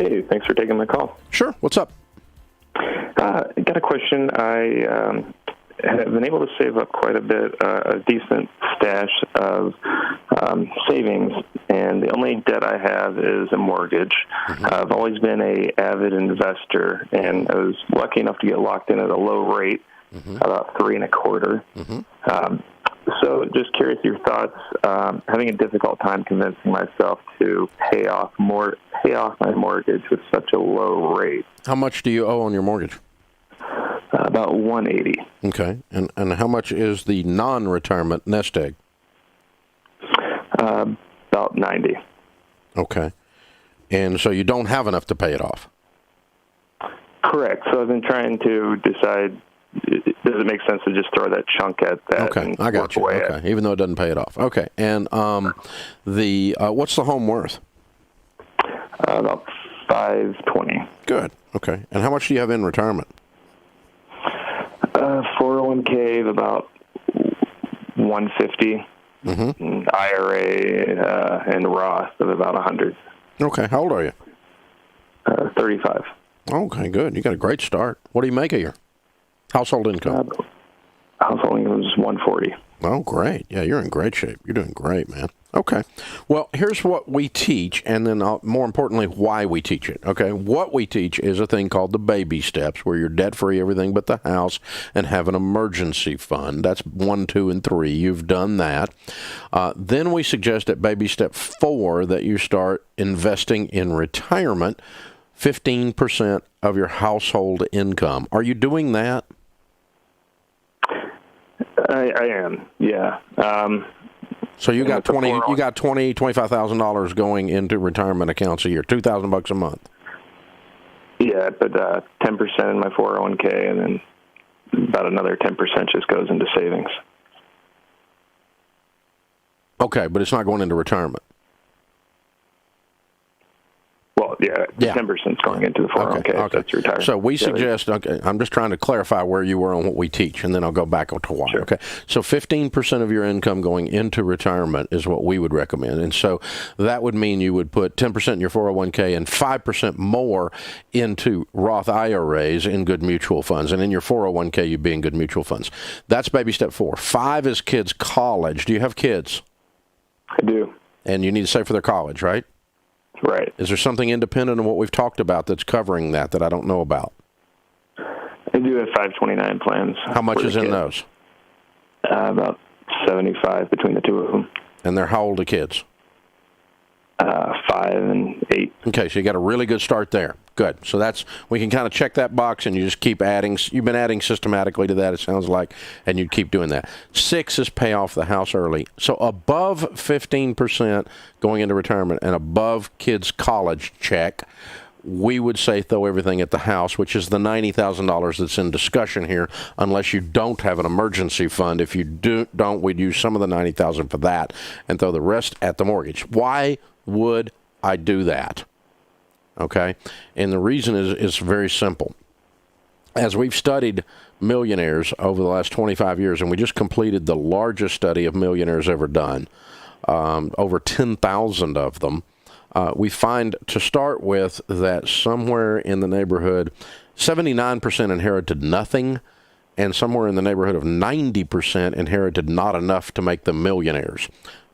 Hey, thanks for taking my call. Sure. What's up? Got a question. I have been able to save up quite a bit, a decent stash of savings, and the only debt I have is a mortgage. I've always been an avid investor, and I was lucky enough to get locked in at a low rate, about 3.25%. So just curious your thoughts, having a difficult time convincing myself to pay off my mortgage with such a low rate. How much do you owe on your mortgage? About $180. Okay. And how much is the non-retirement nest egg? About $90. Okay. And so you don't have enough to pay it off? Correct. So I've been trying to decide, does it make sense to just throw that chunk at that? Okay, and I got you. Okay, even though it doesn't pay it off. Okay. And what's the home worth? About $520. Good. Okay. And how much do you have in retirement? 401k of about $150. And IRA and Roth of about $100. Okay. How old are you? 35. Okay, good. You got a great start. What do you make a year? Household income? Household income is $140. Oh, great. Yeah, you're in great shape. You're doing great, man. Okay. Well, here's what we teach, and then more importantly, why we teach it. Okay. What we teach is a thing called the baby steps, where you're debt-free, everything but the house, and have an emergency fund. That's 1, 2, and 3. You've done that. Then we suggest at baby step 4 that you start investing in retirement, 15% of your household income. Are you doing that? I am, yeah. So you got $25,000 going into retirement accounts a year, $2,000 a month. Yeah, but 10% in my 401k, and then about another 10% just goes into savings. Okay, but it's not going into retirement. Well, yeah, 10% is going into the 401k. Okay. That's retirement. So we suggest, I'm just trying to clarify where you were on what we teach, and then I'll go back to why. Sure. Okay. So 15% of your income going into retirement is what we would recommend. And so that would mean you would put 10% in your 401k and 5% more into Roth IRAs in good mutual funds. And in your 401k, you'd be in good mutual funds. That's baby step 4. 5 is kids' college. Do you have kids? I do. And you need to save for their college, right? Right. Is there something independent of what we've talked about that's covering that I don't know about? I do have 529 plans. How much is in those? About 75 between the two of them. And they're how old are kids? 5 and 8. Okay, so you got a really good start there. Good. So we can kind of check that box, and you just keep adding. You've been adding systematically to that, it sounds like, and you'd keep doing that. 6 is pay off the house early. So above 15% going into retirement and above kids' college check, we would say throw everything at the house, which is the $90,000 that's in discussion here, unless you don't have an emergency fund. If you don't, we'd use some of the $90,000 for that and throw the rest at the mortgage. Why would I do that? Okay, and the reason is very simple. As we've studied millionaires over the last 25 years, and we just completed the largest study of millionaires ever done, over 10,000 of them, we find to start with that somewhere in the neighborhood, 79% inherited nothing, and somewhere in the neighborhood of 90% inherited not enough to make them millionaires.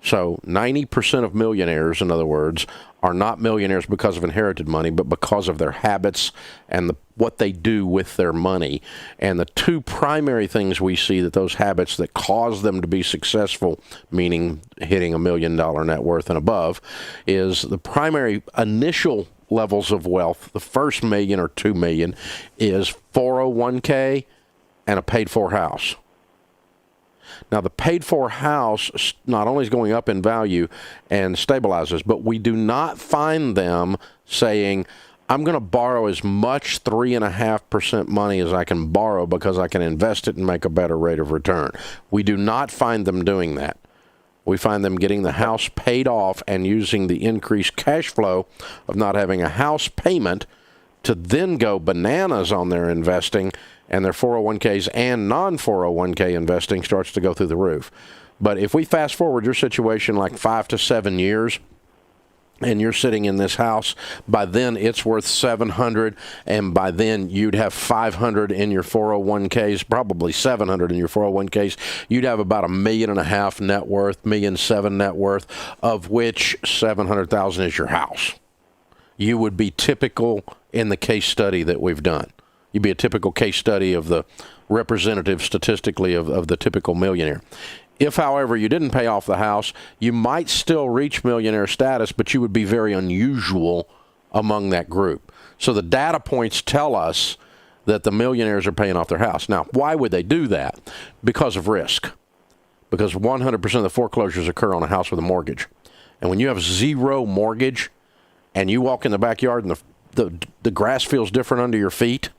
So 90% of millionaires, in other words, are not millionaires because of inherited money, but because of their habits and what they do with their money. And the two primary things we see that those habits that cause them to be successful, meaning hitting $1 million net worth and above, is the primary initial levels of wealth. The first $1 million or $2 million is 401k and a paid-for house. Now, the paid-for house not only is going up in value and stabilizes, but we do not find them saying, I'm going to borrow as much 3.5% money as I can borrow because I can invest it and make a better rate of return. We do not find them doing that. We find them getting the house paid off and using the increased cash flow of not having a house payment to then go bananas on their investing, and their 401ks and non-401k investing starts to go through the roof. But if we fast forward your situation like 5 to 7 years, and you're sitting in this house, by then it's worth $700, and by then you'd have $500 in your 401ks, probably $700 in your 401ks. You'd have about $1.5 million net worth, $1.7 million net worth, of which $700,000 is your house. You would be typical in the case study that we've done. You'd be a typical case study of the representative statistically of the typical millionaire. If, however, you didn't pay off the house, you might still reach millionaire status, but you would be very unusual among that group. So the data points tell us that the millionaires are paying off their house. Now, why would they do that? Because of risk. Because 100% of the foreclosures occur on a house with a mortgage. And when you have zero mortgage and you walk in the backyard and the grass feels different under your feet,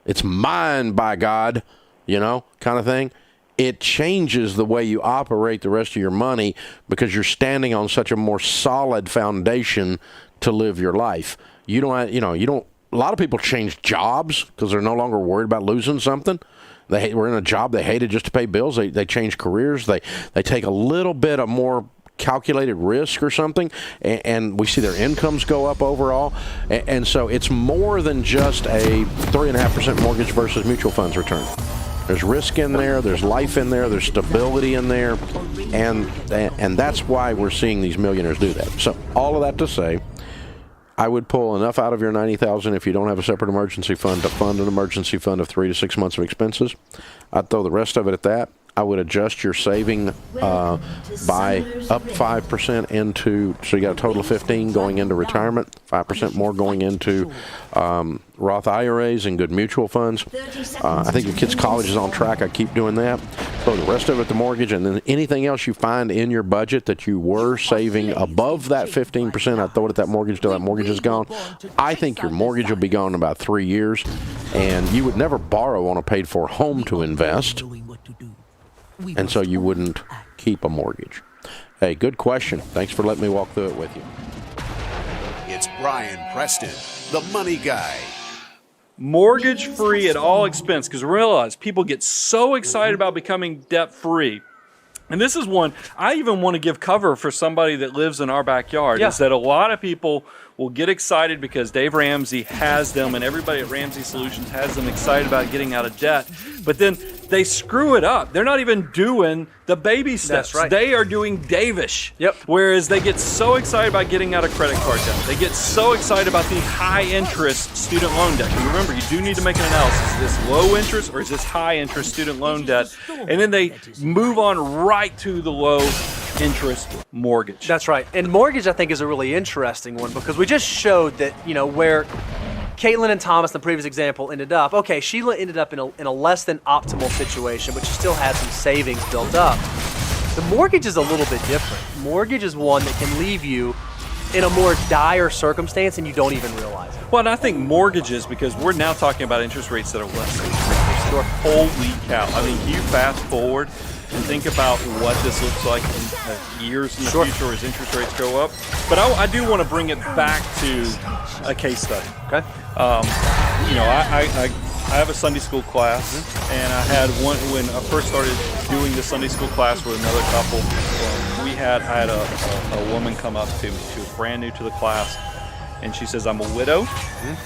it's mine, by God, kind of thing. It changes the way you operate the rest of your money because you're standing on such a more solid foundation to live your life. A lot of people change jobs because they're no longer worried about losing something. They were in a job they hated just to pay bills. They change careers. They take a little bit of more calculated risk or something, and we see their incomes go up overall. And so it's more than just a 3.5% mortgage versus mutual funds return. There's risk in there, there's life in there, there's stability in there, and that's why we're seeing these millionaires do that. So all of that to say, I would pull enough out of your $90,000 if you don't have a separate emergency fund to fund an emergency fund of 3 to 6 months of expenses. I'd throw the rest of it at that. I would adjust your saving by up 5% into, so you got a total of 15 going into retirement, 5% more going into Roth IRAs and good mutual funds. I think your kid's college is on track. I keep doing that. Throw the rest of it to mortgage, and then anything else you find in your budget that you were saving above that 15%, I'd throw it at that mortgage till that mortgage is gone. I think your mortgage will be gone in about 3 years, and you would never borrow on a paid-for home to invest. And so you wouldn't keep a mortgage. Hey, good question. Thanks for letting me walk through it with you. It's Brian Preston, the money guy. Mortgage free at all expense, because realize people get so excited about becoming debt free. And this is one I even want to give cover for somebody that lives in our backyard. Is that a lot of people will get excited because Dave Ramsey has them, and everybody at Ramsey Solutions has them excited about getting out of debt. But then they screw it up. They're not even doing the baby steps. That's right. They are doing Davish. Yep. Whereas they get so excited about getting out of credit card debt. They get so excited about the high interest student loan debt. And remember, you do need to make an analysis. Is this low interest or is this high interest student loan debt? And then they move on right to the low interest mortgage. That's right. And mortgage, I think, is a really interesting one because we just showed that, where Caitlin and Thomas, the previous example, ended up. Okay, Sheila ended up in a less than optimal situation, but she still had some savings built up. The mortgage is a little bit different. Mortgage is one that can leave you in a more dire circumstance and you don't even realize it. Well, and I think mortgages, because we're now talking about interest rates that are less than 3%. Holy cow. I mean, you fast forward and think about what this looks like in years in the future as interest rates go up. But I do want to bring it back to a case study. Okay. I have a Sunday school class, and I had one when I first started doing the Sunday school class with another couple. I had a woman come up to me. She was brand new to the class, and she says, "I'm a widow,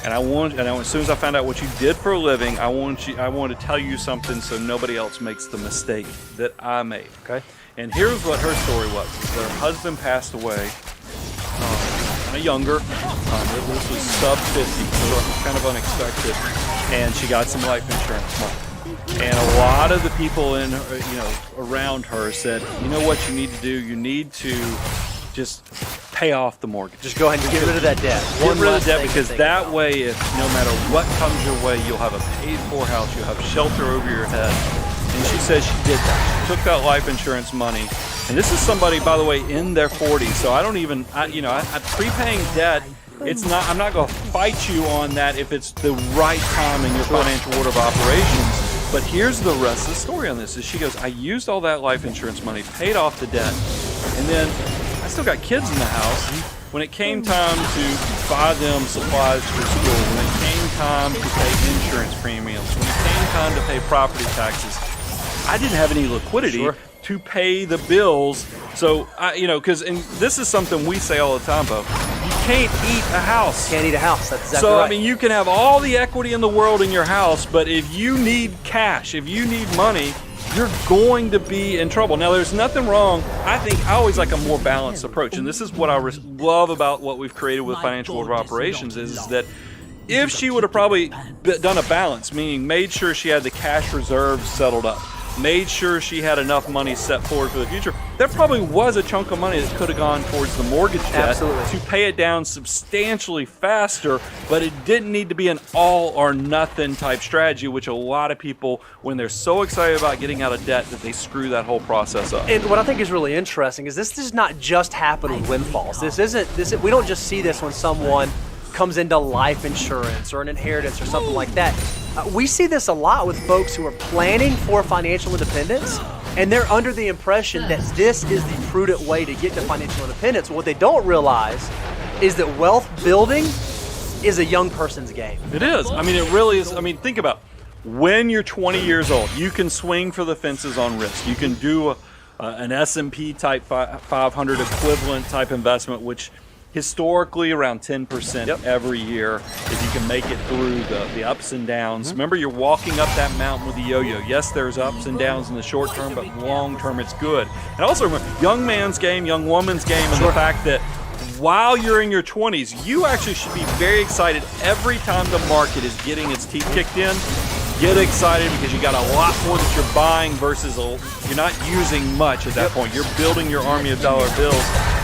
and as soon as I found out what you did for a living, I want to tell you something so nobody else makes the mistake that I made." Okay. And here's what her story was: her husband passed away, kind of younger. This was sub 50, so it was kind of unexpected. And she got some life insurance money. And a lot of the people around her said, "You know what you need to do? You need to just pay off the mortgage. Just go ahead and get rid of that debt. Get rid of the debt, because that way, if no matter what comes your way, you'll have a paid-for house, you'll have shelter over your head." And she says she did that. She took that life insurance money. And this is somebody, by the way, in their 40s. So I don't even, prepaying debt, I'm not going to fight you on that if it's the right time in your financial order of operations. But here's the rest of the story on this. Is she goes, I used all that life insurance money, paid off the debt, and then I still got kids in the house. When it came time to buy them supplies for school, when it came time to pay insurance premiums, when it came time to pay property taxes, I didn't have any liquidity to pay the bills. So, because this is something we say all the time, Bo. can't eat a house. Can't eat a house. That's exactly So, right. I mean, you can have all the equity in the world in your house, but if you need cash, if you need money, you're going to be in trouble. Now, there's nothing wrong. I always like a more balanced approach, and this is what I love about what we've created with Financial Order Operations is that if she would have probably done a balance, meaning made sure she had the cash reserves settled up, made sure she had enough money set forward for the future, there probably was a chunk of money that could have gone towards the mortgage debt to pay it down substantially faster, but it didn't need to be an all or nothing type strategy, which a lot of people, when they're so excited about getting out of debt, that they screw that whole process up. And what I think is really interesting is this does not just happen with windfalls. We don't just see this when someone comes into life insurance or an inheritance or something like that. We see this a lot with folks who are planning for financial independence, and they're under the impression that this is the prudent way to get to financial independence. What they don't realize is that wealth building is a young person's game. It is. I mean, it really is. I mean, think about it. When you're 20 years old, you can swing for the fences on risk. You can do an S&P type 500 equivalent type investment, which historically around 10% every year if you can make it through the ups and downs. Remember, you're walking up that mountain with a yo-yo. Yes, there's ups and downs in the short term, but long term it's good. And also remember, young man's game, young woman's game, and the fact that while you're in your 20s, you actually should be very excited every time the market is getting its teeth kicked in. Get excited because you got a lot more that you're buying versus you're not using much at that point. You're building your army of dollar bills.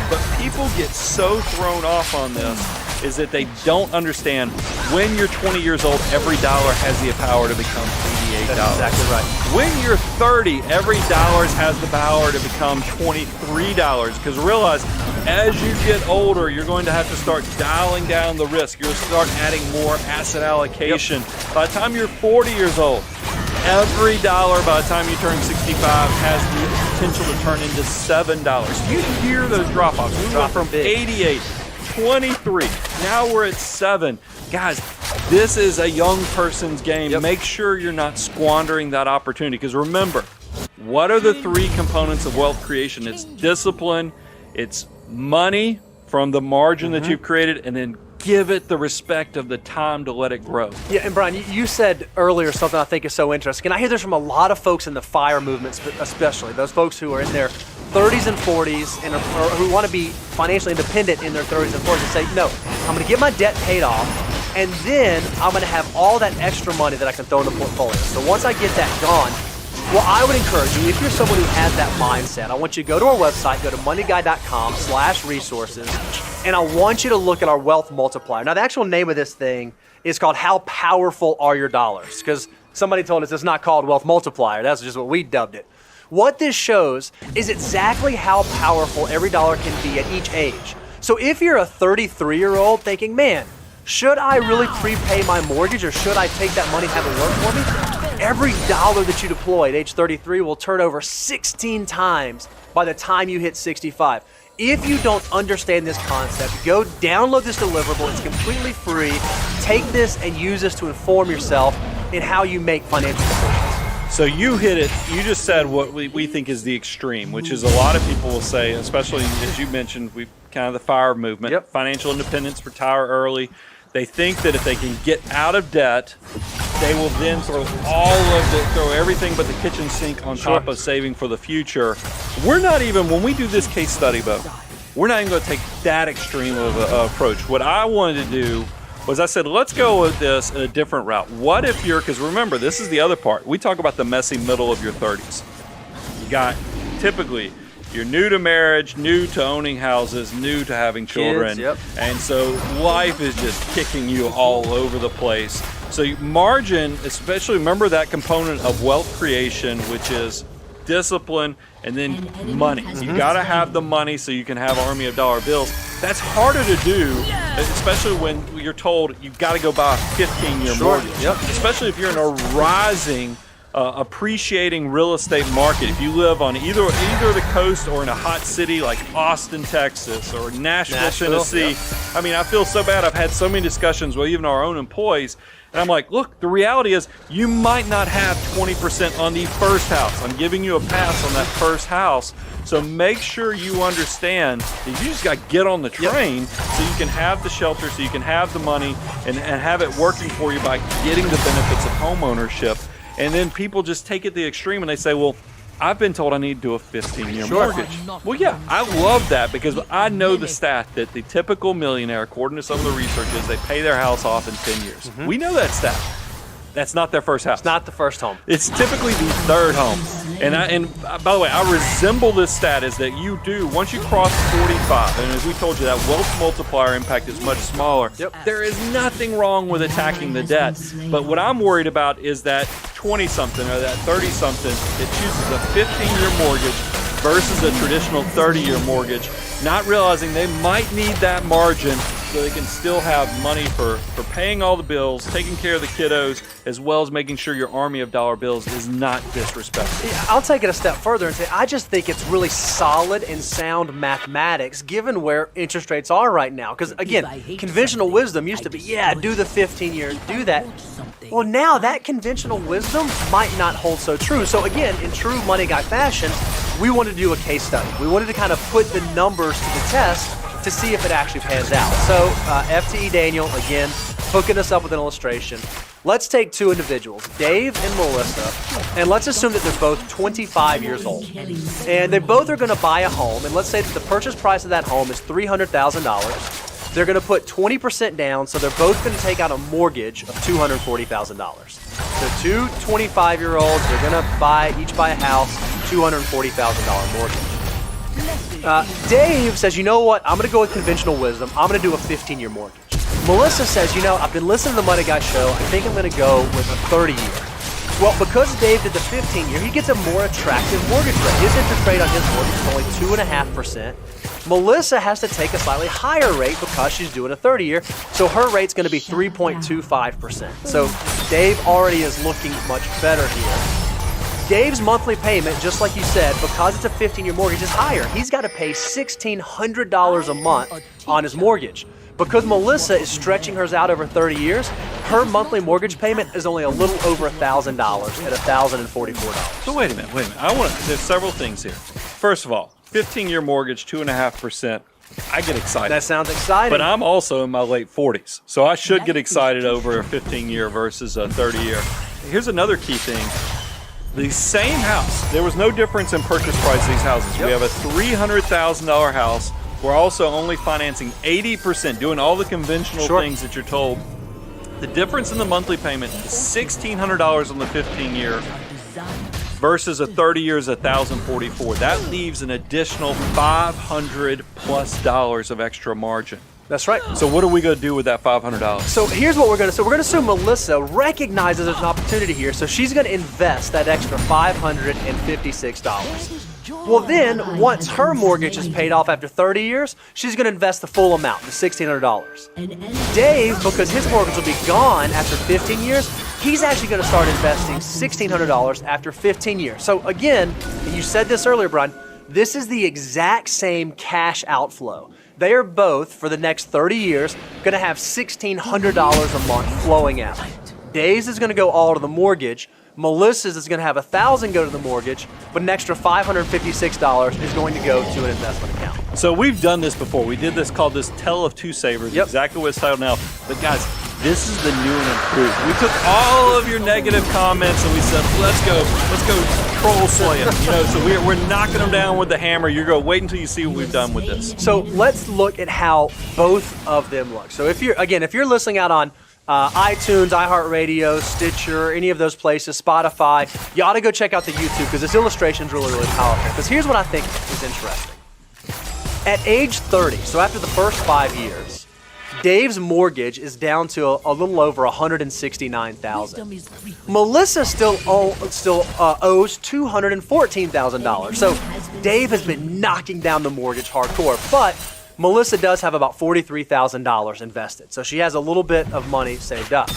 But people get so thrown off on this is that they don't understand when you're 20 years old, every dollar has the power to become $88. That's exactly right. When you're 30, every dollar has the power to become $23. Because realize, as you get older, you're going to have to start dialing down the risk. You're going to start adding more asset allocation. By the time you're 40 years old, every dollar by the time you turn 65 has the potential to turn into $7. You hear those drop-offs. We went from 88, 23, now we're at 7. Guys, this is a young person's game. Make sure you're not squandering that opportunity. Because remember, what are the 3 components of wealth creation? It's discipline, it's money from the margin that you've created, and then give it the respect of the time to let it grow. Yeah, and Brian, you said earlier something I think is so interesting, and I hear this from a lot of folks in the FIRE movement, especially those folks who are in their 30s and 40s and or who want to be financially independent in their 30s and 40s and say, no, I'm going to get my debt paid off, and then I'm going to have all that extra money that I can throw in the portfolio. So once I get that gone, well, I would encourage you, if you're someone who has that mindset, I want you to go to our website, go to moneyguy.com/resources, and I want you to look at our wealth multiplier. Now, the actual name of this thing is called How Powerful Are Your Dollars? Because somebody told us it's not called wealth multiplier. That's just what we dubbed it. What this shows is exactly how powerful every dollar can be at each age. So if you're a 33-year-old thinking, man, should I really prepay my mortgage or should I take that money and have it work for me? Every dollar that you deploy at age 33 will turn over 16 times by the time you hit 65. If you don't understand this concept, go download this deliverable. It's completely free. Take this and use this to inform yourself in how you make financial decisions. So you hit it. You just said what we think is the extreme, which is a lot of people will say, especially as you mentioned, we kind of the FIRE movement, financial independence, retire early. They think that if they can get out of debt, they will then throw everything but the kitchen sink on top of saving for the future. We're not even, when we do this case study, Bo, we're not even going to take that extreme of an approach. What I wanted to do was I said, let's go with this in a different route. What if you're, because remember, this is the other part. We talk about the messy middle of your 30s. You got, typically, you're new to marriage, new to owning houses, new to having children. Kids, and so life is just kicking you all over the place. So margin, especially remember that component of wealth creation, which is discipline and then money. You got to have the money so you can have army of dollar bills. That's harder to do, especially when you're told you've got to go buy a 15-year mortgage. Especially if you're in a rising appreciating real estate market. If you live on either the coast or in a hot city like Austin, Texas, or Nashville, Tennessee. Yep. I mean, I feel so bad. I've had so many discussions with even our own employees, and I'm like, look, the reality is you might not have 20% on the first house. I'm giving you a pass on that first house. So make sure you understand that you just got to get on the train so you can have the shelter, so you can have the money, and have it working for you by getting the benefits of home ownership. And then people just take it to the extreme and they say, well, I've been told I need to do a 15-year mortgage. Well, yeah, I love that because I know the stat that the typical millionaire, according to some of the research, is they pay their house off in 10 years. We know that stat. That's not their first house. It's not the first home. It's typically the third home. And by the way, I resemble this stat is that you do, once you cross 45, and as we told you, that wealth multiplier impact is much smaller. Yep. There is nothing wrong with attacking the debt. But what I'm worried about is that 20-something or that 30-something that chooses a 15-year mortgage versus a traditional 30-year mortgage, not realizing they might need that margin so they can still have money for paying all the bills, taking care of the kiddos, as well as making sure your army of dollar bills is not disrespectful. I'll take it a step further and say I just think it's really solid and sound mathematics given where interest rates are right now. Because again, conventional wisdom used to be, do the 15 years, do that. Well, now that conventional wisdom might not hold so true. So again, in true Money Guy fashion, we wanted to do a case study. We wanted to kind of put the numbers to the test to see if it actually pans out. So FTE Daniel, again, hooking us up with an illustration. Let's take two individuals, Dave and Melissa, and let's assume that they're both 25 years old. And they both are going to buy a home, and let's say that the purchase price of that home is $300,000. They're going to put 20% down, so they're both going to take out a mortgage of $240,000. So two 25-year-olds, they're going to each buy a house, $240,000 mortgage. Dave says, you know what, I'm going to go with conventional wisdom. I'm going to do a 15-year mortgage. Melissa says, I've been listening to the Money Guy show. I think I'm going to go with a 30-year. Well, because Dave did the 15-year, he gets a more attractive mortgage rate. His interest rate on his mortgage is only 2.5%. Melissa has to take a slightly higher rate because she's doing a 30-year, so her rate's going to be 3.25%. So Dave already is looking much better here. Dave's monthly payment, just like you said, because it's a 15-year mortgage, is higher. He's got to pay $1,600 a month on his mortgage. Because Melissa is stretching hers out over 30 years, her monthly mortgage payment is only a little over $1,000 at $1,044. So wait a minute. There's several things here. First of all, 15-year mortgage, 2.5%. I get excited. That sounds exciting. But I'm also in my late 40s, so I should get excited over a 15-year versus a 30-year. Here's another key thing. The same house, there was no difference in purchase price of these houses. Yep. We have a $300,000 house. We're also only financing 80%, doing all the conventional things that you're told. The difference in the monthly payment is $1,600 on the 15-year versus a 30 years, $1,044. That leaves an additional $500+ of extra margin. That's right. So what are we going to do with that $500? So here's what we're going to do. We're going to assume Melissa recognizes there's an opportunity here, so she's going to invest that extra $556. Well, then, once her mortgage is paid off after 30 years, she's going to invest the full amount, the $1,600. Dave, because his mortgage will be gone after 15 years, he's actually going to start investing $1,600 after 15 years. So again, you said this earlier, Brian, this is the exact same cash outflow. They are both, for the next 30 years, going to have $1,600 a month flowing out. Dave's is going to go all to the mortgage. Melissa's is going to have $1,000 go to the mortgage, but an extra $556 is going to go to an investment account. So we've done this before. We did this called this Tale of Two Savers, exactly what it's titled now. But guys, this is the new and improved. We took all of your negative comments and we said, let's go troll slay them. So we're knocking them down with the hammer. You're going to wait until you see what we've done with this. So let's look at how both of them look. So if you're listening out on iTunes, iHeartRadio, Stitcher, any of those places, Spotify, you ought to go check out the YouTube because this illustration is really, really powerful. Because here's what I think is interesting. At age 30, so after the first 5 years, Dave's mortgage is down to a little over $169,000. Melissa still owes $214,000. So Dave has been knocking down the mortgage hardcore, but Melissa does have about $43,000 invested, so she has a little bit of money saved up.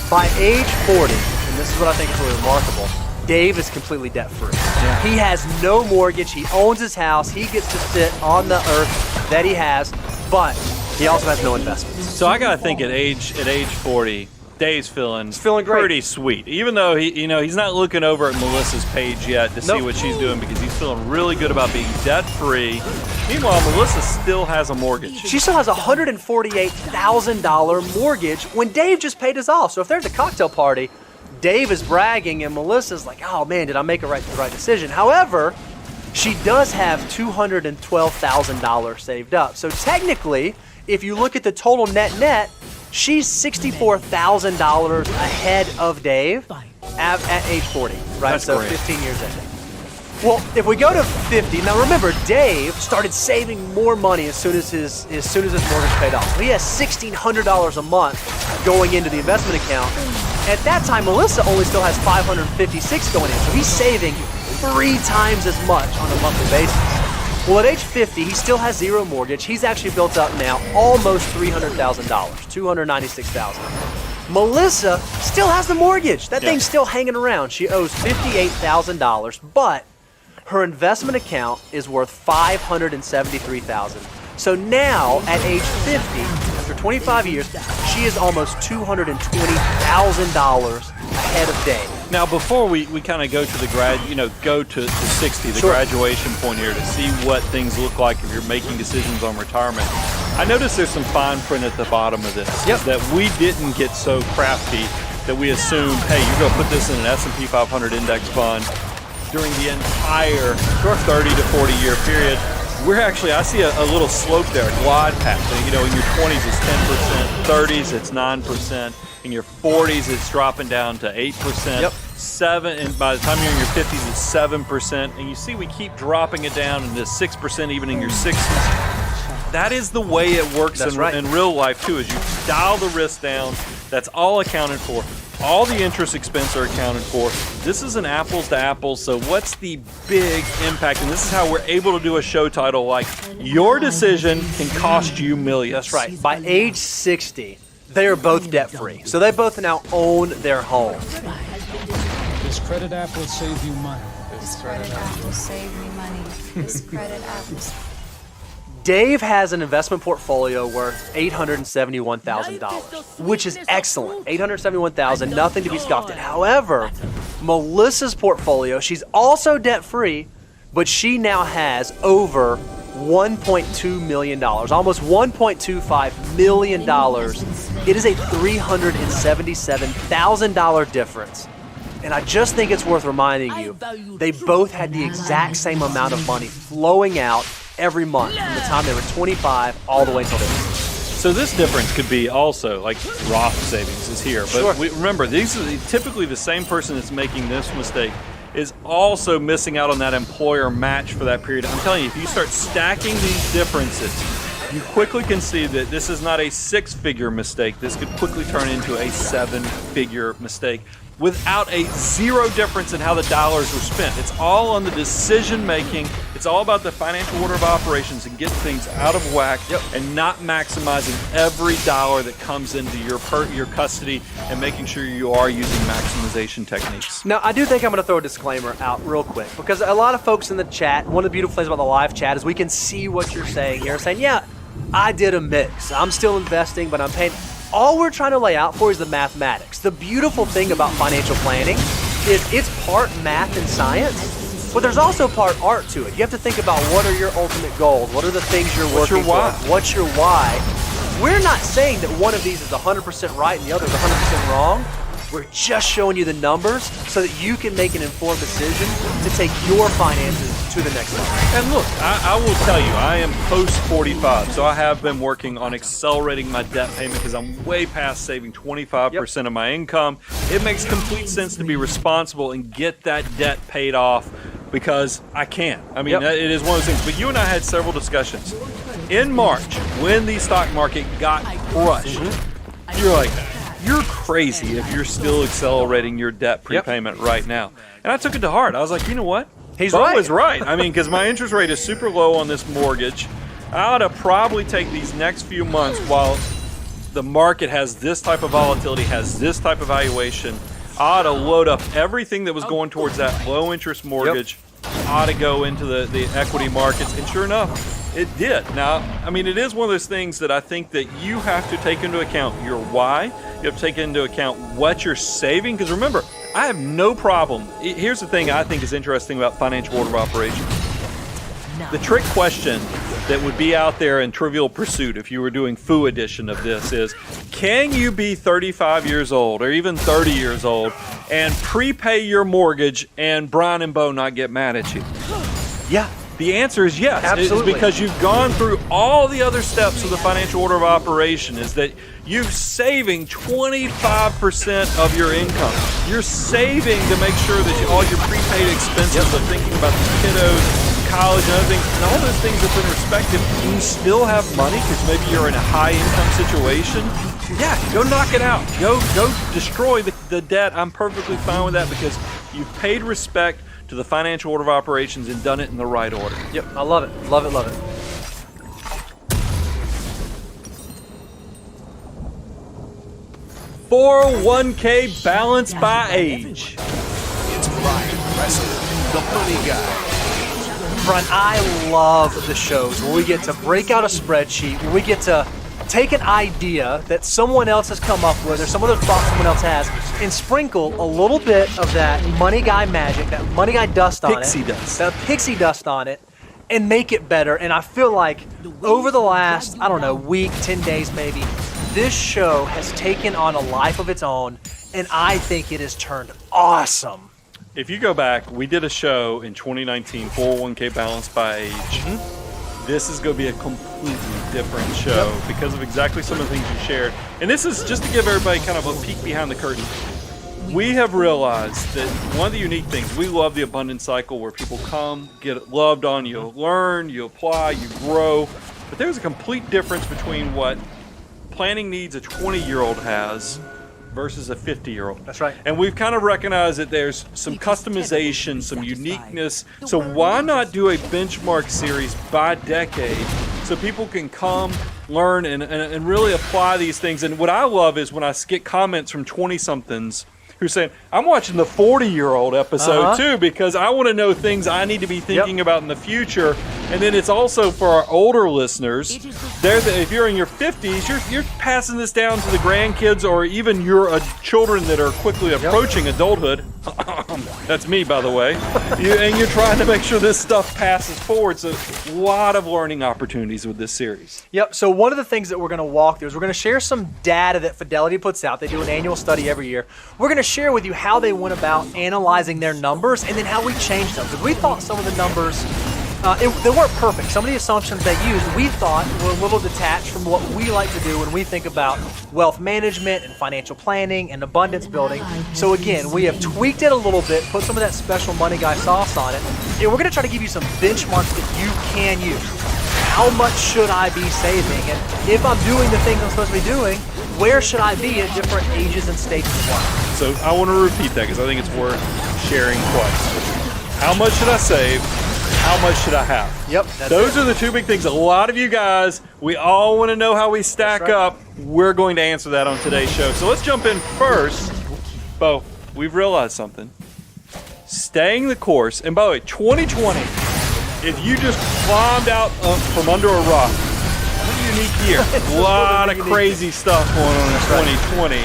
By age 40, and this is what I think is really remarkable, Dave is completely debt-free. Yeah. He has no mortgage. He owns his house. He gets to sit on the earth that he has, but he also has no investments. So I got to think at age 40, Dave's feeling great. Pretty sweet. Even though he's not looking over at Melissa's page yet to see what she's doing, because he's feeling really good about being debt-free. Meanwhile, Melissa still has a mortgage. She still has a $148,000 mortgage when Dave just paid his off. So if there's a cocktail party, Dave is bragging and Melissa's like, oh man, did I make the right decision? However, she does have $212,000 saved up. So technically, if you look at the total net, she's $64,000 ahead of Dave at age 40, right? That's so great. 15 years in. Well, if we go to 50, now remember, Dave started saving more money as soon as his mortgage paid off. So he has $1,600 a month going into the investment account. At that time, Melissa only still has $556 going in, so he's saving 3 times as much on a monthly basis. Well, at age 50, he still has zero mortgage. He's actually built up now almost $300,000, $296,000. Melissa still has the mortgage. That thing's still hanging around. She owes $58,000, but her investment account is worth $573,000. So now, at age 50, after 25 years, she is almost $220,000 ahead of Dave. Now, before we kind of go to the go to 60, the graduation point here, to see what things look like if you're making decisions on retirement, I noticed there's some fine print at the bottom of this. Is that we didn't get so crafty that we assumed, hey, you're going to put this in an S&P 500 index fund during the entire 30 to 40 year period. We're actually, I see a little slope there, a glide path. In your 20s it's 10%, 30s it's 9%, in your 40s it's dropping down to 8%, 7, and by the time you're in your 50s it's 7%, and you see we keep dropping it down into 6% even in your 60s. That is the way it works in real life too, is you dial the risk down, that's all accounted for. All the interest expense are accounted for. This is an apples to apples, so what's the big impact? And this is how we're able to do a show title like, Your Decision Can Cost You Millions. That's right. By age 60, they are both debt-free. So they both now own their home. This credit app will save you money. This credit app will save me money. This credit app will... Dave has an investment portfolio worth $871,000, which is excellent. $871,000, nothing to be scoffed at. However, Melissa's portfolio, she's also debt-free, but she now has over $1.2 million, almost $1.25 million. It is a $377,000 difference. And I just think it's worth reminding you, they both had the exact same amount of money flowing out every month from the time they were 25 all the way until they were 60. So this difference could be also, like Roth savings is here. But remember, these are typically the same person that's making this mistake is also missing out on that employer match for that period. I'm telling you, if you start stacking these differences, you quickly can see that this is not a 6-figure mistake. This could quickly turn into a 7-figure mistake without a zero difference in how the dollars were spent. It's all on the decision making. It's all about the financial order of operations and getting things out of whack and not maximizing every dollar that comes into your custody and making sure you are using maximization techniques. Now, I do think I'm going to throw a disclaimer out real quick, because a lot of folks in the chat, one of the beautiful things about the live chat is we can see what you're saying here, saying, yeah, I did a mix. I'm still investing, but I'm paying. All we're trying to lay out for is the mathematics. The beautiful thing about financial planning is it's part math and science, but there's also part art to it. You have to think about what are your ultimate goals, what are the things you're working for, what's your why. We're not saying that one of these is 100% right and the other is 100% wrong. We're just showing you the numbers so that you can make an informed decision to take your finances to the next level. And look, I will tell you, I am post 45, so I have been working on accelerating my debt payment because I'm way past saving 25% of my income. It makes complete sense to be responsible and get that debt paid off because I can. I mean, it is one of those things. But you and I had several discussions. In March, when the stock market got crushed, you're like, you're crazy if you're still accelerating your debt prepayment right now. And I took it to heart. I was like, you know what? Bo is right. I mean, because my interest rate is super low on this mortgage. I ought to probably take these next few months while the market has this type of volatility, has this type of valuation. I ought to load up everything that was going towards that low interest mortgage. Ought to go into the equity markets, and sure enough, it did. Now, I mean, it is one of those things that I think that you have to take into account your why. You have to take into account what you're saving, because remember, I have no problem. Here's the thing I think is interesting about financial order of operations. The trick question that would be out there in Trivial Pursuit if you were doing FOO edition of this is, can you be 35 years old or even 30 years old and prepay your mortgage and Brian and Bo not get mad at you? Yeah. The answer is yes. Absolutely. It's because you've gone through all the other steps of the financial order of operation, is that you're saving 25% of your income. You're saving to make sure that all your prepaid expenses of thinking about the kiddos, college and other things, and all those things have been respected. You still have money because maybe you're in a high income situation. Yeah, go knock it out. Go destroy the debt. I'm perfectly fine with that because you've paid respect to the financial order of operations and done it in the right order. Yep, I love it. Love it, love it. $401k balance by age. It's Brian Preston, the money guy. Brian, I love the shows where we get to break out a spreadsheet, where we get to take an idea that someone else has come up with or some other thought someone else has and sprinkle a little bit of that money guy magic, that money guy dust on Pixie it. dust. That pixie dust on it and make it better. And I feel like over the last, week, 10 days maybe, this show has taken on a life of its own, and I think it has turned awesome. If you go back, we did a show in 2019, 401k balance by age. This is going to be a completely different show because of exactly some of the things you shared. And this is just to give everybody kind of a peek behind the curtain. We have realized that one of the unique things, we love the abundance cycle where people come, get loved on, you learn, you apply, you grow. But there's a complete difference between what planning needs a 20-year-old has versus a 50-year-old. That's right. And we've kind of recognized that there's some customization, some uniqueness. So why not do a benchmark series by decade so people can come, learn, and really apply these things? And what I love is when I get comments from 20-somethings who's saying, I'm watching the 40-year-old episode too because I want to know things I need to be thinking about in the future. And then it's also for our older listeners. If you're in your 50s, you're passing this down to the grandkids or even your children that are quickly approaching adulthood. That's me, by the way. And you're trying to make sure this stuff passes forward. So a lot of learning opportunities with this series. Yep. So one of the things that we're going to walk through is we're going to share some data that Fidelity puts out. They do an annual study every year. We're going to share with you how they went about analyzing their numbers and then how we changed them. Because we thought some of the numbers, they weren't perfect. Some of the assumptions they used, we thought were a little detached from what we like to do when we think about wealth management and financial planning and abundance building. So again, we have tweaked it a little bit, put some of that special money guy sauce on it, and we're going to try to give you some benchmarks that you can use. How much should I be saving? And if I'm doing the things I'm supposed to be doing, where should I be at different ages and stages of life? So I want to repeat that because I think it's worth sharing twice. How much should I save? How much should I have? Yep. Those are the two big things. A lot of you guys, we all want to know how we stack up. We're going to answer that on today's show. So let's jump in first. Bo, we've realized something. Staying the course, and by the way, 2020, if you just climbed out from under a rock, what a unique year. A lot of crazy stuff going on in 2020.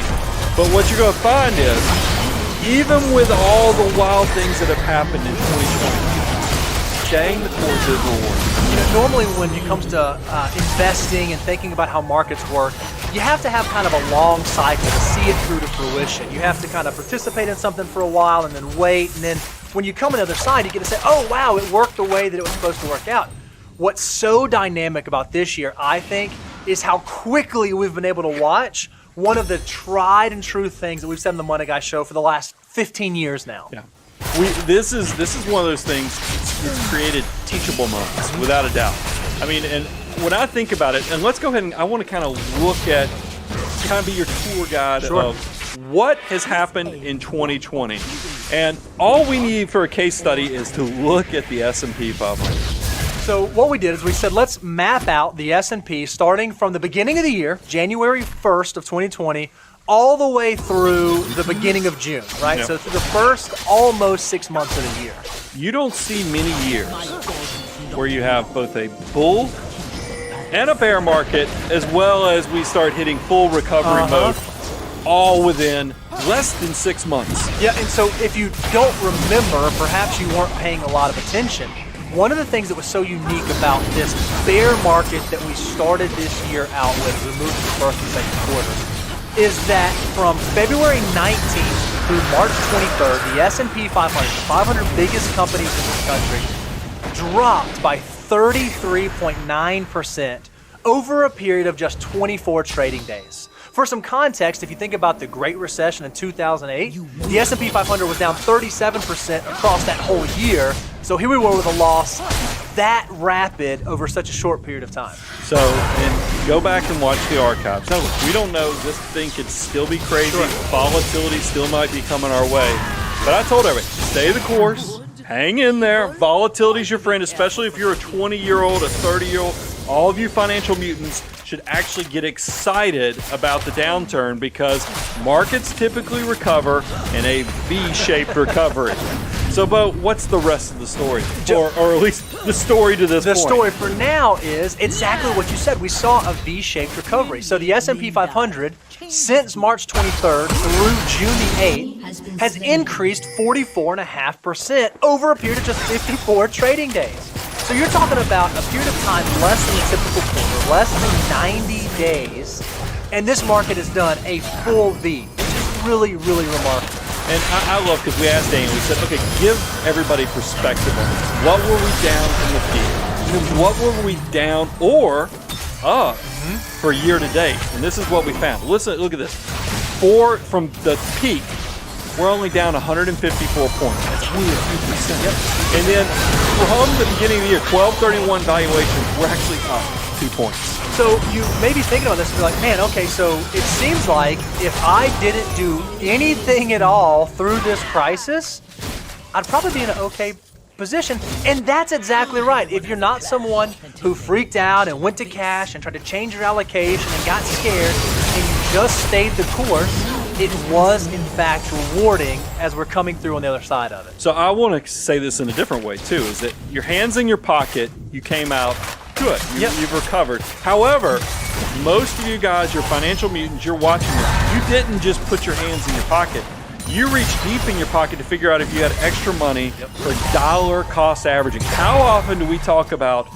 But what you're going to find is, even with all the wild things that have happened in 2020, staying the course is rewarding. Normally when it comes to investing and thinking about how markets work, you have to have kind of a long cycle to see it through to fruition. You have to kind of participate in something for a while and then wait, and then when you come on the other side, you get to say, oh wow, it worked the way that it was supposed to work out. What's so dynamic about this year, I think, is how quickly we've been able to watch one of the tried and true things that we've said on the Money Guy Show for the last 15 years now. Yeah. This is one of those things. It's created teachable moments, without a doubt. I mean, and when I think about it, and let's go ahead and I want to kind of look at, kind of be your tour guide of what has happened in 2020. And all we need for a case study is to look at the S&P 500. So what we did is we said, let's map out the S&P starting from the beginning of the year, January 1st of 2020, all the way through the beginning of June, right? Yeah. So through the first almost 6 months of the year. You don't see many years where you have both a bull and a bear market, as well as we start hitting full recovery mode, all within less than 6 months. Yeah, and so if you don't remember, perhaps you weren't paying a lot of attention. One of the things that was so unique about this bear market that we started this year out with, we moved to the first and second quarters, is that from February 19th through March 23rd, the S&P 500, the 500 biggest companies in this country, dropped by 33.9% over a period of just 24 trading days. For some context, if you think about the Great Recession in 2008, the S&P 500 was down 37% across that whole year. So here we were with a loss that rapid over such a short period of time. So, and go back and watch the archives. Now, look, we don't know. This thing could still be crazy. Sure. Volatility still might be coming our way. But I told everybody, stay the course. Hang in there. Volatility's your friend, especially if you're a 20-year-old, a 30-year-old. All of you financial mutants should actually get excited about the downturn because markets typically recover in a V-shaped recovery. So, Bo, what's the rest of the story? Or at least the story to this point. The story for now is exactly what you said. We saw a V-shaped recovery. So the S&P 500, since March 23rd through June the 8th, has increased 44.5% over a period of just 54 trading days. So you're talking about a period of time less than a typical quarter, less than 90 days, and this market has done a full V, which is really, really remarkable. And I love, because we asked Dane, we said, okay, give everybody perspective on this. What were we down from the peak? What were we down or up for year to date? And this is what we found. Listen, look at this. From the peak, we're only down 154 points. That's only a few percent. Yep. And then from the beginning of the year, 12/31 valuation, we're actually up 2 points. So you may be thinking about this and be like, man, okay, so it seems like if I didn't do anything at all through this crisis, I'd probably be in an okay position. And that's exactly right. If you're not someone who freaked out and went to cash and tried to change your allocation and got scared and you just stayed the course, it was in fact rewarding as we're coming through on the other side of it. So I want to say this in a different way too, is that your hands in your pocket, you came out good. You've recovered. However, most of you guys, you're financial mutants, you're watching this. You didn't just put your hands in your pocket. You reached deep in your pocket to figure out if you had extra money for dollar cost averaging. How often do we talk about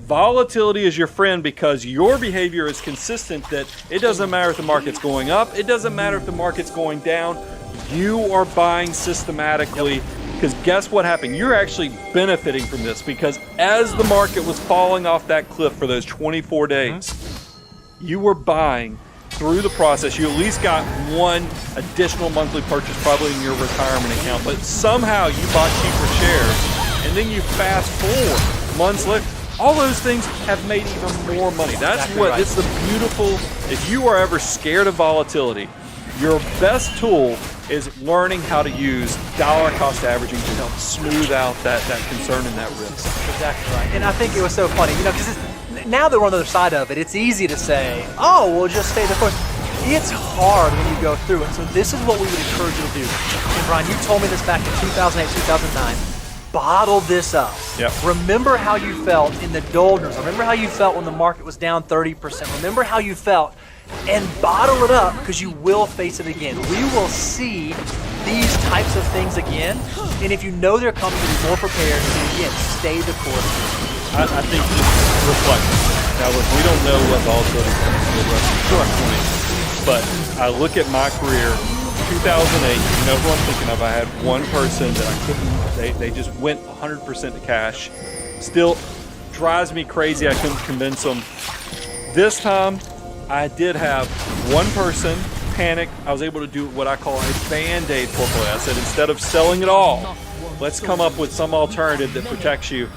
volatility is your friend because your behavior is consistent, that it doesn't matter if the market's going up, it doesn't matter if the market's going down, you are buying systematically. Because guess what happened? You're actually benefiting from this, because as the market was falling off that cliff for those 24 days, you were buying through the process. You at least got one additional monthly purchase probably in your retirement account, but somehow you bought cheaper shares, and then you fast forward months later. All those things have made even more money. That's exactly what, it's the beautiful, if you are ever scared of volatility, your best tool is learning how to use dollar cost averaging to help smooth out that concern and that risk. Exactly right. And I think it was so funny, because now that we're on the other side of it, it's easy to say, oh, we'll just stay the course. It's hard when you go through it. So this is what we would encourage you to do. And Brian, you told me this back in 2008, 2009. Bottle this up. Yep. Remember how you felt in the doldrums. Remember how you felt when the market was down 30%. Remember how you felt, and bottle it up, because you will face it again. We will see these types of things again, and if you know they're coming, to be more prepared to, again, stay the course. I think just reflect. Now, look, we don't know what volatility is going to be the rest of the 2020, but I look at my career. 2008, you know who I'm thinking of. I had one person that I couldn't, they just went 100% to cash. Still drives me crazy. I couldn't convince them. This time, I did have one person panic. I was able to do what I call a Band-Aid portfolio. I said, instead of selling it all, let's come up with some alternative that protects you.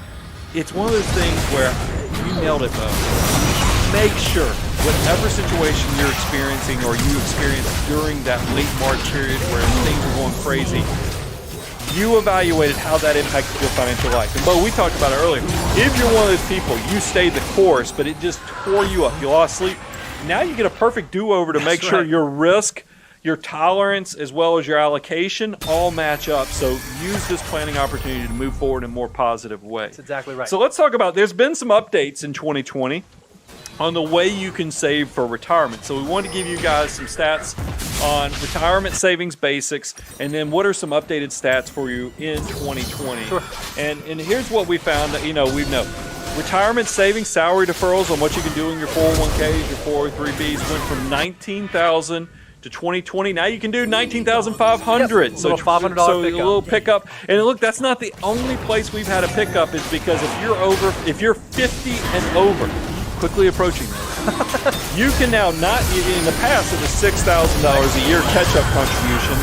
It's one of those things where you nailed it, though. Make sure, whatever situation you're experiencing or you experienced during that late March period where things were going crazy, you evaluated how that impacted your financial life. And Bo, we talked about it earlier. If you're one of those people, you stayed the course, but it just tore you up, you lost sleep, now you get a perfect do-over to make sure your risk your tolerance as well as your allocation all match up. So use this planning opportunity to move forward in a more positive way. That's exactly right. So let's talk about, there's been some updates in 2020 on the way you can save for retirement. So we want to give you guys some stats on retirement savings basics, and then what are some updated stats for you in 2020. Sure. And here's what we found that, we know. Retirement savings, salary deferrals on what you can do in your 401ks, your 403bs went from $19,000 to 2020. Now you can do $19,500. Yep. So $500 so a pickup. little pickup. And look, that's not the only place we've had a pickup, is because if you're 50 and over, quickly approaching that, you can now in the past it was $6,000 a year catch-up contribution.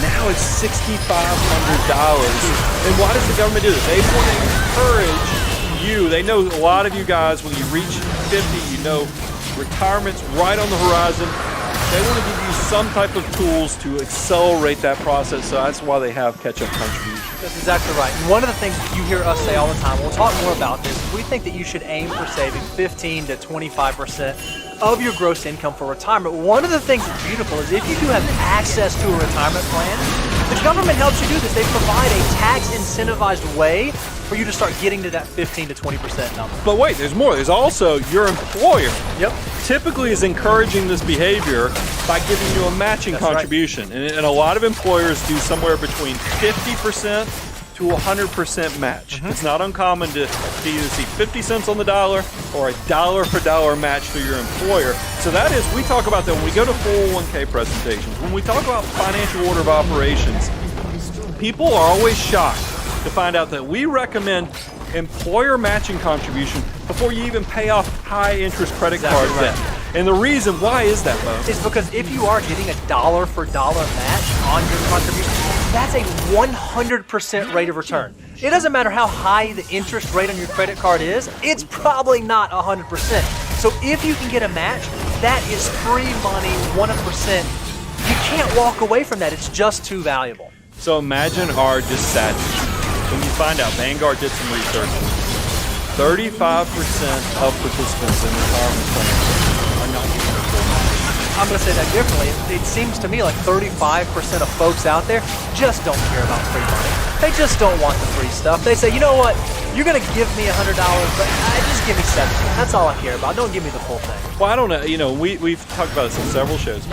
Now it's $6,500. And why does the government do this? They want to encourage you. They know a lot of you guys, when you reach 50, retirement's right on the horizon. They want to give you some type of tools to accelerate that process, so that's why they have catch-up contributions. That's exactly right. And one of the things that you hear us say all the time, we'll talk more about this, we think that you should aim for saving 15 to 25% of your gross income for retirement. One of the things that's beautiful is if you do have access to a retirement plan, the government helps you do this. They provide a tax incentivized way for you to start getting to that 15 to 20% number. But wait, there's more. There's also your employer. Yep. Typically is encouraging this behavior by giving you a matching contribution. Right. And a lot of employers do somewhere between 50% to 100% match. It's not uncommon to either see 50 cents on the dollar or a dollar for dollar match through your employer. So that is, we talk about that when we go to 401k presentations, when we talk about financial order of operations, people are always shocked to find out that we recommend employer matching contribution before you even pay off high interest credit card debt. And the reason why is that, Bo? Is because if you are getting a dollar for dollar match on your contribution, that's a 100% rate of return. It doesn't matter how high the interest rate on your credit card is, it's probably not 100%. So if you can get a match, that is free money, 100%. You can't walk away from that. It's just too valuable. So imagine our dissatisfaction. When you find out, Vanguard did some research, 35% of participants in retirement plans are not getting their full match. I'm going to say that differently. It seems to me like 35% of folks out there just don't care about free money. They just don't want the free stuff. They say, you know what, you're going to give me $100, but just give me $70. That's all I care about. Don't give me the full thing. Well, I don't know. We've talked about this on several shows.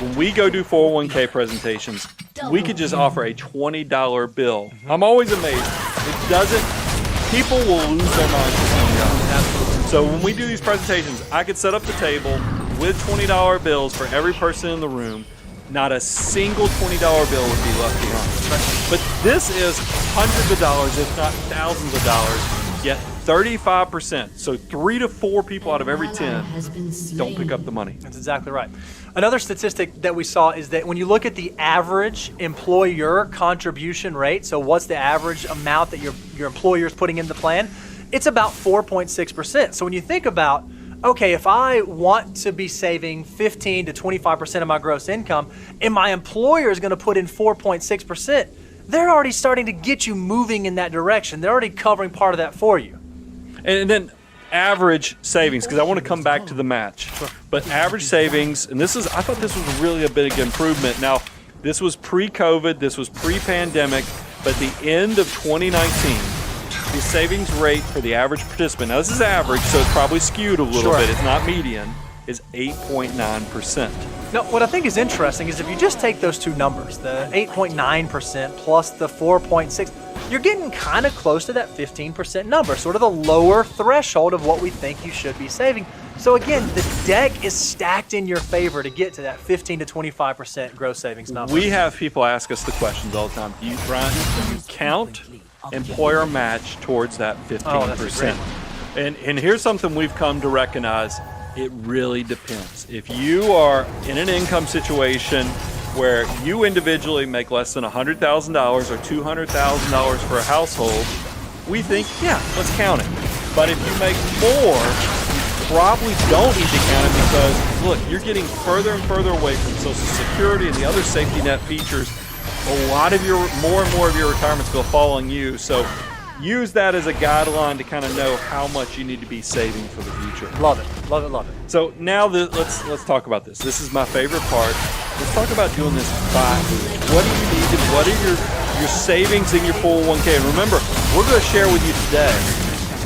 When we go do 401k presentations, we could just offer a $20 bill. I'm always amazed. People will lose their minds for $20. So when we do these presentations, I could set up the table with $20 bills for every person in the room. Not a single $20 bill would be left behind. But this is hundreds of dollars, if not thousands of dollars, yet 35%, so 3 to 4 people out of every 10 don't pick up the money. That's exactly right. Another statistic that we saw is that when you look at the average employer contribution rate, so what's the average amount that your employer is putting in the plan, it's about 4.6%. So when you think about, okay, if I want to be saving 15 to 25% of my gross income and my employer is going to put in 4.6%, they're already starting to get you moving in that direction. They're already covering part of that for you. And then average savings, because I want to come back to the match. But average savings, and I thought this was really a big improvement. Now, this was pre-COVID, this was pre-pandemic, but the end of 2019, the savings rate for the average participant, now this is average, so it's probably skewed a little bit, it's not median, is 8.9%. Now, what I think is interesting is if you just take those two numbers, the 8.9% plus the 4.6%, you're getting kind of close to that 15% number, sort of the lower threshold of what we think you should be saving. So again, the deck is stacked in your favor to get to that 15 to 25% gross savings number. We have people ask us the questions all the time. Brian, do you count employer match towards that 15%? Oh, that's great. And here's something we've come to recognize. It really depends. If you are in an income situation where you individually make less than $100,000 or $200,000 for a household, we think, yeah, let's count it. But if you make more, you probably don't need to count it because, look, you're getting further and further away from Social Security and the other safety net features. A lot of more and more of your retirement's going to fall on you. So use that as a guideline to kind of know how much you need to be saving for the future. Love it, love it, love it. So now let's talk about this. This is my favorite part. Let's talk about doing this by age. What do you need and what are your savings in your 401k? And remember, we're going to share with you today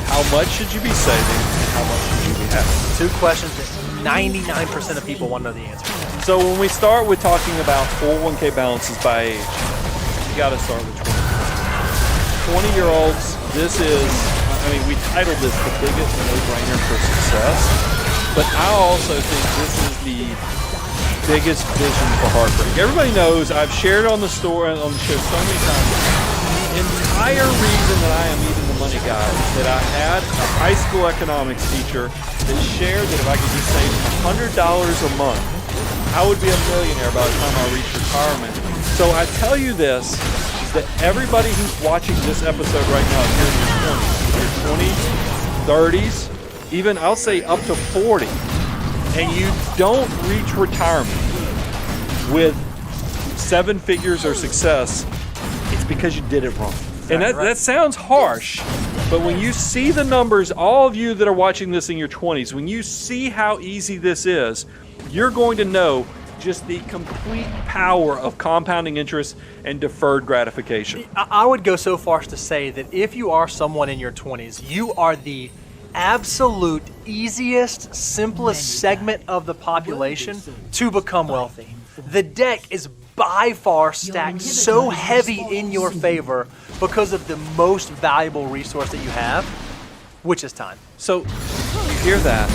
how much should you be saving and how much should you be having. 2 questions that 99% of people want to know the answer to. So when we start with talking about 401k balances by age, you got to start with 20. 20-year-olds, this is, we titled this the biggest no-brainer for success, but I also think this is the biggest vision for heartbreak. Everybody knows, I've shared on the show so many times, the entire reason that I am eating the money guy is that I had a high school economics teacher that shared that if I could just save $100 a month, I would be a millionaire by the time I reach retirement. So I tell you this, that everybody who's watching this episode right now, if you're in your 20s, 30s, even I'll say up to 40, and you don't reach retirement with 7 figures or success, it's because you did it wrong. And that sounds harsh, but when you see the numbers, all of you that are watching this in your 20s, when you see how easy this is, you're going to know just the complete power of compounding interest and deferred gratification. I would go so far as to say that if you are someone in your 20s, you are the absolute easiest, simplest segment of the population to become wealthy. The deck is by far stacked so heavy in your favor because of the most valuable resource that you have, which is time. So you hear that,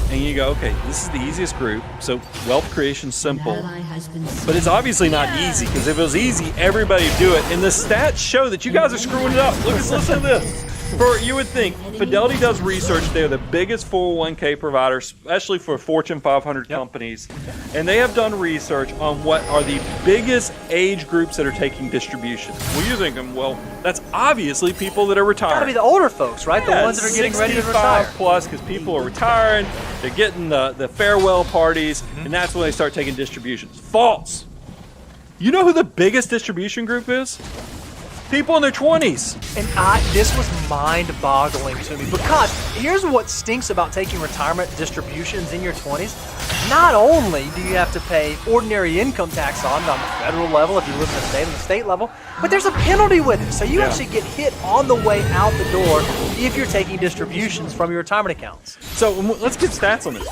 and you go, okay, this is the easiest group, so wealth creation's simple, but it's obviously not easy, because if it was easy, everybody would do it, and the stats show that you guys are screwing it up. Listen to this. You would think, Fidelity does research, they're the biggest 401k provider, especially for Fortune 500 companies, and they have done research on what are the biggest age groups that are taking distributions. Well, you're thinking, well, that's obviously people that are retiring. Gotta be the older folks, right? The ones that are getting ready to retire. 65 plus, because people are retiring, they're getting the farewell parties, and that's when they start taking distributions. False. You know who the biggest distribution group is? People in their 20s. And this was mind-boggling to me, because here's what stinks about taking retirement distributions in your 20s. Not only do you have to pay ordinary income tax on the federal level if you live in the state level, but there's a penalty with it. So you actually get hit on the way out the door if you're taking distributions from your retirement accounts. So let's get stats on this.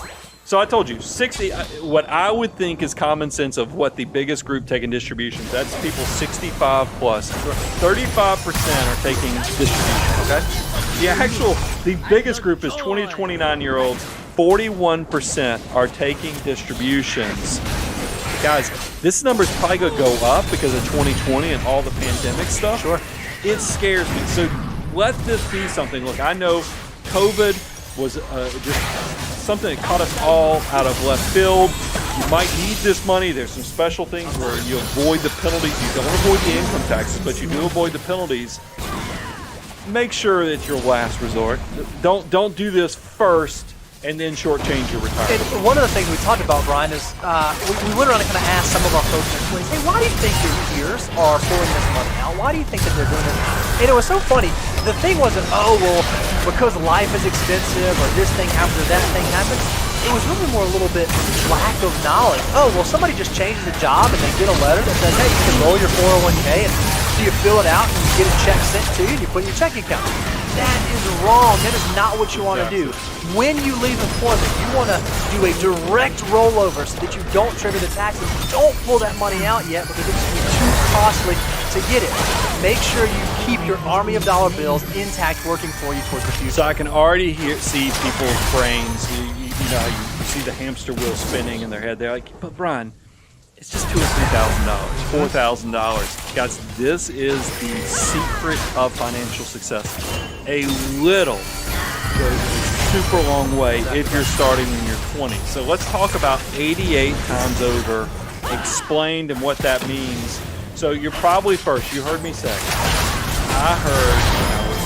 So I told you, 60. What I would think is common sense of what the biggest group taking distributions. That's people 65 plus. 35% are taking distributions. Okay. The biggest group is 20 to 29-year-olds. 41% are taking distributions. Guys, this number is probably going to go up because of 2020 and all the pandemic stuff. Sure. It scares me. So let this be something. Look, I know COVID was just something that caught us all out of left field. You might need this money. There's some special things where you avoid the penalties. You don't avoid the income taxes, but you do avoid the penalties. Make sure that it's your last resort. Don't do this first and then shortchange your retirement. And one of the things we talked about, Brian, is we went around and kind of asked some of our folks in their 20s, hey, why do you think your peers are pulling this money out? Why do you think that they're doing this? And it was so funny. The thing wasn't, because life is expensive or this thing happens or that thing happens. It was really more a little bit lack of knowledge. Somebody just changes a job and they get a letter that says, hey, you can roll your 401k, and so you fill it out and you get a check sent to you and you put in your checking account. That is wrong. That is not what you want to do. When you leave employment, you want to do a direct rollover so that you don't trigger the taxes. Don't pull that money out yet because it's going to be too costly to get it. Make sure you keep your army of dollar bills intact, working for you towards the future. So I can already see people's brains. You see the hamster wheel spinning in their head. They're like, but Brian, it's just $2,000 or $3,000, $4,000. Guys, this is the secret of financial success. A little goes a super long way if you're starting when you're 20. So let's talk about 88 times over, explained and what that means. So you're probably first. You heard me say, I heard when I was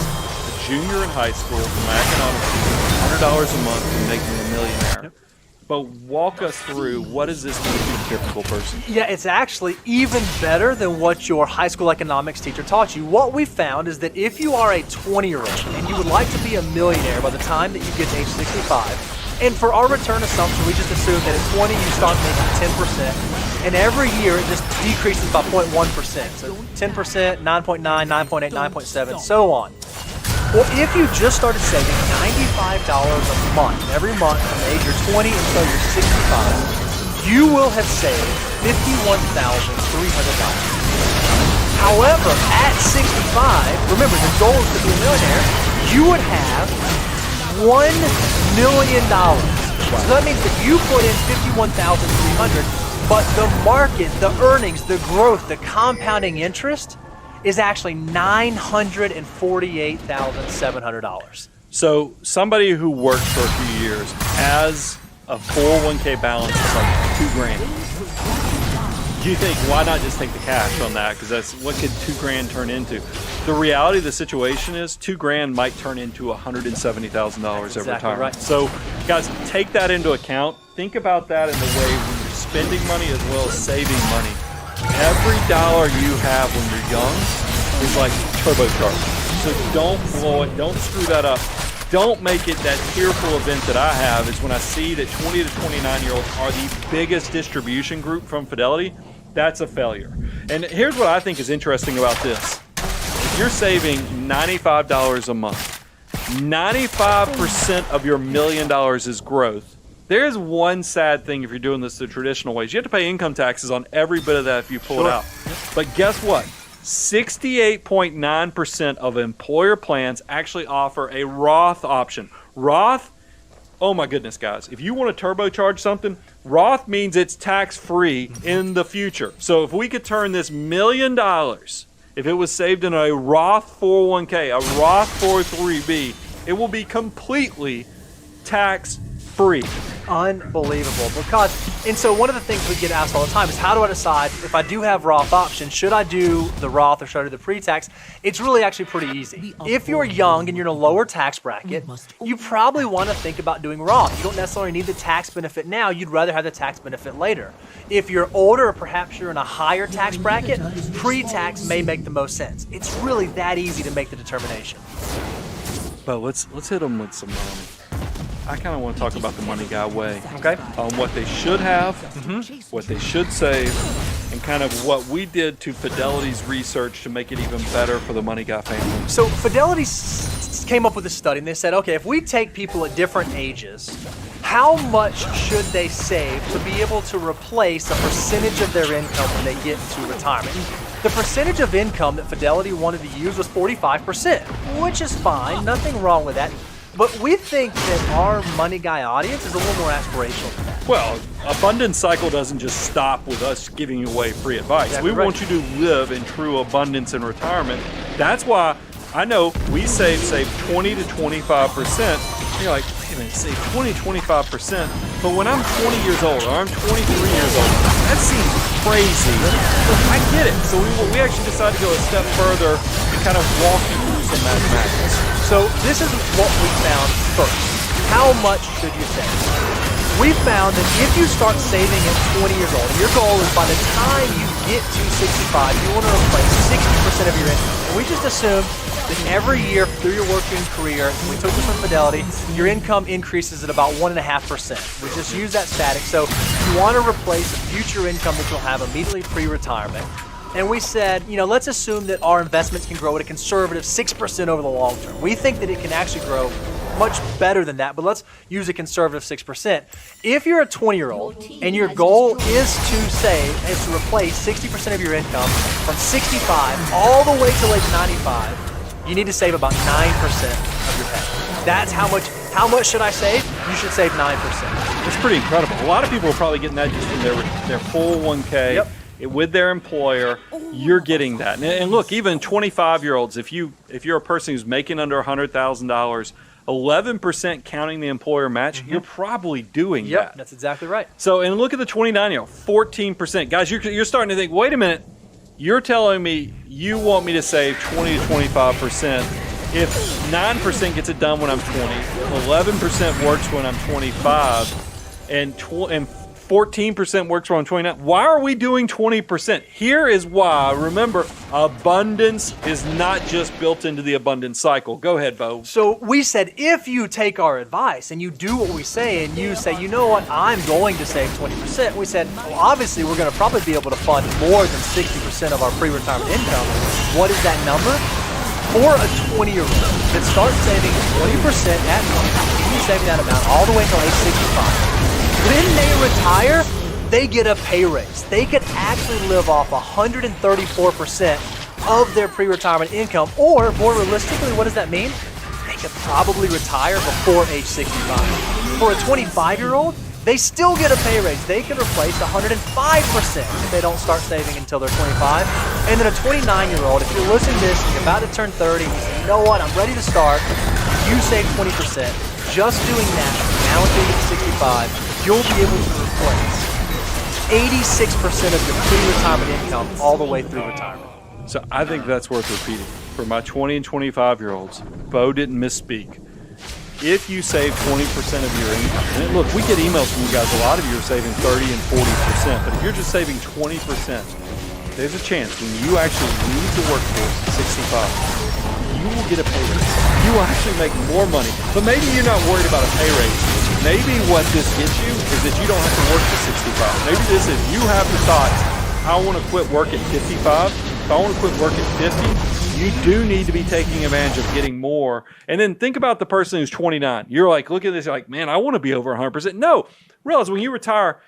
a junior in high school from my economics teacher, $100 a month would make me a millionaire. But walk us through, what is this going to do to the typical person? Yeah, it's actually even better than what your high school economics teacher taught you. What we found is that if you are a 20-year-old and you would like to be a millionaire by the time that you get to age 65, and for our return assumption, we just assume that at 20 you start making 10%, and every year it just decreases by 0.1%. So 10%, 9.9, 9.8, 9.7, so on. Well, if you just started saving $95 a month, every month from the age you're 20 until you're 65, you will have saved $51,300. However, at 65, remember, the goal is to be a millionaire, you would have $1 million. So that means that you put in $51,300, but the market, the earnings, the growth, the compounding interest is actually $948,700. So somebody who worked for a few years has a 401k balance of like $2,000. You think, why not just take the cash on that? Because that's what could $2,000 turn into. The reality of the situation is $2,000 might turn into $170,000 over time. Right. So guys, take that into account. Think about that in the way when you're spending money as well as saving money. Every dollar you have when you're young is like turbocharged. So don't blow it. Don't screw that up. Don't make it that tearful event that I have is when I see that 20 to 29-year-olds are the biggest distribution group from Fidelity. That's a failure. And here's what I think is interesting about this. If you're saving $95 a month, 95% of your $1 million is growth. There's one sad thing if you're doing this the traditional ways. You have to pay income taxes on every bit of that if you pull it out. But guess what? 68.9% of employer plans actually offer a Roth option. Roth, oh my goodness, guys. If you want to turbocharge something, Roth means it's tax-free in the future. So if we could turn this $1 million, if it was saved in a Roth 401k, a Roth 403b, it will be completely tax-free. Unbelievable. And so one of the things we get asked all the time is, how do I decide if I do have Roth options, should I do the Roth or should I do the pre-tax? It's really actually pretty easy. If you're young and you're in a lower tax bracket, you probably want to think about doing Roth. You don't necessarily need the tax benefit now. You'd rather have the tax benefit later. If you're older or perhaps you're in a higher tax bracket, pre-tax may make the most sense. It's really that easy to make the determination. But let's hit them with some I kind of want to talk about the money guy way. Okay. On what they should have, what they should save, and kind of what we did to Fidelity's research to make it even better for the money guy family. So Fidelity came up with a study, and they said, okay, if we take people at different ages, how much should they save to be able to replace a percentage of their income when they get to retirement? The percentage of income that Fidelity wanted to use was 45%, which is fine, nothing wrong with that. But we think that our money guy audience is a little more aspirational than that. Well, Abundance Cycle doesn't just stop with us giving away free advice. Exactly. We want you to live in true abundance in retirement. That's why I know we save 20 to 25%. You're like, wait a minute, save 20 to 25%. But when I'm 20 years old or I'm 23 years old, that seems crazy. I get it. So we actually decided to go a step further and kind of walk you through some mathematics. So this is what we found first. How much should you save? We found that if you start saving at 20 years old, your goal is by the time you get to 65, you want to replace 60% of your income. And we just assumed that every year through your working career, we took this from Fidelity, your income increases at about 1.5%. We just use that static. So you want to replace future income that you'll have immediately pre-retirement. And we said, let's assume that our investments can grow at a conservative 6% over the long term. We think that it can actually grow much better than that, but let's use a conservative 6%. If you're a 20-year-old and your goal is to save, is to replace 60% of your income from 65 all the way till age 95, you need to save about 9% of your pay. That's how much should I save? You should save 9%. It's pretty incredible. A lot of people are probably getting that just from their 401k. Yep. With their employer, you're getting that. And look, even 25-year-olds, if you're a person who's making under $100,000, 11% counting the employer match, you're probably doing that. Yep, that's exactly right. So, and look at the 29-year-old, 14%. Guys, you're starting to think, wait a minute, you're telling me you want me to save 20 to 25%. If 9% gets it done when I'm 20, 11% works when I'm 25, and 14% works for on 29. Why are we doing 20%? Here is why. Remember, abundance is not just built into the abundance cycle. Go ahead, Bo. So we said if you take our advice and you do what we say and you say, you know what, I'm going to save 20%, we said, well, obviously we're going to probably be able to fund more than 60% of our pre-retirement income. What is that number? For a 20-year-old that starts saving 20% at home, you saving that amount all the way until age 65. When they retire, they get a pay raise. They could actually live off 134% of their pre-retirement income, or more realistically, what does that mean? They could probably retire before age 65. For a 25-year-old, they still get a pay raise. They can replace 105% if they don't start saving until they're 25. And then a 29-year-old, if you're listening to this and you're about to turn 30, and you say, you know what, I'm ready to start, you save 20%. Just doing that now until you get 65, you'll be able to replace 86% of your pre-retirement income all the way through retirement. So I think that's worth repeating. For my 20 and 25-year-olds, Bo didn't misspeak. If you save 20% of your income, and look, we get emails from you guys, a lot of you are saving 30 and 40%, but if you're just saving 20%, there's a chance when you actually leave the workforce at 65, you will get a pay raise. You will actually make more money. But maybe you're not worried about a pay raise. Maybe what this gets you is that you don't have to work to 65. Maybe this is you have the thought, I want to quit work at 55. If I want to quit work at 50, you do need to be taking advantage of getting more. And then think about the person who's 29. You're like, look at this, you're like, man, I want to be over 100%. No, realize when you retire,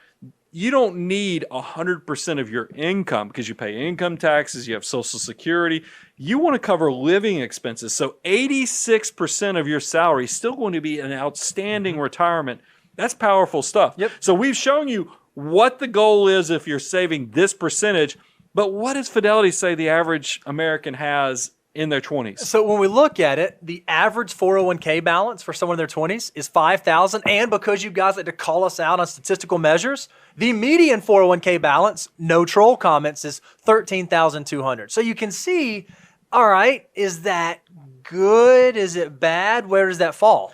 you don't need 100% of your income because you pay income taxes, you have Social Security. You want to cover living expenses. So 86% of your salary is still going to be an outstanding retirement. That's powerful stuff. Yep. So we've shown you what the goal is if you're saving this percentage, but what does Fidelity say the average American has in their 20s? So when we look at it, the average 401k balance for someone in their 20s is $5,000. And because you guys like to call us out on statistical measures, the median 401k balance, no troll comments, is $13,200. So you can see, all right, is that good? Is it bad? Where does that fall?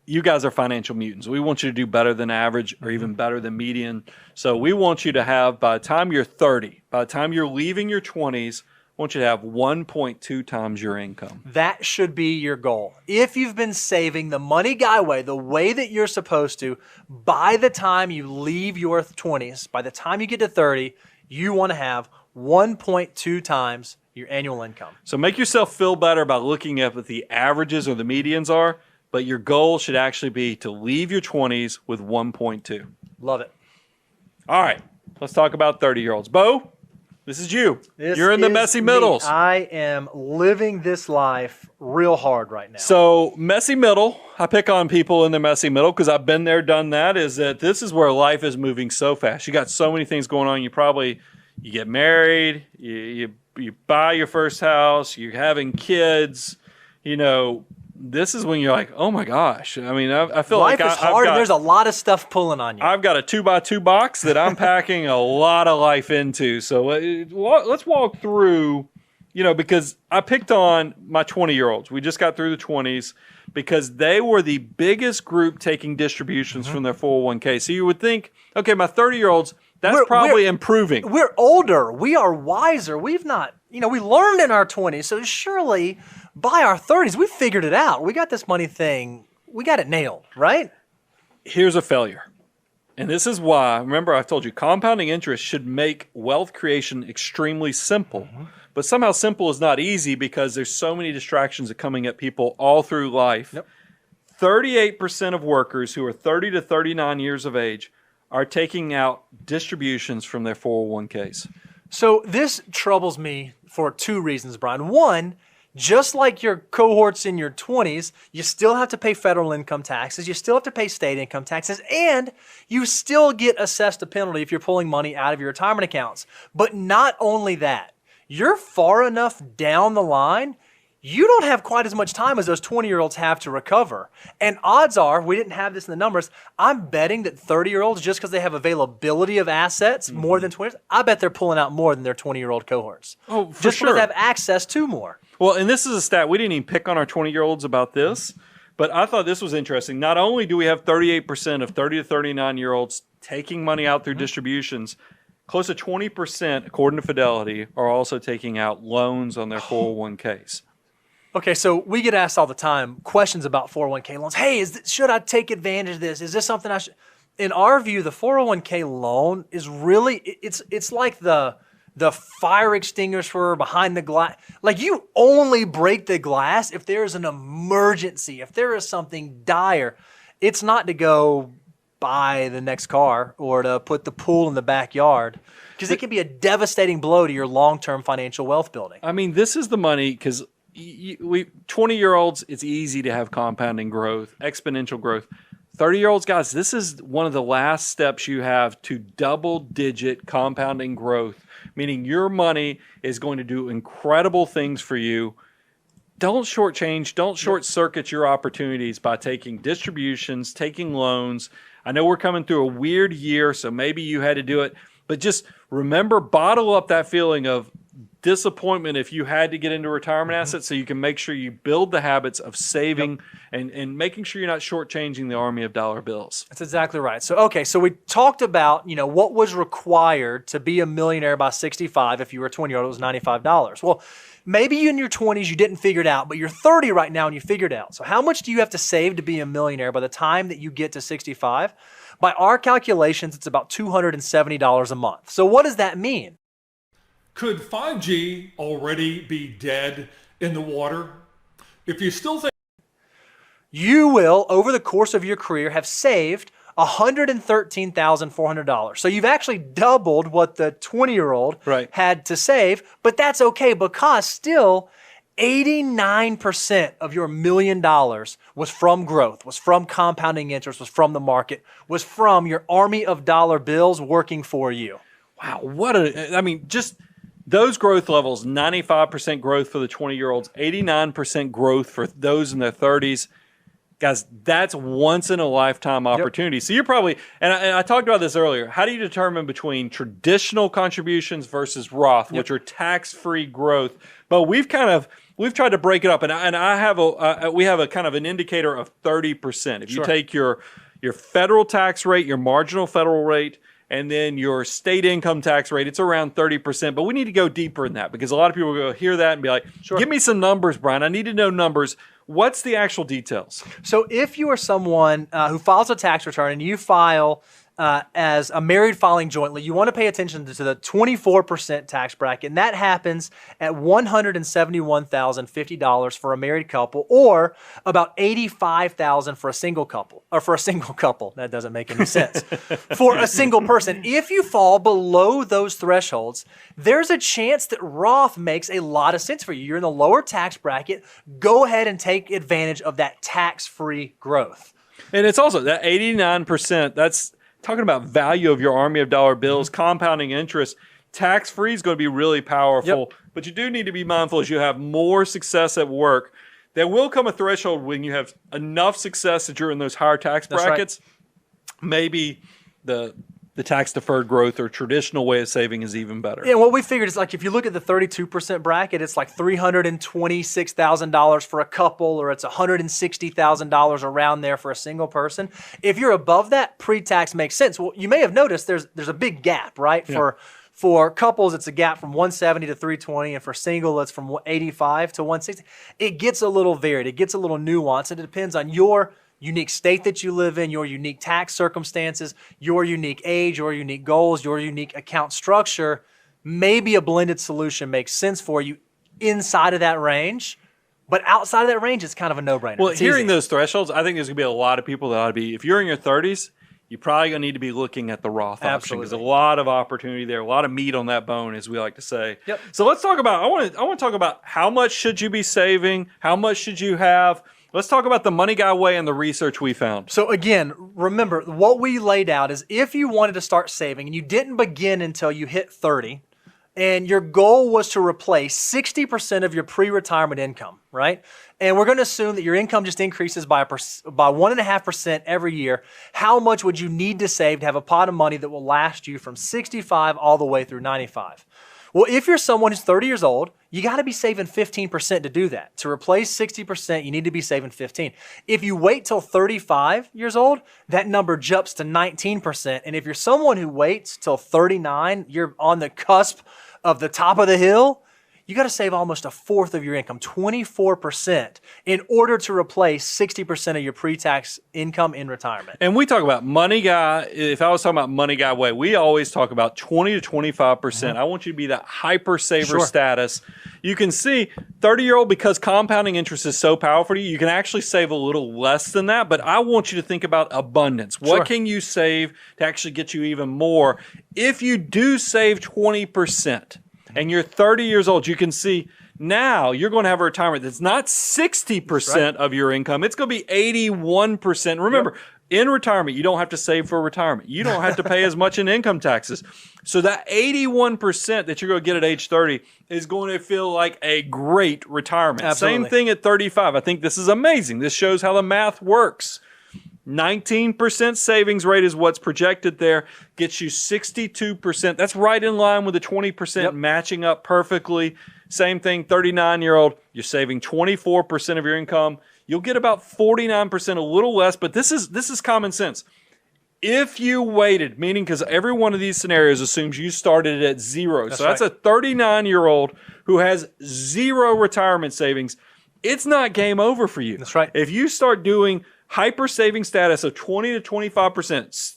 You guys are financial mutants. We want you to do better than average or even better than median. So we want you to have, by the time you're 30, by the time you're leaving your 20s, I want you to have 1.2 times your income. That should be your goal. If you've been saving the money guy way, the way that you're supposed to, by the time you leave your 20s, by the time you get to 30, you want to have 1.2 times your annual income. So make yourself feel better about looking at what the averages or the medians are, but your goal should actually be to leave your 20s with 1.2. Love it. All right, let's talk about 30-year-olds. Bo, this is you. You're in the messy middles. I am living this life real hard right now. So messy middle, I pick on people in the messy middle because I've been there, done that, is that this is where life is moving so fast. You got so many things going on. You get married, you buy your first house, you're having kids, this is when you're like, oh my gosh. I mean, I feel life like is hard and there's a lot of stuff pulling on you. I've got a 2x2 box that I'm packing a lot of life into. So let's walk through, because I picked on my 20-year-olds. We just got through the 20s because they were the biggest group taking distributions from their 401k. So you would think, okay, my 30-year-olds, that's probably improving. We're older. We are wiser. We've not, we learned in our 20s. So surely by our 30s, we figured it out. We got this money thing. We got it nailed, right? Here's a failure. And this is why, remember I told you, compounding interest should make wealth creation extremely simple. But somehow simple is not easy because there's so many distractions that are coming at people all through life. Yep. 38% of workers who are 30 to 39 years of age are taking out distributions from their 401ks. So this troubles me for two reasons, Brian. One, just like your cohorts in your 20s, you still have to pay federal income taxes, you still have to pay state income taxes, and you still get assessed a penalty if you're pulling money out of your retirement accounts. But not only that, you're far enough down the line, you don't have quite as much time as those 20-year-olds have to recover. And odds are, we didn't have this in the numbers, I'm betting that 30-year-olds, just because they have availability of assets more than 20s, I bet they're pulling out more than their 20-year-old cohorts. Oh, for just sure. because they have access to more. Well, and this is a stat. We didn't even pick on our 20-year-olds about this. But I thought this was interesting. Not only do we have 38% of 30 to 39-year-olds taking money out through distributions, close to 20%, according to Fidelity, are also taking out loans on their 401ks. Okay, so we get asked all the time questions about 401k loans. Hey, should I take advantage of this? Is this something I should? In our view, the 401k loan is really, it's like the fire extinguisher behind the glass. Like, you only break the glass if there is an emergency, if there is something dire. It's not to go buy the next car or to put the pool in the backyard, because it can be a devastating blow to your long-term financial wealth building. I mean, this is the money, because 20-year-olds, it's easy to have compounding growth, exponential growth. 30-year-olds, guys, this is one of the last steps you have to double-digit compounding growth, meaning your money is going to do incredible things for you. Don't shortchange, don't short-circuit your opportunities by taking distributions, taking loans. I know we're coming through a weird year, so maybe you had to do it, but just remember, bottle up that feeling of disappointment if you had to get into retirement assets, so you can make sure you build the habits of saving and making sure you're not shortchanging the army of dollar bills. That's exactly right. So we talked about, what was required to be a millionaire by 65. If you were a 20-year-old, it was $95. Well, maybe in your 20s you didn't figure it out, but you're 30 right now and you figured it out. So how much do you have to save to be a millionaire by the time that you get to 65? By our calculations, it's about $270 a month. So what does that mean? Could 5G already be dead in the water? If you still think you will, over the course of your career, have saved $113,400. So you've actually doubled what the 20-year-old had to save, but that's okay, because still 89% of your $1 million was from growth, was from compounding interest, was from the market, was from your army of dollar bills working for you. Wow, just those growth levels, 95% growth for the 20-year-olds, 89% growth for those in their 30s. Guys, that's once in a lifetime opportunity. So you're probably, and I talked about this earlier, how do you determine between traditional contributions versus Roth, which are tax-free growth? But we've tried to break it up, and we have a kind of an indicator of 30%. If you take your federal tax rate, your marginal federal rate, and then your state income tax rate, it's around 30%. But we need to go deeper in that, because a lot of people will hear that and be like, give me some numbers, Brian. I need to know numbers. What's the actual details? So if you are someone who files a tax return and you file as a married filing jointly, you want to pay attention to the 24% tax bracket, and that happens at $171,050 for a married couple, or about $85,000 for a single couple, That doesn't make any sense. For a single person. If you fall below those thresholds, there's a chance that Roth makes a lot of sense for you. You're in the lower tax bracket. Go ahead and take advantage of that tax-free growth. And it's also that 89%, that's talking about value of your army of dollar bills, compounding interest. Tax-free is going to be really powerful, but you do need to be mindful as you have more success at work. There will come a threshold when you have enough success that you're in those higher tax brackets. Maybe the tax-deferred growth or traditional way of saving is even better. Yeah, what we figured is, like, if you look at the 32% bracket, it's like $326,000 for a couple, or it's $160,000 around there for a single person. If you're above that, pre-tax makes sense. Well, you may have noticed there's a big gap, right? Yeah. For couples, it's a gap from 170 to 320, and for single, it's from 85 to 160. It gets a little varied. It gets a little nuanced. It depends on your unique state that you live in, your unique tax circumstances, your unique age, your unique goals, your unique account structure. Maybe a blended solution makes sense for you inside of that range, but outside of that range, it's kind of a no-brainer. Well, it's hearing easy. those thresholds, I think there's going to be a lot of people that ought to be, if you're in your 30s, you're probably going to need to be looking at the Roth option, because there's a lot of opportunity there, a lot of meat on that bone, as we like to say. Yep. So let's talk about, I want to talk about how much should you be saving, how much should you have. Let's talk about the Money Guy way and the research we found. So again, remember, what we laid out is if you wanted to start saving and you didn't begin until you hit 30, and your goal was to replace 60% of your pre-retirement income, right? And we're going to assume that your income just increases by 1.5% every year. How much would you need to save to have a pot of money that will last you from 65 all the way through 95? Well, if you're someone who's 30 years old, you got to be saving 15% to do that. To replace 60%, you need to be saving 15. If you wait till 35 years old, that number jumps to 19%. And if you're someone who waits till 39, you're on the cusp of the top of the hill, you got to save almost a fourth of your income, 24%, in order to replace 60% of your pre-tax income in retirement. And we talk about money guy. If I was talking about money guy way, we always talk about 20 to 25%. I want you to be that hyper saver status. You can see 30-year-old, because compounding interest is so powerful to you, you can actually save a little less than that. But I want you to think about abundance. What can you save to actually get you even more? If you do save 20%, and you're 30 years old, you can see now you're going to have a retirement that's not 60% of your income. It's going to be 81%. Remember, in retirement, you don't have to save for retirement. You don't have to pay as much in income taxes. So that 81% that you're going to get at age 30 is going to feel like a great retirement. Absolutely. Same thing at 35. I think this is amazing. This shows how the math works. 19% savings rate is what's projected there, gets you 62%. That's right in line with the 20% matching up perfectly. Same thing, 39-year-old, you're saving 24% of your income. You'll get about 49%, a little less, but this is common sense. If you waited, meaning because every one of these scenarios assumes you started at zero. That's a 39-year-old who has zero retirement savings. It's not game over for you. That's right. If you start doing hyper saving status of 20 to 25%,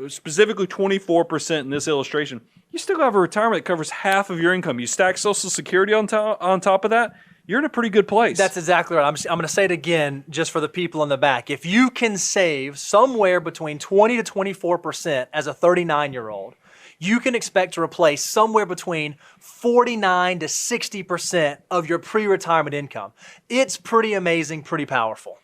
specifically 24% in this illustration, you still have a retirement that covers half of your income. You stack Social Security on top of that, you're in a pretty good place. That's exactly right. I'm going to say it again just for the people in the back. If you can save somewhere between 20 to 24% as a 39-year-old, you can expect to replace somewhere between 49 to 60% of your pre-retirement income. It's pretty amazing, pretty powerful.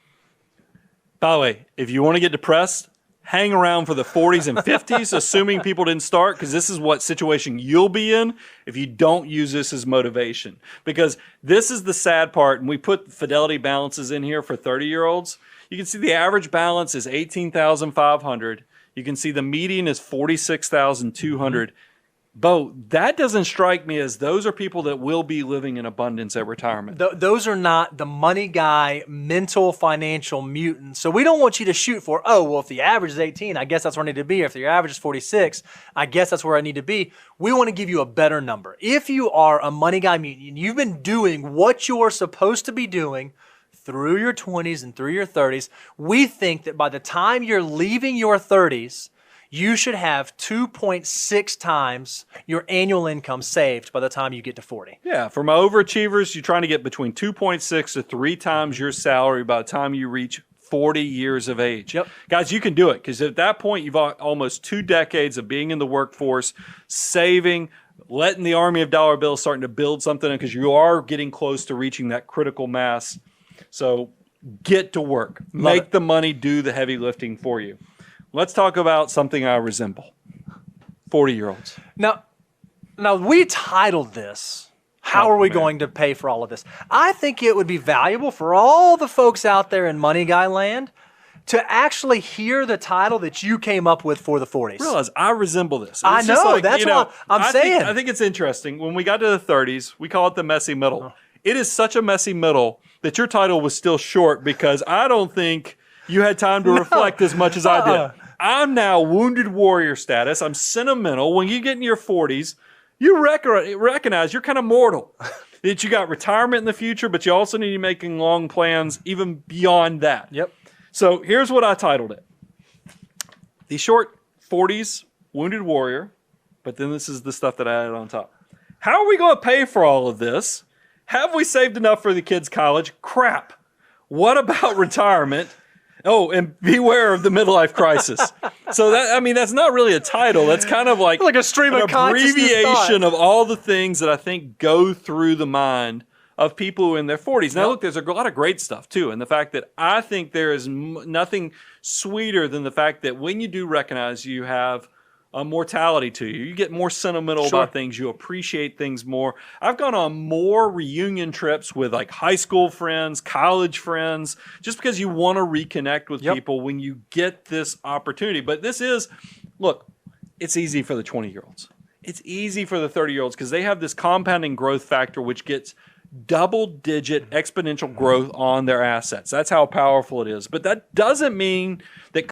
By the way, if you want to get depressed, hang around for the 40s and 50s, assuming people didn't start, because this is what situation you'll be in if you don't use this as motivation. Because this is the sad part, and we put fidelity balances in here for 30-year-olds. You can see the average balance is $18,500. You can see the median is $46,200. Bo, that doesn't strike me as those are people that will be living in abundance at retirement. Those are not the money guy, mental, financial mutants. So we don't want you to shoot for, oh, well, if the average is 18, I guess that's where I need to be. Or if your average is 46, I guess that's where I need to be. We want to give you a better number. If you are a money guy mutant and you've been doing what you're supposed to be doing through your 20s and through your 30s, we think that by the time you're leaving your 30s, you should have 2.6 times your annual income saved by the time you get to 40. Yeah, from overachievers, you're trying to get between 2.6 to 3 times your salary by the time you reach 40 years of age. Yep. Guys, you can do it, because at that point, you've almost 2 decades of being in the workforce, saving, letting the army of dollar bills starting to build something, because you are getting close to reaching that critical mass. So get to work. Make the money do the heavy lifting for you. Let's talk about something I resemble. 40-year-olds. Now we titled this, How Are We Going to Pay for All of This? I think it would be valuable for all the folks out there in Money Guy land to actually hear the title that you came up with for the 40s. Realize I resemble this. It's I know, that's what I'm saying. I think it's interesting. When we got to the 30s, we call it the messy middle. It is such a messy middle that your title was still short, because I don't think you had time to reflect as much as I did. I'm now wounded warrior status. I'm sentimental. When you get in your 40s, you recognize you're kind of mortal. That you got retirement in the future, but you also need to be making long plans even beyond that. Yep. So here's what I titled it. The short 40s wounded warrior, but then this is the stuff that I added on top. How are we going to pay for all of this? Have we saved enough for the kids' college? Crap. What about retirement? Oh, and beware of the midlife crisis. So that's not really a title. That's kind of like a stream of abbreviation of all the things that I think go through the mind of people who are in their 40s. Now, look, there's a lot of great stuff, too. And the fact that I think there is nothing sweeter than the fact that when you do recognize you have a mortality to you, you get more sentimental about things, you appreciate things more. I've gone on more reunion trips with like high school friends, college friends, just because you want to reconnect with people when you get this opportunity. But this is, look, it's easy for the 20-year-olds. it's easy for the 30-year-olds because they have this compounding growth factor, which gets double-digit exponential growth on their assets. That's how powerful it is. But that doesn't mean that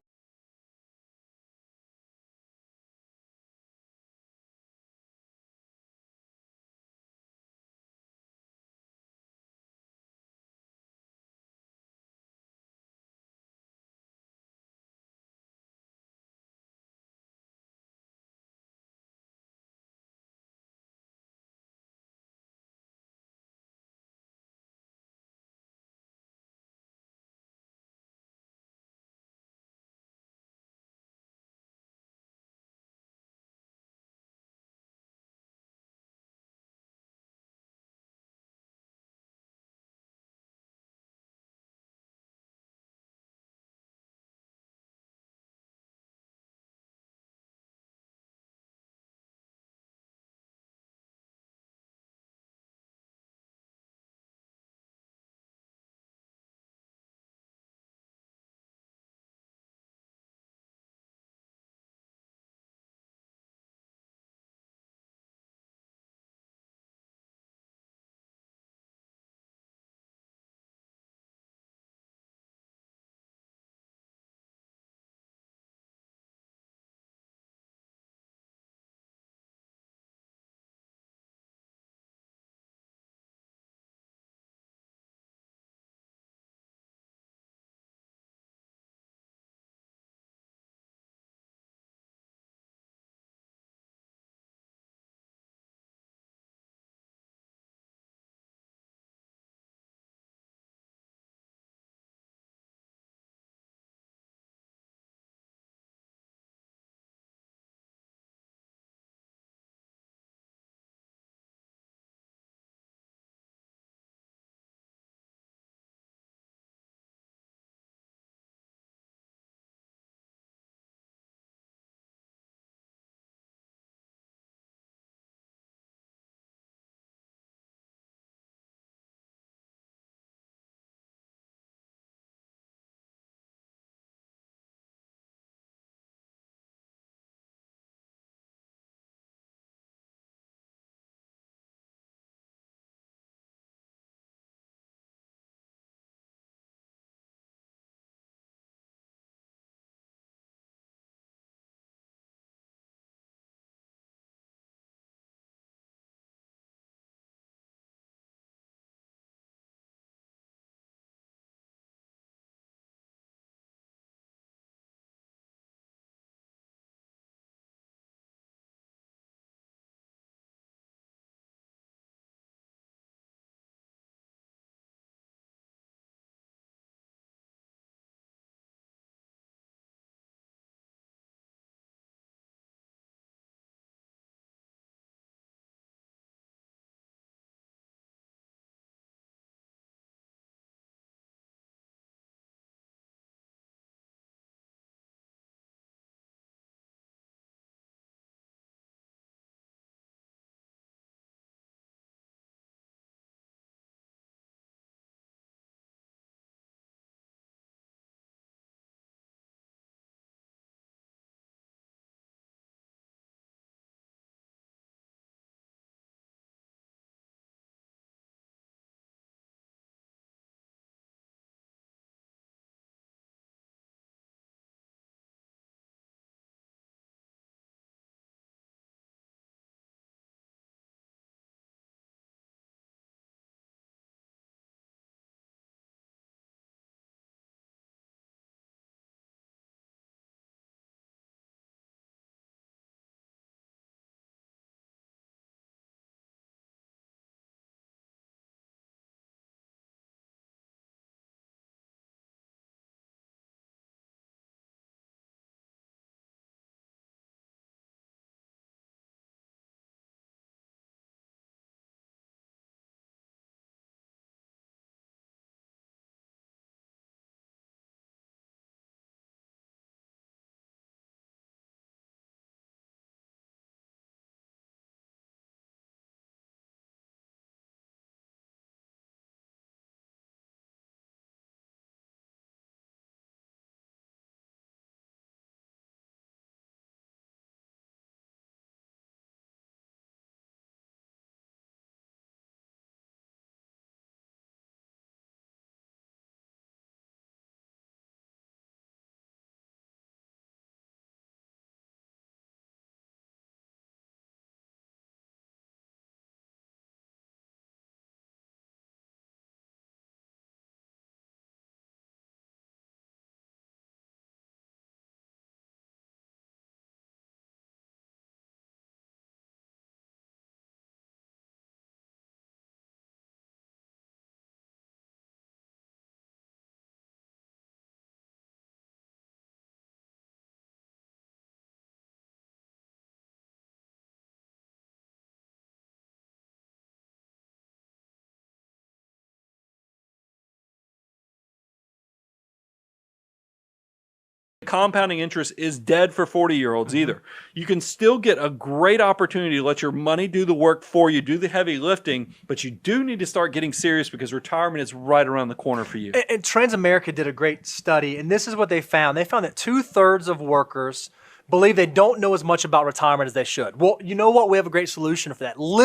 compounding interest is dead for 40-year-olds either. You can still get a great opportunity to let your money do the work for you, do the heavy lifting, but you do need to start getting serious because retirement is right around the corner for you. And Transamerica did a great study, and this is what they found. They found that 2/3 of workers believe they don't know as much about retirement as they should. Well, you know what? We have a great solution for that. All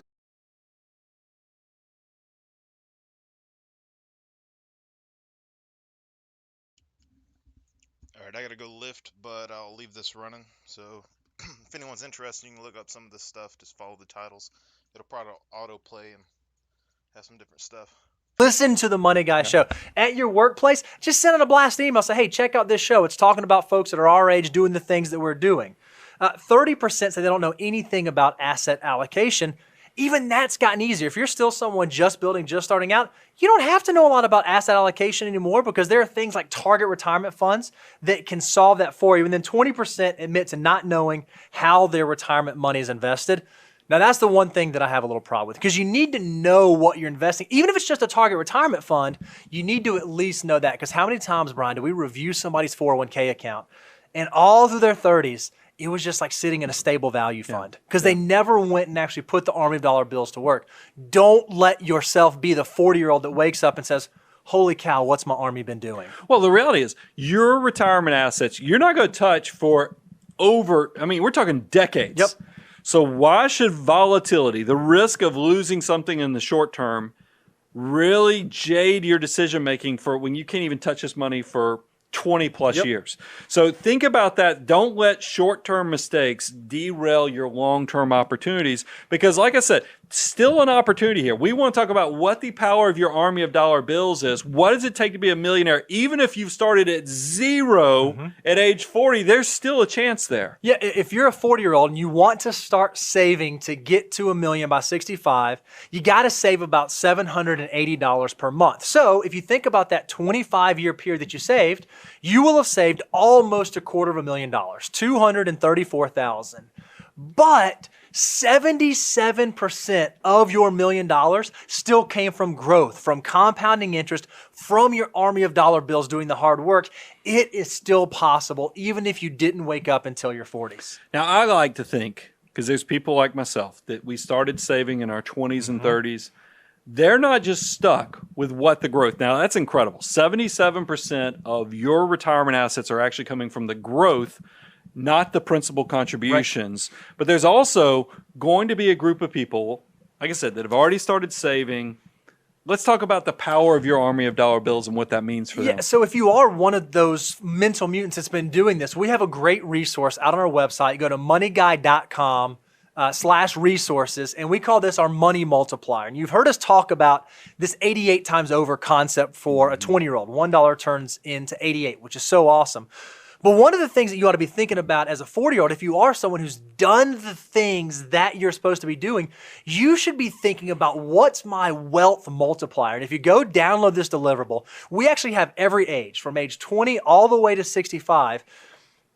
right, I gotta go lift, but I'll leave this running. So if anyone's interested, you can look up some of this stuff. Just follow the titles. It'll probably autoplay and have some different stuff. Listen to the Money Guy Show. At your workplace, just send out a blast email. Say, hey, check out this show. It's talking about folks that are our age doing the things that we're doing. 30% say they don't know anything about asset allocation. Even that's gotten easier. If you're still someone just building, just starting out, you don't have to know a lot about asset allocation anymore because there are things like target retirement funds that can solve that for you. And then 20% admit to not knowing how their retirement money is invested. Now, that's the one thing that I have a little problem with because you need to know what you're investing. Even if it's just a target retirement fund, you need to at least know that because how many times, Brian, do we review somebody's 401k account and all through their 30s, it was just like sitting in a stable value fund because they never went and actually put the army of dollar bills to work. Don't let yourself be the 40-year-old that wakes up and says, holy cow, what's my army been doing? Well, the reality is your retirement assets, you're not going to touch for we're talking decades. Yep. So why should volatility, the risk of losing something in the short term, really jade your decision-making for when you can't even touch this money for 20 plus years. So think about that. Don't let short-term mistakes derail your long-term opportunities because like I said, still an opportunity here. We want to talk about what the power of your army of dollar bills is. What does it take to be a millionaire? Even if you've started at zero at age 40, there's still a chance there. Yeah, if you're a 40-year-old and you want to start saving to get to $1 million by 65, you got to save about $780 per month. So if you think about that 25-year period that you saved, you will have saved almost $250,000, $234,000. But 77% of your $1 million still came from growth, from compounding interest, from your army of dollar bills doing the hard work. It is still possible, even if you didn't wake up until your 40s. Now, I like to think, because there's people like myself, that we started saving in our 20s and 30s. They're not just stuck with what the growth. Now, that's incredible. 77% of your retirement assets are actually coming from the growth, not the principal contributions. Right. But there's also going to be a group of people, like I said, that have already started saving. Let's talk about the power of your army of dollar bills and what that means for them. So if you are one of those mental mutants that's been doing this, we have a great resource out on our website. Go to moneyguy.com/resources, and we call this our money multiplier. And you've heard us talk about this 88 times over concept for a 20-year-old. $1 turns into 88, which is so awesome. But one of the things that you ought to be thinking about as a 40-year-old, if you are someone who's done the things that you're supposed to be doing, you should be thinking about what's my wealth multiplier. And if you go download this deliverable, we actually have every age, from age 20 all the way to 65.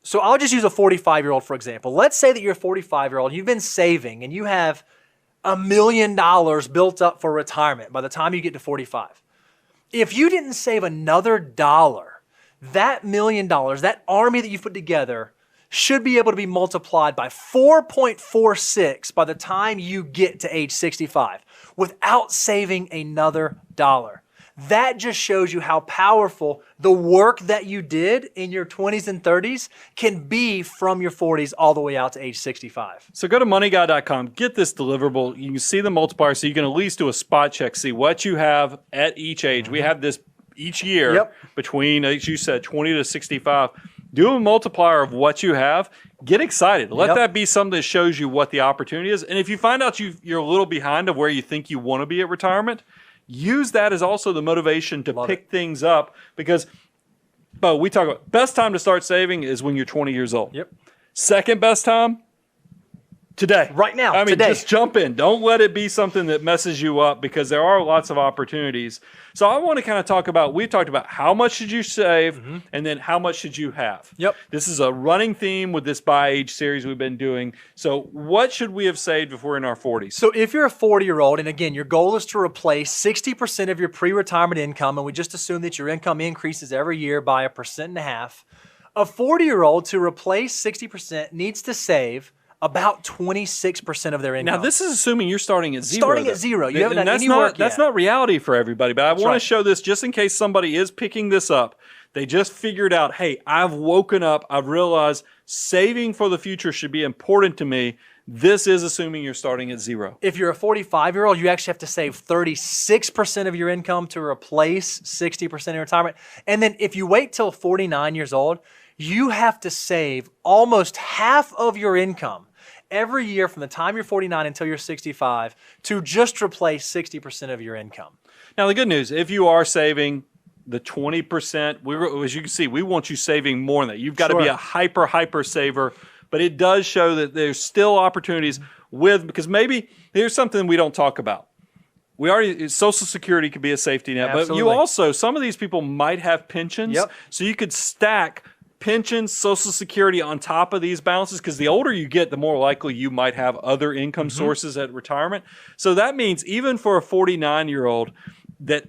So I'll just use a 45-year-old, for example. Let's say that you're a 45-year-old, you've been saving, and you have $1 million built up for retirement by the time you get to 45. If you didn't save another dollar, that $1 million, that army that you've put together, should be able to be multiplied by 4.46 by the time you get to age 65 without saving another dollar. That just shows you how powerful the work that you did in your 20s and 30s can be from your 40s all the way out to age 65. So go to moneyguy.com, get this deliverable. You can see the multiplier so you can at least do a spot check, see what you have at each age. We have this each year between, as you said, 20 to 65. Do a multiplier of what you have. Get excited. Let that be something that shows you what the opportunity is. And if you find out you're a little behind of where you think you want to be at retirement, use that as also the motivation to pick things up because, Bo, we talk about best time to start saving is when you're 20 years old. Second best time, today. Right now, I mean, today. Just jump in. Don't let it be something that messes you up because there are lots of opportunities. So I want to kind of talk about, we've talked about how much should you save and then how much should you have. This is a running theme with this by age series we've been doing. So what should we have saved if we're in our 40s? So if you're a 40-year-old, and again, your goal is to replace 60% of your pre-retirement income, and we just assume that your income increases every year by 1.5%, A 40-year-old to replace 60% needs to save about 26% of their income. Now, this is assuming you're starting at zero. Starting at zero. You haven't done any work yet. That's not reality for everybody, but I want to right. show this just in case somebody is picking this up. They just figured out, hey, I've woken up. I've realized saving for the future should be important to me. This is assuming you're starting at zero. If you're a 45-year-old, you actually have to save 36% of your income to replace 60% in retirement. And then if you wait till 49 years old, you have to save almost half of your income every year from the time you're 49 until you're 65 to just replace 60% of your income. Now, the good news, if you are saving the 20%, as you can see, we want you saving more than that. You've got to be a hyper saver, but it does show that there's still opportunities because maybe here's something we don't talk about. Social Security could be a safety net, Absolutely. but you also, some of these people might have pensions, Yep. so you could stack pensions, Social Security on top of these balances, because the older you get, the more likely you might have other income sources at retirement. So that means even for a 49-year-old, that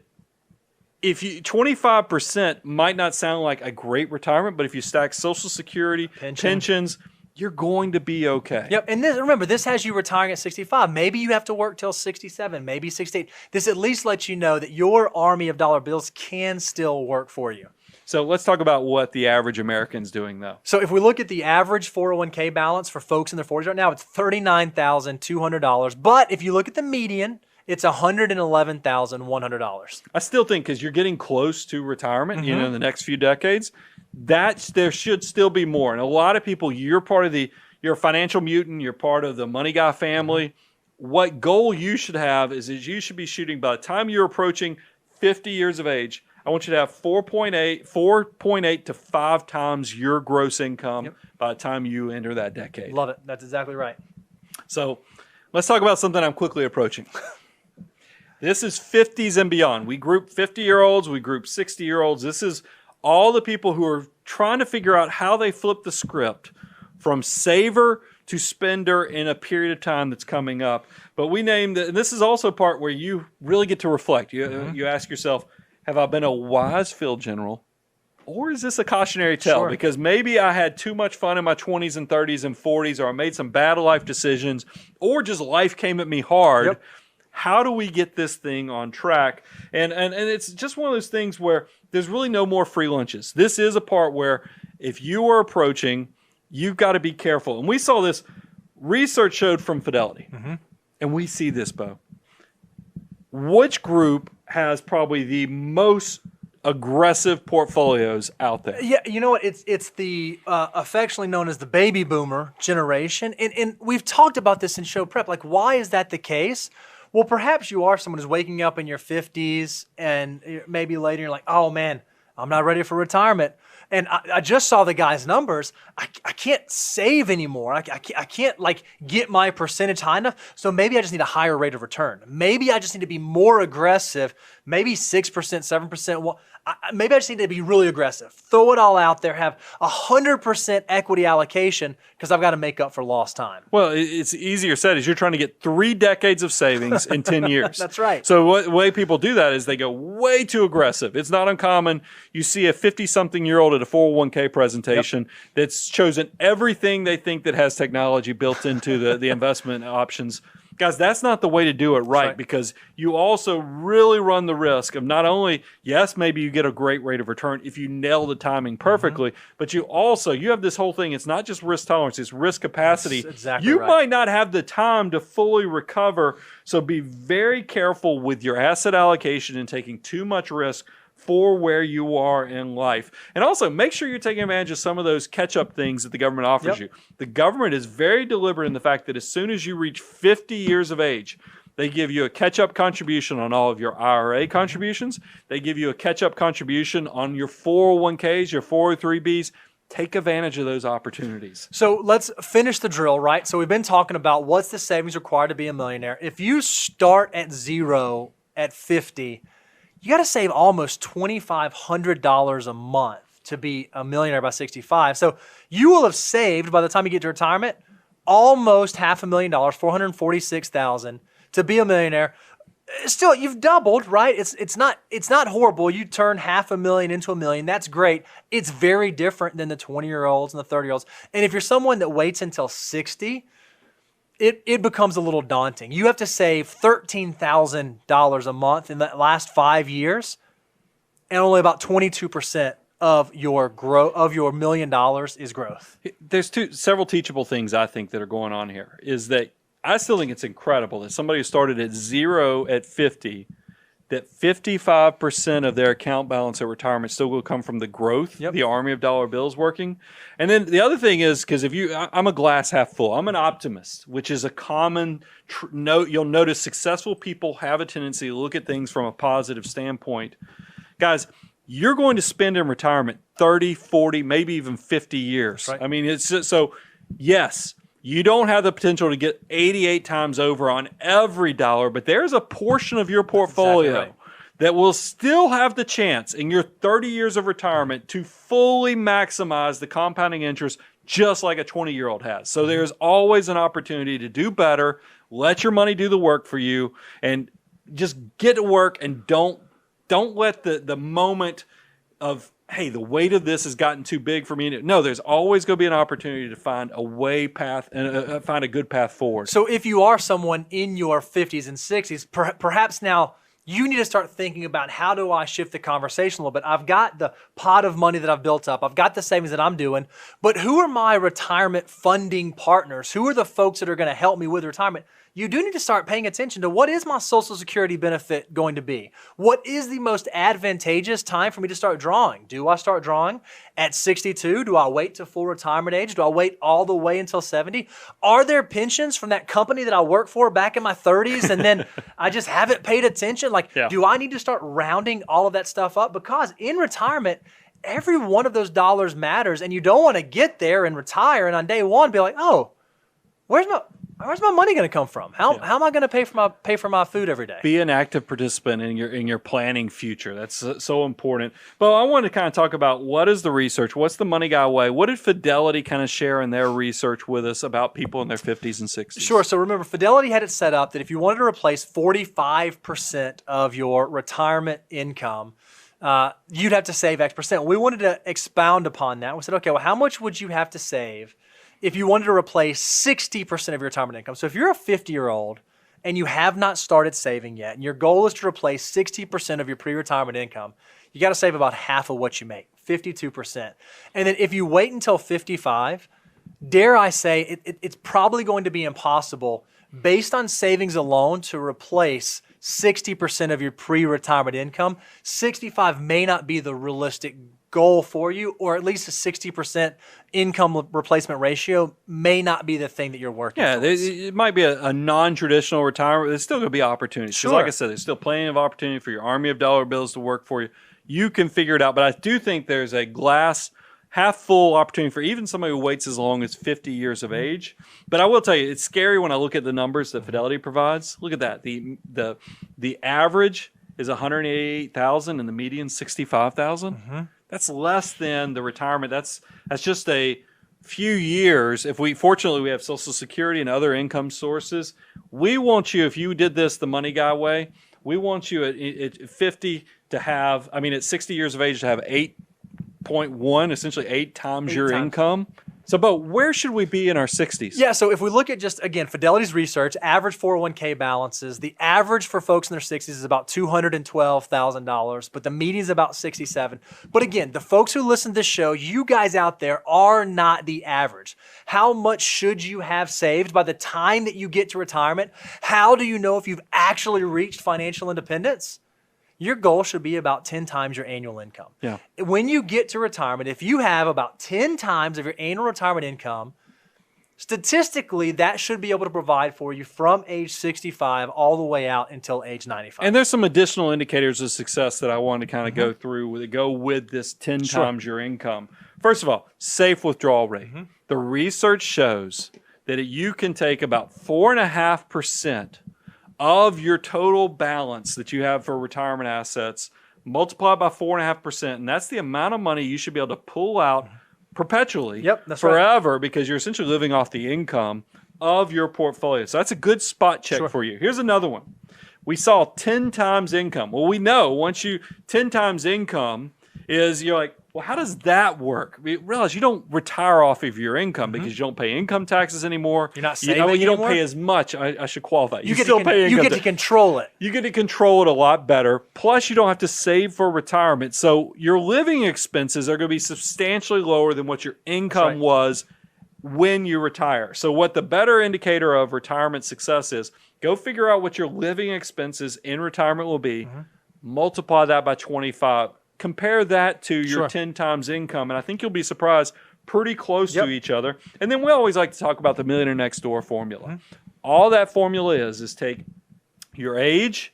if you 25% might not sound like a great retirement, but if you stack Social Security, pensions, you're going to be okay. Yep, and remember, this has you retiring at 65. Maybe you have to work till 67, maybe 68. This at least lets you know that your army of dollar bills can still work for you. So let's talk about what the average American's doing, though. So if we look at the average 401k balance for folks in their 40s right now, it's $39,200. But if you look at the median, it's $111,100. I still think because you're getting close to retirement, in the next few decades, there should still be more. And a lot of people, you're a financial mutant, you're part of the money guy family. What goal you should have is you should be shooting by the time you're approaching 50 years of age. I want you to have 4.8 to 5 times your gross income by the time you enter that decade. Love it. That's exactly right. So let's talk about something I'm quickly approaching. This is 50s and beyond. We group 50-year-olds, we group 60-year-olds. This is all the people who are trying to figure out how they flip the script from saver to spender in a period of time that's coming up. But we named it, and this is also a part where you really get to reflect. You ask yourself, have I been a wise field general, or is this a cautionary tale? Sure. Because maybe I had too much fun in my 20s and 30s and 40s, or I made some bad life decisions, or just life came at me hard. Yep. How do we get this thing on track? And it's just one of those things where there's really no more free lunches. This is a part where if you are approaching, you've got to be careful. And we saw this, research showed from Fidelity, and we see this, Bo. Which group has probably the most aggressive portfolios out there? Yeah, you know what? It's the affectionately known as the baby boomer generation. And we've talked about this in show prep. Like, why is that the case? Well, perhaps you are someone who's waking up in your 50s and maybe later you're like, oh man, I'm not ready for retirement. And I just saw the guy's numbers. I can't save anymore. I can't like get my percentage high enough. So maybe I just need a higher rate of return. Maybe I just need to be more aggressive. Maybe 6%, 7%. Well, maybe I just need to be really aggressive. Throw it all out there. Have 100% equity allocation because I've got to make up for lost time. Well, it's easier said as you're trying to get 3 decades of savings in 10 years. That's right. So the way people do that is they go way too aggressive. It's not uncommon. You see a 50-something-year-old at a 401k presentation that's chosen everything they think that has technology built into the investment options. Guys, that's not the way to do it right, because you also really run the risk of not only, yes, maybe you get a great rate of return if you nail the timing perfectly, but you have this whole thing. It's not just risk tolerance, it's risk capacity. That's exactly you right. might not have the time to fully recover, so be very careful with your asset allocation and taking too much risk for where you are in life. And also make sure you're taking advantage of some of those catch-up things that the government offers you. The government is very deliberate in the fact that as soon as you reach 50 years of age, they give you a catch-up contribution on all of your IRA contributions. They give you a catch-up contribution on your 401ks, your 403bs. Take advantage of those opportunities. So let's finish the drill, right? So we've been talking about what's the savings required to be a millionaire. If you start at zero at 50, you got to save almost $2,500 a month to be a millionaire by 65. So you will have saved, by the time you get to retirement, almost $500,000, $446,000 to be a millionaire. Still, you've doubled, right? It's not horrible. You turn $500,000 into $1 million. That's great. It's very different than the 20-year-olds and the 30-year-olds. And if you're someone that waits until 60, it becomes a little daunting. You have to save $13,000 a month in the last 5 years, and only about 22% of your $1 million is growth. There's several teachable things I think that are going on here. Is that I still think it's incredible that somebody who started at 0 at 50, that 55% of their account balance at retirement still will come from the growth, the army of dollar bills working. And then the other thing is, because I'm a glass half full. I'm an optimist, which is a common note. You'll notice successful people have a tendency to look at things from a positive standpoint. Guys, you're going to spend in retirement 30, 40, maybe even 50 years. Right. I mean, it's just, so yes, you don't have the potential to get 88 times over on every dollar, but there's a portion of your portfolio that will still have the chance in your 30 years of retirement to fully maximize the compounding interest just like a 20-year-old has. So there's always an opportunity to do better, let your money do the work for you, and just get to work and don't let the moment of, hey, the weight of this has gotten too big for me. No, there's always going to be an opportunity to find find a good path forward. So if you are someone in your 50s and 60s, perhaps now you need to start thinking about, how do I shift the conversation a little bit? I've got the pot of money that I've built up. I've got the savings that I'm doing, but who are my retirement funding partners? Who are the folks that are going to help me with retirement? You do need to start paying attention to, what is my Social Security benefit going to be? What is the most advantageous time for me to start drawing? Do I start drawing at 62? Do I wait to full retirement age? Do I wait all the way until 70? Are there pensions from that company that I worked for back in my 30s and then I just haven't paid attention? Do I need to start rounding all of that stuff up? Because in retirement, every one of those dollars matters, and you don't want to get there and retire and on day one be like, oh, where's my money going to come from? How am I going to pay for my food every day? Be an active participant in your planning future. That's so important. But I want to kind of talk about, what is the research? What's the Money Guy way? What did Fidelity kind of share in their research with us about people in their 50s and 60s? Sure. So remember, Fidelity had it set up that if you wanted to replace 45% of your retirement income, you'd have to save X percent. We wanted to expound upon that. We said, okay, well, how much would you have to save if you wanted to replace 60% of your retirement income? So if you're a 50-year-old and you have not started saving yet, and your goal is to replace 60% of your pre-retirement income, you got to save about half of what you make, 52%. And then if you wait until 55, dare I say, it's probably going to be impossible, based on savings alone, to replace 60% of your pre-retirement income. 65 may not be the realistic goal for you, or at least a 60% income replacement ratio may not be the thing that you're working towards. It might be a non-traditional retirement. There's still going to be opportunities. Sure. Like I said, there's still plenty of opportunity for your army of dollar bills to work for you. You can figure it out, but I do think there's a glass half full opportunity for even somebody who waits as long as 50 years of age. But I will tell you, it's scary when I look at the numbers that Fidelity provides. Look at that. The average is $188,000 and the median $65,000. Mm-hmm. That's less than the retirement. That's just a few years. Fortunately, we have Social Security and other income sources. We want you, if you did this the Money Guy way, we want you at 50 to have, at 60 years of age to have 8.1, essentially 8 times your income. So, but where should we be in our 60s? Yeah, so if we look at just, again, Fidelity's research, average 401k balances, the average for folks in their 60s is about $212,000, but the median is about $67,000. But again, the folks who listen to this show, you guys out there are not the average. How much should you have saved by the time that you get to retirement? How do you know if you've actually reached financial independence? Your goal should be about 10 times your annual income. Yeah. When you get to retirement, if you have about 10 times of your annual retirement income, statistically, that should be able to provide for you from age 65 all the way out until age 95. And there's some additional indicators of success that I want to kind of go through that go with this 10 times your income. First of all, safe withdrawal rate. Mm-hmm. The research shows that you can take about 4.5% of your total balance that you have for retirement assets, multiply by 4.5%, and that's the amount of money you should be able to pull out perpetually, forever, because you're essentially living off the income of your portfolio. So that's a good spot check for you. Here's another one. we saw 10 times income. Well, we know once 10 times income is, you're like, well, how does that work? You realize you don't retire off of your income because you don't pay income taxes anymore. You're not saving you don't anymore? pay as much. I should qualify. You still pay income. You get to control it. You get to control it a lot better. Plus, you don't have to save for retirement. So your living expenses are going to be substantially lower than what your income was when you retire. So what the better indicator of retirement success is, go figure out what your living expenses in retirement will be, multiply that by 25, compare that to your 10 times income, and I think you'll be surprised, pretty close to each other. And then we always like to talk about the Millionaire Next Door formula. All that formula is take your age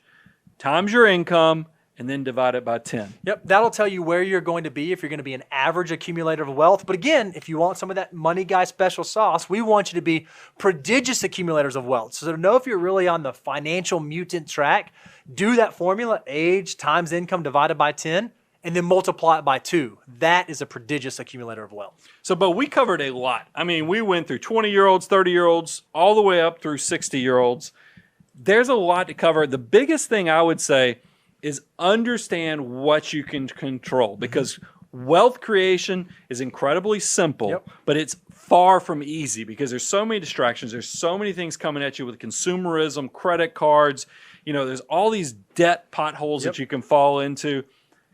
times your income and then divide it by 10. Yep, that'll tell you where you're going to be if you're going to be an average accumulator of wealth. But again, if you want some of that money guy special sauce, we want you to be prodigious accumulators of wealth. So to know if you're really on the financial mutant track, do that formula, age times income divided by 10, and then multiply it by 2. That is a prodigious accumulator of wealth. So, but we covered a lot. I mean, we went through 20-year-olds, 30-year-olds, all the way up through 60-year-olds. There's a lot to cover. The biggest thing I would say is understand what you can control, because wealth creation is incredibly simple, but it's far from easy because there's so many distractions. There's so many things coming at you with consumerism, credit cards. There's all these debt potholes that you can fall into.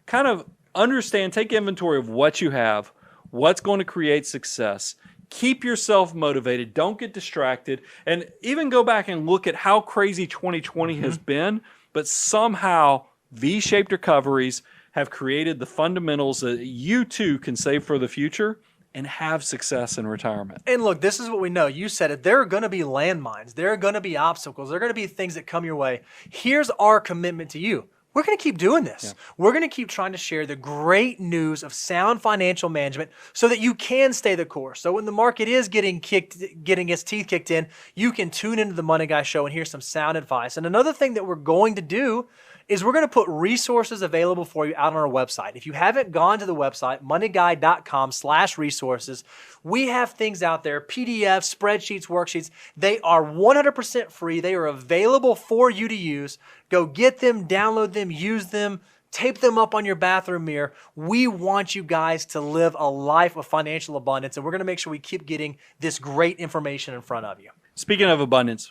Kind of understand, take inventory of what you have, what's going to create success. Keep yourself motivated. Don't get distracted. And even go back and look at how crazy 2020 has been, but somehow V-shaped recoveries have created the fundamentals that you too can save for the future and have success in retirement. And look, this is what we know. You said it. There are going to be landmines. There are going to be obstacles. There are going to be things that come your way. Here's our commitment to you. We're going to keep doing this. We're going to keep trying to share the great news of sound financial management so that you can stay the course. So when the market is getting its teeth kicked in, you can tune into the Money Guy Show and hear some sound advice. And another thing that we're going to do is we're going to put resources available for you out on our website. If you haven't gone to the website, moneyguy.com/resources, we have things out there, PDFs, spreadsheets, worksheets. They are 100% free. They are available for you to use. Go get them, download them, use them, tape them up on your bathroom mirror. We want you guys to live a life of financial abundance, and we're going to make sure we keep getting this great information in front of you. Speaking of abundance,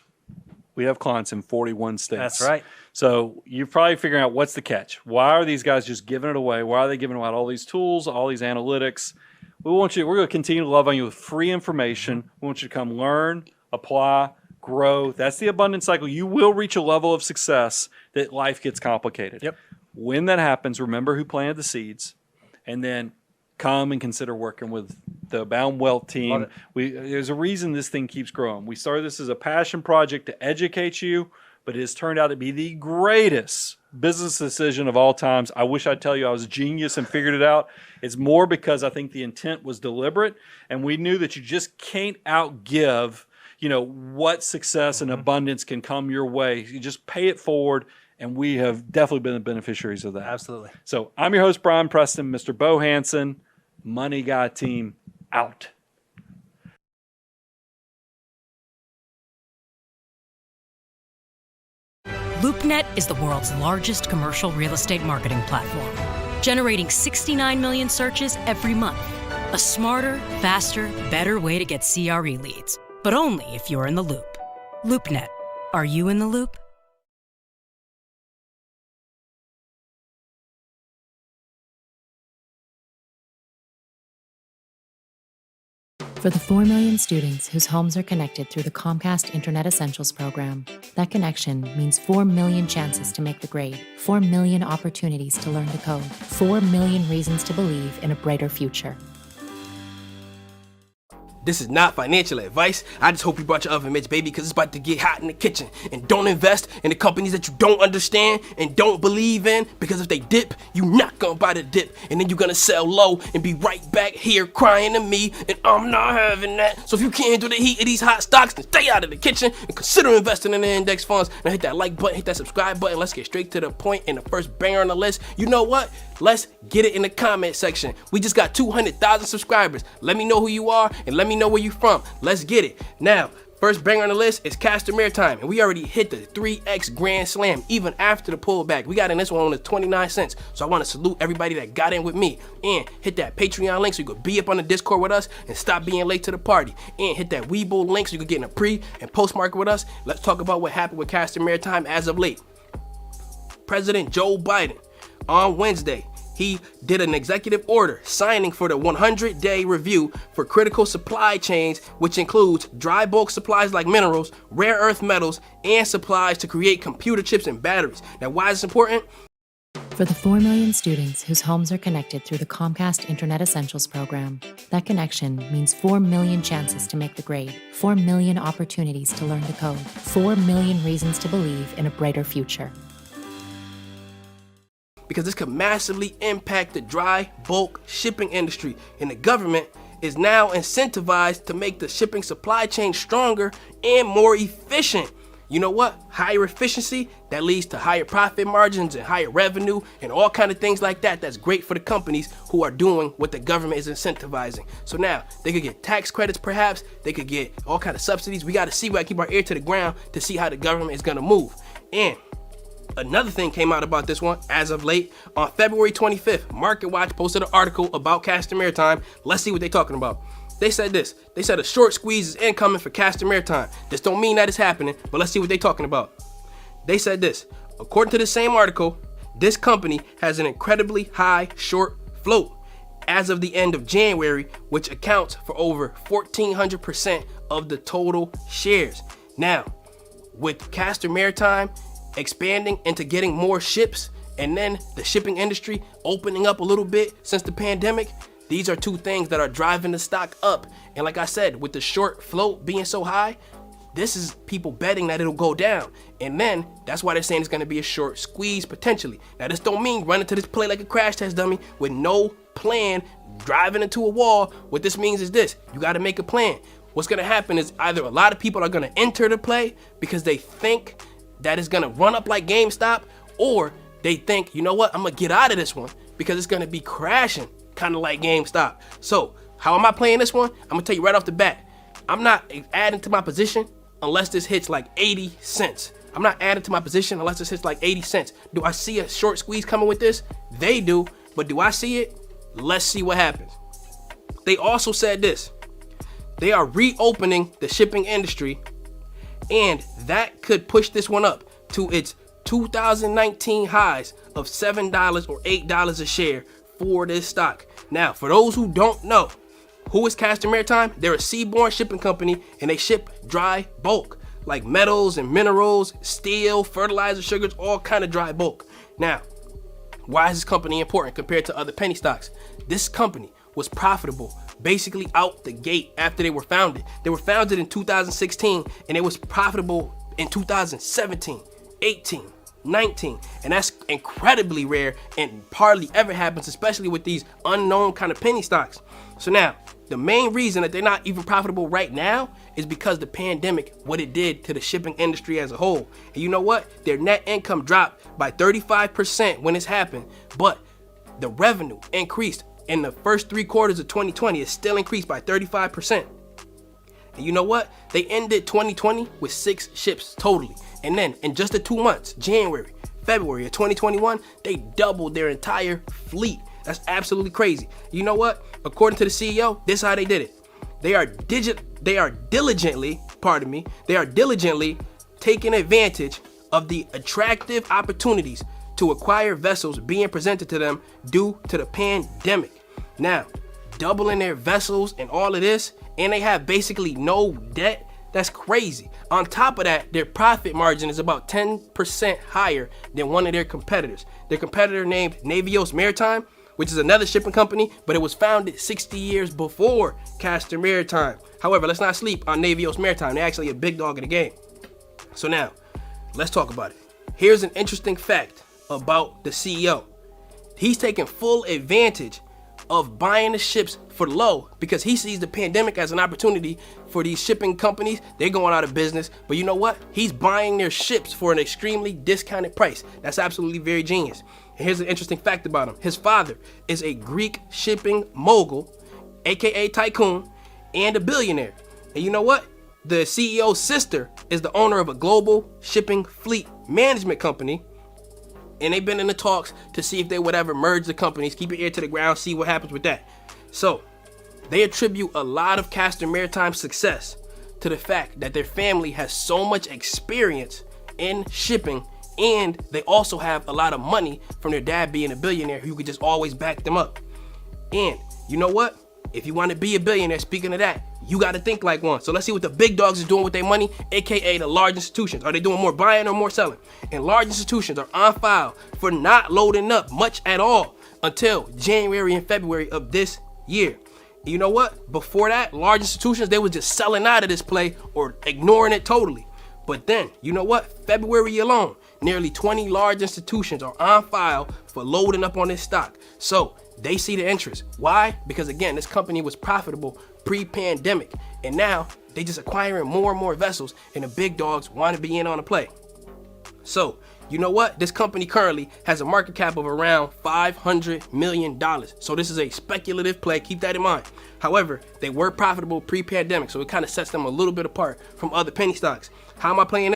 we have clients in 41 states. That's right. So you're probably figuring out what's the catch. Why are these guys just giving it away? Why are they giving out all these tools, all these analytics? We're going to continue to love on you with free information. We want you to come learn, apply, grow. That's the abundance cycle. You will reach a level of success that life gets complicated. When that happens, remember who planted the seeds, and then come and consider working with the Abound Wealth team. There's a reason this thing keeps growing. We started this as a passion project to educate you, but it has turned out to be the greatest business decision of all times. I wish I'd tell you I was a genius and figured it out. It's more because I think the intent was deliberate, and we knew that you just can't outgive, what success and abundance can come your way. You just pay it forward, and we have definitely been the beneficiaries of that. Absolutely. So I'm your host, Brian Preston, Mr. Bo Hansen, Money Guy team out. LoopNet is the world's largest commercial real estate marketing platform, generating 69 million searches every month. A smarter, faster, better way to get CRE leads, but only if you're in the loop. LoopNet. Are you in the loop? For the 4 million students whose homes are connected through the Comcast Internet Essentials program, that connection means 4 million chances to make the grade, 4 million opportunities to learn the code, 4 million reasons to believe in a brighter future. This is not financial advice. I just hope you brought your oven mitts, baby, because it's about to get hot in the kitchen. And don't invest in the companies that you don't understand and don't believe in, because if they dip, you not gonna buy the dip. And then you're gonna sell low and be right back here crying to me, and I'm not having that. So if you can't handle the heat of these hot stocks, then stay out of the kitchen and consider investing in the index funds. Now hit that like button, hit that subscribe button. Let's get straight to the point. And the first banger on the list, you know what? Let's get it in the comment section. We just got 200,000 subscribers. Let me know who you are and let me know where you from. Let's get it. Now, First banger on the list is Castor Maritime, and we already hit the 3x grand slam even after the pullback. We got in this one on the 29 cents, so I want to salute everybody that got in with me. And hit that Patreon link so you could be up on the Discord with us and stop being late to the party. And hit that Webull link so you could get in a pre and post market with us. Let's talk about what happened with Castor Maritime as of late. President Joe Biden on Wednesday, he did an executive order signing for the 100-day review for critical supply chains, which includes dry bulk supplies like minerals, rare earth metals, and supplies to create computer chips and batteries. Now, why is this important? For the 4 million students whose homes are connected through the Comcast Internet Essentials program, that connection means 4 million chances to make the grade, 4 million opportunities to learn to code, 4 million reasons to believe in a brighter future. Because this could massively impact the dry bulk shipping industry, and the government is now incentivized to make the shipping supply chain stronger and more efficient. You know what? Higher efficiency, that leads to higher profit margins and higher revenue and all kind of things like that. That's great for the companies who are doing what the government is incentivizing. So now they could get tax credits, perhaps they could get all kind of subsidies. We got to see, we got to keep our ear to the ground to see how the government is going to move. And another thing came out about this one as of late. On February 25th, MarketWatch posted an article about Castor Maritime. Let's see what they're talking about. They said this. They said a short squeeze is incoming for Castor Maritime. This don't mean that it's happening, but let's see what they're talking about. They said this. According to the same article, this company has an incredibly high short float as of the end of January, which accounts for over 1,400% of the total shares. Now, with Castor Maritime expanding into getting more ships, and then the shipping industry opening up a little bit since the pandemic, these are two things that are driving the stock up. And like I said, with the short float being so high, this is people betting that it'll go down. And then that's why they're saying it's going to be a short squeeze potentially. Now, this don't mean run into this play like a crash test dummy with no plan, driving into a wall. What this means is this: you got to make a plan. What's going to happen is either a lot of people are going to enter the play because they think that it's going to run up like GameStop, or they think, you know what, I'm going to get out of this one because it's going to be crashing kind of like GameStop. So how am I playing this one? I'm going to tell you right off the bat. I'm not adding to my position unless this hits like 80 cents. I'm not adding to my position unless this hits like 80 cents. Do I see a short squeeze coming with this? They do. But do I see it? Let's see what happens. They also said this. They are reopening the shipping industry, and that could push this one up to its 2019 highs of $7 or $8 a share for this stock. Now, for those who don't know, who is Castor Maritime? They're a seaborne shipping company, and they ship dry bulk like metals and minerals, steel, fertilizer, sugars, all kind of dry bulk. Now, why is this company important compared to other penny stocks? This company was profitable basically out the gate after they were founded. They were founded in 2016, and it was profitable in 2017, 18, 19, and that's incredibly rare and hardly ever happens, especially with these unknown kind of penny stocks. So now, the main reason that they're not even profitable right now is because the pandemic, what it did to the shipping industry as a whole. And you know what? Their net income dropped by 35% when this happened, but the revenue increased in the first 3 quarters of 2020. It still increased by 35%. And you know what? They ended 2020 with 6 ships totally. And then in just the 2 months, January, February of 2021, they doubled their entire fleet. That's absolutely crazy. You know what? According to the CEO, this is how they did it. They are diligently taking advantage of the attractive opportunities to acquire vessels being presented to them due to the pandemic. Now, doubling their vessels and all of this, and they have basically no debt. That's crazy. On top of that, their profit margin is about 10% higher than one of their competitors. Their competitor named Navios Maritime, which is another shipping company, but it was founded 60 years before Castor Maritime. However, let's not sleep on Navios Maritime. They're actually a big dog in the game. So now, let's talk about it. Here's an interesting fact about the CEO. He's taking full advantage of buying the ships for low because he sees the pandemic as an opportunity for these shipping companies. They're going out of business, but you know what? He's buying their ships for an extremely discounted price. That's absolutely very genius. And here's an interesting fact about him. His father is a Greek shipping mogul, aka tycoon, and a billionaire. And you know what? The CEO's sister is the owner of a global shipping fleet management company, and they've been in the talks to see if they would ever merge the companies. Keep your ear to the ground, see what happens with that. So they attribute a lot of Castor Maritime's success to the fact that their family has so much experience in shipping, and they also have a lot of money from their dad being a billionaire who could just always back them up. And you know what? If you want to be a billionaire, speaking of that, you got to think like one. So let's see what the big dogs is doing with their money, aka the large institutions. Are they doing more buying or more selling? And large institutions are on file for not loading up much at all until January and February of this year. You know what? Before that, large institutions, they were just selling out of this play or ignoring it totally. But then, you know what? February alone, nearly 20 large institutions are on file for loading up on this stock. So they see the interest. Why? Because again, this company was profitable pre-pandemic, and now they just acquiring more and more vessels, and the big dogs want to be in on the play. So you know what? This company currently has a market cap of around $500 million. So this is a speculative play. Keep that in mind. However, they were profitable pre-pandemic, so it kind of sets them a little bit apart from other penny stocks. How am I playing it?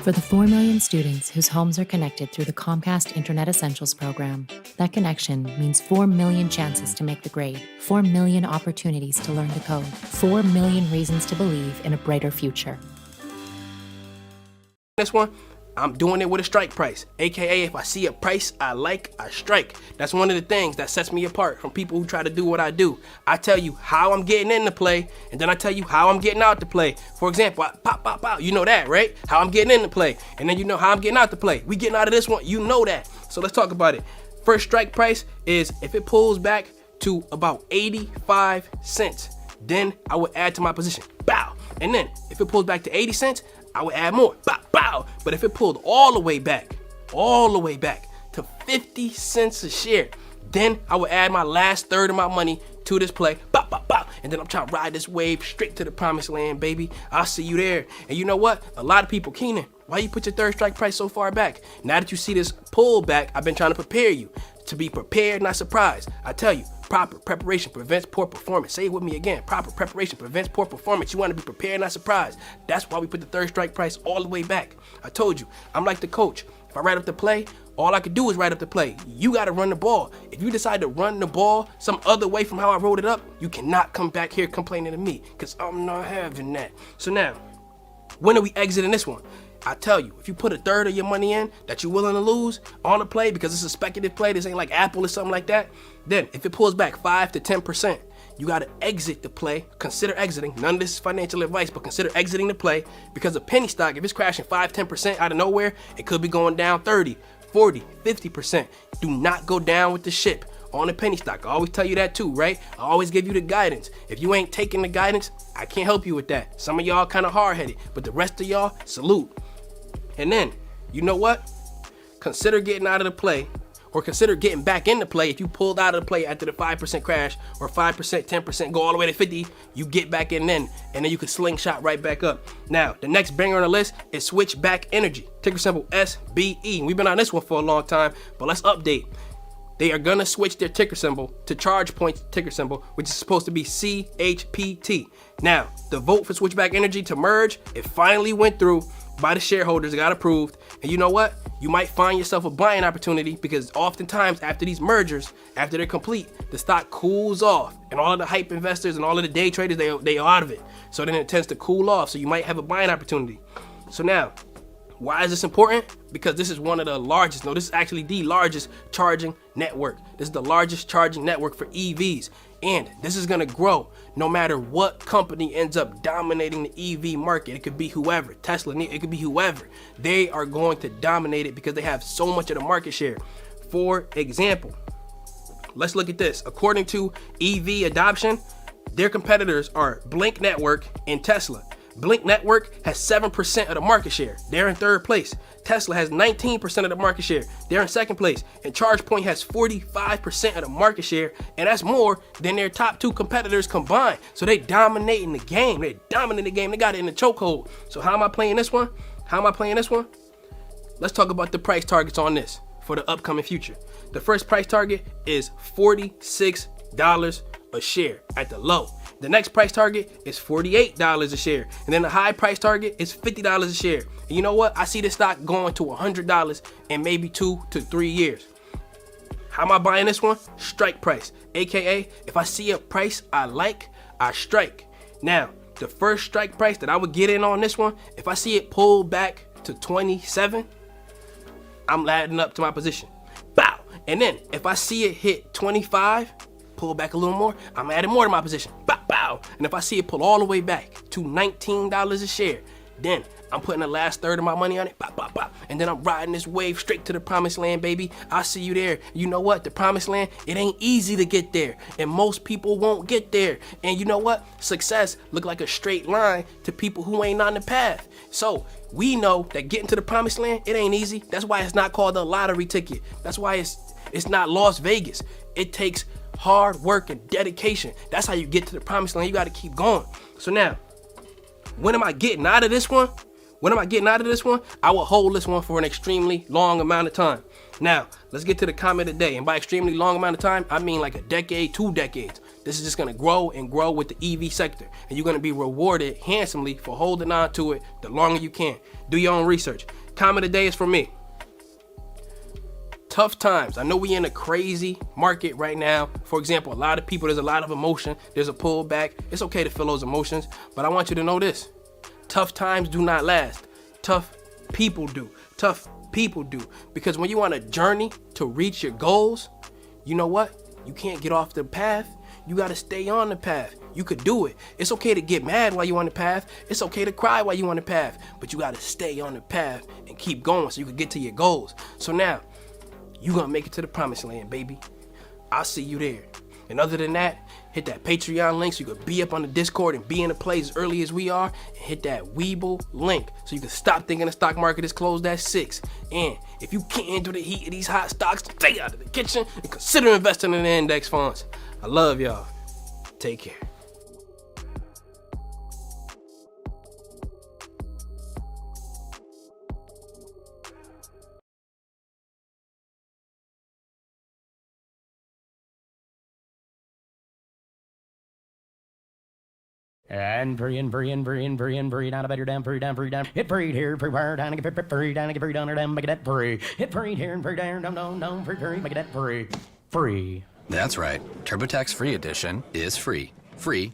For the 4 million students whose homes are connected through the Comcast Internet Essentials program, that connection means 4 million chances to make the grade, 4 million opportunities to learn to code, 4 million reasons to believe in a brighter future. This one, I'm doing it with a strike price, aka if I see a price I like, I strike. That's one of the things that sets me apart from people who try to do what I do. I tell you how I'm getting in the play, and then I tell you how I'm getting out the play. For example, pop, you know that, right? How I'm getting in the play, and then you know how I'm getting out the play. We getting out of this one, you know that. So let's talk about it. First strike price is if it pulls back to about 85 cents, then I would add to my position, bow. And then if it pulls back to 80 cents, I would add more, bow, bow. But if it pulled all the way back to 50 cents a share, then I would add my last third of my money to this play, bow, bow, bow. And then I'm trying to ride this wave straight to the promised land, baby. I'll see you there. And you know what? A lot of people, Keenan, why you put your third strike price so far back? Now that you see this pull back, I've been trying to prepare you to be prepared, not surprised. I tell you, proper preparation prevents poor performance. Say it with me again. Proper preparation prevents poor performance. You want to be prepared, not surprised. That's why we put the third strike price all the way back. I told you, I'm like the coach. If I write up the play, all I could do is write up the play. You got to run the ball. If you decide to run the ball some other way from how I wrote it up, you cannot come back here complaining to me, because I'm not having that. So now, when are we exiting this one? I tell you, if you put a third of your money in that you're willing to lose on a play because it's a speculative play, this ain't like Apple or something like that, then if it pulls back 5 to 10%, you got to exit the play. Consider exiting. None of this is financial advice, but consider exiting the play, because a penny stock, if it's crashing 5, 10% out of nowhere, it could be going down 30, 40, 50%. Do not go down with the ship on a penny stock. I always tell you that too, right? I always give you the guidance. If you ain't taking the guidance, I can't help you with that. Some of y'all kind of hard-headed, but the rest of y'all, salute. And then, you know what? Consider getting out of the play, or consider getting back in the play. If you pulled out of the play after the 5% crash, or 5%, 10%, go all the way to 50, you get back in then, and then you can slingshot right back up. Now, the next banger on the list is Switchback Energy, ticker symbol SBE. We've been on this one for a long time, but let's update. They are gonna switch their ticker symbol to ChargePoint's ticker symbol, which is supposed to be CHPT. Now, the vote for Switchback Energy to merge, it finally went through by the shareholders. It got approved. And you know what? You might find yourself a buying opportunity, because oftentimes after these mergers, after they're complete, the stock cools off, and all of the hype investors and all of the day traders, they are out of it. So then it tends to cool off. So you might have a buying opportunity. So now, why is this important? Because this is one of the largest, no, this is actually the largest charging network. This is the largest charging network for EVs. And this is gonna grow no matter what company ends up dominating the EV market. It could be whoever, Tesla, it could be whoever. They are going to dominate it because they have so much of the market share. For example, let's look at this. According to EV adoption, their competitors are Blink Network and Tesla. Blink Network has 7% of the market share. They're in third place. Tesla has 19% of the market share. They're in second place. And ChargePoint has 45% of the market share. And that's more than their top two competitors combined. So they dominating the game. They're dominating the game. They got it in the chokehold. So how am I playing this one? Let's talk about the price targets on this for the upcoming future. The first price target is $46 a share at the low. The next price target is $48 a share. And then the high price target is $50 a share. And you know what? I see this stock going to $100 in maybe 2 to 3 years. How am I buying this one? Strike price. AKA, if I see a price I like, I strike. Now, the first strike price that I would get in on this one, if I see it pull back to 27, I'm adding up to my position. Bow. And then if I see it hit 25, pull back a little more, I'm adding more to my position. Bow, bow. And if I see it pull all the way back to $19 a share, then I'm putting the last third of my money on it. Bow, bow, bow. And then I'm riding this wave straight to the promised land, baby. I see you there. You know what? The promised land, it ain't easy to get there. And most people won't get there. And you know what? Success look like a straight line to people who ain't on the path. So we know that getting to the promised land, it ain't easy. That's why it's not called a lottery ticket. That's why it's not Las Vegas. It takes hard work and dedication. That's how you get to the promised land. You got to keep going. So now, when am I getting out of this one? I will hold this one for an extremely long amount of time. Now, let's get to the comment of the day. And by extremely long amount of time, I mean like a decade, 2 decades. This is just going to grow and grow with the EV sector. And you're going to be rewarded handsomely for holding on to it the longer you can. Do your own research. Comment of the day is for me. Tough times. I know we in a crazy market right now. For example, a lot of people, there's a lot of emotion. There's a pullback. It's okay to feel those emotions. But I want you to know this. Tough times do not last. Tough people do. Tough people do. Because when you on a journey to reach your goals, you know what? You can't get off the path. You got to stay on the path. You could do it. It's okay to get mad while you're on the path. It's okay to cry while you're on the path. But you got to stay on the path and keep going so you can get to your goals. So now, you gonna make it to the promised land, baby. I'll see you there. And other than that, hit that Patreon link so you can be up on the Discord and be in the place as early as we are. And hit that Weeble link so you can stop thinking the stock market is closed at 6. And if you can't handle the heat of these hot stocks, stay out of the kitchen and consider investing in the index funds. I love y'all. Take care. And free, down a better down, free down. Hit free here, free wire down, get free down, get free down, make that free. Hit free here and free down, don't, free, make that free. Free. That's right. TurboTax Free Edition is free. Free.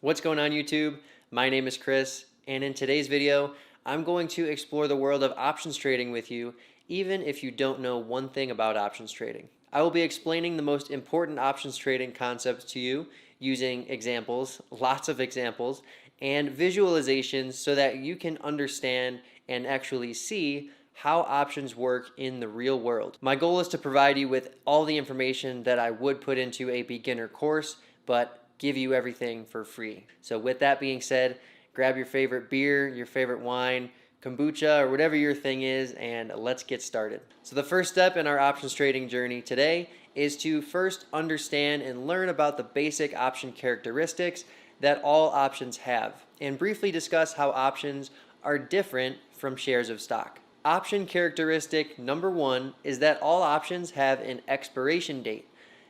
What's going on, YouTube? My name is Chris, and in today's video, I'm going to explore the world of options trading with you, even if you don't know one thing about options trading. I will be explaining the most important options trading concepts to you using examples, lots of examples, and visualizations so that you can understand and actually see how options work in the real world. My goal is to provide you with all the information that I would put into a beginner course, but give you everything for free. So with that being said, grab your favorite beer, your favorite wine, kombucha, or whatever your thing is, and let's get started. So the first step in our options trading journey today is to first understand and learn about the basic option characteristics that all options have, and briefly discuss how options are different from shares of stock. Option characteristic number 1 is that all options have an expiration date.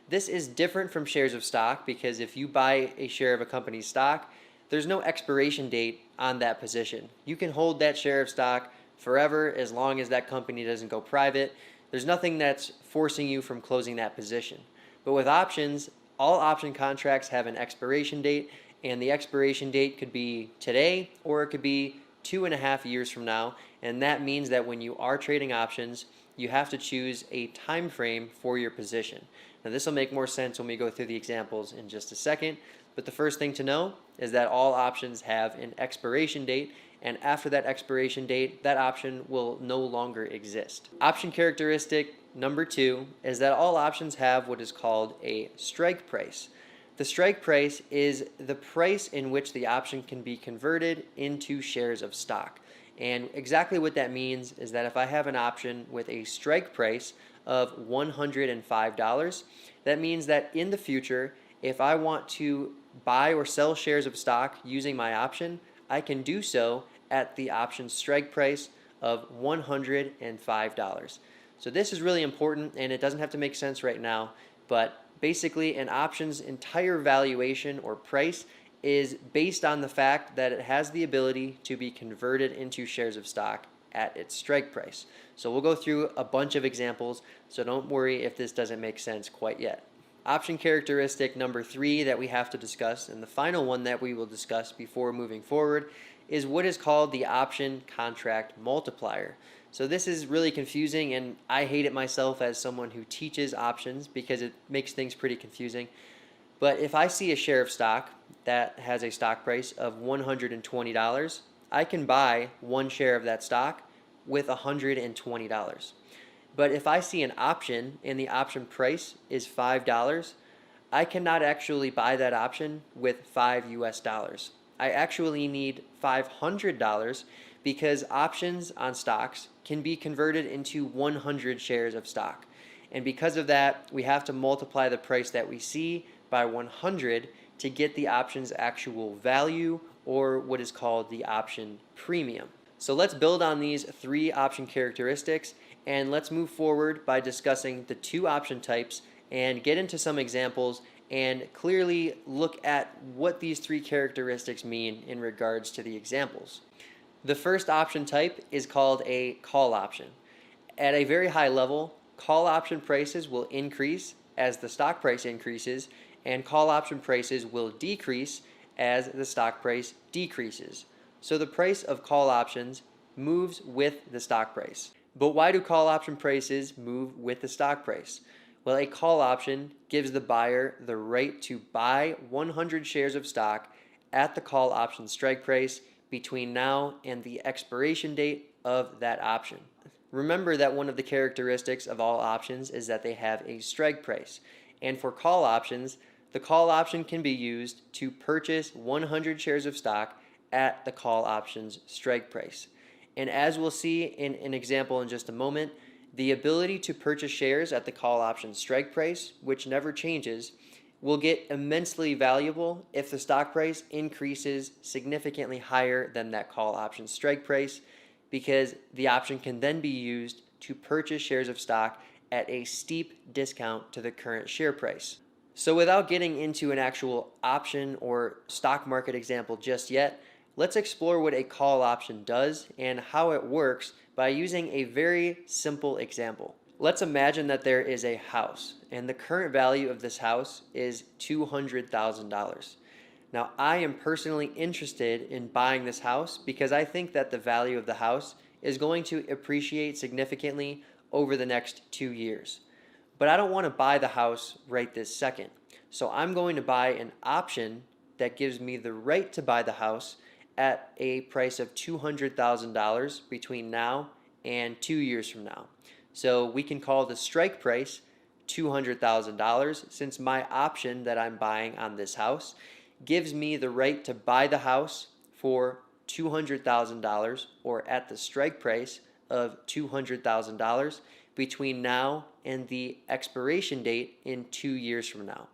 This is different from shares of stock because if you buy a share of a company's stock, there's no expiration date on that position. You can hold that share of stock forever as long as that company doesn't go private. There's nothing that's forcing you from closing that position. But with options, all option contracts have an expiration date, and the expiration date could be today or it could be 2.5 years from now. And that means that when you are trading options, you have to choose a time frame for your position. Now this will make more sense when we go through the examples in just a second, but the first thing to know is that all options have an expiration date, and after that expiration date, that option will no longer exist. Option characteristic number 2 is that all options have what is called a strike price. The strike price is the price in which the option can be converted into shares of stock. And exactly what that means is that if I have an option with a strike price of $105, that means that in the future, if I want to buy or sell shares of stock using my option, I can do so at the option strike price of $105. So this is really important, and it doesn't have to make sense right now, but Basically, an option's entire valuation or price is based on the fact that it has the ability to be converted into shares of stock at its strike price. So we'll go through a bunch of examples, so don't worry if this doesn't make sense quite yet. Option characteristic number 3 that we have to discuss, and the final one that we will discuss before moving forward, is what is called the option contract multiplier. So this is really confusing, and I hate it myself as someone who teaches options because it makes things pretty confusing. But if I see a share of stock that has a stock price of $120, I can buy one share of that stock with $120. But if I see an option and the option price is $5, I cannot actually buy that option with $5 US. I actually need $500 because options on stocks can be converted into 100 shares of stock. And because of that, we have to multiply the price that we see by 100 to get the option's actual value, or what is called the option premium. So let's build on these 3 option characteristics, and let's move forward by discussing the 2 option types and get into some examples and clearly look at what these 3 characteristics mean in regards to the examples. The first option type is called a call option. At a very high level, call option prices will increase as the stock price increases, and call option prices will decrease as the stock price decreases. So the price of call options moves with the stock price. But why do call option prices move with the stock price? Well, a call option gives the buyer the right to buy 100 shares of stock at the call option strike price between now and the expiration date of that option. Remember that one of the characteristics of all options is that they have a strike price. And for call options, the call option can be used to purchase 100 shares of stock at the call option's strike price. And as we'll see in an example in just a moment, the ability to purchase shares at the call option strike price, which never changes, will get immensely valuable if the stock price increases significantly higher than that call option strike price, because the option can then be used to purchase shares of stock at a steep discount to the current share price. So without getting into an actual option or stock market example just yet, let's explore what a call option does and how it works by using a very simple example. Let's imagine that there is a house, and the current value of this house is $200,000. Now, I am personally interested in buying this house because I think that the value of the house is going to appreciate significantly over the next 2 years. But I don't want to buy the house right this second. So I'm going to buy an option that gives me the right to buy the house at a price of $200,000 between now and 2 years from now. So we can call the strike price $200,000 since my option that I'm buying on this house gives me the right to buy the house for $200,000 or at the strike price of $200,000 between now and the expiration date in 2 years from now.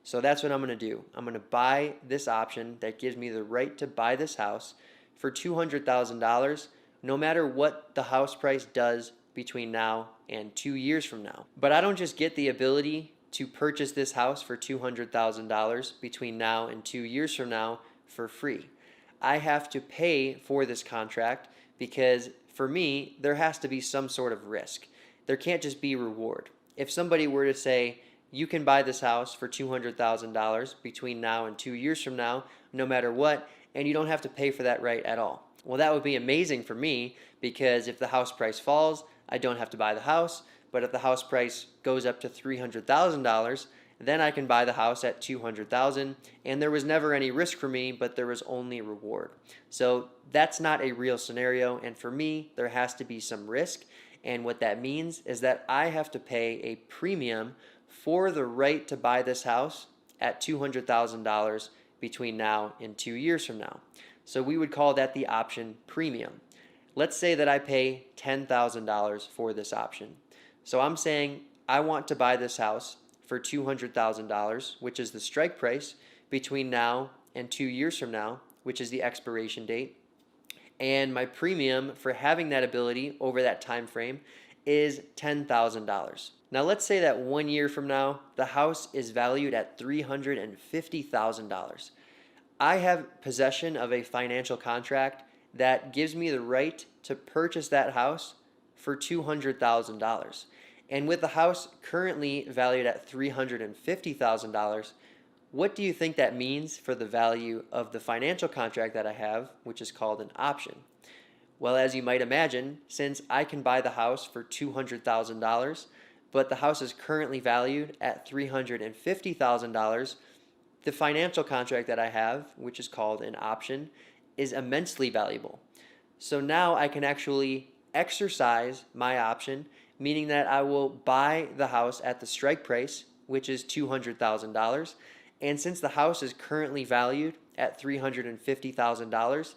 So that's what I'm going to do. I'm going to buy this option that gives me the right to buy this house for $200,000 no matter what the house price does between now and 2 years from now. But I don't just get the ability to purchase this house for $200,000 between now and 2 years from now for free. I have to pay for this contract because for me, there has to be some sort of risk. There can't just be reward. If somebody were to say, you can buy this house for $200,000 between now and 2 years from now, no matter what, and you don't have to pay for that right at all. Well, that would be amazing for me because if the house price falls, I don't have to buy the house. But if the house price goes up to $300,000, then I can buy the house at $200,000, and there was never any risk for me, but there was only reward. So that's not a real scenario, and for me, there has to be some risk, and what that means is that I have to pay a premium for the right to buy this house at $200,000 between now and 2 years from now. So we would call that the option premium. Let's say that I pay $10,000 for this option. So I'm saying I want to buy this house for $200,000, which is the strike price, between now and 2 years from now, which is the expiration date. And my premium for having that ability over that time frame is $10,000. Now let's say that 1 year from now, the house is valued at $350,000. I have possession of a financial contract that gives me the right to purchase that house for $200,000. And with the house currently valued at $350,000, what do you think that means for the value of the financial contract that I have, which is called an option? Well, as you might imagine, since I can buy the house for $200,000, but the house is currently valued at $350,000, the financial contract that I have, which is called an option, is immensely valuable. So now I can actually exercise my option, meaning that I will buy the house at the strike price, which is $200,000. And since the house is currently valued at $350,000,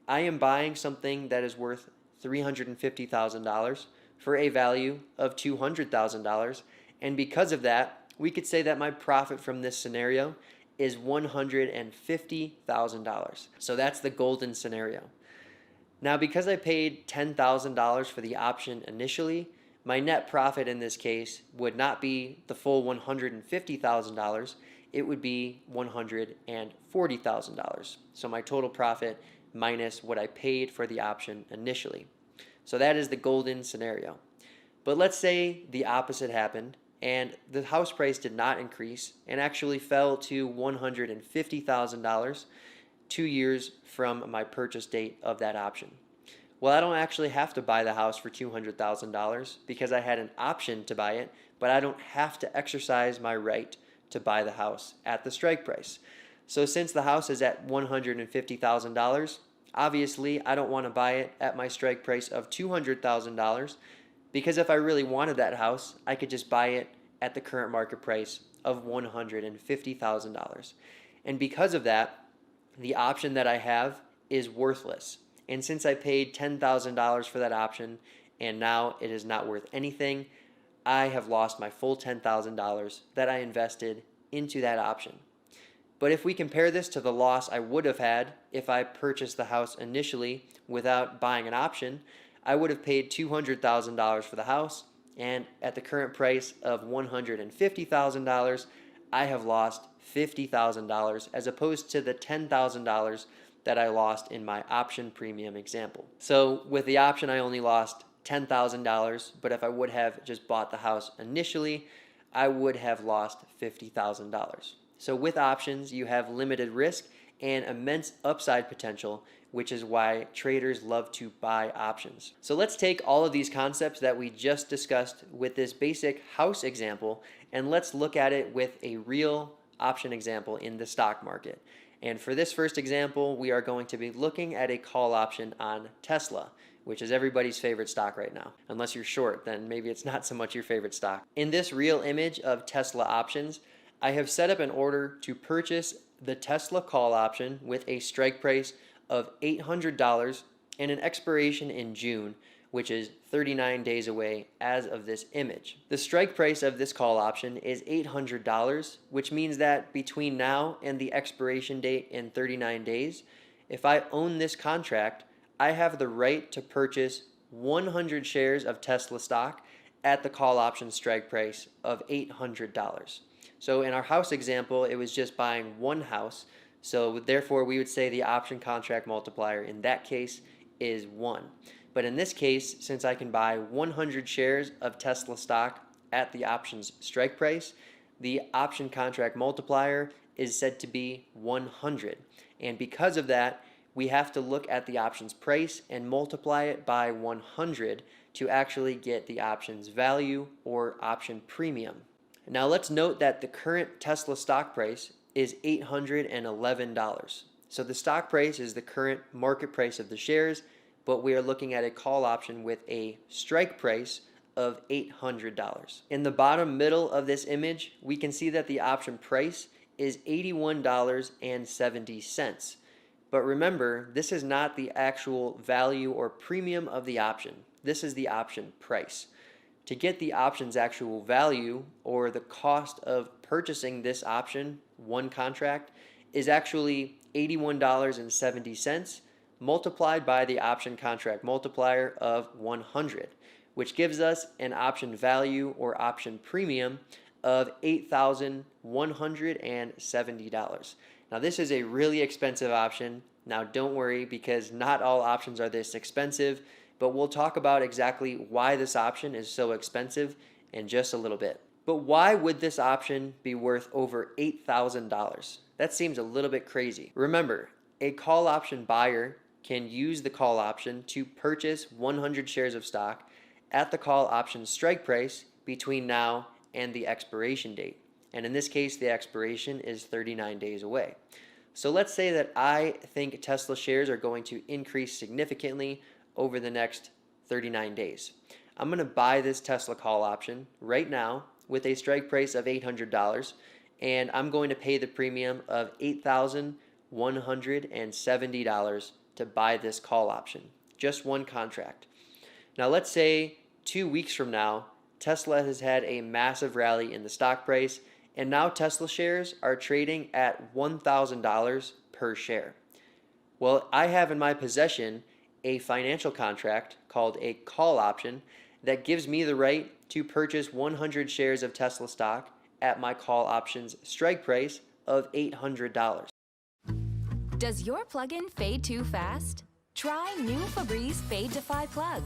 I am buying something that is worth $350,000 for a value of $200,000. And because of that, we could say that my profit from this scenario is $150,000. So that's the golden scenario. Now, because I paid $10,000 for the option initially, my net profit in this case would not be the full $150,000. It would be $140,000. So my total profit minus what I paid for the option initially. So that is the golden scenario. But let's say the opposite happened and the house price did not increase and actually fell to $150,000 2 years from my purchase date of that option. Well, I don't actually have to buy the house for $200,000 because I had an option to buy it, but I don't have to exercise my right to buy the house at the strike price. So since the house is at $150,000, obviously I don't want to buy it at my strike price of $200,000 because if I really wanted that house, I could just buy it at the current market price of $150,000. And because of that, the option that I have is worthless. And since I paid $10,000 for that option and now it is not worth anything, I have lost my full $10,000 that I invested into that option. But if we compare this to the loss I would have had if I purchased the house initially without buying an option, I would have paid $200,000 for the house, and at the current price of $150,000, I have lost $50,000 as opposed to the $10,000 that I lost in my option premium example. So with the option, I only lost $10,000, but if I would have just bought the house initially, I would have lost $50,000. So with options, you have limited risk and immense upside potential, which is why traders love to buy options. So let's take all of these concepts that we just discussed with this basic house example, and let's look at it with a real option example in the stock market. And for this first example, we are going to be looking at a call option on Tesla, which is everybody's favorite stock right now. Unless you're short, then maybe it's not so much your favorite stock. In this real image of Tesla options, I have set up an order to purchase the Tesla call option with a strike price of $800 and an expiration in June, which is 39 days away as of this image. The strike price of this call option is $800, which means that between now and the expiration date in 39 days, if I own this contract, I have the right to purchase 100 shares of Tesla stock at the call option strike price of $800. So in our house example, it was just buying one house. So therefore, we would say the option contract multiplier in that case is 1. But in this case, since I can buy 100 shares of Tesla stock at the option's strike price, the option contract multiplier is said to be 100. And because of that, we have to look at the option's price and multiply it by 100 to actually get the option's value or option premium. Now let's note that the current Tesla stock price is $811. So the stock price is the current market price of the shares, but we are looking at a call option with a strike price of $800. In the bottom middle of this image, we can see that the option price is $81.70. But remember, this is not the actual value or premium of the option. This is the option price. To get the option's actual value, or the cost of purchasing this option, one contract, is actually $81.70 multiplied by the option contract multiplier of 100, which gives us an option value or option premium of $8,170. Now this is a really expensive option. Now don't worry, because not all options are this expensive, but we'll talk about exactly why this option is so expensive in just a little bit. But why would this option be worth over $8,000? That seems a little bit crazy. Remember, a call option buyer can use the call option to purchase 100 shares of stock at the call option strike price between now and the expiration date. And in this case, the expiration is 39 days away. So let's say that I think Tesla shares are going to increase significantly over the next 39 days. I'm going to buy this Tesla call option right now with a strike price of $800, and I'm going to pay the premium of $8,170 to buy this call option. Just one contract. Now let's say 2 weeks from now, Tesla has had a massive rally in the stock price, and now Tesla shares are trading at $1,000 per share. Well, I have in my possession a financial contract called a call option that gives me the right to purchase 100 shares of Tesla stock at my call option's strike price of $800. Does your plug-in fade too fast? Try new Febreze Fade Defy Plug.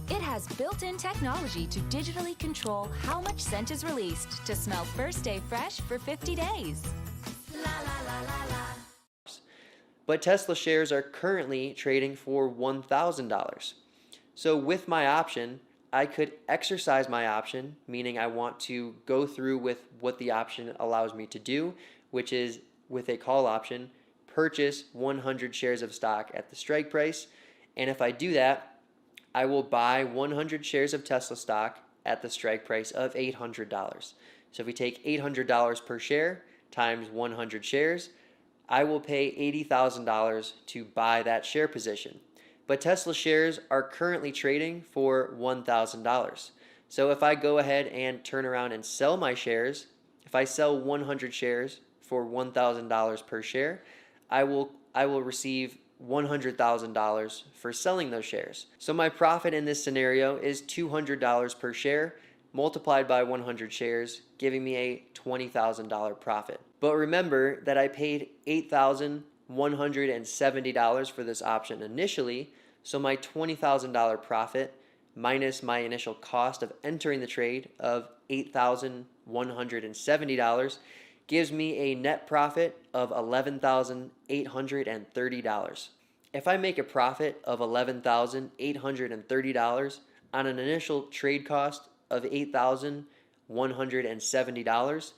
It has built-in technology to digitally control how much scent is released to smell first day fresh for 50 days. La la la la la. But Tesla shares are currently trading for $1,000. So with my option, I could exercise my option, meaning I want to go through with what the option allows me to do, which is with a call option, purchase 100 shares of stock at the strike price. And if I do that, I will buy 100 shares of Tesla stock at the strike price of $800. So if we take $800 per share times 100 shares, I will pay $80,000 to buy that share position. But Tesla shares are currently trading for $1,000. So if I go ahead and turn around and sell my shares, if I sell 100 shares for $1,000 per share, I will receive $100,000 for selling those shares. So my profit in this scenario is $200 per share multiplied by 100 shares, giving me a $20,000 profit. But remember that I paid $8,170 for this option initially, so my $20,000 profit minus my initial cost of entering the trade of $8,170 gives me a net profit of $11,830. If I make a profit of $11,830 on an initial trade cost of $8,170,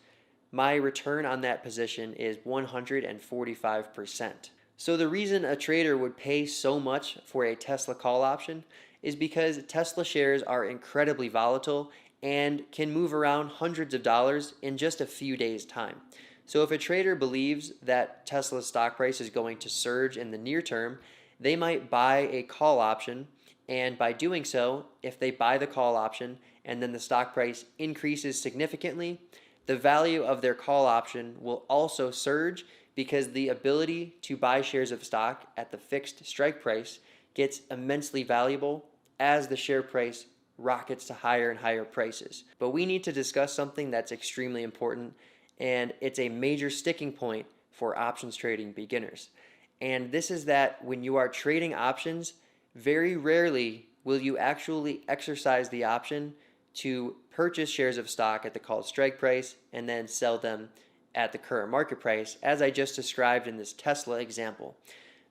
my return on that position is 145%. So the reason a trader would pay so much for a Tesla call option is because Tesla shares are incredibly volatile and can move around hundreds of dollars in just a few days' time. So if a trader believes that Tesla's stock price is going to surge in the near term, they might buy a call option, and by doing so, if they buy the call option and then the stock price increases significantly, the value of their call option will also surge because the ability to buy shares of stock at the fixed strike price gets immensely valuable as the share price rockets to higher and higher prices. But we need to discuss something that's extremely important, and it's a major sticking point for options trading beginners. And this is that when you are trading options, very rarely will you actually exercise the option to purchase shares of stock at the called strike price and then sell them at the current market price, as I just described in this Tesla example.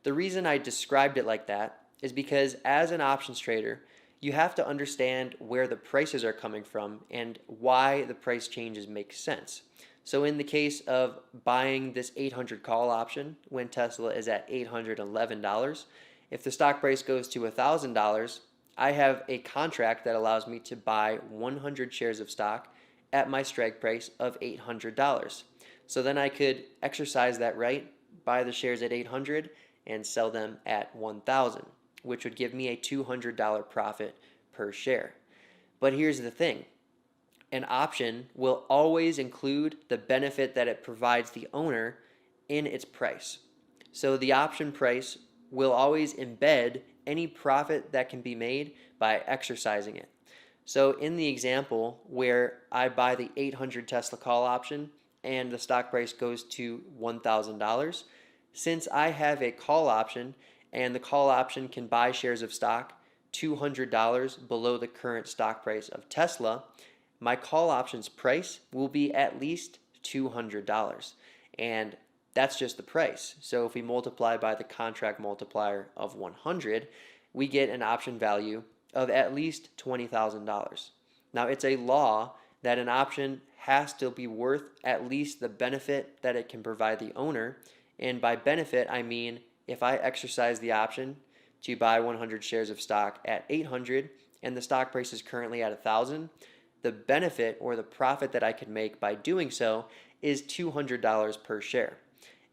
The reason I described it like that is because as an options trader, you have to understand where the prices are coming from and why the price changes make sense. So in the case of buying this 800 call option when Tesla is at $811, if the stock price goes to $1,000, I have a contract that allows me to buy 100 shares of stock at my strike price of $800. So then I could exercise that right, buy the shares at $800 and sell them at $1,000, which would give me a $200 profit per share. But here's the thing. An option will always include the benefit that it provides the owner in its price. So the option price will always embed any profit that can be made by exercising it. So in the example where I buy the 800 Tesla call option and the stock price goes to $1,000, since I have a call option and the call option can buy shares of stock $200 below the current stock price of Tesla, my call option's price will be at least $200. And that's just the price. So if we multiply by the contract multiplier of 100, we get an option value of at least $20,000. Now, it's a law that an option has to be worth at least the benefit that it can provide the owner. And by benefit, I mean if I exercise the option to buy 100 shares of stock at 800 and the stock price is currently at 1,000, the benefit or the profit that I could make by doing so is $200 per share.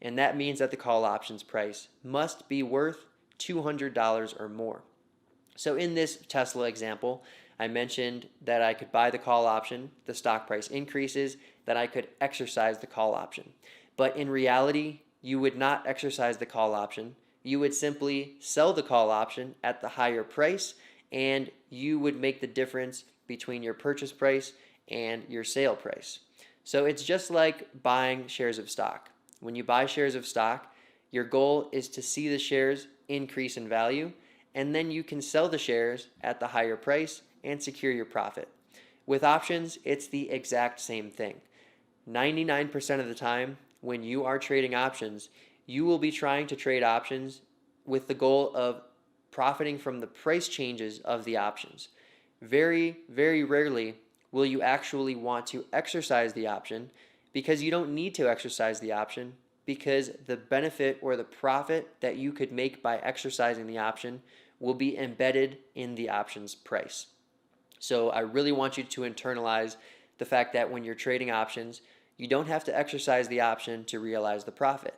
And that means that the call option's price must be worth $200 or more. So in this Tesla example, I mentioned that I could buy the call option, the stock price increases, that I could exercise the call option. But in reality, you would not exercise the call option. You would simply sell the call option at the higher price, and you would make the difference between your purchase price and your sale price. So it's just like buying shares of stock. When you buy shares of stock, your goal is to see the shares increase in value, and then you can sell the shares at the higher price and secure your profit. With options, it's the exact same thing. 99% of the time, when you are trading options, you will be trying to trade options with the goal of profiting from the price changes of the options. Very, very rarely will you actually want to exercise the option, because you don't need to exercise the option, because the benefit or the profit that you could make by exercising the option will be embedded in the option's price. So I really want you to internalize the fact that when you're trading options, you don't have to exercise the option to realize the profit.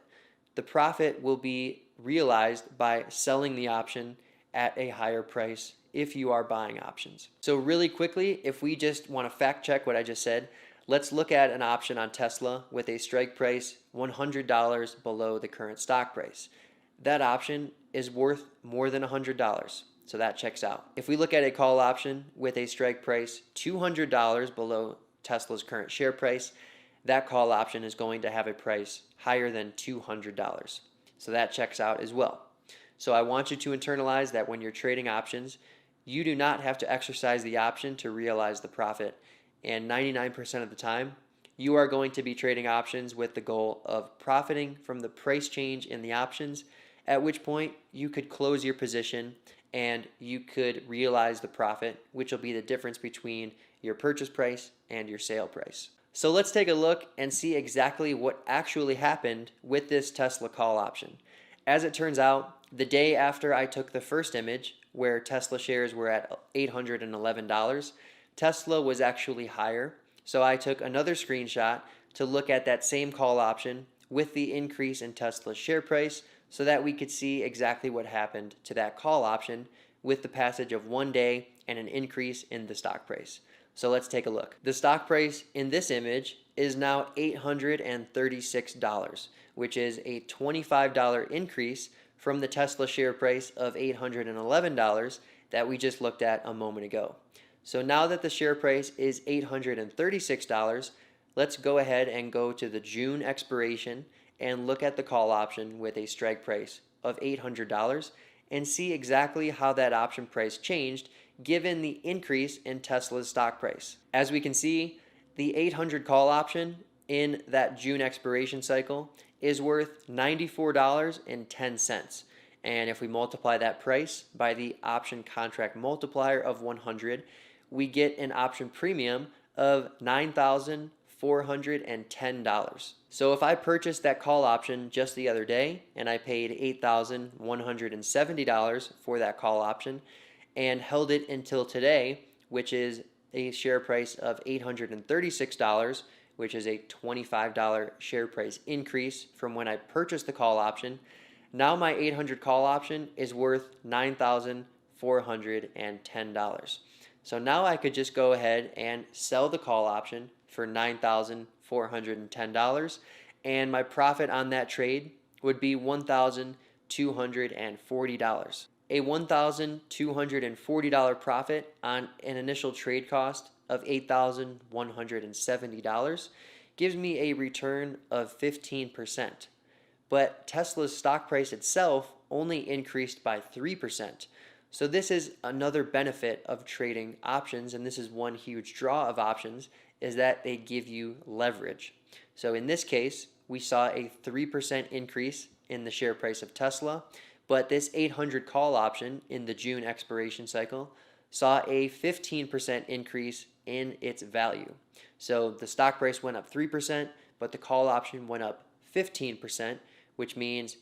The profit will be realized by selling the option at a higher price if you are buying options. So really quickly, if we just want to fact check what I just said, let's look at an option on Tesla with a strike price $100 below the current stock price. That option is worth more than $100, so that checks out. If we look at a call option with a strike price $200 below Tesla's current share price, that call option is going to have a price higher than $200. So that checks out as well. So I want you to internalize that when you're trading options, you do not have to exercise the option to realize the profit. And 99% of the time, you are going to be trading options with the goal of profiting from the price change in the options, at which point you could close your position and you could realize the profit, which will be the difference between your purchase price and your sale price. So let's take a look and see exactly what actually happened with this Tesla call option. As it turns out, the day after I took the first image, where Tesla shares were at $811, Tesla was actually higher. So I took another screenshot to look at that same call option with the increase in Tesla's share price so that we could see exactly what happened to that call option with the passage of one day and an increase in the stock price. So let's take a look. The stock price in this image is now $836, which is a $25 increase from the Tesla share price of $811 that we just looked at a moment ago. So now that the share price is $836, let's go ahead and go to the June expiration and look at the call option with a strike price of $800 and see exactly how that option price changed given the increase in Tesla's stock price. As we can see, the 800 call option in that June expiration cycle is worth $94.10. And if we multiply that price by the option contract multiplier of 100, we get an option premium of $9,410. So if I purchased that call option just the other day and I paid $8,170 for that call option and held it until today, which is a share price of $836, which is a $25 share price increase from when I purchased the call option, now my 800 call option is worth $9,410. So now I could just go ahead and sell the call option for $9,410, and my profit on that trade would be $1,240. A $1,240 profit on an initial trade cost of $8,170 gives me a return of 15%. But Tesla's stock price itself only increased by 3%. So this is another benefit of trading options, and this is one huge draw of options, is that they give you leverage. So in this case, we saw a 3% increase in the share price of Tesla, but this 800 call option in the June expiration cycle saw a 15% increase in its value. So the stock price went up 3%, but the call option went up 15%, which means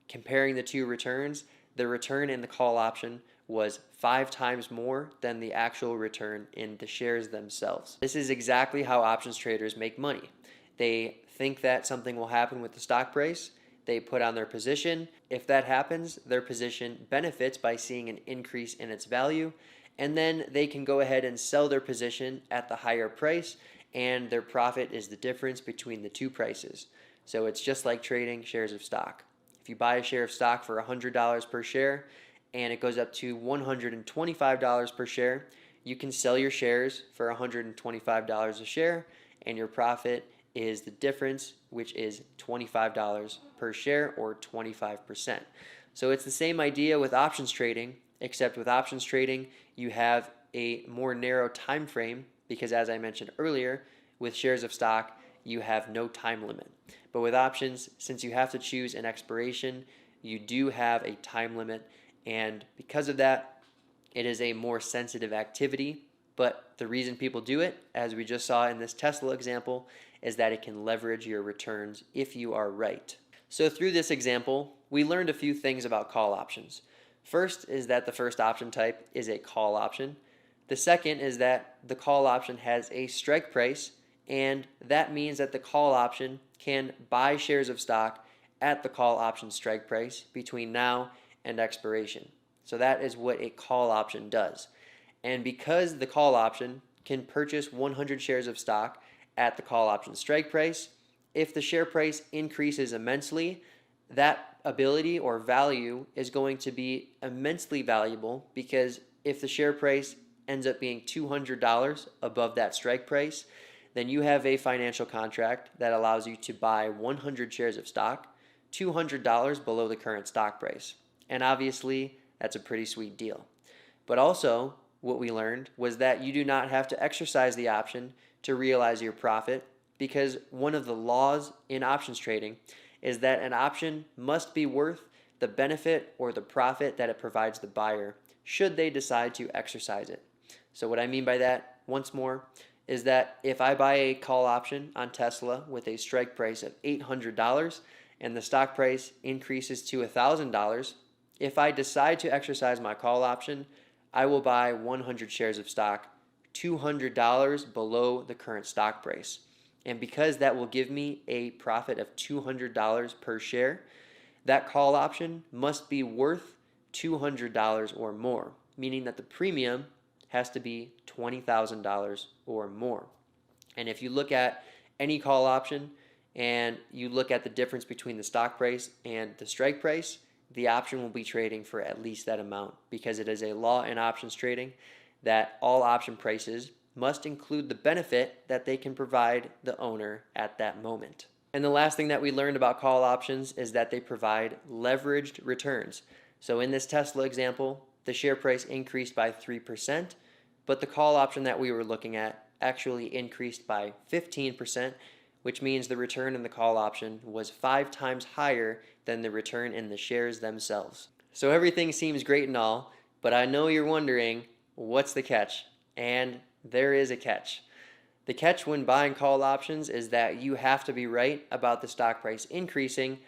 comparing the two returns, the return in the call option was 5 times more than the actual return in the shares themselves. This is exactly how options traders make money. They think that something will happen with the stock price. They put on their position. If that happens, their position benefits by seeing an increase in its value, and then they can go ahead and sell their position at the higher price, and their profit is the difference between the two prices. So it's just like trading shares of stock. If you buy a share of stock for $100 per share and it goes up to $125 per share, you can sell your shares for $125 a share, and your profit is the difference, which is $25 per share, or 25%. So it's the same idea with options trading, except with options trading, you have a more narrow time frame because, as I mentioned earlier, with shares of stock, you have no time limit. But with options, since you have to choose an expiration, you do have a time limit, and because of that, it is a more sensitive activity. But the reason people do it, as we just saw in this Tesla example, is that it can leverage your returns if you are right. So through this example, we learned a few things about call options. First is that the first option type is a call option. The second is that the call option has a strike price, and that means that the call option can buy shares of stock at the call option strike price between now and expiration. So that is what a call option does. And because the call option can purchase 100 shares of stock at the call option strike price, if the share price increases immensely, that ability or value is going to be immensely valuable, because if the share price ends up being $200 above that strike price, then you have a financial contract that allows you to buy 100 shares of stock, $200 below the current stock price. And obviously, that's a pretty sweet deal. But also, what we learned was that you do not have to exercise the option to realize your profit, because one of the laws in options trading is that an option must be worth the benefit or the profit that it provides the buyer should they decide to exercise it. So what I mean by that, once more, is that if I buy a call option on Tesla with a strike price of $800 and the stock price increases to $1,000, if I decide to exercise my call option, I will buy 100 shares of stock, $200 below the current stock price. And because that will give me a profit of $200 per share, that call option must be worth $200 or more, meaning that the premium has to be $20,000 or more. And if you look at any call option and you look at the difference between the stock price and the strike price, the option will be trading for at least that amount, because it is a law in options trading that all option prices must include the benefit that they can provide the owner at that moment. And the last thing that we learned about call options is that they provide leveraged returns. So in this Tesla example, the share price increased by 3%, but the call option that we were looking at actually increased by 15%, which means the return in the call option was 5 times higher than the return in the shares themselves. So everything seems great and all, but I know you're wondering, what's the catch? And there is a catch. The catch when buying call options is that you have to be right about the stock price increasing,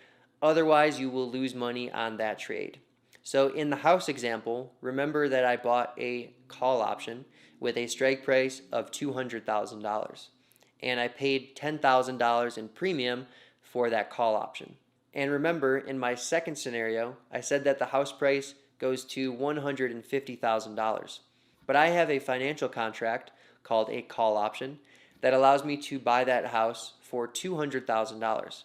otherwise you will lose money on that trade. So in the house example, remember that I bought a call option with a strike price of $200,000, and I paid $10,000 in premium for that call option. And remember, in my second scenario, I said that the house price goes to $150,000. But I have a financial contract called a call option that allows me to buy that house for $200,000.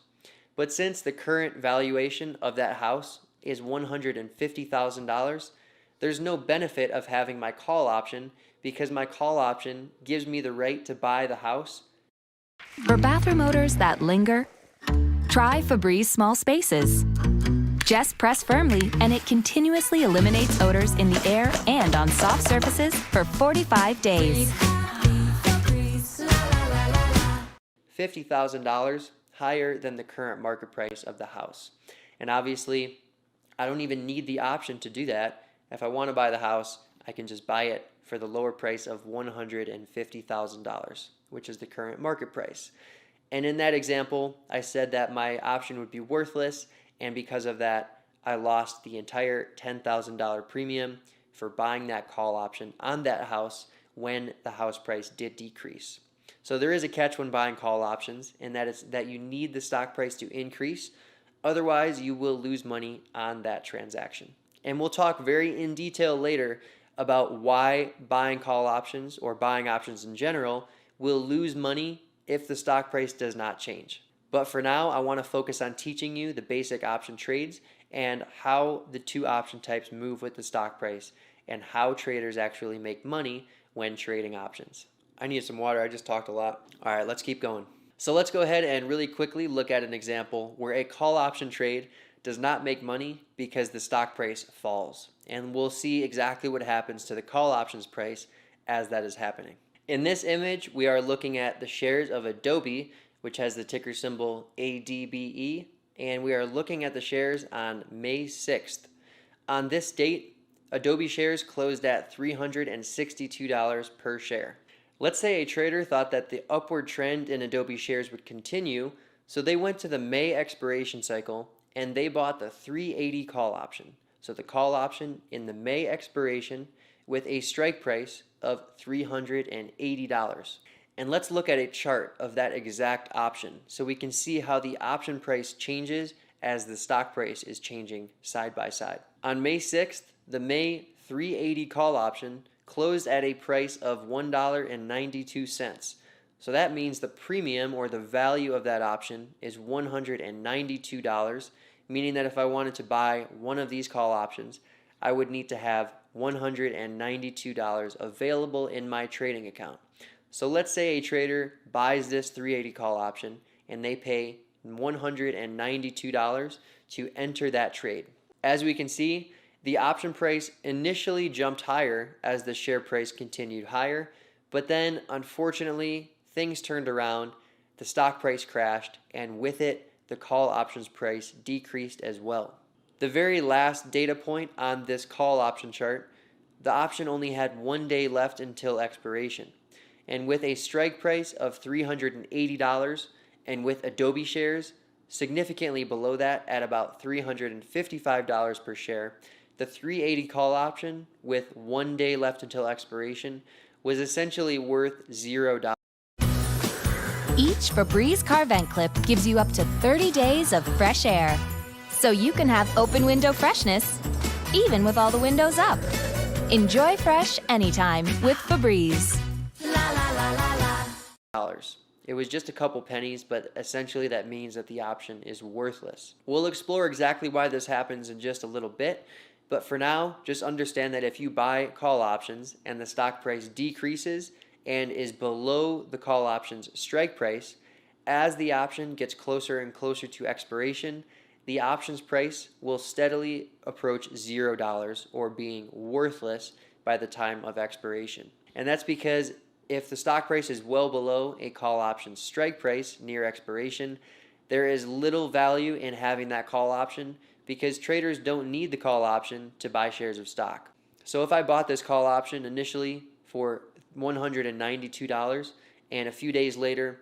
But since the current valuation of that house is $150,000, there's no benefit of having my call option because my call option gives me the right to buy the house. For bathroom odors that linger, try Febreze Small Spaces. Just press firmly and it continuously eliminates odors in the air and on soft surfaces for 45 days. $50,000 higher than the current market price of the house. And obviously, I don't even need the option to do that. If I want to buy the house, I can just buy it for the lower price of $150,000, which is the current market price. And in that example, I said that my option would be worthless, and because of that, I lost the entire $10,000 premium for buying that call option on that house when the house price did decrease. So there is a catch when buying call options, and that is that you need the stock price to increase. Otherwise, you will lose money on that transaction. And we'll talk very in detail later about why buying call options or buying options in general will lose money if the stock price does not change. But for now, I want to focus on teaching you the basic option trades and how the two option types move with the stock price and how traders actually make money when trading options. I need some water. I just talked a lot. All right, let's keep going. So let's go ahead and really quickly look at an example where a call option trade does not make money because the stock price falls. And we'll see exactly what happens to the call options price as that is happening. In this image, we are looking at the shares of Adobe, which has the ticker symbol ADBE, and we are looking at the shares on May 6th. On this date, Adobe shares closed at $362 per share. Let's say a trader thought that the upward trend in Adobe shares would continue, so they went to the May expiration cycle and they bought the 380 call option. So the call option in the May expiration with a strike price of $380. And let's look at a chart of that exact option so we can see how the option price changes as the stock price is changing side by side. On May 6th, the May 380 call option closed at a price of $1.92. So that means the premium or the value of that option is $192, meaning that if I wanted to buy one of these call options, I would need to have $192 available in my trading account. So let's say a trader buys this 380 call option and they pay $192 to enter that trade. As we can see, the option price initially jumped higher as the share price continued higher, but then unfortunately things turned around, the stock price crashed, and with it the call options price decreased as well. The very last data point on this call option chart, the option only had 1 day left until expiration. And with a strike price of $380 and with Adobe shares significantly below that at about $355 per share, the 380 call option with 1 day left until expiration was essentially worth $0. Each Febreze car vent clip gives you up to 30 days of fresh air. So you can have open window freshness, even with all the windows up. Enjoy fresh anytime with Febreze. It was just a couple pennies, but essentially that means that the option is worthless. We'll explore exactly why this happens in just a little bit, but for now, just understand that if you buy call options and the stock price decreases and is below the call option's strike price, as the option gets closer and closer to expiration, the options price will steadily approach $0 or being worthless by the time of expiration. And that's because if the stock price is well below a call option strike price near expiration, there is little value in having that call option because traders don't need the call option to buy shares of stock. So if I bought this call option initially for $192 and a few days later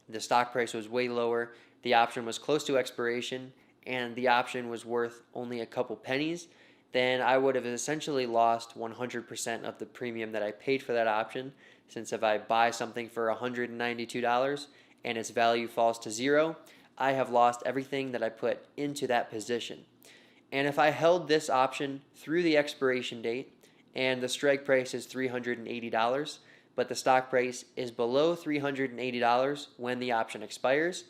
the stock price was way lower, the option was close to expiration, and the option was worth only a couple pennies, then I would have essentially lost 100% of the premium that I paid for that option, since if I buy something for $192 and its value falls to $0, I have lost everything that I put into that position. And if I held this option through the expiration date and the strike price is $380, but the stock price is below $380 when the option expires,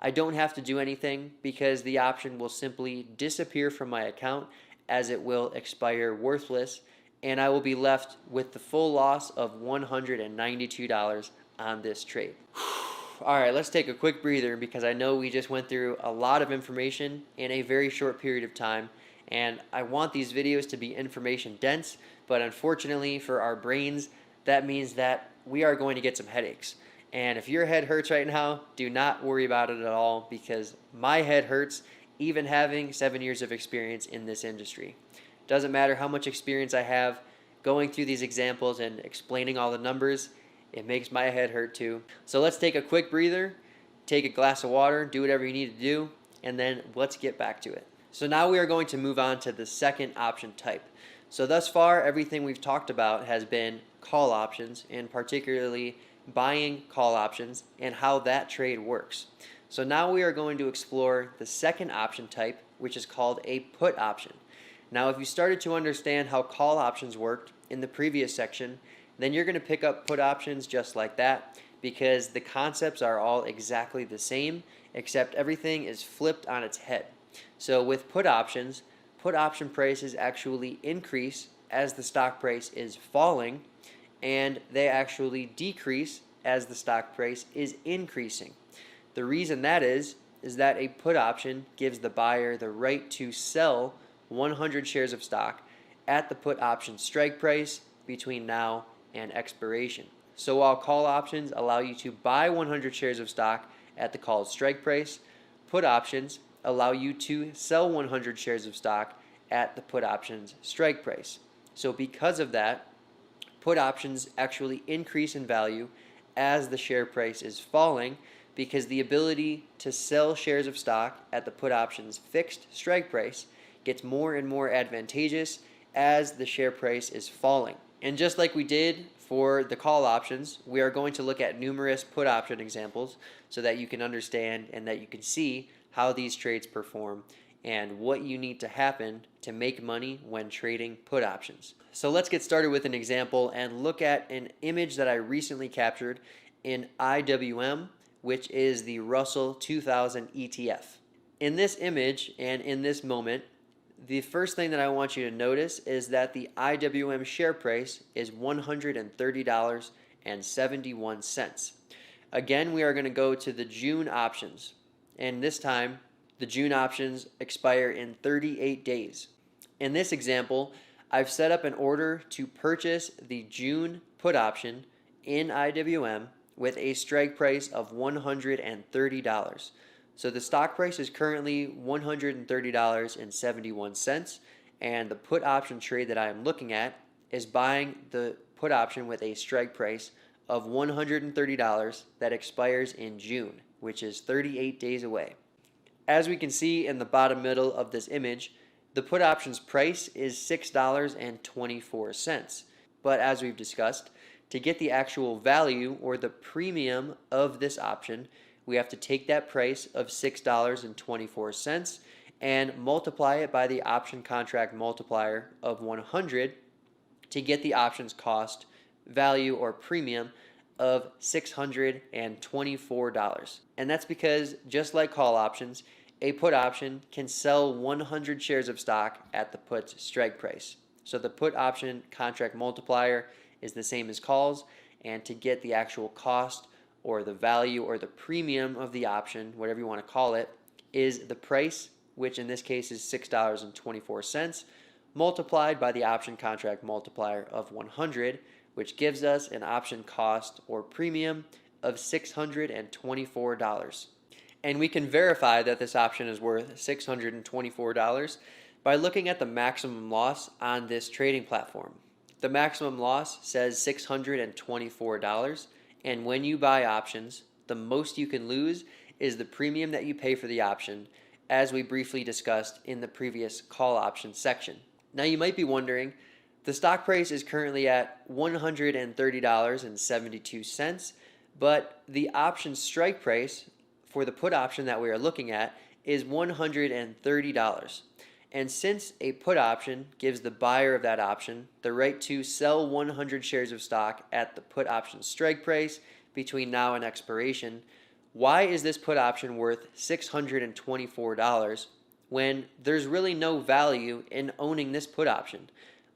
I don't have to do anything because the option will simply disappear from my account as it will expire worthless, and I will be left with the full loss of $192 on this trade. All right, let's take a quick breather because I know we just went through a lot of information in a very short period of time, and I want these videos to be information dense, but unfortunately for our brains, that means that we are going to get some headaches. And if your head hurts right now, do not worry about it at all because my head hurts even having 7 years of experience in this industry. Doesn't matter how much experience I have, going through these examples and explaining all the numbers, it makes my head hurt too. So let's take a quick breather, take a glass of water, do whatever you need to do, and then let's get back to it. So now we are going to move on to the second option type. So thus far, everything we've talked about has been call options, and particularly buying call options and how that trade works. So now we are going to explore the second option type, which is called a put option. Now, if you started to understand how call options worked in the previous section, then you're going to pick up put options just like that because the concepts are all exactly the same, except everything is flipped on its head. So with put options, put option prices actually increase as the stock price is falling, and they actually decrease as the stock price is increasing. The reason that is that a put option gives the buyer the right to sell 100 shares of stock at the put option strike price between now and expiration. So while call options allow you to buy 100 shares of stock at the call's strike price, put options allow you to sell 100 shares of stock at the put option's strike price. So because of that, put options actually increase in value as the share price is falling because the ability to sell shares of stock at the put option's fixed strike price gets more and more advantageous as the share price is falling. And just like we did for the call options, we are going to look at numerous put option examples so that you can understand and that you can see how these trades perform and what you need to happen to make money when trading put options. So let's get started with an example and look at an image that I recently captured in IWM, which is the Russell 2000 ETF. In this image and in this moment, the first thing that I want you to notice is that the IWM share price is $130.71. Again, we are going to go to the June options, and this time the June options expire in 38 days. In this example, I've set up an order to purchase the June put option in IWM with a strike price of $130. So the stock price is currently $130.71, and the put option trade that I am looking at is buying the put option with a strike price of $130 that expires in June, which is 38 days away. As we can see in the bottom middle of this image, the put option's price is $6.24. But as we've discussed, to get the actual value or the premium of this option, we have to take that price of $6.24 and multiply it by the option contract multiplier of 100 to get the option's cost, value, or premium of $624. And that's because, just like call options, a put option can sell 100 shares of stock at the put's strike price. So the put option contract multiplier is the same as calls, and to get the actual cost or the value or the premium of the option, whatever you want to call it, is the price, which in this case is $6.24, multiplied by the option contract multiplier of 100, which gives us an option cost or premium of $624. And we can verify that this option is worth $624 by looking at the maximum loss on this trading platform. The maximum loss says $624, and when you buy options, the most you can lose is the premium that you pay for the option, as we briefly discussed in the previous call option section. Now you might be wondering, the stock price is currently at $130.72, but the option strike price for the put option that we are looking at is $130. And since a put option gives the buyer of that option the right to sell 100 shares of stock at the put option strike price between now and expiration, why is this put option worth $624 when there's really no value in owning this put option.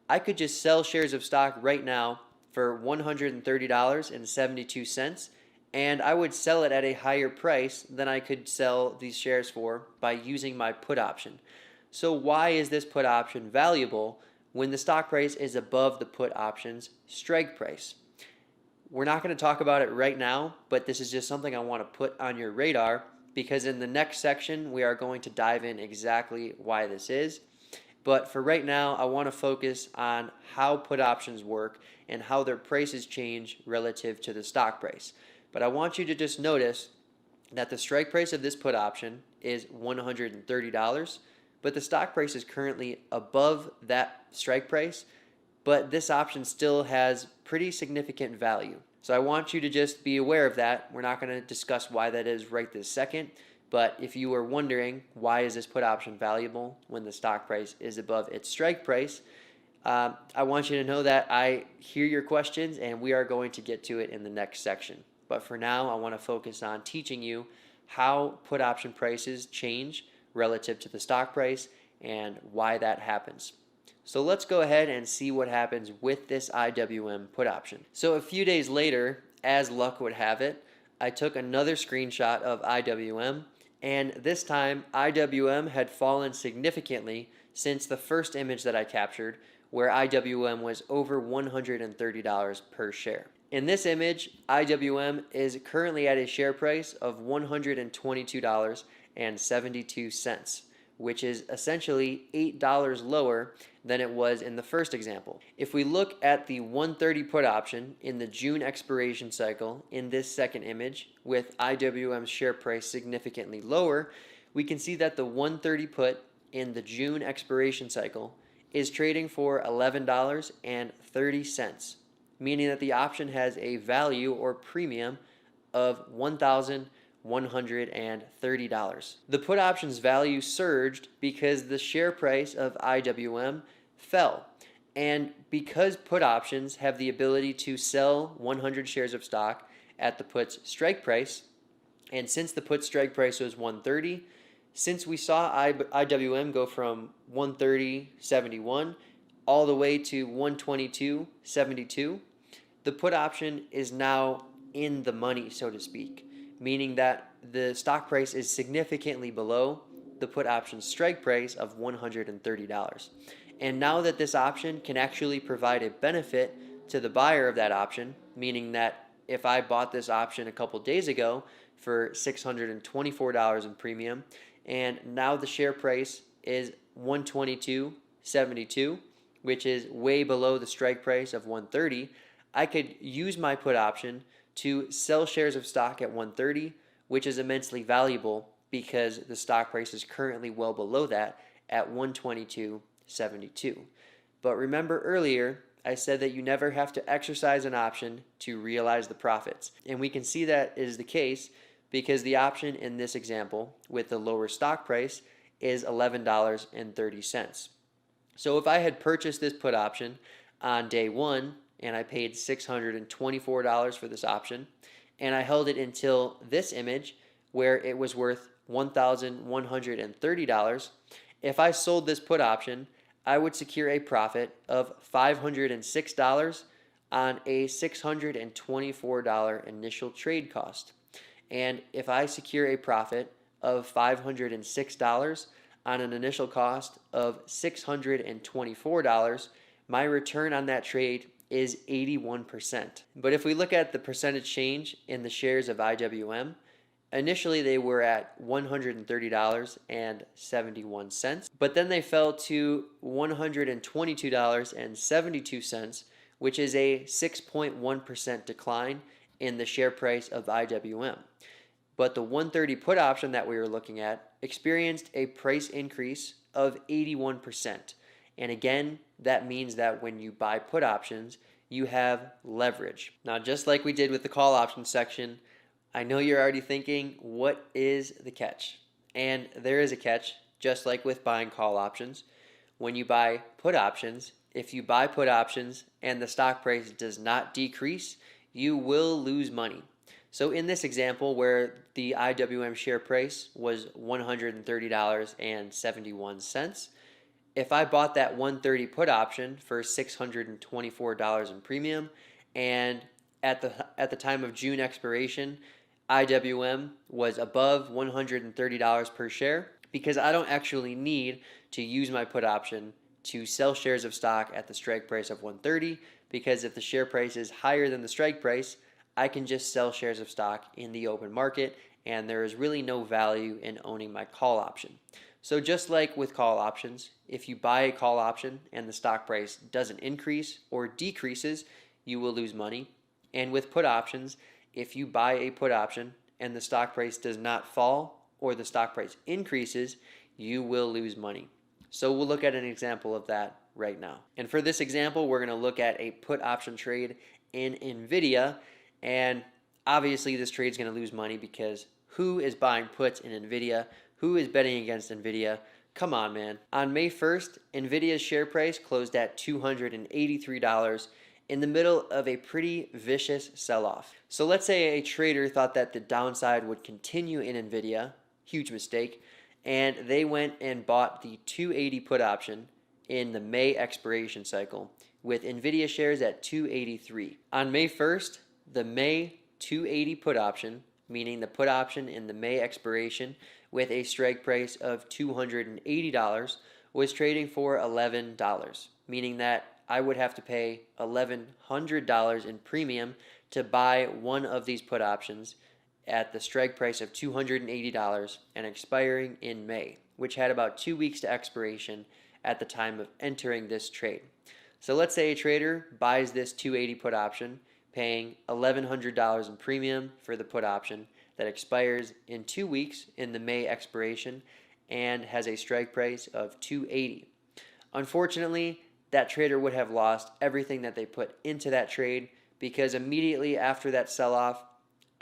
I could just sell shares of stock right now for $130.72, and I would sell it at a higher price than I could sell these shares for by using my put option. So why is this put option valuable when the stock price is above the put option's strike price? We're not going to talk about it right now, but this is just something I want to put on your radar, because in the next section we are going to dive in exactly why this is. But for right now, I want to focus on how put options work and how their prices change relative to the stock price. But I want you to just notice that the strike price of this put option is $130, but the stock price is currently above that strike price, but this option still has pretty significant value. So I want you to just be aware of that. We're not going to discuss why that is right this second, but if you are wondering why is this put option valuable when the stock price is above its strike price, I want you to know that I hear your questions and we are going to get to it in the next section. But for now, I want to focus on teaching you how put option prices change relative to the stock price and why that happens. So let's go ahead and see what happens with this IWM put option. So a few days later, as luck would have it, I took another screenshot of IWM, and this time IWM had fallen significantly since the first image that I captured, where IWM was over $130 per share. In this image, IWM is currently at a share price of $122.72, which is essentially $8 lower than it was in the first example. If we look at the 130 put option in the June expiration cycle in this second image, with IWM's share price significantly lower, we can see that the 130 put in the June expiration cycle is trading for $11.30, meaning that the option has a value or premium of $1,130. The put option's value surged because the share price of IWM fell. And because put options have the ability to sell 100 shares of stock at the put's strike price, and since the put strike price was 130, since we saw IWM go from 130.71 all the way to 122.72, the put option is now in the money, so to speak, meaning that the stock price is significantly below the put option strike price of $130. And now that this option can actually provide a benefit to the buyer of that option, meaning that if I bought this option a couple days ago for $624 in premium, and now the share price is $122.72, which is way below the strike price of $130, I could use my put option to sell shares of stock at $130, which is immensely valuable because the stock price is currently well below that at $122.72. But remember earlier, I said that you never have to exercise an option to realize the profits. And we can see that is the case because the option in this example with the lower stock price is $11.30. So if I had purchased this put option on day one and I paid $624 for this option, and I held it until this image where it was worth $1,130, if I sold this put option, I would secure a profit of $506 on a $624 initial trade cost. And if I secure a profit of $506 on an initial cost of $624, my return on that trade is 81%. But if we look at the percentage change in the shares of IWM, initially they were at $130.71, but then they fell to $122.72, which is a 6.1% decline in the share price of IWM. But the 130 put option that we were looking at experienced a price increase of 81%. And again, that means that when you buy put options, you have leverage. Now, just like we did with the call option section, I know you're already thinking, what is the catch? And there is a catch, just like with buying call options. When you buy put options, if you buy put options and the stock price does not decrease, you will lose money. So in this example where the IWM share price was $130.71, if I bought that 130 put option for $624 in premium, and at the time of June expiration, IWM was above $130 per share, because I don't actually need to use my put option to sell shares of stock at the strike price of 130, because if the share price is higher than the strike price, I can just sell shares of stock in the open market, and there is really no value in owning my call option. So just like with call options, if you buy a call option and the stock price doesn't increase or decreases, you will lose money. And with put options, if you buy a put option and the stock price does not fall or the stock price increases, you will lose money. So we'll look at an example of that right now. And for this example, we're going to look at a put option trade in NVIDIA. And obviously this trade is going to lose money, because who is buying puts in NVIDIA? Who is betting against NVIDIA? Come on, man. On May 1st, NVIDIA's share price closed at $283 in the middle of a pretty vicious sell-off. So let's say a trader thought that the downside would continue in NVIDIA, huge mistake, and they went and bought the 280 put option in the May expiration cycle with NVIDIA shares at 283. On May 1st, the May 280 put option, meaning the put option in the May expiration with a strike price of $280, was trading for $11, meaning that I would have to pay $1,100 in premium to buy one of these put options at the strike price of $280 and expiring in May, which had about 2 weeks to expiration at the time of entering this trade. So let's say a trader buys this 280 put option, paying $1,100 in premium for the put option that expires in 2 weeks in the May expiration and has a strike price of $280. Unfortunately, that trader would have lost everything that they put into that trade, because immediately after that sell-off,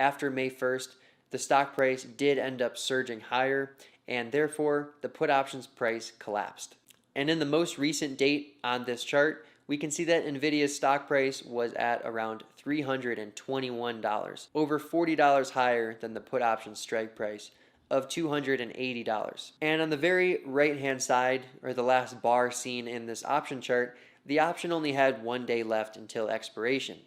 after May 1st, the stock price did end up surging higher, and therefore the put options price collapsed. And in the most recent date on this chart, we can see that NVIDIA's stock price was at around $321, over $40 higher than the put option strike price of $280. And on the very right hand side, or the last bar seen in this option chart, the option only had 1 day left until expiration.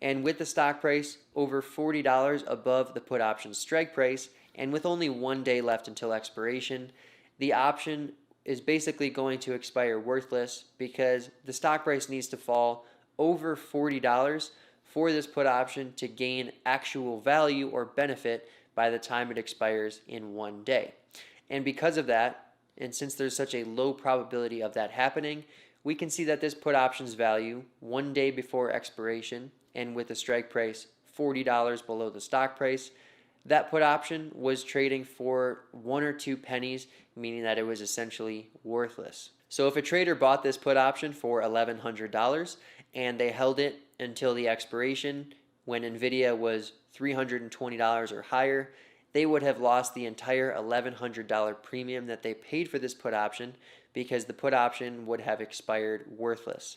And with the stock price over $40 above the put option strike price, and with only 1 day left until expiration, the option is basically going to expire worthless, because the stock price needs to fall over $40 for this put option to gain actual value or benefit by the time it expires in 1 day. And because of that, and since there's such a low probability of that happening, we can see that this put option's value 1 day before expiration, and with the strike price $40 below the stock price, that put option was trading for 1 or 2 pennies, meaning that it was essentially worthless. So if a trader bought this put option for $1,100 and they held it until the expiration when NVIDIA was $320 or higher, they would have lost the entire $1,100 premium that they paid for this put option, because the put option would have expired worthless.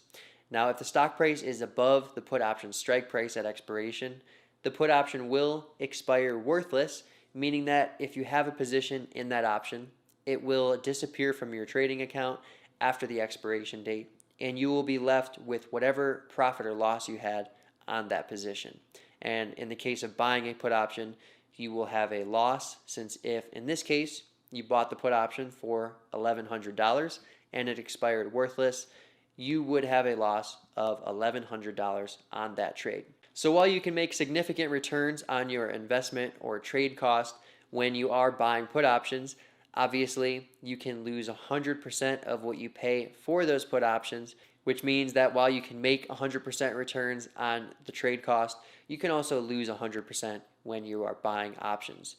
Now, if the stock price is above the put option strike price at expiration, the put option will expire worthless, meaning that if you have a position in that option, it will disappear from your trading account after the expiration date, and you will be left with whatever profit or loss you had on that position. And in the case of buying a put option, you will have a loss, since if, in this case, you bought the put option for $1,100 and it expired worthless, you would have a loss of $1,100 on that trade. So while you can make significant returns on your investment or trade cost when you are buying put options, obviously you can lose 100% of what you pay for those put options, which means that while you can make 100% returns on the trade cost, you can also lose 100% when you are buying options.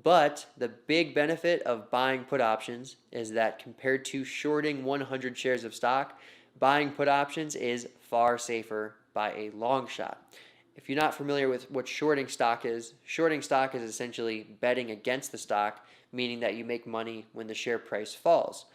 But the big benefit of buying put options is that compared to shorting 100 shares of stock, buying put options is far safer by a long shot. If you're not familiar with what shorting stock is essentially betting against the stock, meaning that you make money when the share price falls.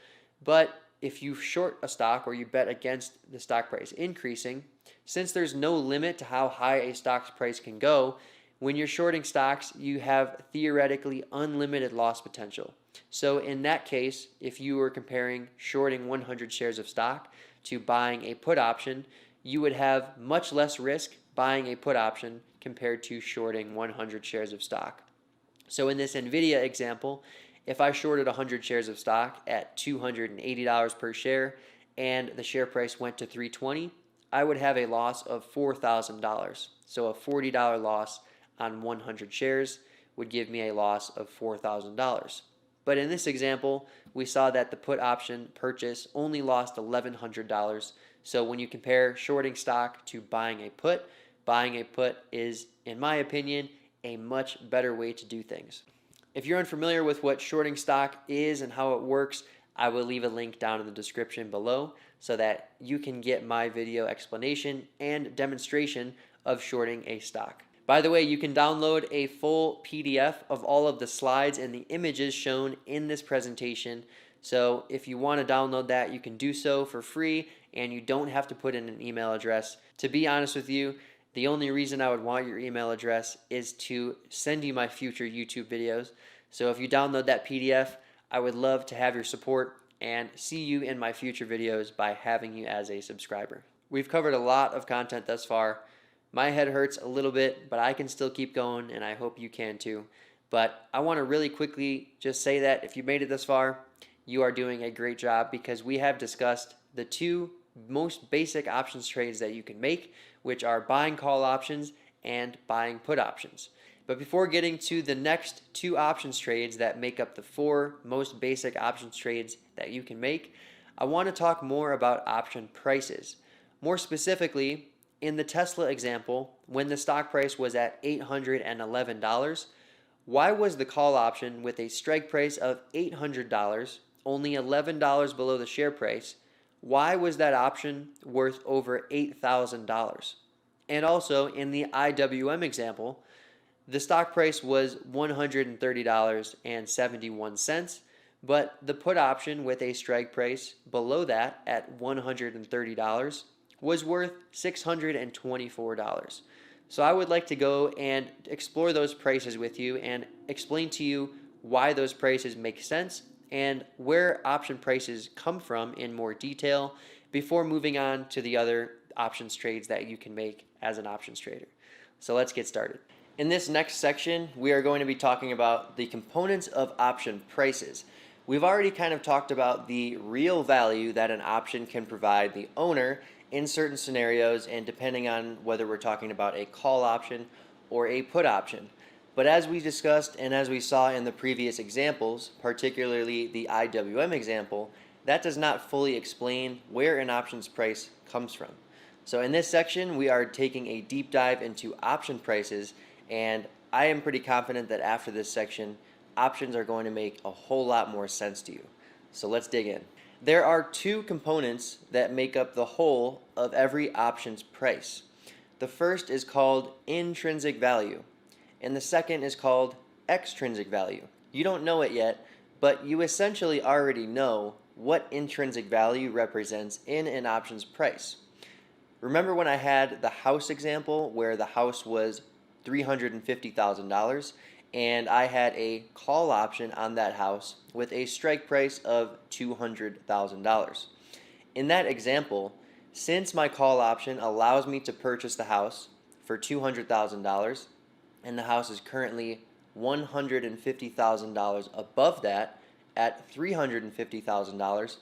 But if you short a stock or you bet against the stock price increasing, since there's no limit to how high a stock's price can go, When you're shorting stocks, you have theoretically unlimited loss potential. So in that case, if you were comparing shorting 100 shares of stock to buying a put option, you would have much less risk buying a put option compared to shorting 100 shares of stock. So in this NVIDIA example, if I shorted 100 shares of stock at $280 per share and the share price went to $320, I would have a loss of $4,000. So a $40 loss on 100 shares would give me a loss of $4,000. But in this example, we saw that the put option purchase only lost $1,100. So when you compare shorting stock to buying a put is, in my opinion, a much better way to do things. If you're unfamiliar with what shorting stock is and how it works, I will leave a link down in the description below so that you can get my video explanation and demonstration of shorting a stock. By the way, you can download a full PDF of all of the slides and the images shown in this presentation. So if you want to download that, you can do so for free and you don't have to put in an email address. To be honest with you, the only reason I would want your email address is to send you my future YouTube videos. So if you download that PDF, I would love to have your support and see you in my future videos by having you as a subscriber. We've covered a lot of content thus far. My head hurts a little bit, but I can still keep going, and I hope you can too. But I want to really quickly just say that if you made it this far, you are doing a great job, because we have discussed the two most basic options trades that you can make, which are buying call options and buying put options. But before getting to the next two options trades that make up the four most basic options trades that you can make, I want to talk more about option prices. More specifically, in the Tesla example, when the stock price was at $811, why was the call option with a strike price of $800, only $11 below the share price, why was that option worth over $8,000? And also, in the IWM example, the stock price was $130.71, but the put option with a strike price below that at $130 was worth $624. So I would like to go and explore those prices with you and explain to you why those prices make sense and where option prices come from in more detail before moving on to the other options trades that you can make as an options trader. So let's get started. In this next section, we are going to be talking about the components of option prices. We've already kind of talked about the real value that an option can provide the owner in certain scenarios, and depending on whether we're talking about a call option or a put option. But as we discussed and as we saw in the previous examples, particularly the IWM example, that does not fully explain where an options price comes from. So in this section, we are taking a deep dive into option prices, and I am pretty confident that after this section, options are going to make a whole lot more sense to you. So let's dig in. There are two components that make up the whole of every options price. The first is called intrinsic value, and the second is called extrinsic value. You don't know it yet, but you essentially already know what intrinsic value represents in an options price. Remember when I had the house example where the house was $350,000 and I had a call option on that house with a strike price of $200,000. In that example, since my call option allows me to purchase the house for $200,000 and the house is currently $150,000 above that at $350,000,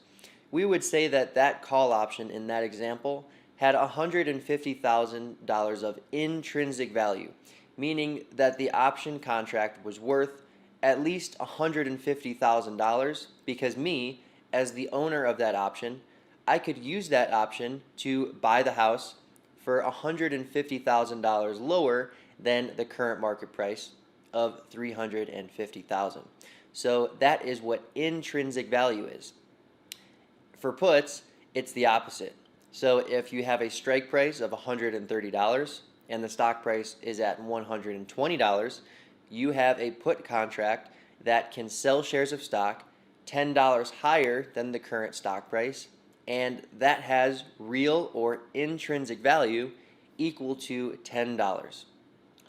we would say that that call option in that example had $150,000 of intrinsic value, meaning that the option contract was worth at least $150,000 because me, as the owner of that option, I could use that option to buy the house for $150,000 lower than the current market price of $350,000. So that is what intrinsic value is. For puts, it's the opposite. So if you have a strike price of $130 and the stock price is at $120, you have a put contract that can sell shares of stock $10 higher than the current stock price, and that has real or intrinsic value equal to $10.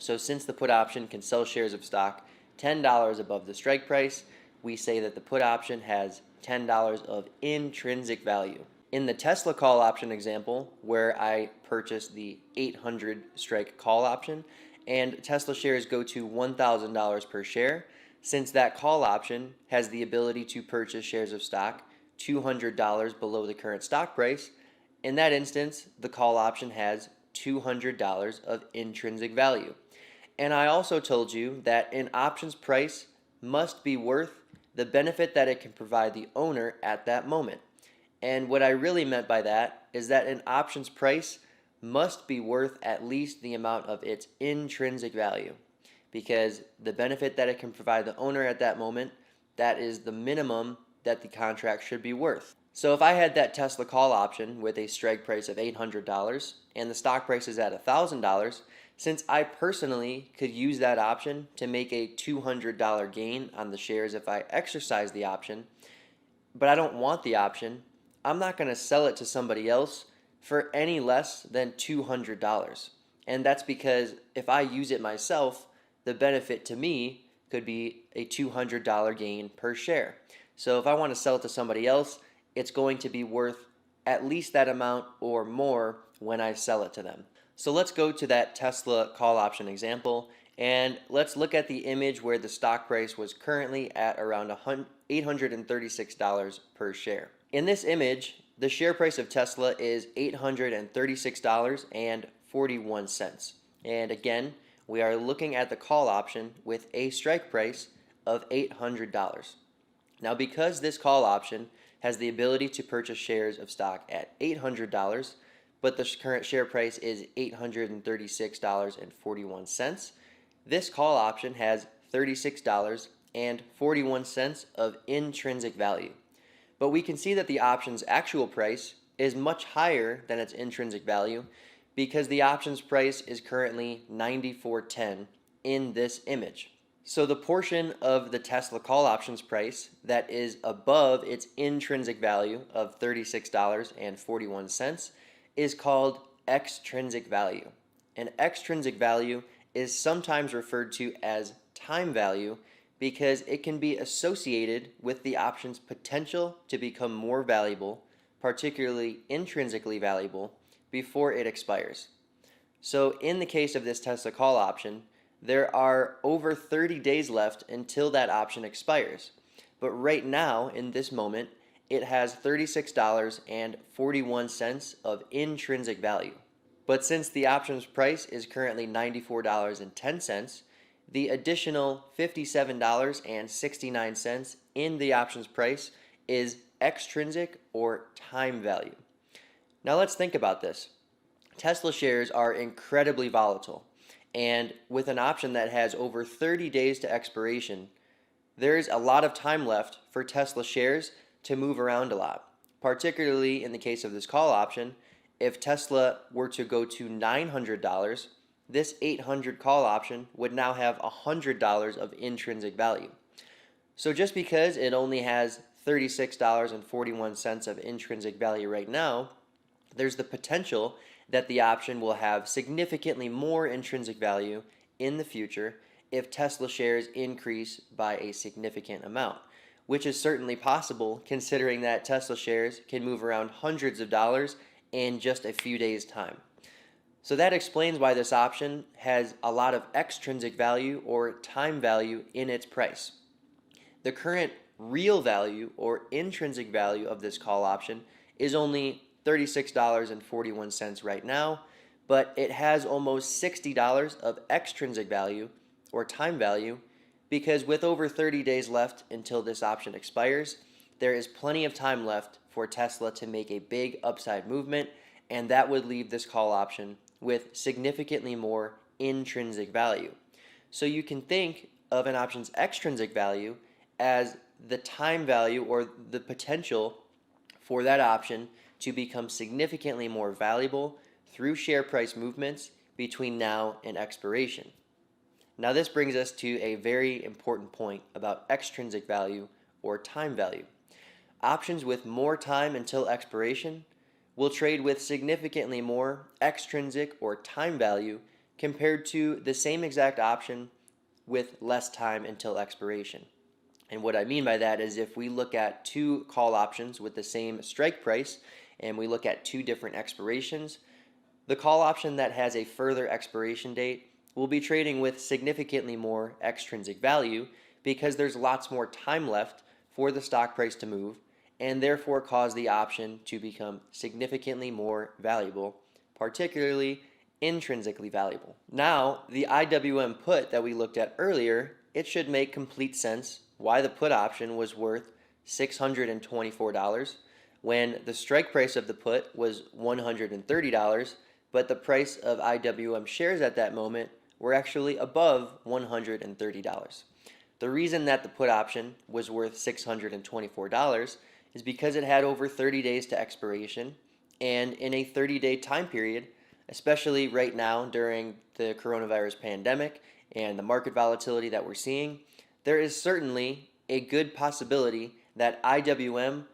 So since the put option can sell shares of stock $10 above the strike price, we say that the put option has $10 of intrinsic value. In the Tesla call option example, where I purchased the 800 strike call option and Tesla shares go to $1,000 per share, since that call option has the ability to purchase shares of stock $200 below the current stock price, in that instance, the call option has $200 of intrinsic value. And I also told you that an option's price must be worth the benefit that it can provide the owner at that moment. And what I really meant by that is that an option's price must be worth at least the amount of its intrinsic value, because the benefit that it can provide the owner at that moment, that is the minimum that the contract should be worth. So if I had that Tesla call option with a strike price of $800 and the stock price is at $1,000, since I personally could use that option to make a $200 gain on the shares if I exercise the option, but I don't want the option, I'm not going to sell it to somebody else for any less than $200. And that's because if I use it myself, the benefit to me could be a $200 gain per share. So if I want to sell it to somebody else, it's going to be worth at least that amount or more when I sell it to them. So let's go to that Tesla call option example, and let's look at the image where the stock price was currently at around $836 per share. In this image, the share price of Tesla is $836.41. And again, we are looking at the call option with a strike price of $800. Now, because this call option has the ability to purchase shares of stock at $800, but the current share price is $836.41, this call option has $36.41 of intrinsic value. But we can see that the option's actual price is much higher than its intrinsic value because the option's price is currently $94.10 in this image. So the portion of the Tesla call option's price that is above its intrinsic value of $36.41 is called extrinsic value. And extrinsic value is sometimes referred to as time value because it can be associated with the option's potential to become more valuable, particularly intrinsically valuable, before it expires. So in the case of this Tesla call option, there are over 30 days left until that option expires. But right now, in this moment, it has $36.41 of intrinsic value. But since the option's price is currently $94.10, the additional $57.69 in the option's price is extrinsic or time value. Now let's think about this. Tesla shares are incredibly volatile, and with an option that has over 30 days to expiration, there is a lot of time left for Tesla shares to move around a lot. Particularly in the case of this call option, if Tesla were to go to $900, this 800 call option would now have $100 of intrinsic value. So just because it only has $36.41 of intrinsic value right now, there's the potential that the option will have significantly more intrinsic value in the future if Tesla shares increase by a significant amount, which is certainly possible considering that Tesla shares can move around hundreds of dollars in just a few days' time. So that explains why this option has a lot of extrinsic value or time value in its price. The current real value or intrinsic value of this call option is only $36.41 right now, but it has almost $60 of extrinsic value or time value because with over 30 days left until this option expires, there is plenty of time left for Tesla to make a big upside movement, and that would leave this call option with significantly more intrinsic value. So you can think of an option's extrinsic value as the time value or the potential for that option to become significantly more valuable through share price movements between now and expiration. Now this brings us to a very important point about extrinsic value or time value. Options with more time until expiration will trade with significantly more extrinsic or time value compared to the same exact option with less time until expiration. And what I mean by that is if we look at two call options with the same strike price and we look at two different expirations, the call option that has a further expiration date will be trading with significantly more extrinsic value because there's lots more time left for the stock price to move and therefore cause the option to become significantly more valuable, particularly intrinsically valuable. Now, the IWM put that we looked at earlier, it should make complete sense why the put option was worth $624 when the strike price of the put was $130, but the price of IWM shares at that moment were actually above $130. The reason that the put option was worth $624 is because it had over 30 days to expiration, and in a 30-day time period, especially right now during the coronavirus pandemic and the market volatility that we're seeing, there is certainly a good possibility that IWM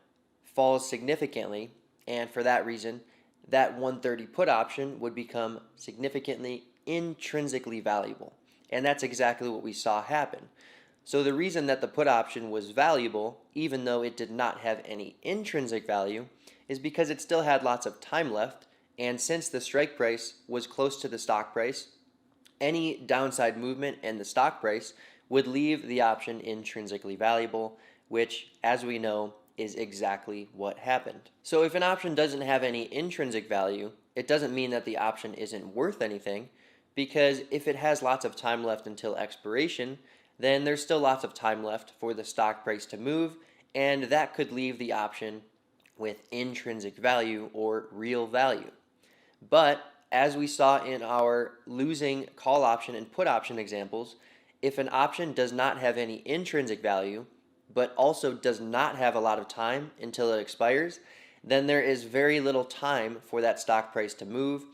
falls significantly, and for that reason, that 130 put option would become significantly intrinsically valuable. And that's exactly what we saw happen. So the reason that the put option was valuable, even though it did not have any intrinsic value, is because it still had lots of time left, and since the strike price was close to the stock price, any downside movement in the stock price would leave the option intrinsically valuable, which, as we know, is exactly what happened. So if an option doesn't have any intrinsic value, it doesn't mean that the option isn't worth anything, because if it has lots of time left until expiration, then there's still lots of time left for the stock price to move, and that could leave the option with intrinsic value or real value. But as we saw in our losing call option and put option examples, if an option does not have any intrinsic value, but also does not have a lot of time until it expires, then there is very little time for that stock price to move,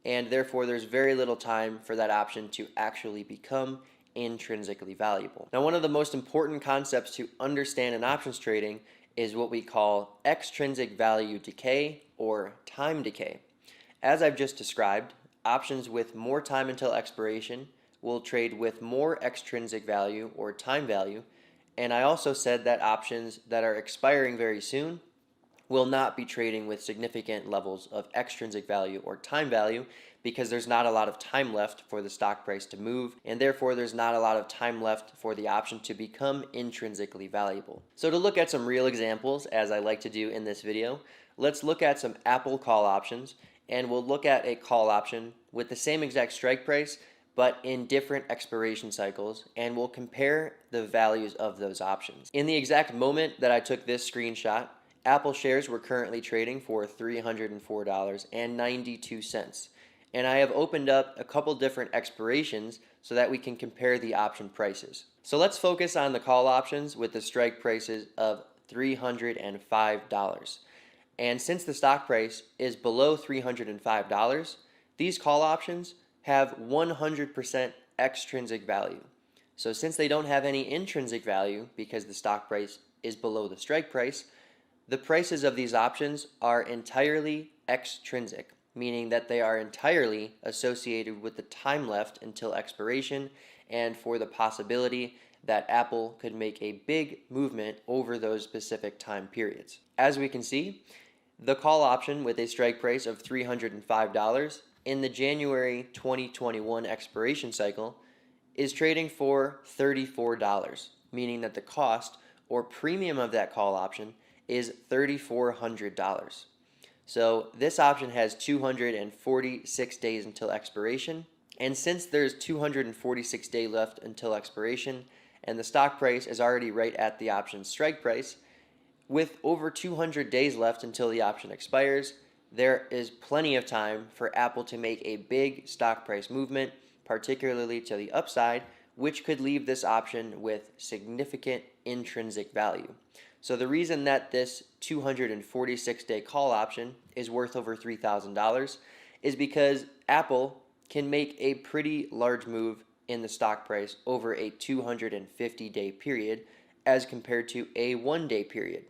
and therefore there's very little time for that option to actually become intrinsically valuable. Now, one of the most important concepts to understand in options trading is what we call extrinsic value decay or time decay. As I've just described, options with more time until expiration will trade with more extrinsic value or time value, and I also said that options that are expiring very soon will not be trading with significant levels of extrinsic value or time value because there's not a lot of time left for the stock price to move, and therefore there's not a lot of time left for the option to become intrinsically valuable. So to look at some real examples, as I like to do in this video, let's look at some Apple call options, and we'll look at a call option with the same exact strike price but in different expiration cycles, and we'll compare the values of those options. In the exact moment that I took this screenshot, Apple shares were currently trading for $304.92, and I have opened up a couple different expirations so that we can compare the option prices. So let's focus on the call options with the strike prices of $305. And since the stock price is below $305, these call options have 100% extrinsic value. So since they don't have any intrinsic value because the stock price is below the strike price, the prices of these options are entirely extrinsic, meaning that they are entirely associated with the time left until expiration and for the possibility that Apple could make a big movement over those specific time periods. As we can see, the call option with a strike price of $305 in the January 2021 expiration cycle is trading for $34, meaning that the cost or premium of that call option is $3,400. So this option has 246 days until expiration, and since there's 246 days left until expiration and the stock price is already right at the option's strike price, with over 200 days left until the option expires, there is plenty of time for Apple to make a big stock price movement, particularly to the upside, which could leave this option with significant intrinsic value. So the reason that this 246-day call option is worth over $3,000 is because Apple can make a pretty large move in the stock price over a 250-day period as compared to a one-day period.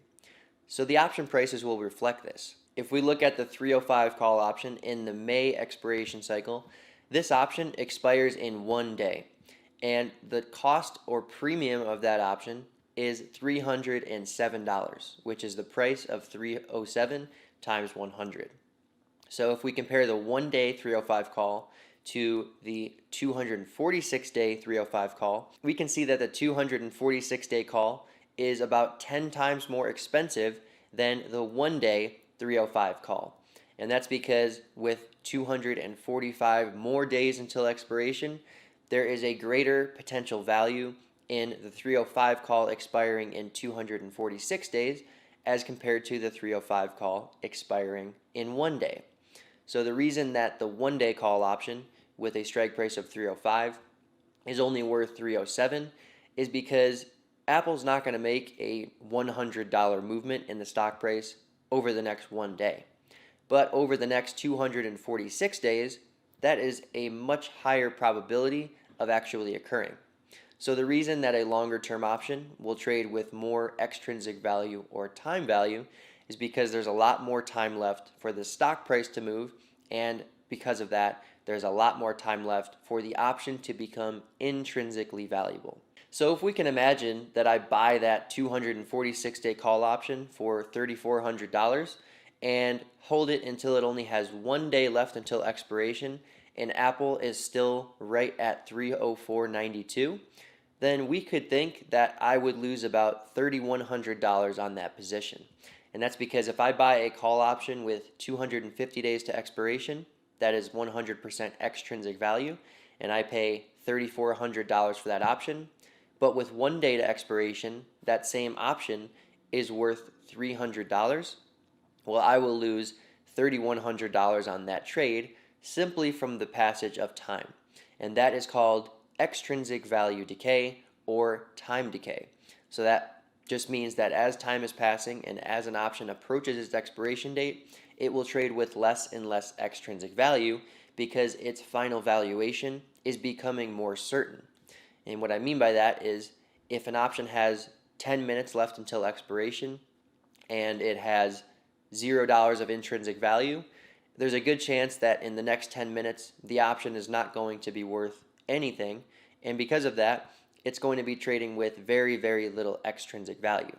So the option prices will reflect this. If we look at the 305 call option in the May expiration cycle, This option expires in 1 day, and the cost or premium of that option is $307, which is the price of 307 times 100. So if we compare the 1 day 305 call to the 246-day 305 call, we can see that the 246-day call is about 10 times more expensive than the 1 day 305 call. And that's because with 245 more days until expiration, there is a greater potential value in the 305 call expiring in 246 days as compared to the 305 call expiring in 1 day. So the reason that the 1 day call option with a strike price of 305 is only worth 307 is because Apple's not going to make a $100 movement in the stock price over the next 1 day. But over the next 246 days, that is a much higher probability of actually occurring. So the reason that a longer term option will trade with more extrinsic value or time value is because there's a lot more time left for the stock price to move, and because of that, there's a lot more time left for the option to become intrinsically valuable. So if we can imagine that I buy that 246-day call option for $3,400 and hold it until it only has 1 day left until expiration, and Apple is still right at $304.92, then we could think that I would lose about $3,100 on that position. And that's because if I buy a call option with 250 days to expiration, that is 100% extrinsic value, and I pay $3,400 for that option. But with 1 day to expiration, that same option is worth $300. Well, I will lose $3,100 on that trade simply from the passage of time. And that is called extrinsic value decay or time decay. So that just means that as time is passing and as an option approaches its expiration date, it will trade with less and less extrinsic value because its final valuation is becoming more certain. And what I mean by that is if an option has 10 minutes left until expiration and it has $0 of intrinsic value, there's a good chance that in the next 10 minutes the option is not going to be worth anything, and because of that, it's going to be trading with very, very little extrinsic value.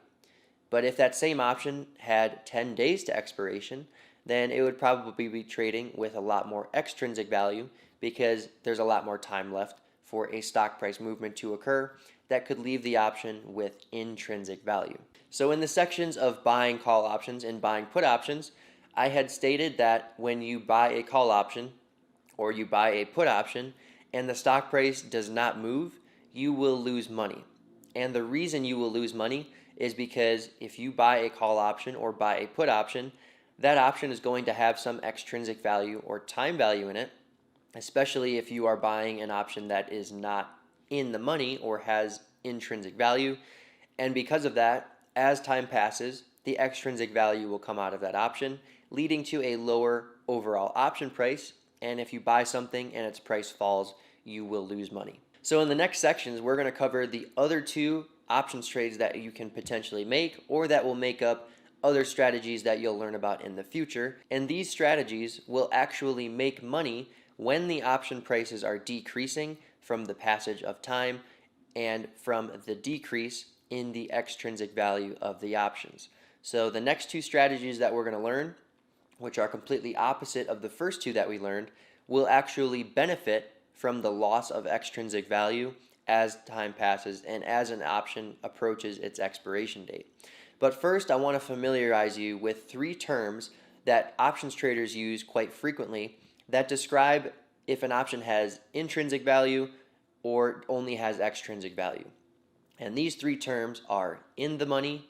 But if that same option had 10 days to expiration, then it would probably be trading with a lot more extrinsic value because there's a lot more time left for a stock price movement to occur that could leave the option with intrinsic value. So in the sections of buying call options and buying put options, I had stated that when you buy a call option or you buy a put option and the stock price does not move, you will lose money. And the reason you will lose money is because if you buy a call option or buy a put option, that option is going to have some extrinsic value or time value in it, especially if you are buying an option that is not in the money or has intrinsic value. And because of that, as time passes, the extrinsic value will come out of that option, leading to a lower overall option price. And if you buy something and its price falls, you will lose money. So in the next sections, we're going to cover the other two options trades that you can potentially make or that will make up other strategies that you'll learn about in the future. And these strategies will actually make money when the option prices are decreasing from the passage of time and from the decrease in the extrinsic value of the options. So the next two strategies that we're going to learn, which are completely opposite of the first two that we learned, will actually benefit from the loss of extrinsic value as time passes and as an option approaches its expiration date. But first, I want to familiarize you with three terms that options traders use quite frequently that describe if an option has intrinsic value or only has extrinsic value. And these three terms are in the money,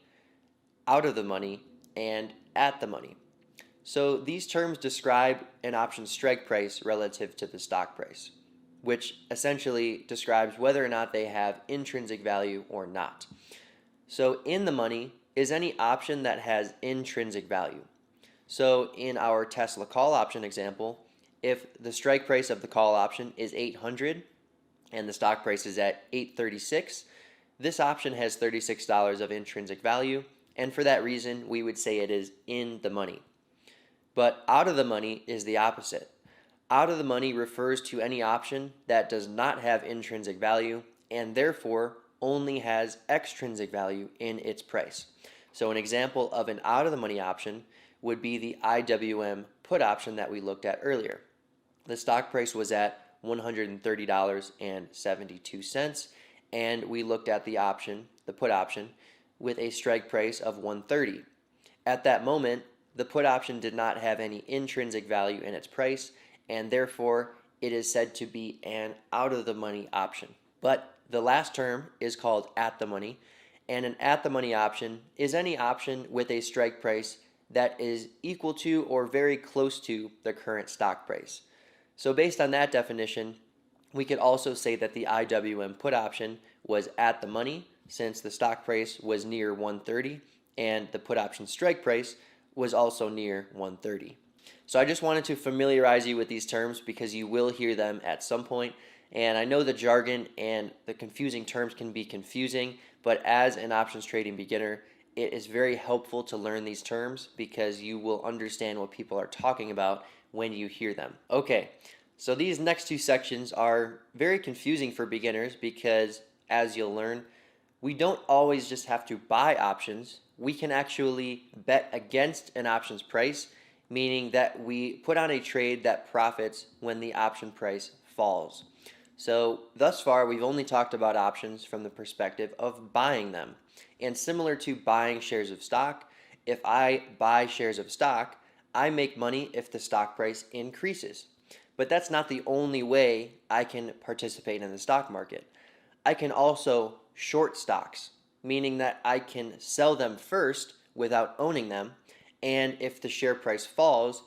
out of the money, and at the money. So these terms describe an option strike price relative to the stock price, which essentially describes whether or not they have intrinsic value or not. So in the money is any option that has intrinsic value. So in our Tesla call option example, if the strike price of the call option is 800 and the stock price is at 836, this option has $36 of intrinsic value, and for that reason we would say it is in the money. But out of the money is the opposite. Out of the money refers to any option that does not have intrinsic value and therefore only has extrinsic value in its price. So an example of an out of the money option would be the IWM put option that we looked at earlier. The stock price was at $130.72, and we looked at the option, the put option, with a strike price of $130. At that moment, the put option did not have any intrinsic value in its price, and therefore it is said to be an out of the money option. But the last term is called at the money, and an at the money option is any option with a strike price that is equal to or very close to the current stock price. So based on that definition, we could also say that the IWM put option was at the money since the stock price was near 130 and the put option strike price was also near 130. So I just wanted to familiarize you with these terms because you will hear them at some point. And I know the jargon and the confusing terms can be confusing, but as an options trading beginner, it is very helpful to learn these terms because you will understand what people are talking about when you hear them. Okay, so these next two sections are very confusing for beginners because, as you'll learn, we don't always just have to buy options. We can actually bet against an options price, meaning that we put on a trade that profits when the option price falls. So thus far, we've only talked about options from the perspective of buying them. And similar to buying shares of stock, if I buy shares of stock, I make money if the stock price increases. But that's not the only way I can participate in the stock market. I can also short stocks, meaning that I can sell them first without owning them, and if the share price falls,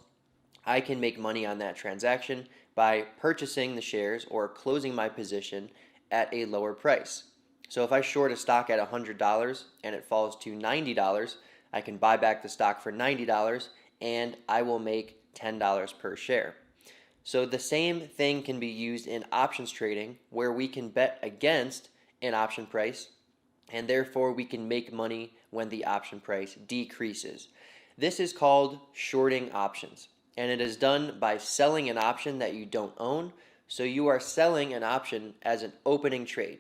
I can make money on that transaction by purchasing the shares or closing my position at a lower price. So if I short a stock at $100 and it falls to $90, I can buy back the stock for $90 and I will make $10 per share. So the same thing can be used in options trading where we can bet against an option price and therefore we can make money when the option price decreases. This is called shorting options, and it is done by selling an option that you don't own. So you are selling an option as an opening trade,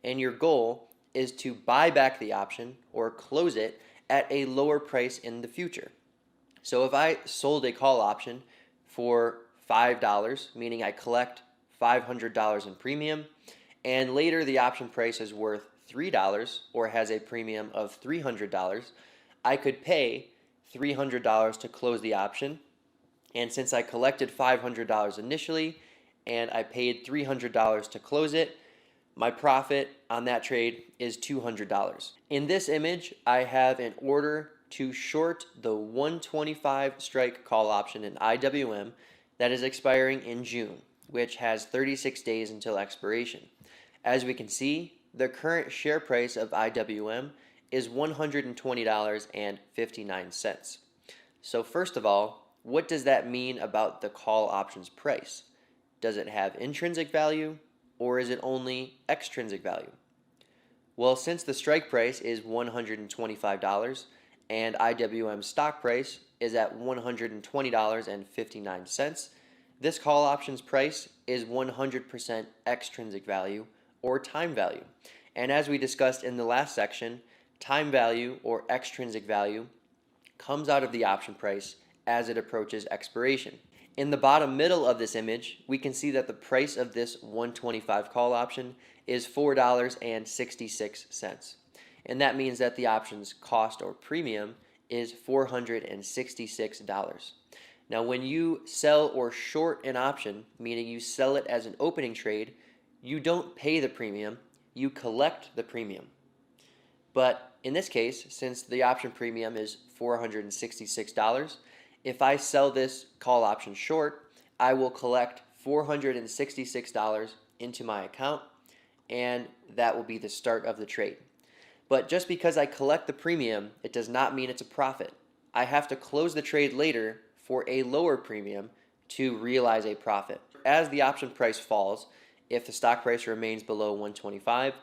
and your goal is to buy back the option or close it at a lower price in the future. So if I sold a call option for $5, meaning I collect $500 in premium, and later the option price is worth $3 or has a premium of $300, I could pay $300 to close the option, and since I collected $500 initially and I paid $300 to close it, my profit on that trade is $200. In this image, I have an order to short the 125 strike call option in IWM that is expiring in June, which has 36 days until expiration. As we can see, the current share price of IWM is $120.59. So first of all, what does that mean about the call options price? Does it have intrinsic value or is it only extrinsic value? Well, since the strike price is $125 and IWM stock price is at $120.59, this call options price is 100% extrinsic value or time value. And as we discussed in the last section, time value or extrinsic value comes out of the option price as it approaches expiration. In the bottom middle of this image, we can see that the price of this 125 call option is $4.66. And that means that the option's cost or premium is $466. Now, when you sell or short an option, meaning you sell it as an opening trade, you don't pay the premium, you collect the premium. But in this case, since the option premium is $466, if I sell this call option short, I will collect $466 into my account, and that will be the start of the trade. But just because I collect the premium, it does not mean it's a profit. I have to close the trade later for a lower premium to realize a profit. As the option price falls, if the stock price remains below 125,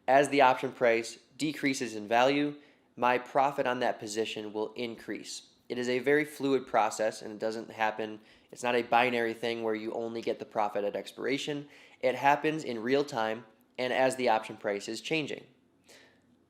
as the option price decreases in value, my profit on that position will increase. It is a very fluid process, and it doesn't happen, it's not a binary thing where you only get the profit at expiration. It happens in real time and as the option price is changing.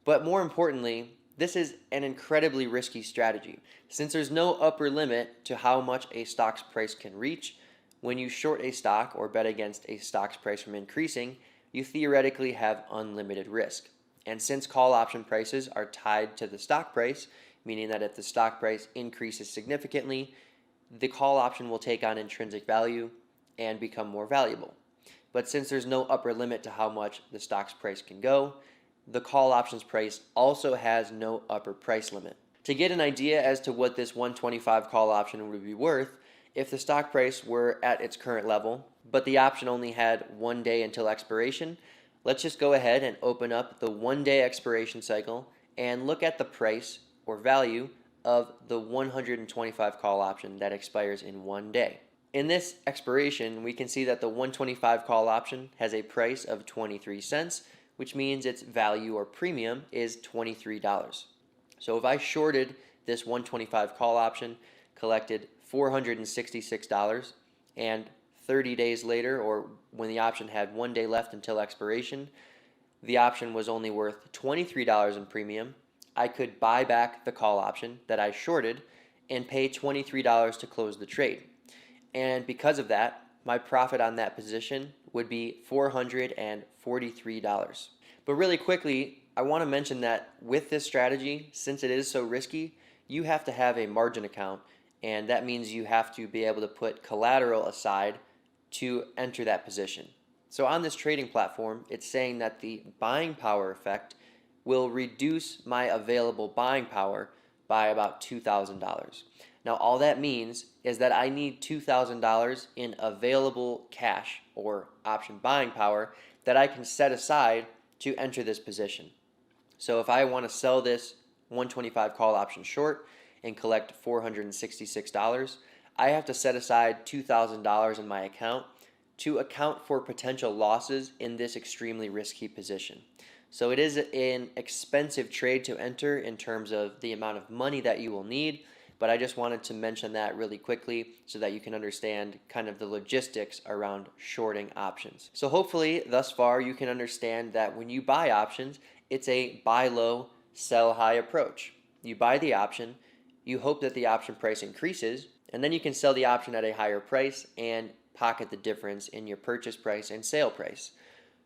But more importantly, this is an incredibly risky strategy. Since there's no upper limit to how much a stock's price can reach, when you short a stock or bet against a stock's price from increasing, you theoretically have unlimited risk. And since call option prices are tied to the stock price, meaning that if the stock price increases significantly, the call option will take on intrinsic value and become more valuable. But since there's no upper limit to how much the stock's price can go, the call option's price also has no upper price limit. To get an idea as to what this 125 call option would be worth, if the stock price were at its current level, but the option only had 1 day until expiration, let's just go ahead and open up the 1 day expiration cycle and look at the price or value of the 125 call option that expires in 1 day. In this expiration, we can see that the 125 call option has a price of 23 cents, which means its value or premium is $23. So if I shorted this 125 call option, collected $466, and 30 days later, or when the option had 1 day left until expiration, the option was only worth $23 in premium, I could buy back the call option that I shorted and pay $23 to close the trade. And because of that, my profit on that position would be $443. But really quickly, I want to mention that with this strategy, since it is so risky, you have to have a margin account, and that means you have to be able to put collateral aside to enter that position. So on this trading platform, it's saying that the buying power effect will reduce my available buying power by about $2,000. Now all that means is that I need $2,000 in available cash or option buying power that I can set aside to enter this position. So if I want to sell this 125 call option short and collect $466, I have to set aside $2,000 in my account to account for potential losses in this extremely risky position. So it is an expensive trade to enter in terms of the amount of money that you will need, but I just wanted to mention that really quickly so that you can understand kind of the logistics around shorting options. So hopefully thus far you can understand that when you buy options, it's a buy low, sell high approach. You buy the option, you hope that the option price increases, and then you can sell the option at a higher price and pocket the difference in your purchase price and sale price.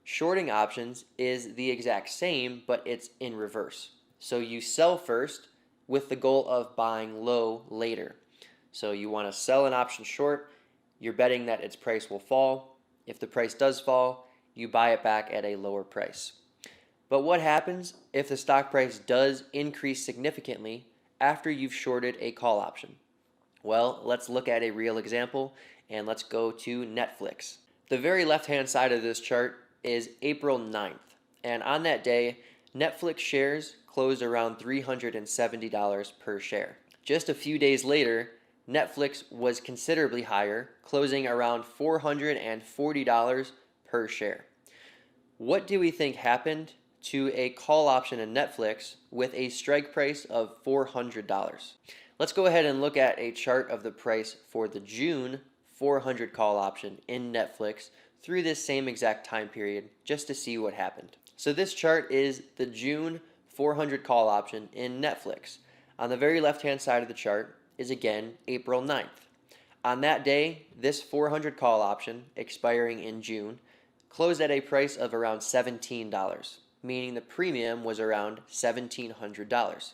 Shorting options is the exact same, but it's in reverse. So you sell first with the goal of buying low later. So you want to sell an option short, you're betting that its price will fall. If the price does fall, you buy it back at a lower price. But what happens if the stock price does increase significantly after you've shorted a call option? Well, let's look at a real example and let's go to Netflix. The very left-hand side of this chart is April 9th, and on that day, Netflix shares closed around $370 per share. Just a few days later, Netflix was considerably higher, closing around $440 per share. What do we think happened to a call option in Netflix with a strike price of $400? Let's go ahead and look at a chart of the price for the June 400 call option in Netflix through this same exact time period just to see what happened. So this chart is the June 400 call option in Netflix. On the very left-hand side of the chart is again April 9th. On that day, this 400 call option expiring in June closed at a price of around $17, meaning the premium was around $1,700.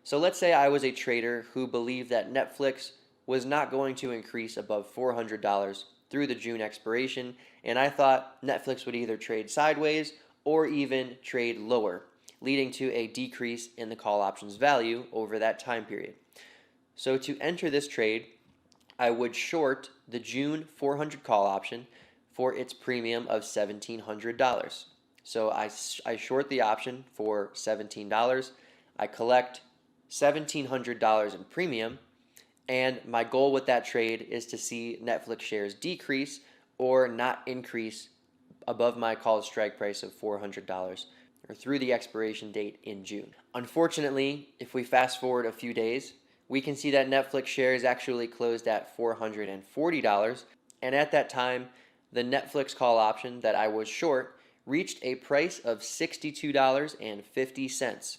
So let's say I was a trader who believed that Netflix was not going to increase above $400 through the June expiration, and I thought Netflix would either trade sideways or even trade lower, leading to a decrease in the call option's value over that time period. So to enter this trade, I would short the June 400 call option for its premium of $1,700. So I short the option for $17. I collect $1,700 in premium, and my goal with that trade is to see Netflix shares decrease or not increase above my call strike price of $400 or through the expiration date in June. Unfortunately, if we fast forward a few days, we can see that Netflix shares actually closed at $440, and at that time, the Netflix call option that I was short reached a price of $62.50.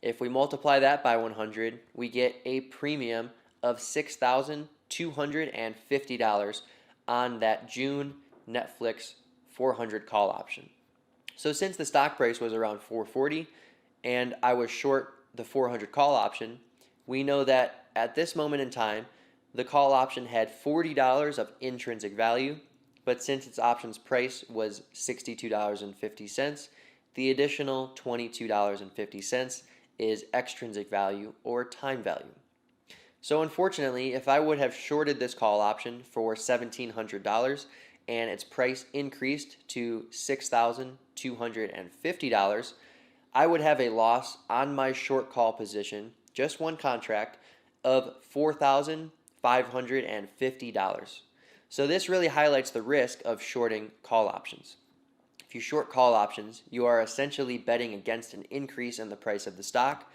If we multiply that by 100, we get a premium of $6,250 on that June Netflix 400 call option. So since the stock price was around $440 and I was short the 400 call option, we know that at this moment in time, the call option had $40 of intrinsic value, but since its option's price was $62.50, the additional $22.50 is extrinsic value or time value. So unfortunately, if I would have shorted this call option for $1,700 and its price increased to $6,250, I would have a loss on my short call position, just one contract, of $4,550. So this really highlights the risk of shorting call options. If you short call options, you are essentially betting against an increase in the price of the stock,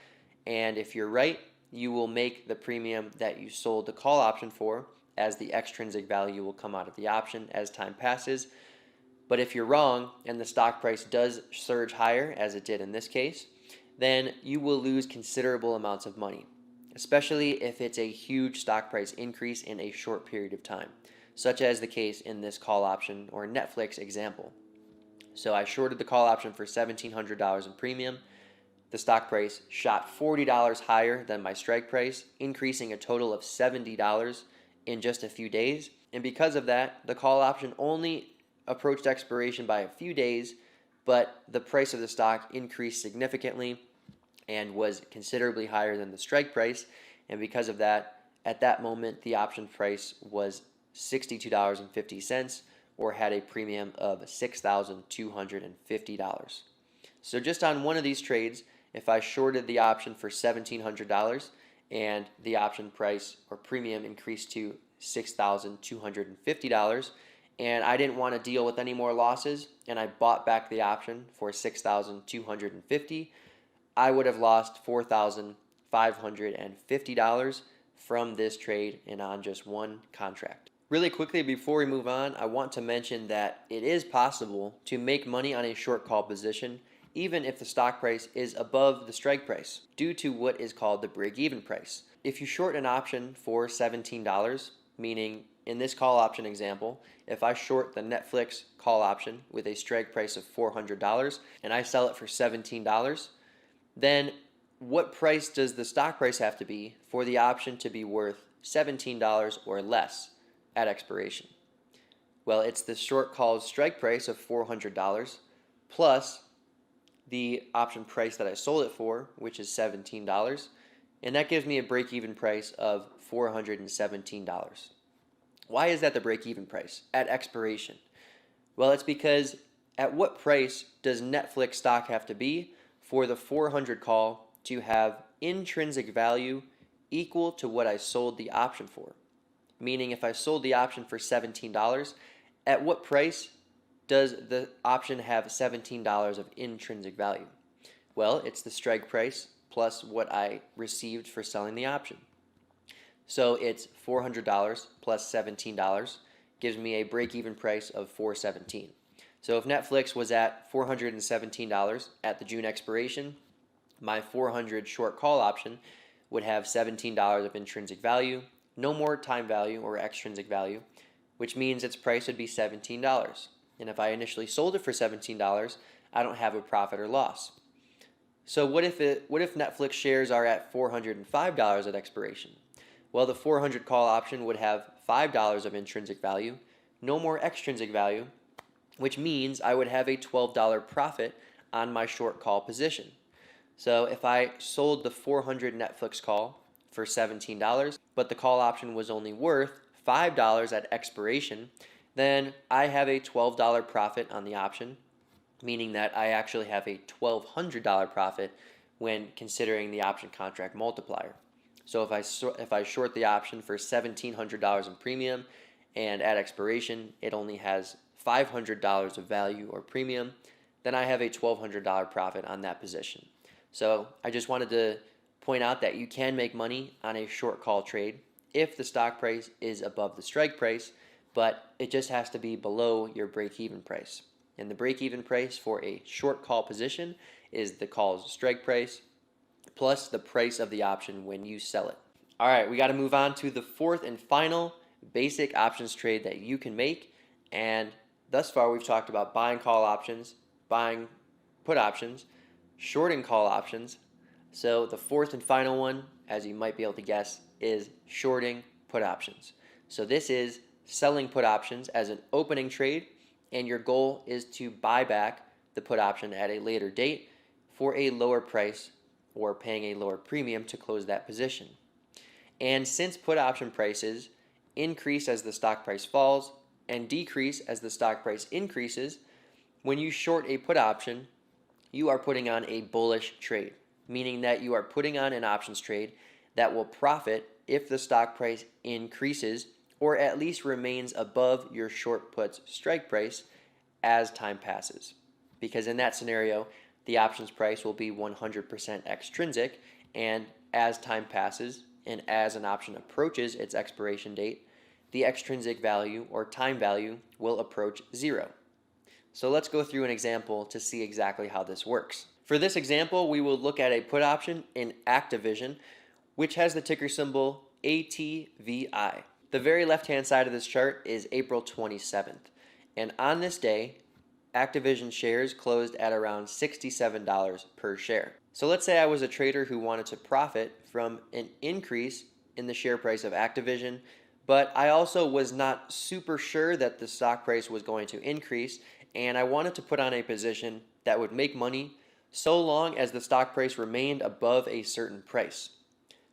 and if you're right, you will make the premium that you sold the call option for, as the extrinsic value will come out of the option as time passes. But if you're wrong and the stock price does surge higher, as it did in this case, then you will lose considerable amounts of money, especially if it's a huge stock price increase in a short period of time, such as the case in this call option or Netflix example. So I shorted the call option for $1,700 in premium. The stock price shot $40 higher than my strike price, increasing a total of $70 in just a few days. And because of that, the call option only approached expiration by a few days, but the price of the stock increased significantly and was considerably higher than the strike price. And because of that, at that moment, the option price was $62.50 or had a premium of $6,250. So just on one of these trades, if I shorted the option for $1,700 and the option price or premium increased to $6,250, and I didn't want to deal with any more losses, and I bought back the option for $6,250, I would have lost $4,550 from this trade and on just one contract. Really quickly before we move on, I want to mention that it is possible to make money on a short call position even if the stock price is above the strike price due to what is called the break-even price. If you short an option for $17, meaning in this call option example, if I short the Netflix call option with a strike price of $400 and I sell it for $17, then what price does the stock price have to be for the option to be worth $17 or less at expiration? Well, it's the short call's strike price of $400 plus the option price that I sold it for, which is $17, and that gives me a break-even price of $417. Why is that the break-even price at expiration? Well, it's because at what price does Netflix stock have to be for the 400 call to have intrinsic value equal to what I sold the option for? Meaning if I sold the option for $17, at what price does the option have $17 of intrinsic value? Well, it's the strike price plus what I received for selling the option. So it's $400 plus $17 gives me a break-even price of $417. So if Netflix was at $417 at the June expiration, my 400 short call option would have $17 of intrinsic value, no more time value or extrinsic value, which means its price would be $17. And if I initially sold it for $17, I don't have a profit or loss. So what if Netflix shares are at $405 at expiration? Well, the 400 call option would have $5 of intrinsic value, no more extrinsic value, which means I would have a $12 profit on my short call position. So if I sold the 400 Netflix call for $17, but the call option was only worth $5 at expiration, then I have a $12 profit on the option, meaning that I actually have a $1,200 profit when considering the option contract multiplier. So if I short the option for $1,700 in premium and at expiration it only has $500 of value or premium, then I have a $1,200 profit on that position. So I just wanted to point out that you can make money on a short call trade if the stock price is above the strike price, but it just has to be below your break-even price. And the break-even price for a short call position is the call's strike price plus the price of the option when you sell it. All right, we got to move on to the fourth and final basic options trade that you can make. And thus far, we've talked about buying call options, buying put options, shorting call options. So the fourth and final one, as you might be able to guess, is shorting put options. So this is selling put options as an opening trade, and your goal is to buy back the put option at a later date for a lower price or paying a lower premium to close that position. And since put option prices increase as the stock price falls and decrease as the stock price increases, when you short a put option, you are putting on a bullish trade, meaning that you are putting on an options trade that will profit if the stock price increases or at least remains above your short put's strike price as time passes. Because in that scenario, the options price will be 100% extrinsic, and as time passes and as an option approaches its expiration date, the extrinsic value or time value will approach zero. So let's go through an example to see exactly how this works. For this example, we will look at a put option in Activision, which has the ticker symbol ATVI. The very left-hand side of this chart is April 27th, and on this day, Activision shares closed at around $67 per share. So let's say I was a trader who wanted to profit from an increase in the share price of Activision, but I also was not super sure that the stock price was going to increase, and I wanted to put on a position that would make money so long as the stock price remained above a certain price.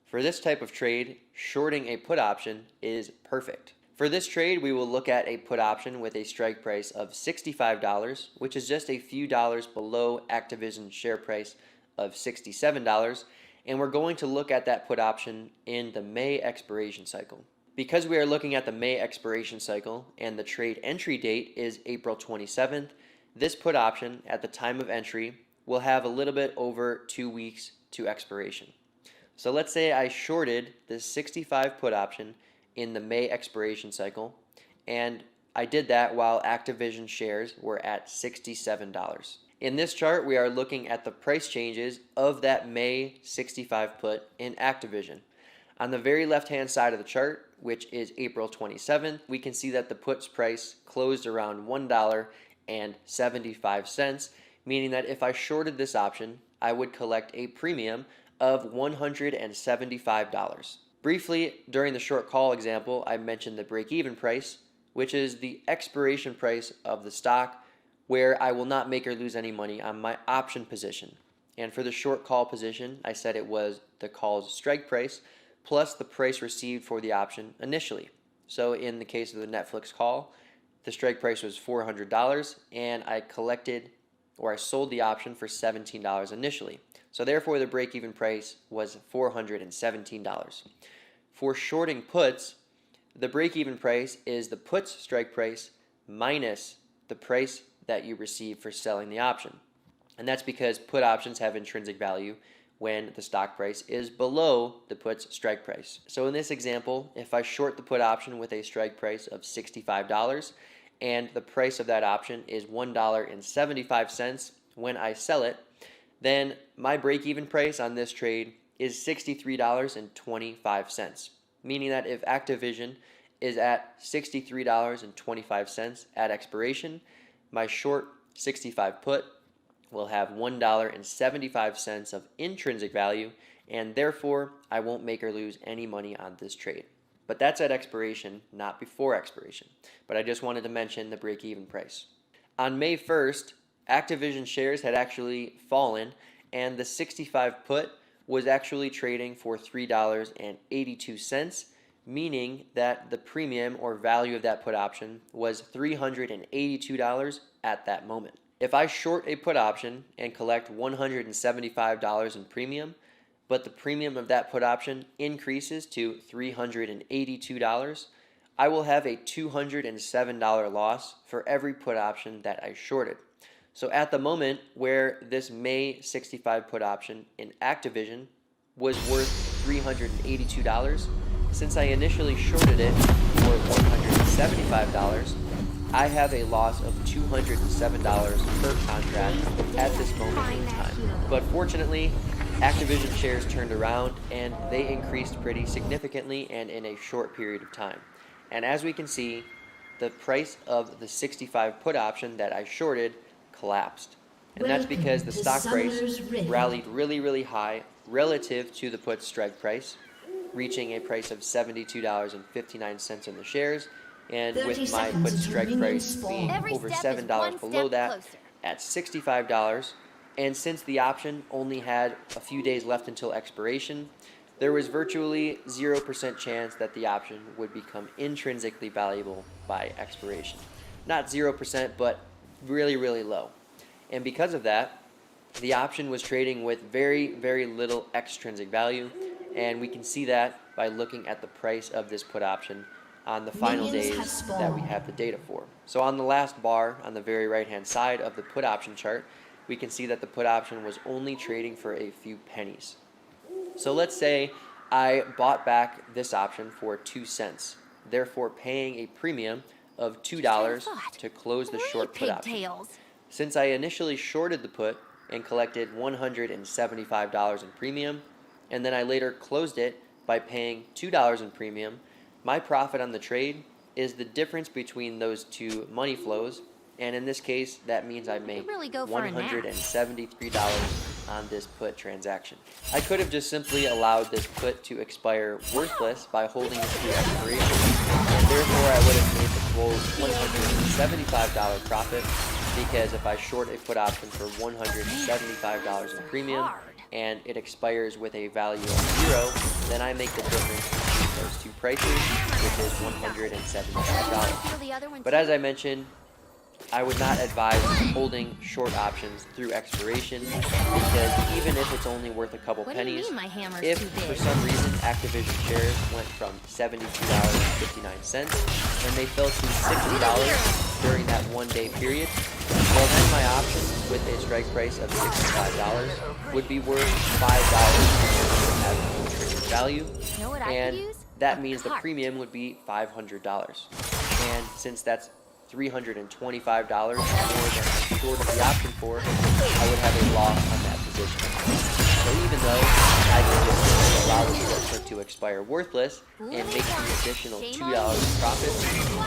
For this type of trade, shorting a put option is perfect. For this trade, we will look at a put option with a strike price of $65, which is just a few dollars below Activision's share price of $67, and we're going to look at that put option in the May expiration cycle. Because we are looking at the May expiration cycle and the trade entry date is April 27th, this put option at the time of entry will have a little bit over 2 weeks to expiration. So let's say I shorted the 65 put option in the May expiration cycle, and I did that while Activision shares were at $67. In this chart, we are looking at the price changes of that May 65 put in Activision. On the very left-hand side of the chart, which is April 27th, we can see that the put's price closed around $1.75, meaning that if I shorted this option, I would collect a premium of $175. Briefly, during the short call example, I mentioned the break-even price, which is the expiration price of the stock where I will not make or lose any money on my option position. And for the short call position, I said it was the call's strike price plus the price received for the option initially. So in the case of the Netflix call, the strike price was $400 and I sold the option for $17 initially. So therefore the break-even price was $417. For shorting puts, the break-even price is the put's strike price minus the price that you receive for selling the option. And that's because put options have intrinsic value when the stock price is below the put's strike price. So in this example, if I short the put option with a strike price of $65 and the price of that option is $1.75 when I sell it, then my break-even price on this trade is $63.25, meaning that if Activision is at $63.25 at expiration, my short 65 put will have $1.75 of intrinsic value, and therefore I won't make or lose any money on this trade. But that's at expiration, not before expiration. But I just wanted to mention the break-even price. On May 1st, Activision shares had actually fallen, and the 65 put was actually trading for $3.82, meaning that the premium or value of that put option was $382 at that moment. If I short a put option and collect $175 in premium, but the premium of that put option increases to $382, I will have a $207 loss for every put option that I shorted. So at the moment where this May 65 put option in Activision was worth $382. Since I initially shorted it for $175, I have a loss of $207 per contract at this moment in time. But fortunately, Activision shares turned around and they increased pretty significantly and in a short period of time. And as we can see, the price of the 65 put option that I shorted collapsed. And that's because the stock price rallied really high relative to the put strike price, reaching a price of $72.59 in the shares, and with my put strike price being over $7 below that at $65. And since the option only had a few days left until expiration, there was virtually 0% chance that the option would become intrinsically valuable by expiration. Not 0%, but really low. And because of that, the option was trading with very little extrinsic value, and we can see that by looking at the price of this put option on the final days that we have the data for. So on the last bar on the very right hand side of the put option chart, we can see that the put option was only trading for a few pennies. So let's say I bought back this option for 2 cents, therefore paying a premium of $2 to close the short put option. Since I initially shorted the put and collected $175 in premium, and then I later closed it by paying $2 in premium, my profit on the trade is the difference between those two money flows, and in this case, that means I make $173 on this put transaction. I could have just simply allowed this put to expire worthless by holding it through expiration, and therefore I would have made the full $175 profit, because if I short a put option for $175 in premium, and it expires with a value of 0, then I make the difference between those two prices, which is $175. But as I mentioned, I would not advise holding short options through expiration, because even if it's only worth a couple pennies, if for some reason Activision shares went from $72.59 and they fell to $60 during that 1 day period, well then my option with a strike price of $65 would be worth $5 as intrinsic value, and that means the premium would be $500. And since that's $325 more than I shorted the option for, I would have a loss on that position. So even though I could just allow the short put to expire worthless and make the additional $2 in profit,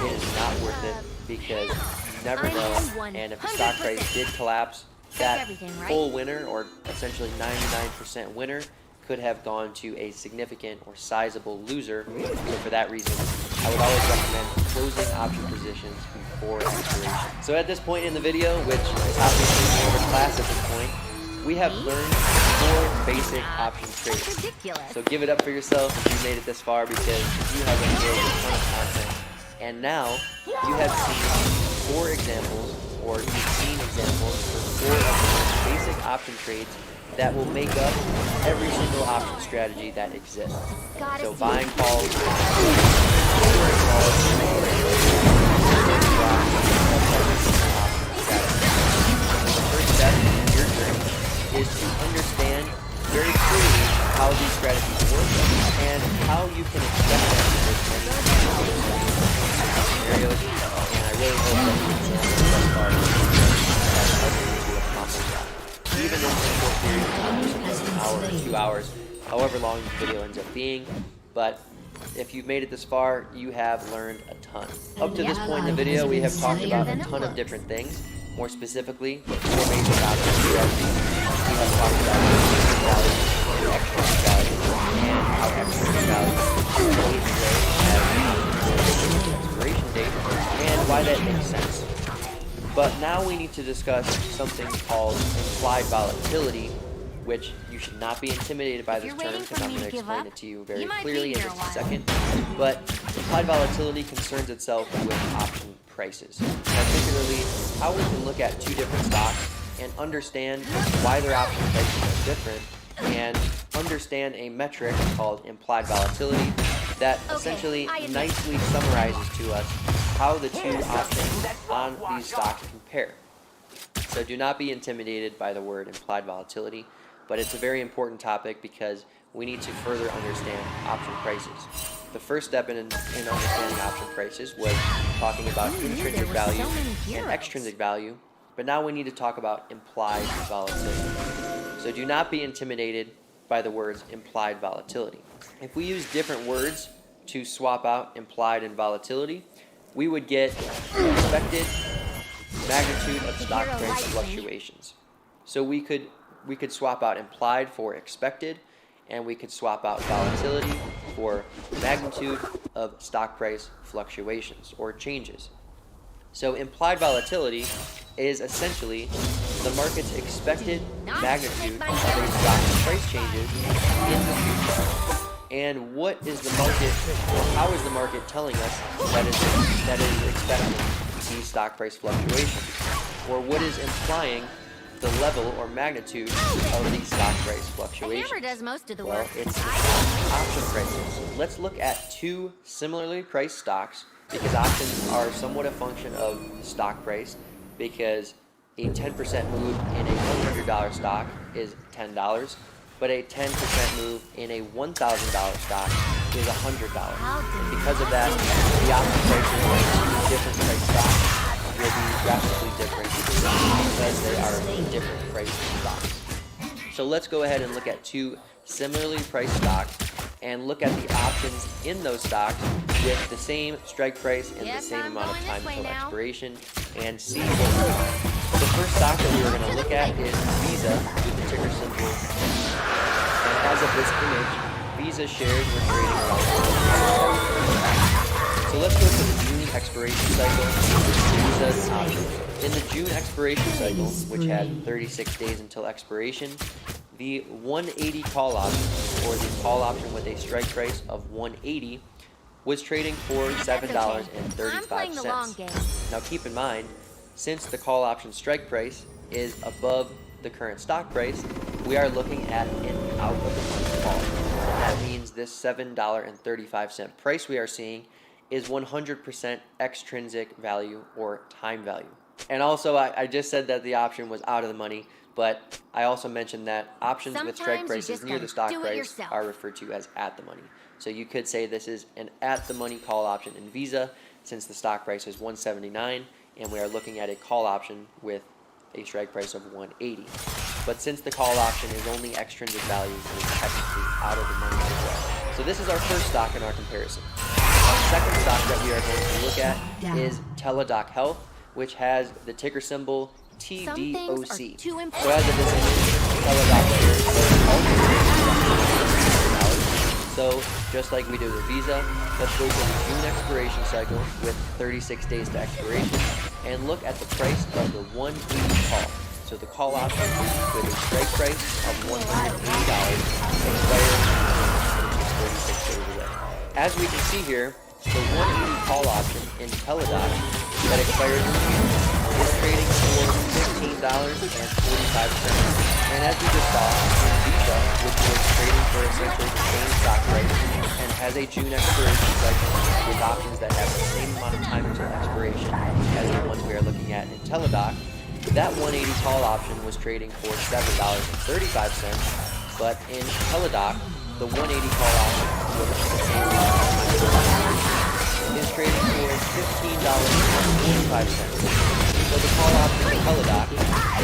it is not worth it, because you never know, and if the stock price did collapse, that full winner, or essentially 99% winner, could have gone to a significant or sizable loser. So for that reason, I would always recommend closing option positions before expiration. So at this point in the video, which is obviously more of a class at this point, we have learned 4 basic option trading. So give it up for yourself if you made it this far, because you have enjoyed a ton of content. And now you have seen 4 examples, or you've seen examples for 4 of the most basic option trades that will make up every single option strategy that exists. So buying calls, the first step in your journey is to understand very clearly how these strategies work and how you can expect them to work in scenarios. And I really hope that the examples thus far have helped you to accomplish that. Even in a short period of time, just an hour or 2 hours, however long the video ends up being. But if you've made it this far, you have learned a ton. Up to this point in the video, we have talked about a ton of different things. More specifically, 4 basic option strategies. We have talked about value, extrinsic value, and how extrinsic value fades away as the expiration date, and why that makes sense. But now we need to discuss something called implied volatility, which you should not be intimidated by this term, because I'm going to explain it to you very clearly in just a second. But implied volatility concerns itself with option prices, particularly how we can look at 2 different stocks and understand why their option prices are different, and understand a metric called implied volatility that essentially nicely summarizes to us how the 2 options on these stocks compare. So do not be intimidated by the word implied volatility, but it's a very important topic, because we need to further understand option prices. The first step in understanding option prices was talking about intrinsic value and extrinsic value, but now we need to talk about implied volatility. So do not be intimidated by the words implied volatility. If we use different words to swap out implied and volatility, we would get expected magnitude of stock price fluctuations. So we could swap out implied for expected, and we could swap out volatility for magnitude of stock price fluctuations or changes. So implied volatility is essentially the market's expected magnitude of a stock's price changes in the future. And what is the market, or how is the market telling us that it is expecting these stock price fluctuations? Or what is implying the level or magnitude of these stock price fluctuations? The hammer does most of the Well, work. it's option prices. Let's look at two similarly priced stocks, because options are somewhat a function of the stock price, because a 10% move in a $100 stock is $10, but a 10% move in a $1,000 stock is $100. And because of that, the option prices of different price stocks will be drastically different because they are different price stocks. So let's go ahead and look at two similarly priced stocks and look at the options in those stocks with the same strike price and the same amount of time until expiration, and see what we find. The first stock that we are going to look at is Visa with the ticker symbol. And as of this image, Visa shares were trading around. So let's go to the June expiration cycle with Visa's options. In the June expiration cycle, which had 36 days until expiration, the 180 call option, or the call option with a strike price of 180, was trading for $7.35. Now keep in mind, since the call option strike price is above the current stock price, we are looking at an out of the money call. And that means this $7.35 price we are seeing is 100% extrinsic value or time value. And also, I just said that the option was out of the money, but I also mentioned that options with strike prices near the stock price are referred to as at the money. So you could say this is an at the money call option in Visa, since the stock price is $179, and we are looking at a call option with a strike price of $180. But since the call option is only extrinsic value, it is technically out of the money as well. So this is our first stock in our comparison. Our second stock that we are going to look at is Teladoc Health, which has the ticker symbol TDOC. So as of this image, Teladoc shares are also. So just like we did with Visa, let's go to the June expiration cycle with 36 days to expiration and look at the price of the 180 call. So the call option with a strike price of $180 expires 36 days away. As we can see here, the 180 call option in Teladoc that expires in June is trading for $15.45. And as we just saw in Visa, which was trading for essentially the same stock price and has a June expiration cycle with options that have the same amount of time until expiration as the ones we are looking at in Teladoc, that 180 call option was trading for $7.35, but in Teladoc, the 180 call option with the same amount of time until expiration is trading for $15.45. So the call option in Teladoc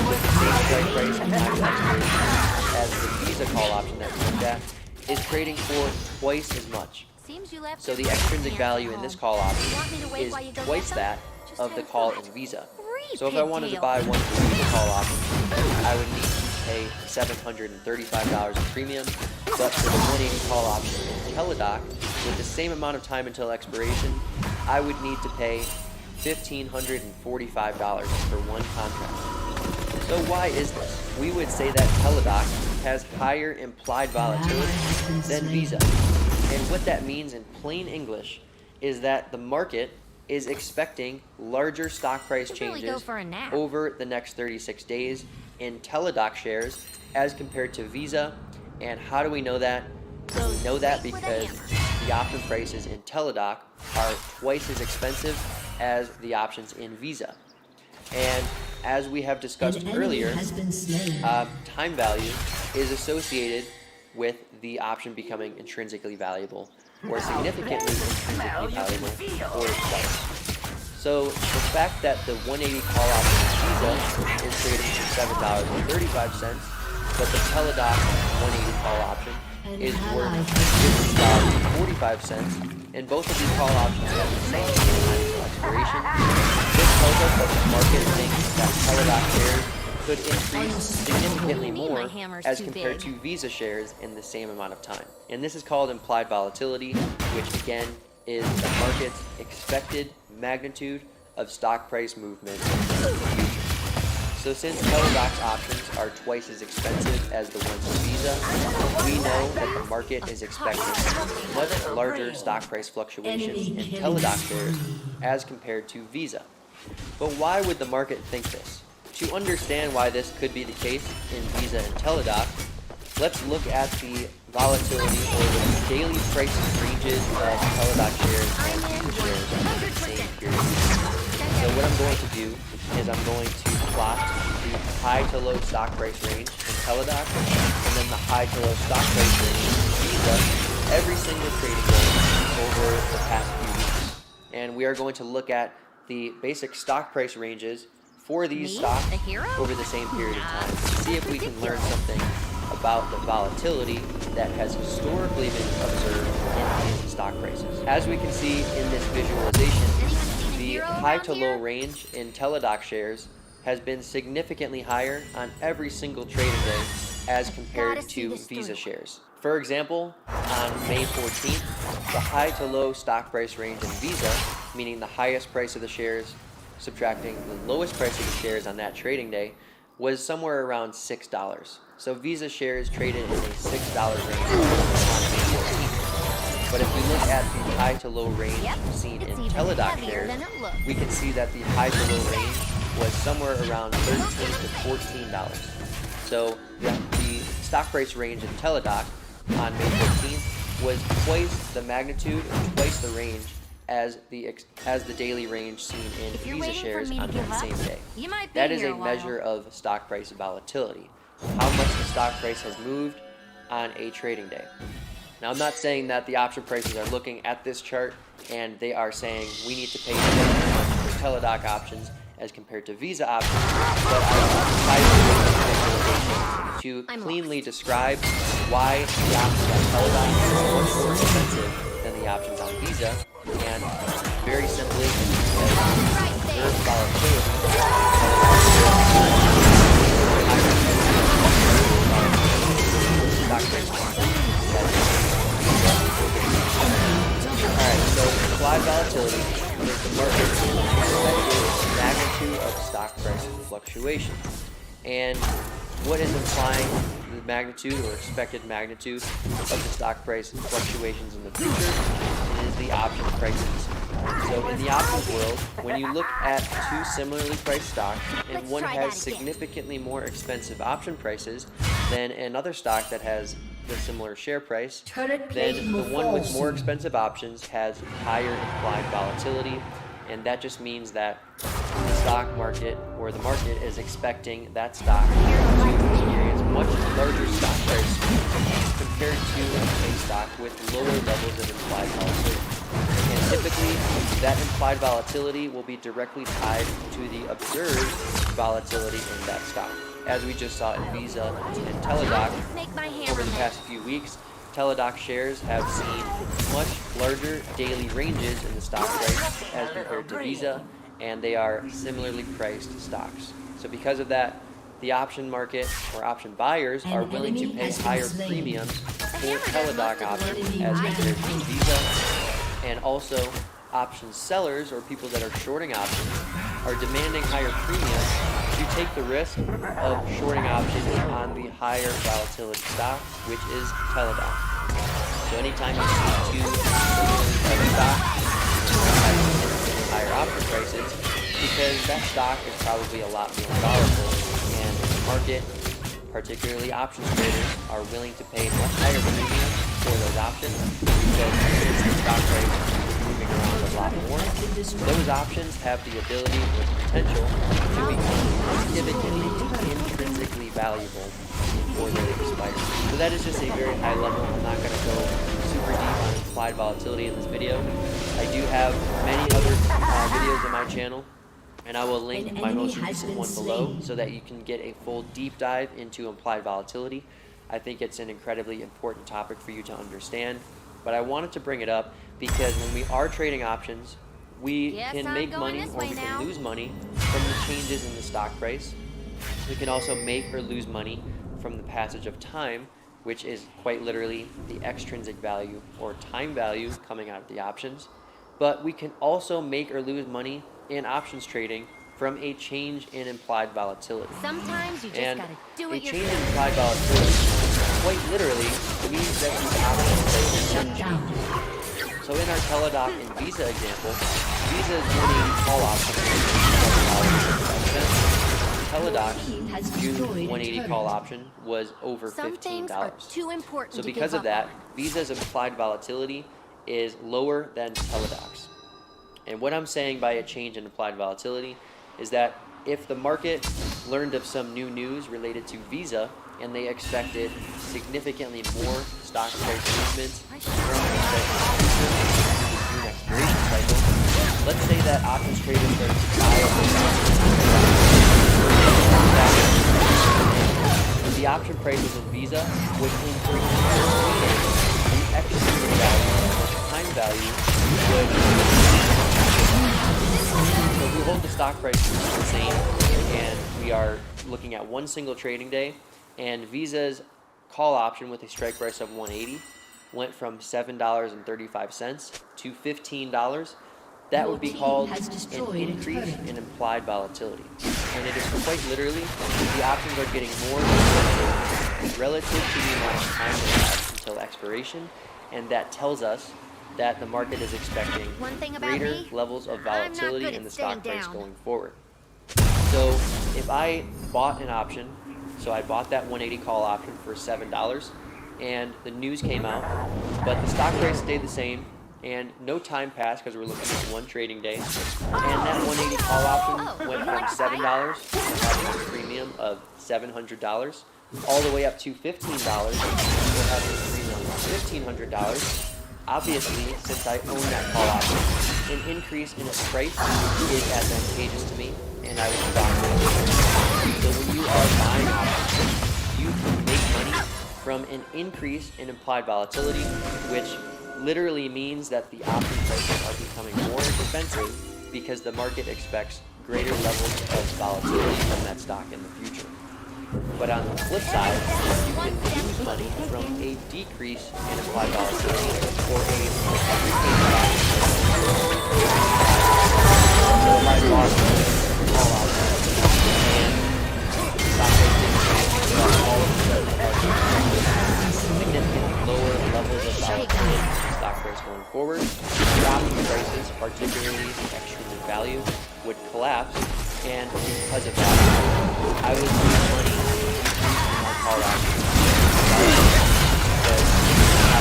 with the same strike price and time to expiration as the Visa call option that we looked at is trading for twice as much. So the extrinsic value in this call option is twice that of the call in Visa. So if I wanted to buy one of the Visa call options, I would need to pay $735 in premium, but for the 180 call option in Teladoc, with the same amount of time until expiration, I would need to pay $1,545 for one contract. So why is this? We would say that Teladoc has higher implied volatility than Visa. And what that means in plain English is that the market is expecting larger stock price changes over the next 36 days in Teladoc shares as compared to Visa. And how do we know that? We know that because the option prices in Teladoc are twice as expensive as the options in Visa. And as we have discussed earlier, time value is associated with the option becoming intrinsically valuable or significantly intrinsically valuable or twice. So the fact that the 180 call option Visa is trading for $7.35, but the Teladoc 180 call option is worth $15.45, and both of these call options have the same time to expiration, this tells us that the market thinks that Teladoc shares could increase significantly more as compared to Visa shares in the same amount of time. And this is called implied volatility, which again is the market's expected magnitude of stock price movement in the future. So since Teladoc's options are twice as expensive as the ones in Visa, we know that the market is expecting much larger stock price fluctuations in Teladoc shares as compared to Visa. But why would the market think this? To understand why this could be the case in Visa and Teladoc, let's look at the volatility or the daily price ranges of Teladoc shares and Visa shares over the same period. So what I'm going to do is I'm going to plot the high to low stock price range in Teladoc and then the high to low stock price range in Visa every single trading day over the past few weeks. And we are going to look at the basic stock price ranges for these stocks over the same period of time to see if we can learn something about the volatility that has historically been observed in these stock prices. As we can see in this visualization, the high to low range in Teladoc shares has been significantly higher on every single trading day as compared to Visa shares. For example, on May 14th, the high to low stock price range in Visa, meaning the highest price of the shares subtracting the lowest price of the shares on that trading day, was somewhere around $6. So Visa shares traded in a $6 range on May 14th. But if we look at the high to low range seen in Teladoc shares, we can see that the high to low range was somewhere around $13 to $14. So the stock price range in Teladoc on May 14th was twice the magnitude or twice the range as the daily range seen in Visa shares on the same day. That is a measure of stock price volatility, how much the stock price has moved on a trading day. Now, I'm not saying that the option prices are looking at this chart and they are saying we need to pay this much for Teladoc options as compared to Visa options, but I decided to cleanly describe why the options on Teladoc are much more expensive than the options on Visa, and very simply, observe volatility. Alright, so implied volatility is the market's expected magnitude of stock price fluctuations. And what is implying the magnitude or expected magnitude of the stock price fluctuations in the future is the option prices. So in the options world, when you look at two similarly priced stocks and one has significantly more expensive option prices than another stock that has the similar share price, then the one with more expensive options has higher implied volatility, and that just means that the stock market or the market is expecting that stock to experience much larger stock price compared to a stock with lower levels of implied volatility. And typically, that implied volatility will be directly tied to the observed volatility in that stock. As we just saw in Visa and Teladoc, over the past few weeks, Teladoc shares have seen much larger daily ranges in the stock price as compared to Visa, and they are similarly priced stocks. So because of that, the option market or option buyers are willing to pay higher premiums for Teladoc options as compared to Visa, and also option sellers or people that are shorting options are demanding higher premiums to take the risk of shorting options on the higher volatility stock, which is Teladoc. So anytime you see two similarly priced stocks with higher option prices, because that stock is probably a lot more volatile, and the market, particularly options traders, are willing to pay much higher premiums for those options because the stock price is moving around a lot more, those options have the ability or potential to become significantly intrinsically valuable before they expire. So that is just a very high level. I'm not going to go super deep on implied volatility in this video. I do have many other videos on my channel, and I will link my most recent one below so that you can get a full deep dive into implied volatility. I think it's an incredibly important topic for you to understand, but I wanted to bring it up because when we are trading options, we can make money or we can lose money from the changes in the stock price. We can also make or lose money from the passage of time, which is quite literally the extrinsic value or time value coming out of the options. But we can also make or lose money in options trading from a change in implied volatility. Sometimes you just gotta do it yourself. A change in implied volatility quite literally means that the options change. So in our Teladoc and Visa example, Visa's 180 call option Teladoc's June 180 call option was over $15. Too important so to because give of that, up Visa's implied volatility is lower than Teladoc's. And what I'm saying by a change in implied volatility is that if the market learned of some new news related to Visa and they expected significantly more stock price movements from the June expiration cycle, let's say that options traders started to buy the option prices of Visa would increase, the extrinsic value or time value would. So if we hold the stock price the same and we are looking at one single trading day, and Visa's call option with a strike price of 180 went from $7.35 to $15, that would be called an increase in implied volatility. And it is quite literally, the options are getting more expensive relative to the amount of time they have until expiration, and that tells us that the market is expecting greater levels of volatility in the stock price going forward. So if I bought an option, so I bought that 180 call option for $7, and the news came out, but the stock price stayed the same, and no time passed because we're looking at one trading day, and that 180 call option went from $7 having a premium of $700 all the way up to $15 we're having a premium of $1,500. Obviously, since I own that call option, an increase in its price is advantageous to me, and I would profit. So when you are buying options, you can make money from an increase in implied volatility, which literally means that the option prices are becoming more expensive because the market expects greater levels of volatility from that stock in the future. But on the flip side, you can lose money from a decrease in implied volatility or a so if I bought call option and stock price all of a sudden has significantly lower levels of volatility in the stock price going forward, the option prices, particularly the extrinsic value, would collapse, and because of that, I would lose money in my call option because I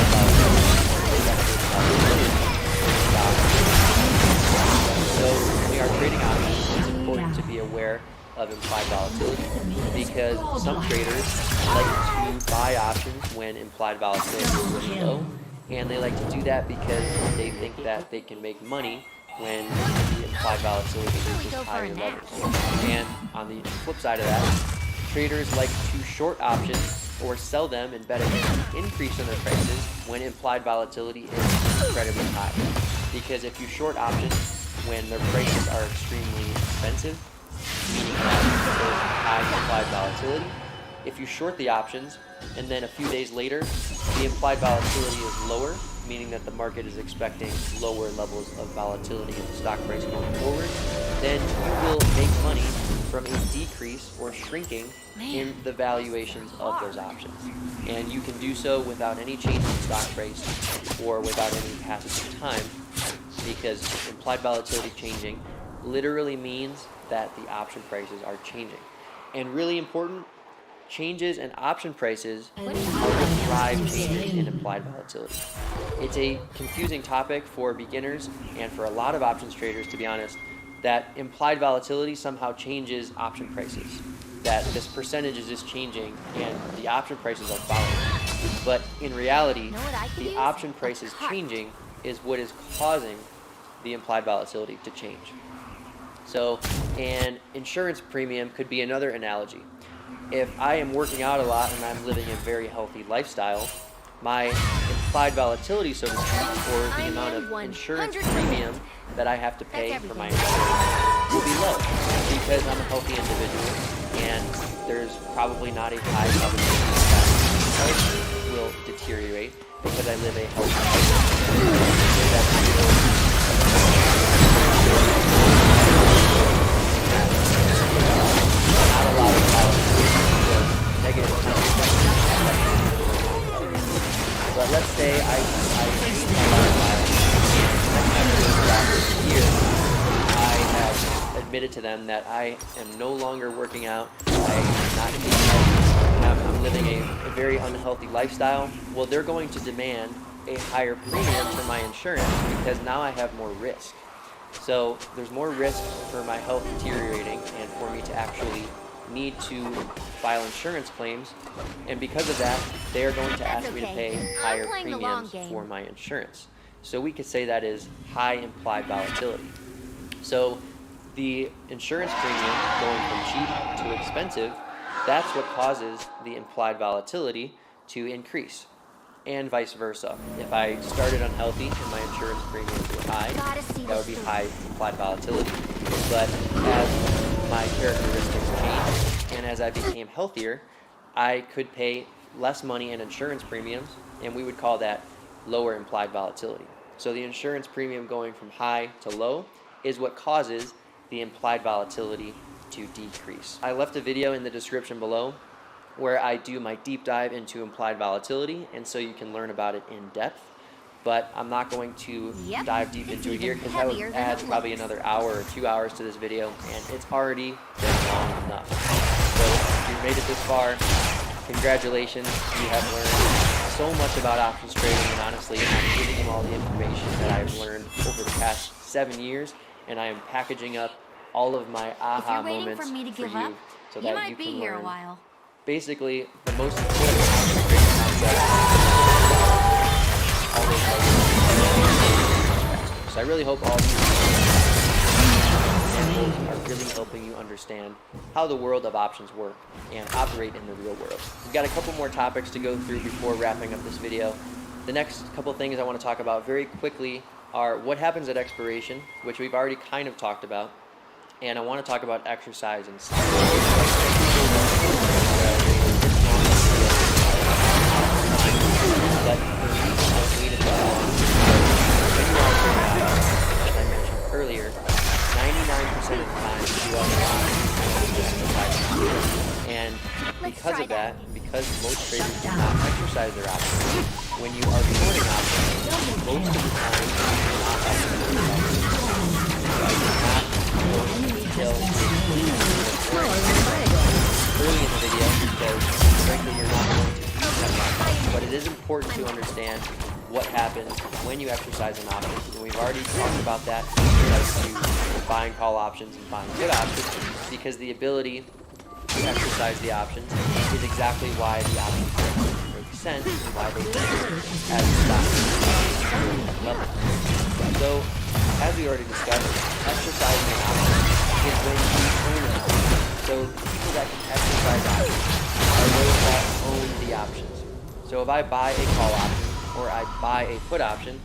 so when we are trading options, it's important to be aware of implied volatility because some traders like to buy options when implied volatility is really low, and they like to do that because they think that they can make money when the implied volatility reaches higher levels. And on the flip side of that, traders like to short options or sell them and bet against an increase in their prices when implied volatility is incredibly high. Because if you short options when their prices are extremely expensive, meaning that there's high implied volatility, if you short the options and then a few days later the implied volatility is lower, meaning that the market is expecting lower levels of volatility in the stock price going forward, then you will make money from a decrease or shrinking in the valuations of those options. And you can do so without any change in stock price or without any passage of time, because implied volatility changing literally means that the option prices are changing. And really important, changes in option prices are what drive changes in implied volatility. It's a confusing topic for beginners and for a lot of options traders, to be honest, that implied volatility somehow changes option prices, that this percentage is just changing and the option prices are following. But in reality, the option prices changing is what is causing the implied volatility to change. So an insurance premium could be another analogy. If I am working out a lot and I'm living a very healthy lifestyle, my implied volatility, so to speak, or the amount of insurance premium that I have to pay for my insurance will be low because I'm a healthy individual and there's probably not a high probability that my health will deteriorate because I live a healthy lifestyle. Not a lot of negative consequences. But let's say I have admitted to them that I am no longer working out, I'm not eating healthy, I'm living a very unhealthy lifestyle. Well, they're going to demand a higher premium for my insurance because now I have more risk. So there's more risk for my health deteriorating and for me to actually need to file insurance claims, and because of that, they are going to ask me to pay higher premiums for my insurance. So we could say that is high implied volatility. So the insurance premium going from cheap to expensive, that's what causes the implied volatility to increase, and vice versa. If I started unhealthy and my insurance premiums were high, that would be high implied volatility. But as my characteristics changed, and as I became healthier, I could pay less money in insurance premiums, and we would call that lower implied volatility. So the insurance premium going from high to low is what causes the implied volatility to decrease. I left a video in the description below where I do my deep dive into implied volatility, and so you can learn about it in depth. But I'm not going to dive deep into it here because that would add probably another hour or 2 hours to this video, and it's already been long enough. So if you made it this far, congratulations. You have learned so much about options trading, and honestly, I'm giving you all the information that I've learned over the past 7 years, and I am packaging up all of my aha moments for you so that you can learn basically the most important options trading concept. So I really hope all of you are really helping you understand how the world of options work and operate in the real world. We've got a couple more topics to go through before wrapping up this video. The next couple things I want to talk about very quickly are what happens at expiration, which we've already kind of talked about, and I want to talk about exercise and sleep. But as I mentioned earlier, 99% of the time you are and because of that, because most traders do not exercise their options, when you are shorting options, most of the time you do not exercise options. So I did not go into detail early in the video because frankly you're not going to do that, but it is important to understand what happens when you exercise an option, and we've already talked about that as to buying call options and buying put options, because the ability to exercise the options is exactly why the options make sense and why they exist as stock level. So, as we already discussed, exercising an option is when you own an option. So people that can exercise options are those that own the options. So if I buy a call option or I buy a put option,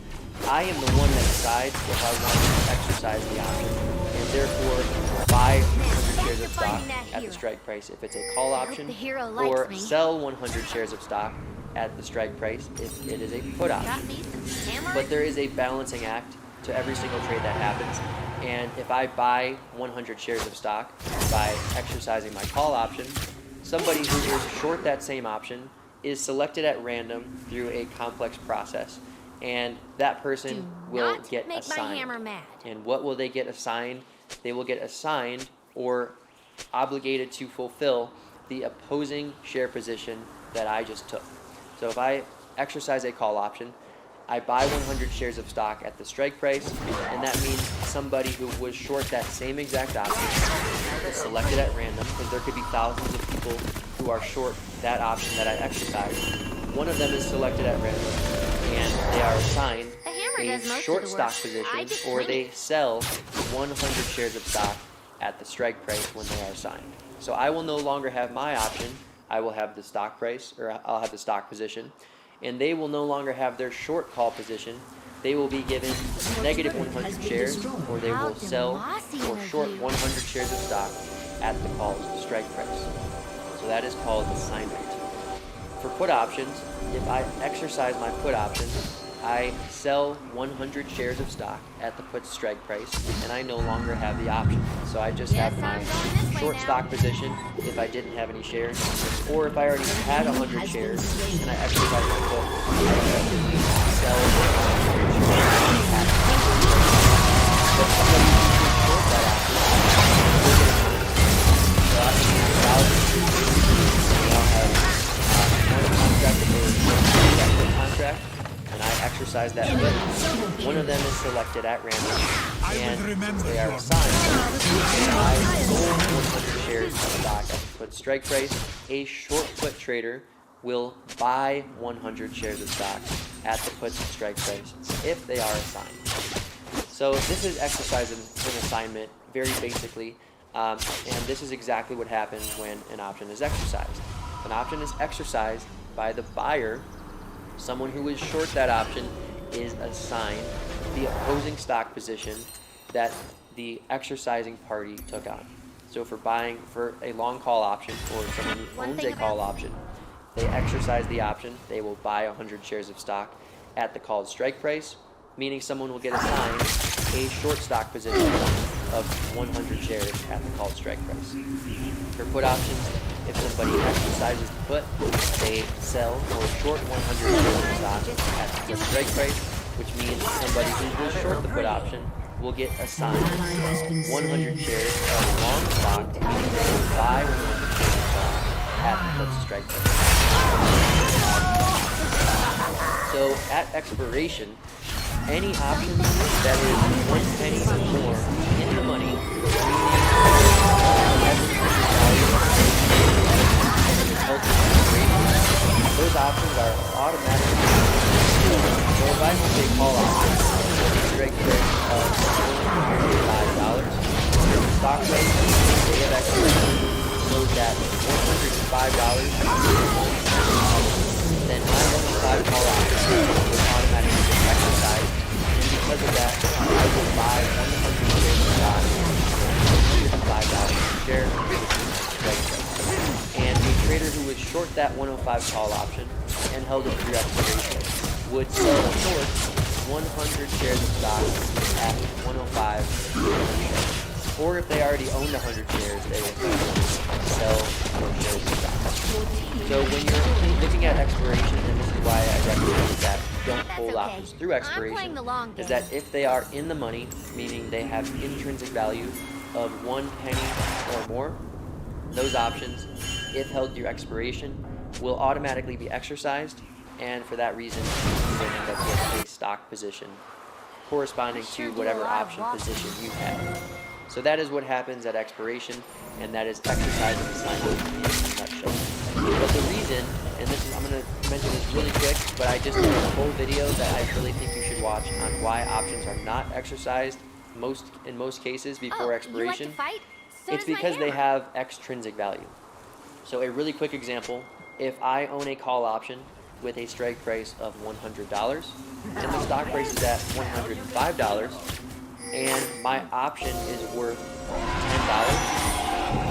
I am the one that decides if I want to exercise the option and therefore buy 100 shares of stock at the strike price if it's a call option, or sell 100 shares of stock at the strike price if it is a put option. But there is a balancing act to every single trade that happens, and if I buy 100 shares of stock by exercising my call option, somebody who is short that same option is selected at random through a complex process, and that person will get assigned. And what will they get assigned? They will get assigned or obligated to fulfill the opposing share position that I just took. So if I exercise a call option, I buy 100 shares of stock at the strike price, and that means somebody who was short that same exact option is selected at random, because there could be thousands of people who are short that option that I exercised. One of them is selected at random, and they are assigned a short stock position, or they sell 100 shares of stock at the strike price when they are assigned. So I will no longer have my option. I will have the stock price, or I'll have the stock position, and they will no longer have their short call position. They will be given negative 100 shares, or they will sell or short 100 shares of stock at the call's strike price. So that is called assignment. For put options, if I exercise my put option, I sell 100 shares of stock at the put strike price, and I no longer have the option. So I just have my short stock position if I didn't have any shares, or if I already had 100 shares and I exercise my put, I effectively sell 100 shares at the put. But somebody who can short that option will get a chance. So I can use I'll have one contract or contract, and I exercise that put. One of them is selected at random, and since they are assigned, I sold 100 shares of stock at the put strike price. A short put trader will buy 100 shares of stock at the put strike price if they are assigned. So this is exercise in assignment, very basically, and this is exactly what happens when an option is exercised. If an option is exercised by the buyer, someone who is short that option is assigned the opposing stock position that the exercising party took on. So for buying for a long call option, or someone who owns a call option, they exercise the option, they will buy 100 shares of stock at the called strike price, meaning someone will get assigned a short stock position of 100 shares at the called strike price. For put options, if somebody exercises the put, they sell or short 100 shares of stock at the put strike price, which means somebody who will short the put option will get assigned 100 shares of long stock, meaning they will buy 100 shares of stock at the put strike price. So at expiration, any option that is 1 penny or more in the money, those options are automatically. So if I make a call option with a strike price of $105, the stock price day of expiration shows that $105, then my 105 call option will automatically get exercised, and because of that, I will buy 100 shares of stock at $105 per share, which is strike price. And a trader who would short that 105 call option and held it through expiration would sell short 100 shares of stock at 105 per share. Or if they already owned 100 shares, they would sell more shares of stock. So when you're looking at expiration, and this is why I recommend that you don't hold options through expiration, is that if they are in the money, meaning they have intrinsic value of 1 penny or more, those options, if held through expiration, will automatically be exercised, and for that reason, you will end up with a stock position corresponding to whatever option position you have. So that is what happens at expiration, and that is exercise and assignment in a nutshell. But the reason, and this is, I'm going to mention this really quick, but I just did a whole video that I really think you should watch on why options are not exercised in most cases before expiration. It's because they have extrinsic value. So a really quick example, if I own a call option with a strike price of $100 and the stock price is at $105 and my option is worth $10,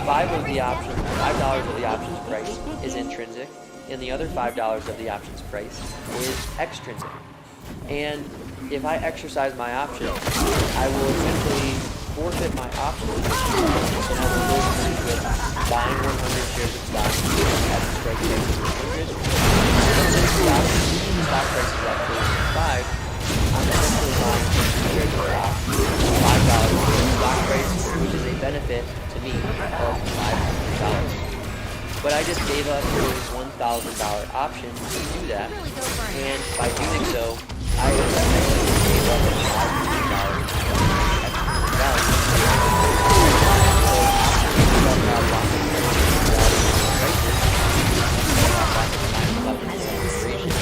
$5 of the option's price is intrinsic and the other $5 of the option's price is extrinsic. And if I exercise my option, I will essentially forfeit my option and I will go through with buying 100 shares of stock at the strike price of 100. And the stock price is at 5. I'm essentially buying 100 shares of stock at $5 for the stock price, which is a benefit to me of $500. But I just gave up a $1,000 option to do that, and by doing so, I effectively gave up $1,000 extra value. So options have lots of prices, have lots of time left in the expiration,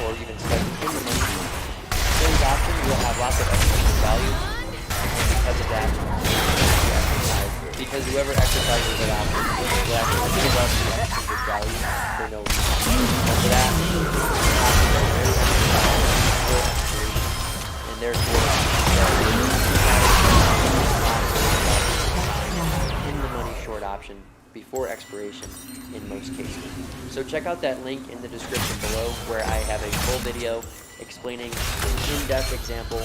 or even slightly in the money. Those options will have lots of extra value, and because of that, because whoever exercises that option will actually give up the extrinsic value for no reason. And for that, options are very exercised for expiration, and therefore in the money short option before expiration in most cases. So check out that link in the description below where I have a full video explaining an in-depth example,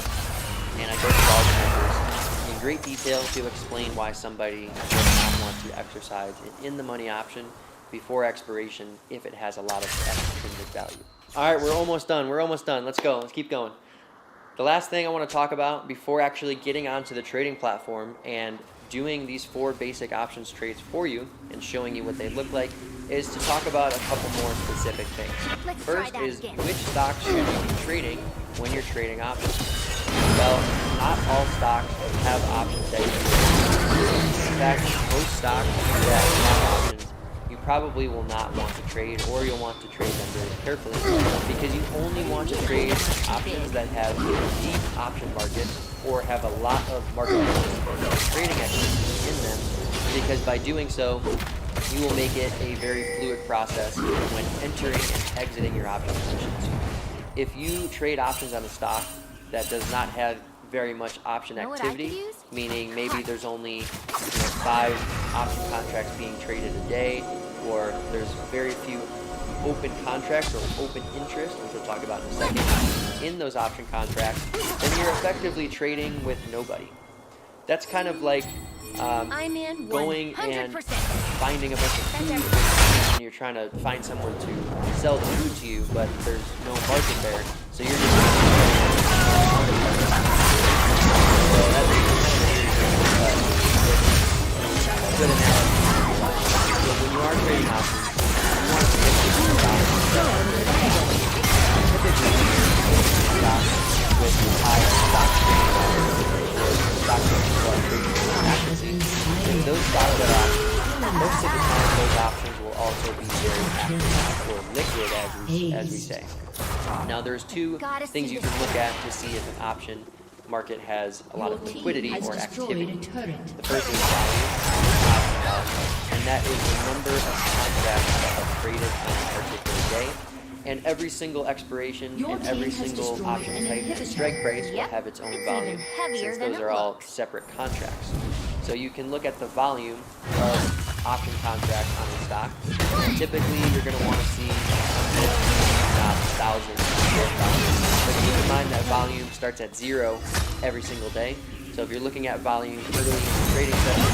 and I go through all the numbers in great detail to explain why somebody does not want to exercise an in-the-money option before expiration if it has a lot of extrinsic value. All right, we're almost done. Let's go. Let's keep going. The last thing I want to talk about before actually getting onto the trading platform and doing these 4 basic options trades for you and showing you what they look like is to talk about a couple more specific things. First is which stocks should you be trading when you're trading options. Well, not all stocks have options that you can. In fact, most stocks that have options you probably will not want to trade, or you'll want to trade them very carefully, because you only want to trade options that have a deep option market or have a lot of market trading activity in them, because by doing so, you will make it a very fluid process when entering and exiting your option positions. If you trade options on a stock that does not have very much option activity, meaning maybe there's only 5 option contracts being traded a day, or there's very few open contracts or open interest, which we'll talk about in a second, in those option contracts, then you're effectively trading with nobody. That's kind of like going and finding a bunch of food, and you're trying to find someone to sell the food to you, but there's no market there, so you're just a good analogy. So when you are trading options, you want to get the stocks with high stock trading accuracy. And those stocks that are options, most of the time those options will also be very active or liquid, as we say. Now there's 2 things you can look at to see if an option market has a lot of liquidity or activity. The first is value, and that is the number of contracts that are traded on a particular day. And every single expiration and every single option type and strike price will have its own volume, since those are all separate contracts. So you can look at the volume of option contracts on a stock. Typically, you're going to want to see thousands, but keep in mind that volume starts at 0 every single day. So if you're looking at volume early in the trading session,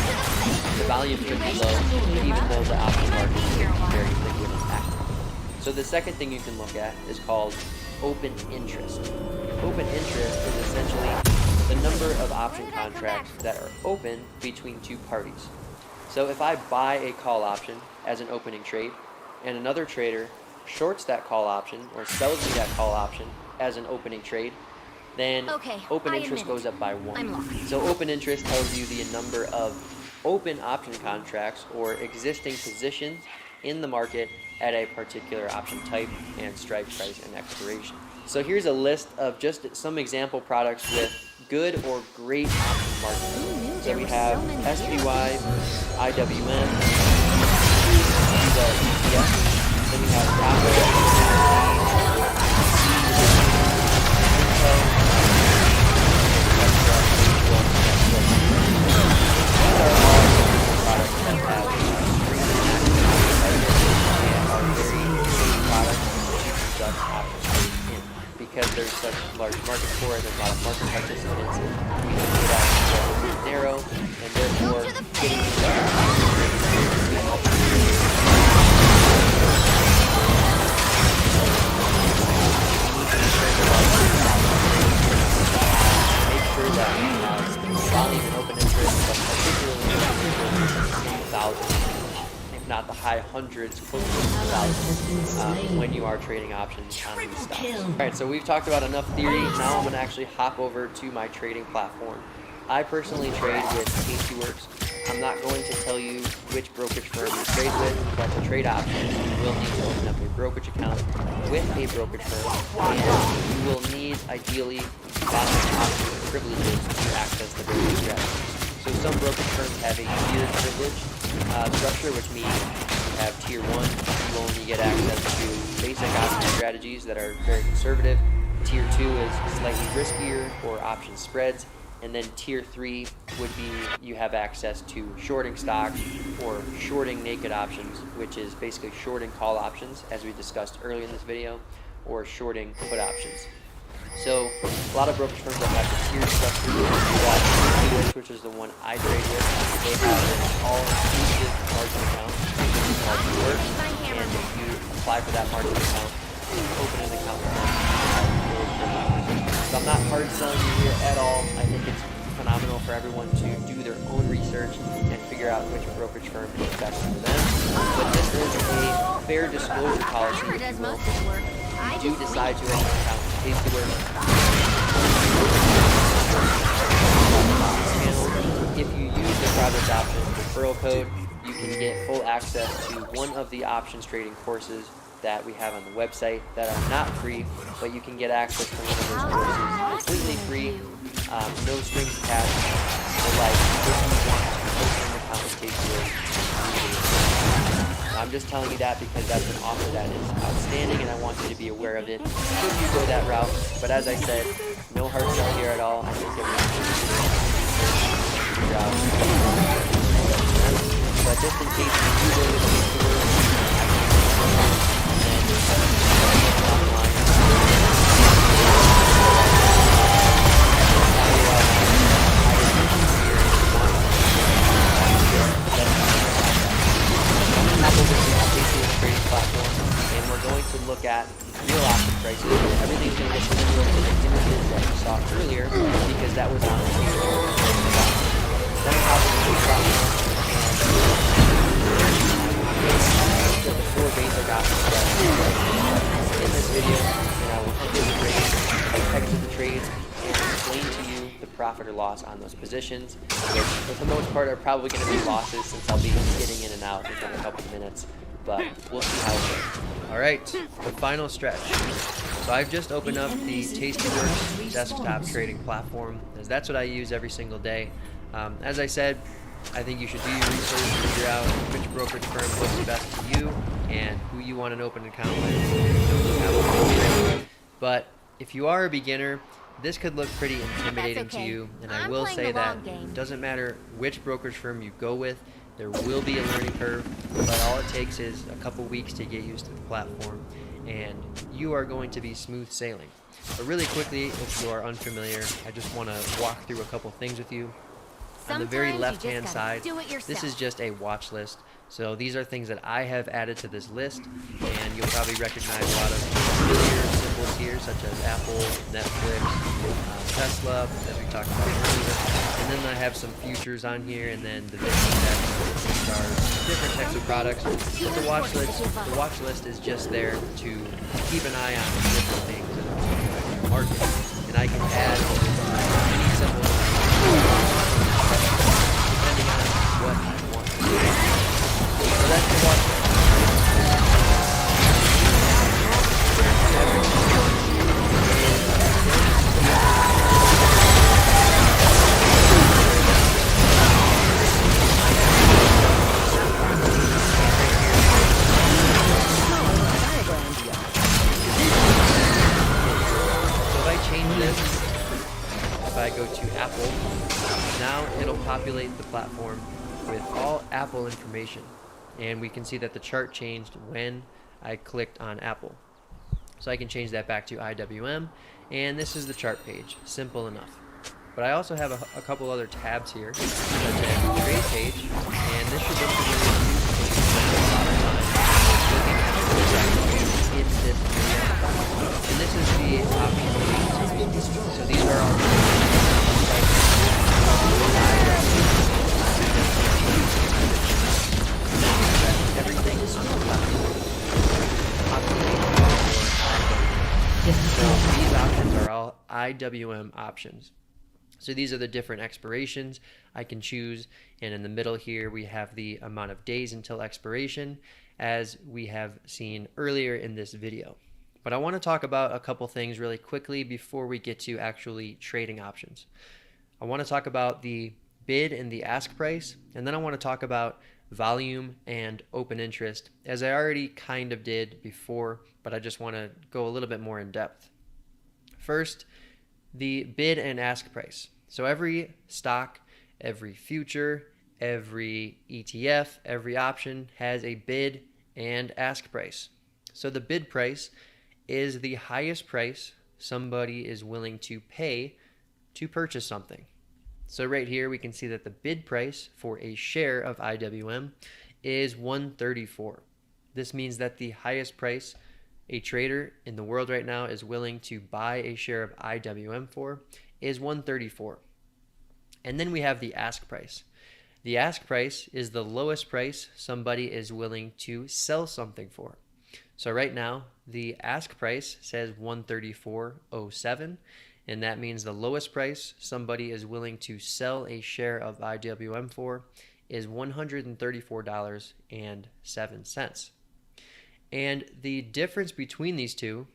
the volume could be low, even though the option market is very liquid and active. So the second thing you can look at is called open interest. Open interest is essentially the number of option contracts that are open between 2 parties. So if I buy a call option as an opening trade, and another trader shorts that call option or sells me that call option as an opening trade, then open interest goes up by 1. So open interest tells you the number of open option contracts or existing positions in the market at a particular option type and strike price and expiration. So here's a list of just some example products with good or great option markets. So we have SPY, IWM, the ETF. Then we have Apple, these are all products that have because there's such large market for it, there's a lot of market participants, we can put out narrow, and therefore getting make sure that volume and open interest, but particularly hundreds, close to thousands when you are trading options on these stocks. All right, so we've talked about enough theory. Now I'm going to actually hop over to my trading platform. I personally trade with Tastyworks. I'm not going to tell you which brokerage firm you trade with, but to trade options, you will need to open up a brokerage account with a brokerage firm, and you will need, ideally, balanced option privileges to access the brokerage strategy. So some brokerage firms have a tiered privilege structure, which means you have tier 1, you only get access to basic option strategies that are very conservative. Tier 2 is slightly riskier or option spreads. And then tier 3 would be you have access to shorting stocks or shorting naked options, which is basically shorting call options, as we discussed earlier in this video, or shorting put options. So a lot of brokerage firms that have the tiered structure, Tastyworks, which is the one I trade with, they have an all-inclusive margin account, which is called Work, and if you apply for that margin account, you open an account with them. So I'm not hard selling you here at all. I think it's phenomenal for everyone to do their own research and figure out which brokerage firm is best for them. But this is a fair disclosure policy, if you will. If you do decide to open an account with Tastyworks, if you use the Progress Options referral code, you can get full access to one of the options trading courses that we have on the website that are not free, but you can get access to one of those courses completely free, no strings attached. So like, if you want to open an account with Tastyworks, I'm just telling you that because that's an offer that is outstanding and I want you to be aware of it if you go that route. But as I said, no hard sell here at all. I think everyone should figure out. But just in case you do go to Tastyworks, trading platform, and we're going to look at real option prices. Everything's going to get similar to the images that you saw earlier because that was on the the 4 basic options in this video, and I will enter the trades, exit the trades, and explain to you the profit or loss on those positions, which for the most part are probably going to be losses since I'll be getting in and out within a couple of minutes, but we'll see how it goes. Alright, the final stretch. So I've just opened up the Tastyworks desktop trading platform, as that's what I use every single day. As I said, I think you should do your research, figure out which brokerage firm looks best to you and who you want an open account with. But if you are a beginner, this could look pretty intimidating to you, and I will say that it doesn't matter which brokerage firm you go with, there will be a learning curve, but all it takes is a couple weeks to get used to the platform, and you are going to be smooth sailing. But really quickly, if you are unfamiliar, I just want to walk through a couple things with you. On the very left-hand side, this is just a watch list. So these are things that I have added to this list, and you'll probably recognize a lot of familiar symbols here, such as Apple, Netflix, Tesla, as we talked about earlier. And then I have some futures on here, and then the VIX index, which are different types of products. But the watch list is just there to keep an eye on different things in the market. And I can add any symbol depending on what I want to do. So that's the watch list. If I go to Apple, now it'll populate the platform with all Apple information, and we can see that the chart changed when I clicked on Apple. So I can change that back to IWM, and this is the chart page. Simple enough. But I also have a couple other tabs here, such as the trade page, and this should look familiar to you because we spend a lot of time looking at the in this video. And this is the option page. So these are our everything So these options are all IWM options. So these are the different expirations I can choose, and in the middle here we have the amount of days until expiration, as we have seen earlier in this video. But I want to talk about a couple things really quickly before we get to actually trading options. I want to talk about the bid and the ask price, and then I want to talk about volume and open interest, as I already kind of did before, but I just want to go a little bit more in depth. First, the bid and ask price. So every stock, every future, every ETF, every option has a bid and ask price. So the bid price is the highest price somebody is willing to pay to purchase something. So right here we can see that the bid price for a share of IWM is $134. This means that the highest price a trader in the world right now is willing to buy a share of IWM for is $134. And then we have the ask price. The ask price is the lowest price somebody is willing to sell something for. So right now the ask price says $134.07, and that means the lowest price somebody is willing to sell a share of IWM for is $134.07. And the difference between these two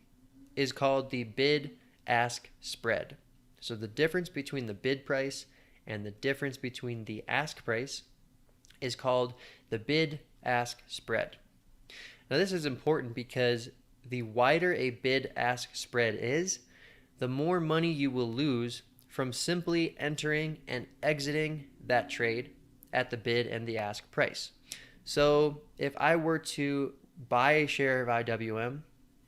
is called the bid-ask spread. So the difference between the bid price and the difference between the ask price is called the bid-ask spread. Now this is important because the wider a bid-ask spread is, the more money you will lose from simply entering and exiting that trade at the bid and the ask price. So if I were to buy a share of IWM,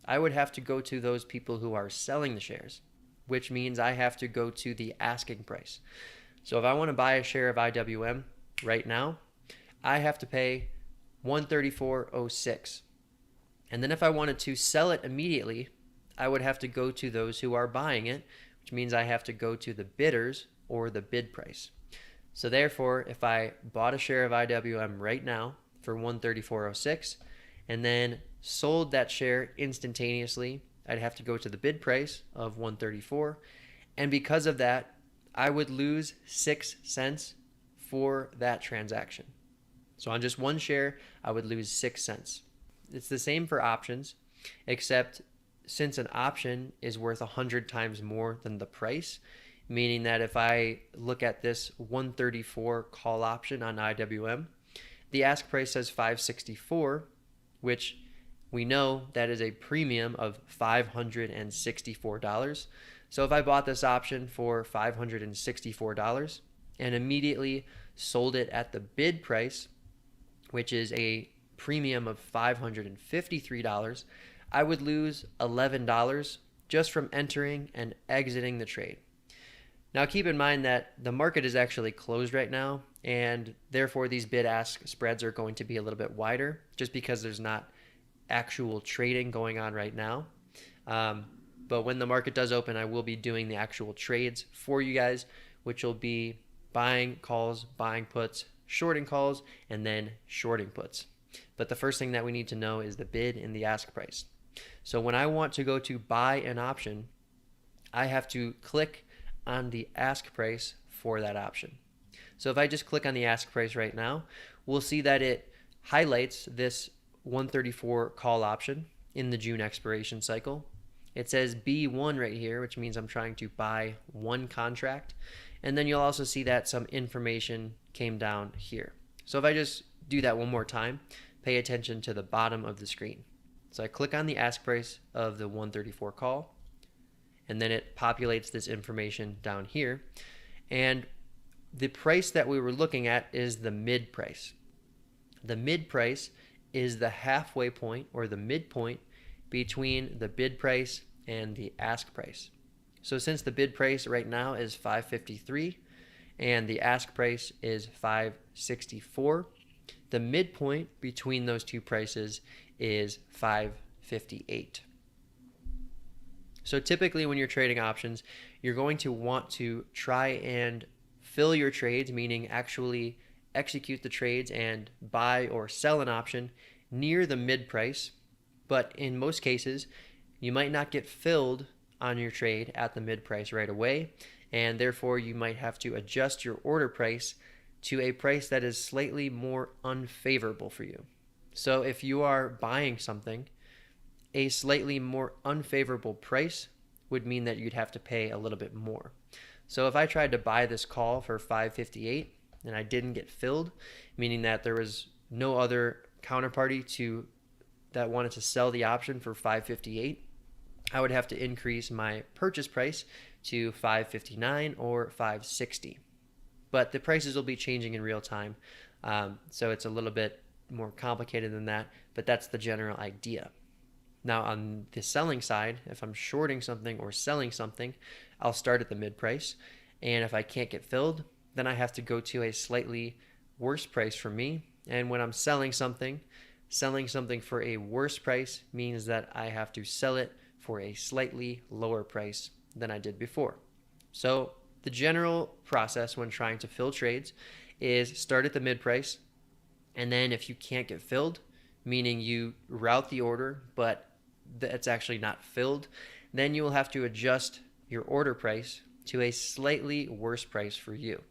I would have to go to those people who are selling the shares, which means I have to go to the asking price. So if I want to buy a share of IWM right now, I have to pay $134.06. And then if I wanted to sell it immediately, I would have to go to those who are buying it, which means I have to go to the bidders or the bid price. So therefore, if I bought a share of IWM right now for $134.06 and then sold that share instantaneously, I'd have to go to the bid price of $134, and because of that, I would lose 6 cents for that transaction. So on just one share, I would lose 6 cents. It's the same for options, except since an option is worth 100 times more than the price, meaning that if I look at this 134 call option on IWM, the ask price says $564, which we know that is a premium of $564. So if I bought this option for $564 and immediately sold it at the bid price, which is a premium of $553, I would lose $11 just from entering and exiting the trade. Now keep in mind that the market is actually closed right now, and therefore these bid-ask spreads are going to be a little bit wider just because there's not actual trading going on right now. But when the market does open, I will be doing the actual trades for you guys, which will be buying calls, buying puts, shorting calls, and then shorting puts. But the first thing that we need to know is the bid and the ask price. So when I want to go to buy an option, I have to click on the ask price for that option. So if I just click on the ask price right now, we'll see that it highlights this 134 call option in the June expiration cycle. It says B1 right here, which means I'm trying to buy one contract. And then you'll also see that some information came down here. So if I just do that one more time, pay attention to the bottom of the screen. So I click on the ask price of the 134 call, and then it populates this information down here. And the price that we were looking at is the mid price. The mid price is the halfway point or the midpoint between the bid price and the ask price. So since the bid price right now is $553 and the ask price is $564, the midpoint between those two prices is $558. So typically when you're trading options, you're going to want to try and fill your trades, meaning actually execute the trades and buy or sell an option near the mid price. But in most cases, You might not get filled on your trade at the mid price right away, and therefore you might have to adjust your order price to a price that is slightly more unfavorable for you. So if you are buying something, a slightly more unfavorable price would mean that you'd have to pay a little bit more. So if I tried to buy this call for $5.58 and I didn't get filled, meaning that there was no other counterparty that wanted to sell the option for $5.58, I would have to increase my purchase price to $5.59 or $5.60. But the prices will be changing in real time, so it's a little bit more complicated than that, but that's the general idea. Now on the selling side, if I'm shorting something or selling something, I'll start at the mid price, and if I can't get filled, then I have to go to a slightly worse price for me. And when I'm selling something for a worse price means that I have to sell it for a slightly lower price than I did before. So the general process when trying to fill trades is start at the mid price, and then if you can't get filled, meaning you route the order but it's actually not filled, then you will have to adjust your order price to a slightly worse price for you.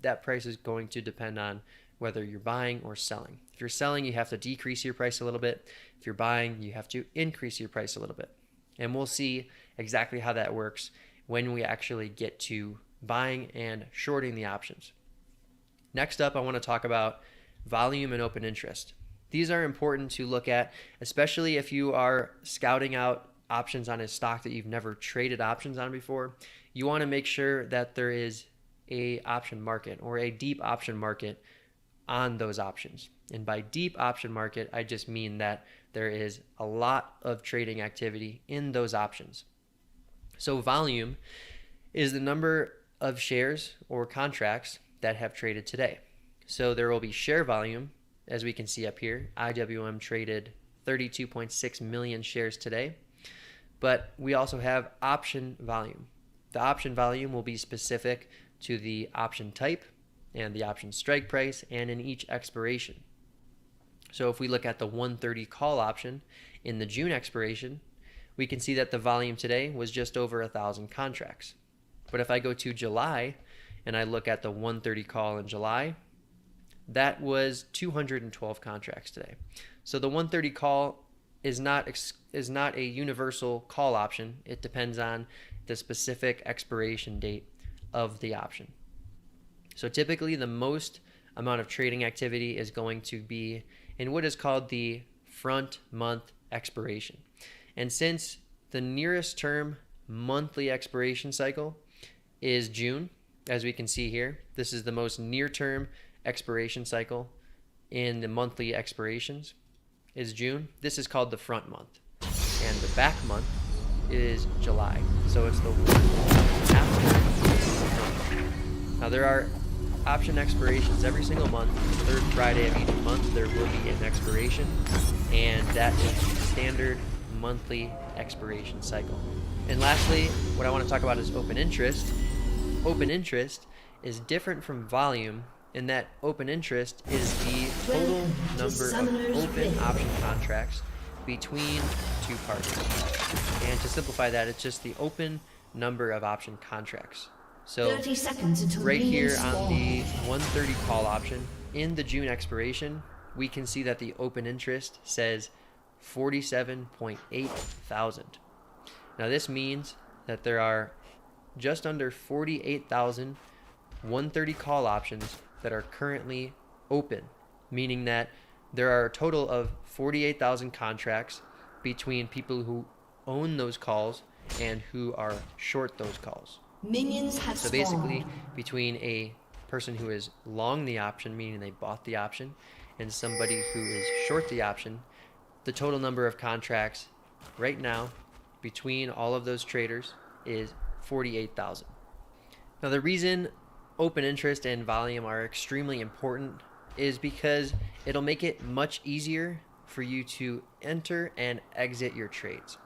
That price is going to depend on whether you're buying or selling. If you're selling, you have to decrease your price a little bit. If you're buying, you have to increase your price a little bit. And we'll see exactly how that works when we actually get to buying and shorting the options. Next up, I want to talk about volume and open interest. These are important to look at, especially if you are scouting out options on a stock that you've never traded options on before. You want to make sure that there is a option market or a deep option market on those options. And by deep option market, I just mean that there is a lot of trading activity in those options. So volume is the number of shares or contracts that have traded today. So there will be share volume, as we can see up here. IWM traded 32.6 million shares today, but we also have option volume. The option volume will be specific to the option type and the option strike price and in each expiration. So if we look at the 130 call option in the June expiration, we can see that the volume today was just over 1,000 contracts. But if I go to July and I look at the 130 call in July, that was 212 contracts today. So the 130 call is not a universal call option. It depends on the specific expiration date of the option. So typically the most amount of trading activity is going to be in what is called the front month expiration. And since the nearest term monthly expiration cycle is June, as we can see here, this is the most near term expiration cycle in the monthly expirations is June. This is called the front month, and the back month is July. So it's the one after this month. Now there are option expirations every single month. The third Friday of each month there will be an expiration, and that is the standard monthly expiration cycle. And lastly, what I want to talk about is open interest. Open interest is different from volume in that open interest is the total number of open option contracts between two parties. And to simplify that, it's just the open number of option contracts. So right here on the 130 call option in the June expiration, we can see that the open interest says 47.8 thousand. Now this means that there are just under 48,000 130 call options that are currently open, meaning that there are a total of 48,000 contracts between people who own those calls and who are short those calls. Minions have so basically, between a person who is long the option, meaning they bought the option, and somebody who is short the option, the total number of contracts right now between all of those traders is 48,000. Now the reason open interest and volume are extremely important is because it'll make it much easier for you to enter and exit your trades.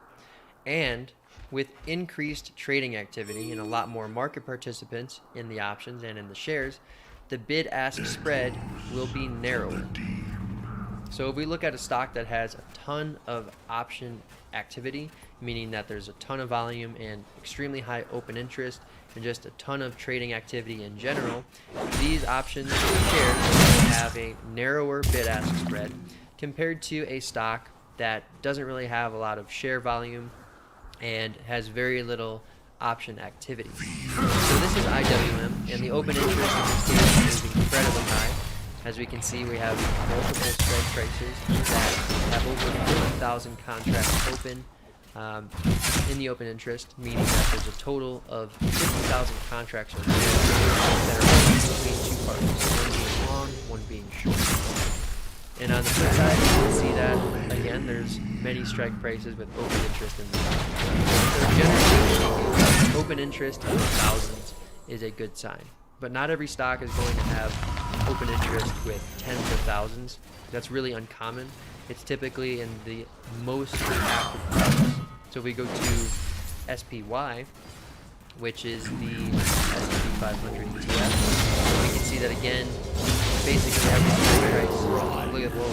And with increased trading activity and a lot more market participants in the options and in the shares, the bid-ask spread will be narrower. So if we look at a stock that has a ton of option activity, meaning that there's a ton of volume and extremely high open interest and just a ton of trading activity in general, these options shares have a narrower bid-ask spread compared to a stock that doesn't really have a lot of share volume and has very little option activity. So this is IWM, and the open interest in this case is incredibly high. As we can see, we have multiple strike prices that have over 50,000 contracts open in the open interest, meaning that there's a total of 50,000 contracts or shares that are open between two parties, one being long, one being short. And on the flip side, you can see that, again, there's many strike prices with open interest in the stock. So generally speaking, open interest in the thousands is a good sign. But not every stock is going to have open interest with tens of thousands. That's really uncommon. It's typically in the most active products. So if we go to SPY, which is the S&P 500 ETF, we can see that again, basically every strike price, look at what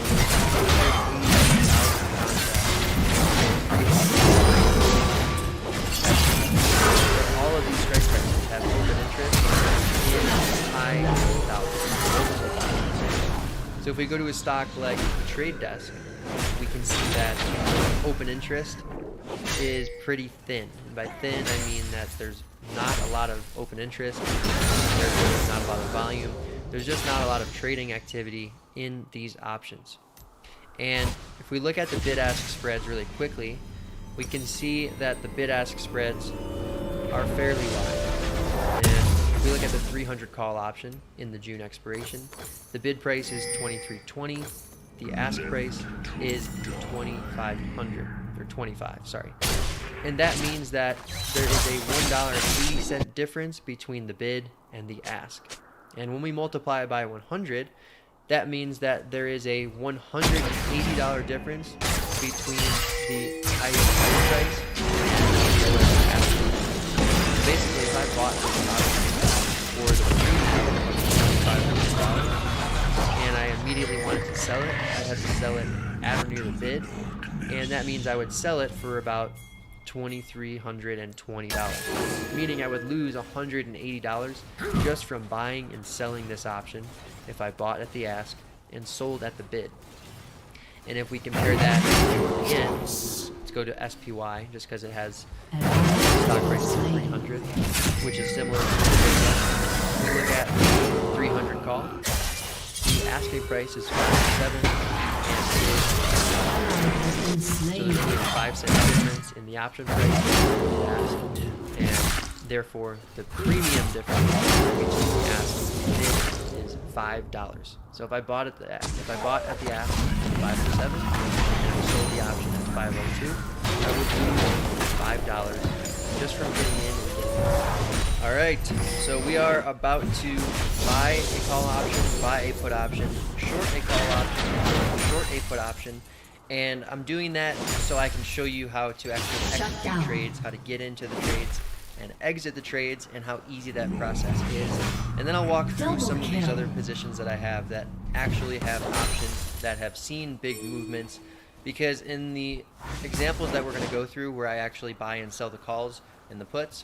all of these strike prices have open interest in high thousands. So if we go to a stock like the Trade Desk, we can see that open interest is pretty thin. And by thin, I mean that there's not a lot of open interest, there's not a lot of volume, there's just not a lot of trading activity in these options. And if we look at the bid-ask spreads really quickly, we can see that the bid-ask spreads are fairly wide. And if we look at the 300 call option in the June expiration, the bid price is $23.20. The ask price is $2,500 or 25, sorry. And that means that there is a $1.80 difference between the bid and the ask. And when we multiply it by 100, that means that there is a $180 difference between the highest bid price and the lowest ask price. So basically, if I bought this option for the premium of $2,500 and I immediately wanted to sell it, I'd have to sell it at or near the bid, and that means I would sell it for about $2,320, meaning I would lose $180 just from buying and selling this option if I bought at the ask and sold at the bid. And if we compare that again, let's go to SPY just because it has stock price of 300, which is similar to the we look at 300 call. The asking price is $5.7. So there's only a 5-cent difference in the option price and the ask, and therefore the premium difference between the ask and the bid is $5. So if I bought at the ask, $5.7 and I sold the option at $5.02, I would lose $5 just from getting in and getting out. All right, so we are about to buy a call option, buy a put option, short a call option, short a put option, and I'm doing that so I can show you how to actually execute trades, how to get into the trades and exit the trades, and how easy that process is. And then I'll walk through some of these other positions that I have that actually have options that have seen big movements, because in the examples that we're going to go through where I actually buy and sell the calls and the puts,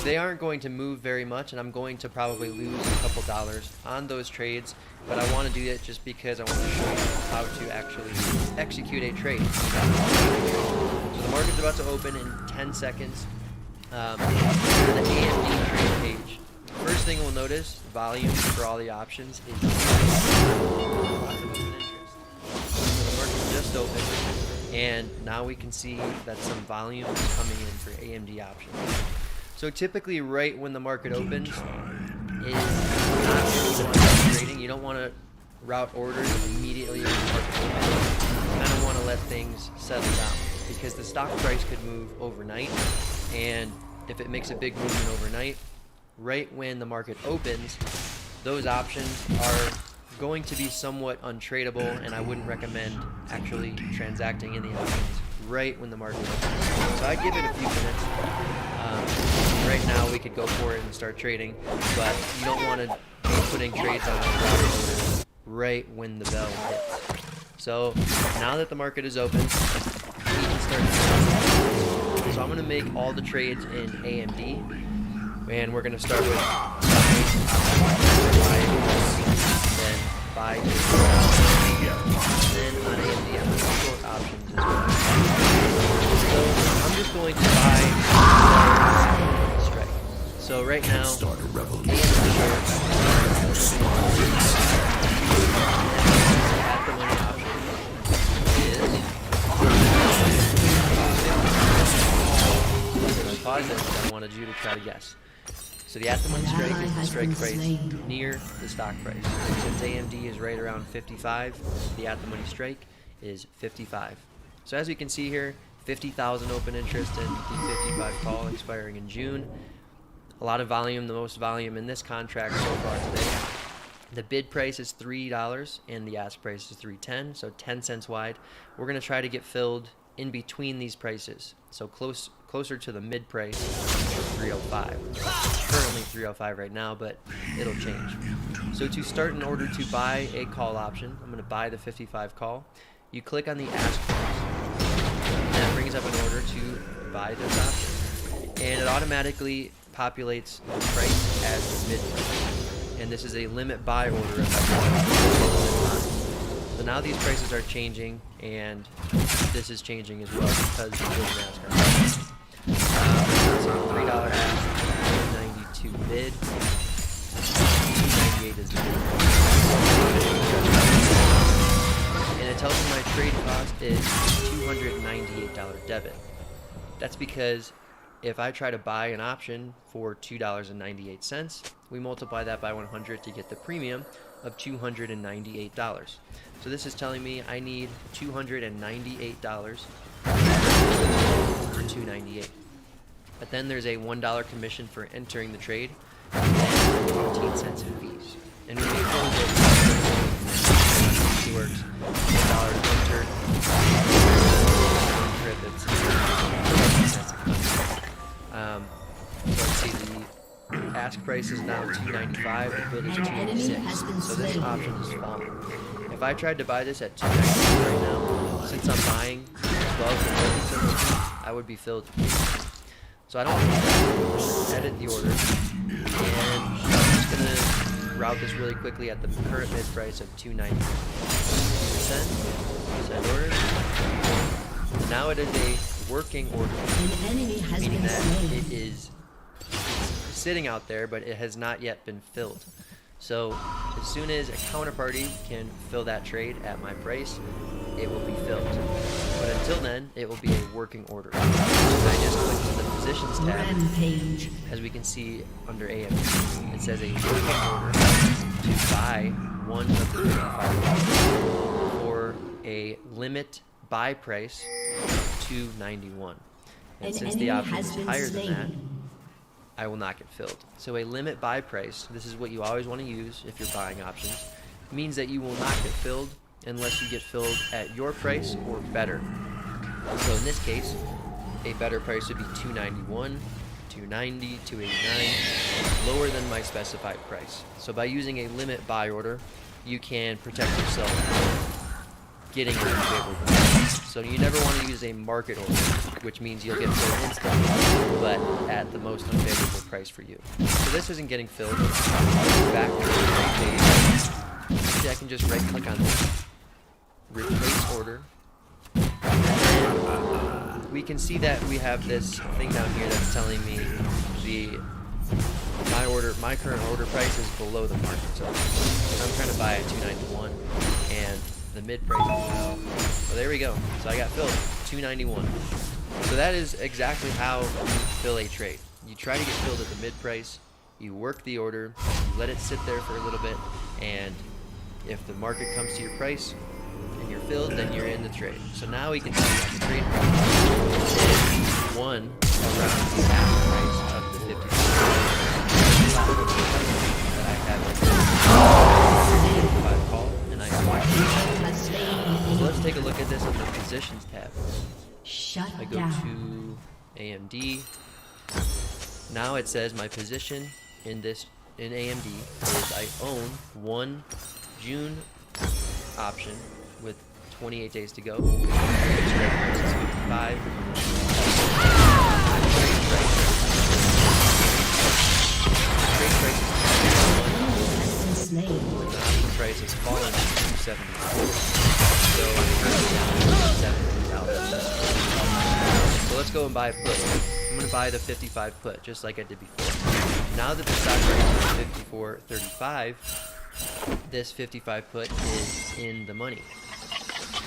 they aren't going to move very much, and I'm going to probably lose a couple dollars on those trades, but I want to do it just because I want to show you how to actually execute a trade. So the market's about to open in 10 seconds. Go to the AMD trade page. First thing we'll notice, volume for all the options is lots of open interest. So the market just opened, and now we can see that some volume is coming in for AMD options. So typically right when the market opens is not really fun trading. You don't want to route orders immediately when the market opens. You kind of want to let things settle down, because the stock price could move overnight, and if it makes a big movement overnight, right when the market opens, those options are going to be somewhat untradeable, and I wouldn't recommend actually transacting in the options right when the market opens. So I'd give it a few minutes. Right now we could go for it and start trading, but you don't want to be putting trades on orders right when the bell hits. So now that the market is open, we can start trading. So I'm going to make all the trades in AMD, and we're going to start with then buy, then on AMD I'm going to short options as well. So I'm just going to buy strike. So right now, AMD shorts at the money option is pause it. I wanted you to try to guess. So the at-the-money strike is the strike price near the stock price. Since AMD is right around 55, the at-the-money strike is 55. So as we can see here, 50,000 open interest in the 55 call expiring in June. A lot of volume, the most volume in this contract so far today. The bid price is $3 and the ask price is $3.10, so 10 cents wide. We're going to try to get filled in between these prices, so closer to the mid price of $3.05. Currently $3.05 right now, but it'll change. So to start an order to buy a call option, I'm going to buy the 55 call. You click on the ask price, and that brings up an order to buy this option, and it automatically populates the price as the mid price. And this is a limit buy order. So now these prices are changing, and this is changing as well because the bid and ask are changing. So $3 ask, $92 bid, $298 is the bid. And it tells me my trade cost is $298 debit. That's because if I try to buy an option for $2.98, we multiply that by 100 to get the premium of $298. So this is telling me I need $298 for $298. But then there's a $1 commission for entering the trade and 15 cents in fees. And when we close it, it works. $1 to enter. Trip, it's 15 cents a so let's see, the ask price is now $295, the bid is $286. So this option is falling. If I tried to buy this at $296 right now, since I'm buying above the 50 cents, I would be filled. So I don't want to do that. Edit the order, and I'm just going to route this really quickly at the current bid price of $290. Set order. And now it is a working order, meaning that it is sitting out there, but it has not yet been filled. So as soon as a counterparty can fill that trade at my price, it will be filled. But until then, it will be a working order. So I just click on the positions tab. As we can see under AMD, it says a working order to buy one of the 55 for a limit buy price $291. And since the option is higher than that, I will not get filled. So a limit buy price, this is what you always want to use if you're buying options, means that you will not get filled unless you get filled at your price or better. So in this case, a better price would be $291, $290, $289, lower than my specified price. So by using a limit buy order, you can protect yourself from getting an unfavorable price. So you never want to use a market order, which means you'll get filled instantly, but at the most unfavorable price for you. So this isn't getting filled. Back to the trade page. See, I can just right click on this, replace order. And we can see that we have this thing down here that's telling me my current order price is below the market. So I'm trying to buy at $291, and the mid price is now. Well, there we go. So I got filled, $291. So that is exactly how you fill a trade. You try to get filled at the mid price, you work the order, you let it sit there for a little bit, and if the market comes to your price and you're filled, then you're in the trade. So now we can see that the trade price is one around the ask price of the 50 that I have right now. Call, and I can watch it. So let's take a look at this on the positions tab. I go to AMD. Now it says my position in AMD is I own one June option with 28 days to go. Strike price is 55. buy a put. I'm going to buy the 55 put, just like I did before. Now that the stock price is 54.35, this 55 put is in the money.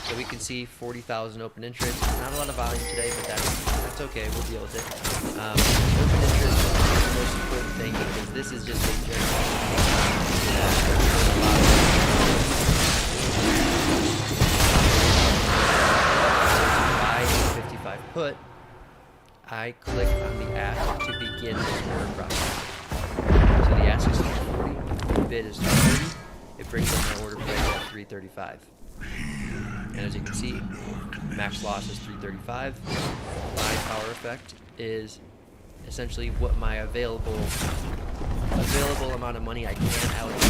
So we can see 40,000 open interest. Not a lot of volume today, but that's okay. We'll deal with it. Open interest is the most important thing because this is just a general. Buy a 55 put. I click on the ask to begin this order process. So the ask is 340, the bid is 330. It brings up my order price at 335. And as you can see, max loss is 335. My power effect is essentially what my available amount of money I can allocate.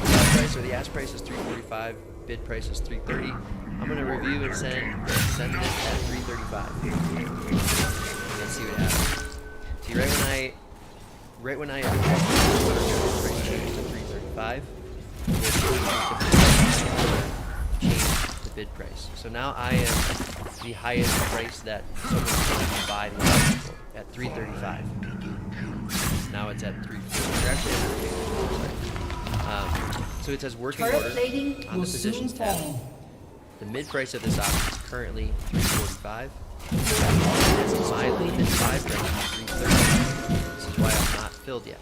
The price or the ask price is 345. Bid price is 330. I'm going to review and send it at 335. Let's see what happens. See, right when I changed to 335, change the bid price. So now I am the highest price that someone can buy the item for at 335. Now it's at 340. Actually, so it says working order on the positions tab. The mid price of this option is currently 345. It's my limit buy price is 330. This is why I'm not filled yet.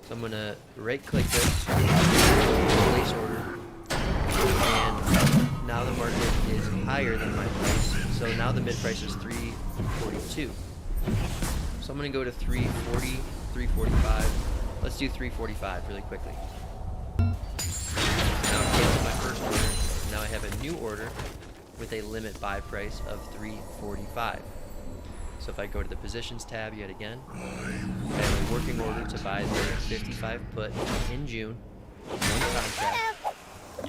So I'm gonna right click this, place order, and now the market is higher than my price. So now the mid price is 342. So I'm gonna go to 340, 345. Let's do 345 really quickly. Now I cancel my first order. Now I have a new order with a limit buy price of 345. So if I go to the positions tab yet again, I have a working order to buy the 55 put in June, one contract,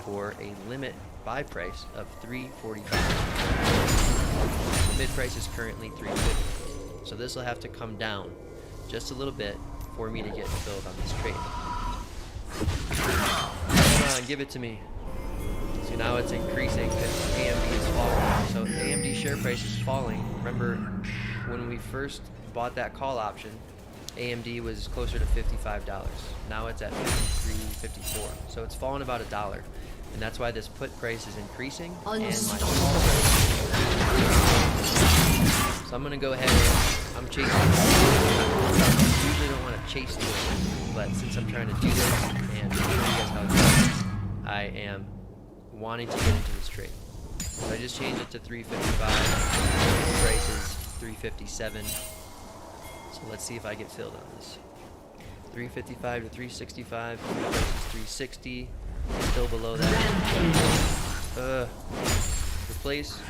for a limit buy price of 345. The mid price is currently 350. So this will have to come down just a little bit for me to get filled on this trade. Come on, give it to me. So now it's increasing because AMD is falling. So AMD share price is falling. Remember, when we first bought that call option, AMD was closer to $55. Now it's at $53.54. So it's fallen about $1. And that's why this put price is increasing. And my call price is so I'm going to go ahead and I'm chasing. I usually don't want to chase this, but since I'm trying to do this and show you guys how it goes, I am wanting to get into this trade. So I just changed it to 355. The price is 357. So let's see if I get filled on this. 355 to 365. The price is 360. Still below that. Replace.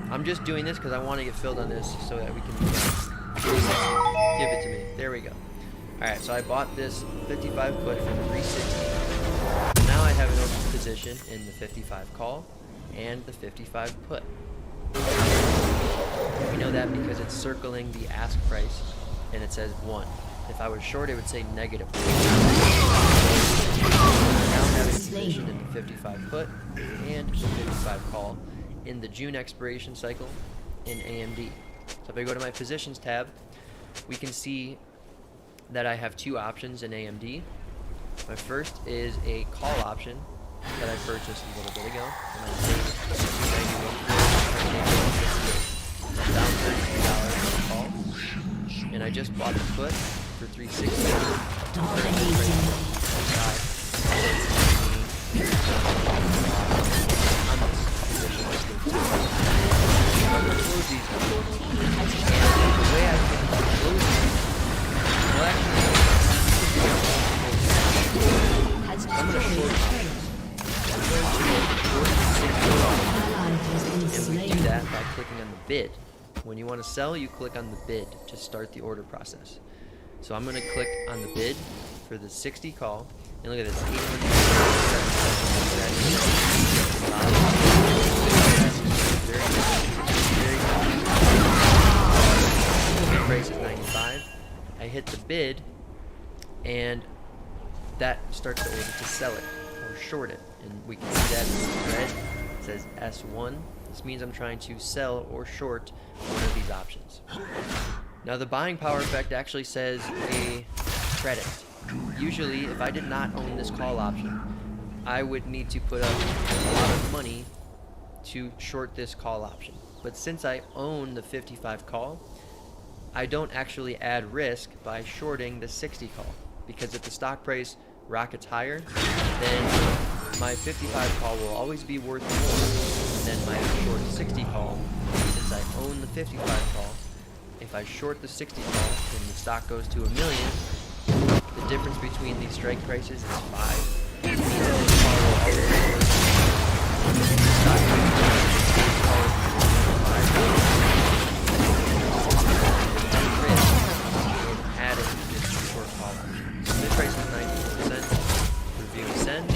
I'm just doing this because I want to get filled on this so that we can give it to me. There we go. Alright, so I bought this 55 put for 360. Now I have an open position in the 55 call and the 55 put. We know that because it's circling the ask price and it says 1. If I was short, it would say negative. Now I'm having a position in the 55 put and the 55 call in the June expiration cycle in AMD. So if I go to my positions tab, we can see that I have two options in AMD. My first is a call option that I purchased a little bit ago, and I paid $291 down $33 on the call, and I just bought the put for $360. Close these. And the way I can close these, well, actually, I'm going to short these. And we do that by clicking on the bid. When you want to sell, you click on the bid to start the order process. So I'm going to click on the bid for the 60 call, and look at this, 800. Price is 95. I hit the bid, and that starts the order to sell it or short it and we can see that in red. It says S1. This means I'm trying to sell or short one of these options. Now the buying power effect actually says a credit. Usually, if I did not own this call option, I would need to put up a lot of money to short this call option. But since I own the 55 call, I don't actually add risk by shorting the 60 call, because if the stock price rockets higher, then my 55 call will always be worth more than my short 60 call. Since I own the 55 call, if I short the 60 call and the stock goes to $1 million, the difference between these strike prices is 5. It means that this call will always be worth stock price call is adding this short call option. So bid price is 19%. Review and send.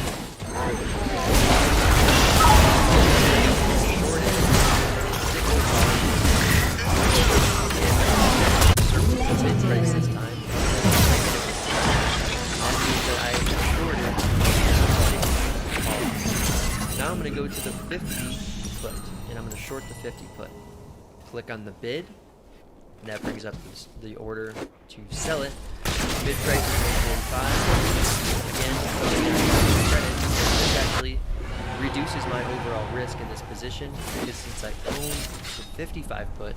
Bid price this time. That means that I shorted 60 call. Now I'm going to go to the 50 put, and I'm going to short the 50 put. Click on the bid. And that brings up the order to sell it. Bid price is 145. Again, credit. This actually reduces my overall risk in this position, because since I own the 55 put,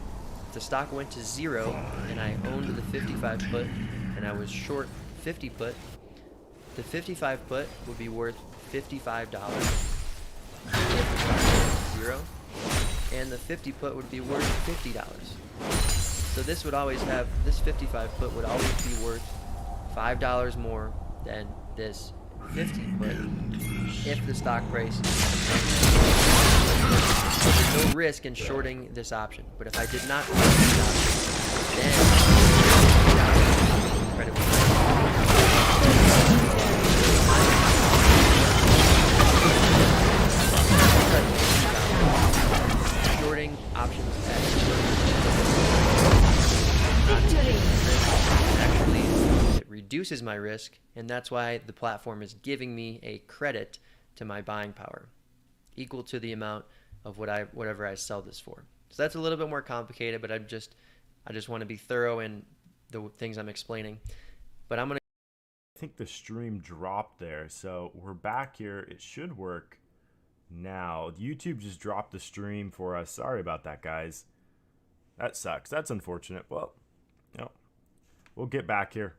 if the stock went to 0 and I owned the 55 put and I was short 50 put, the 55 put would be worth $55 if the stock went to 0, and the 50 put would be worth $50. So this would always have, this 55 put would always be worth $5 more than this 50 put if the stock price there's no risk in shorting this option. But if I did not short this option, then credit would shorting options actually, it reduces my risk, and that's why the platform is giving me a credit to my buying power, equal to the amount of whatever I sell this for. So that's a little bit more complicated, but I just want to be thorough in the things I'm explaining. But I'm gonna. I think the stream dropped there, so we're back here. It should work now. YouTube just dropped the stream for us. Sorry about that, guys. That sucks. That's unfortunate. Well, no, we'll get back here.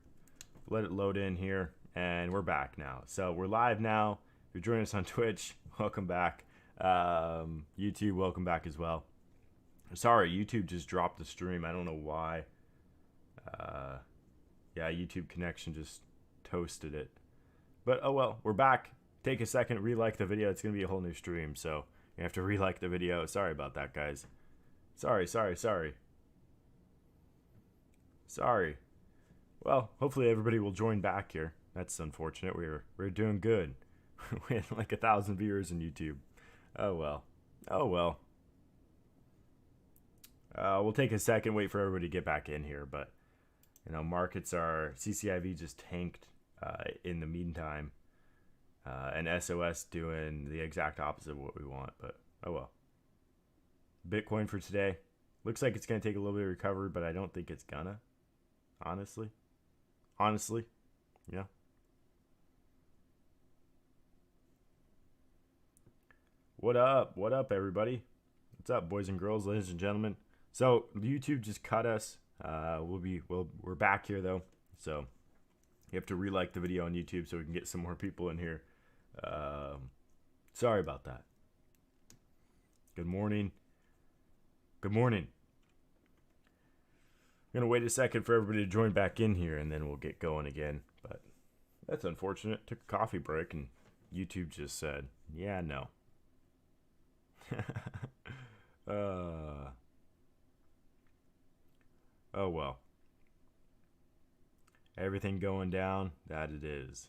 Let it load in here, and we're back now. So we're live now. If you're joining us on Twitch, welcome back. YouTube, welcome back as well. Sorry, YouTube just dropped the stream. I don't know why. Yeah, YouTube connection just toasted it. But oh well, we're back. Take a second, re-like the video. It's going to be a whole new stream, so you have to re-like the video. Sorry about that, guys. Sorry. Well, hopefully everybody will join back here. That's unfortunate. We're doing good. We had like 1,000 viewers in YouTube. Oh well. We'll take a second, wait for everybody to get back in here. But you know, markets are CCIV just tanked in the meantime, and SOS doing the exact opposite of what we want. But oh well. Bitcoin for today. Looks like it's going to take a little bit of recovery, but I don't think it's gonna. Honestly, yeah. What up, everybody? What's up, boys and girls, ladies and gentlemen? So YouTube just cut us. We're back here though, so you have to re-like the video on YouTube so we can get some more people in here. Sorry about that. Good morning. I'm gonna wait a second for everybody to join back in here, and then we'll get going again. But that's unfortunate. Took a coffee break, and YouTube just said, "Yeah, no." Oh well. Everything going down. That it is.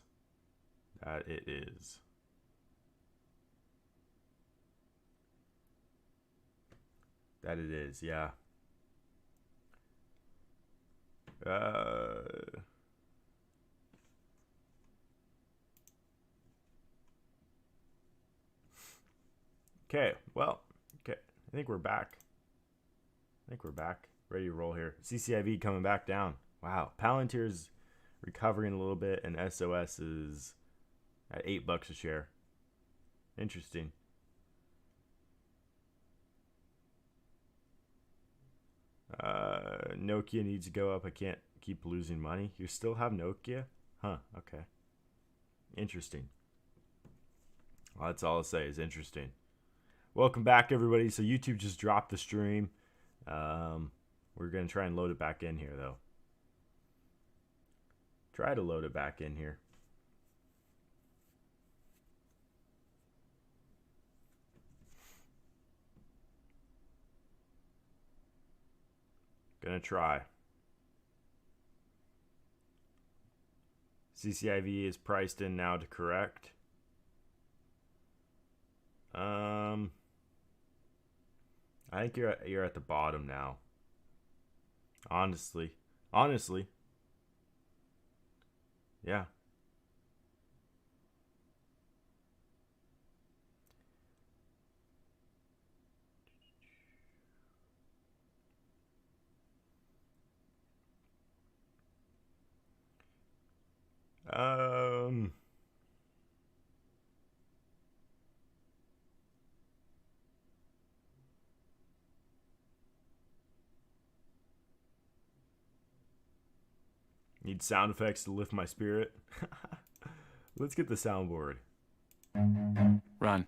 Yeah. Okay, well, okay. I think we're back. Ready to roll here. CCIV coming back down. Wow. Palantir's recovering a little bit, and SOS is at $8 a share. Interesting. Nokia needs to go up. I can't keep losing money. You still have Nokia? Huh, okay. Interesting. Well, that's all I'll say is interesting. Welcome back, everybody. So YouTube just dropped the stream. We're going to try and load it back in here, though. Try to load it back in here. Gonna try. CCIV is priced in now to correct. I think you're at the bottom now. Honestly. Yeah. Need sound effects to lift my spirit. Let's get the soundboard. Run.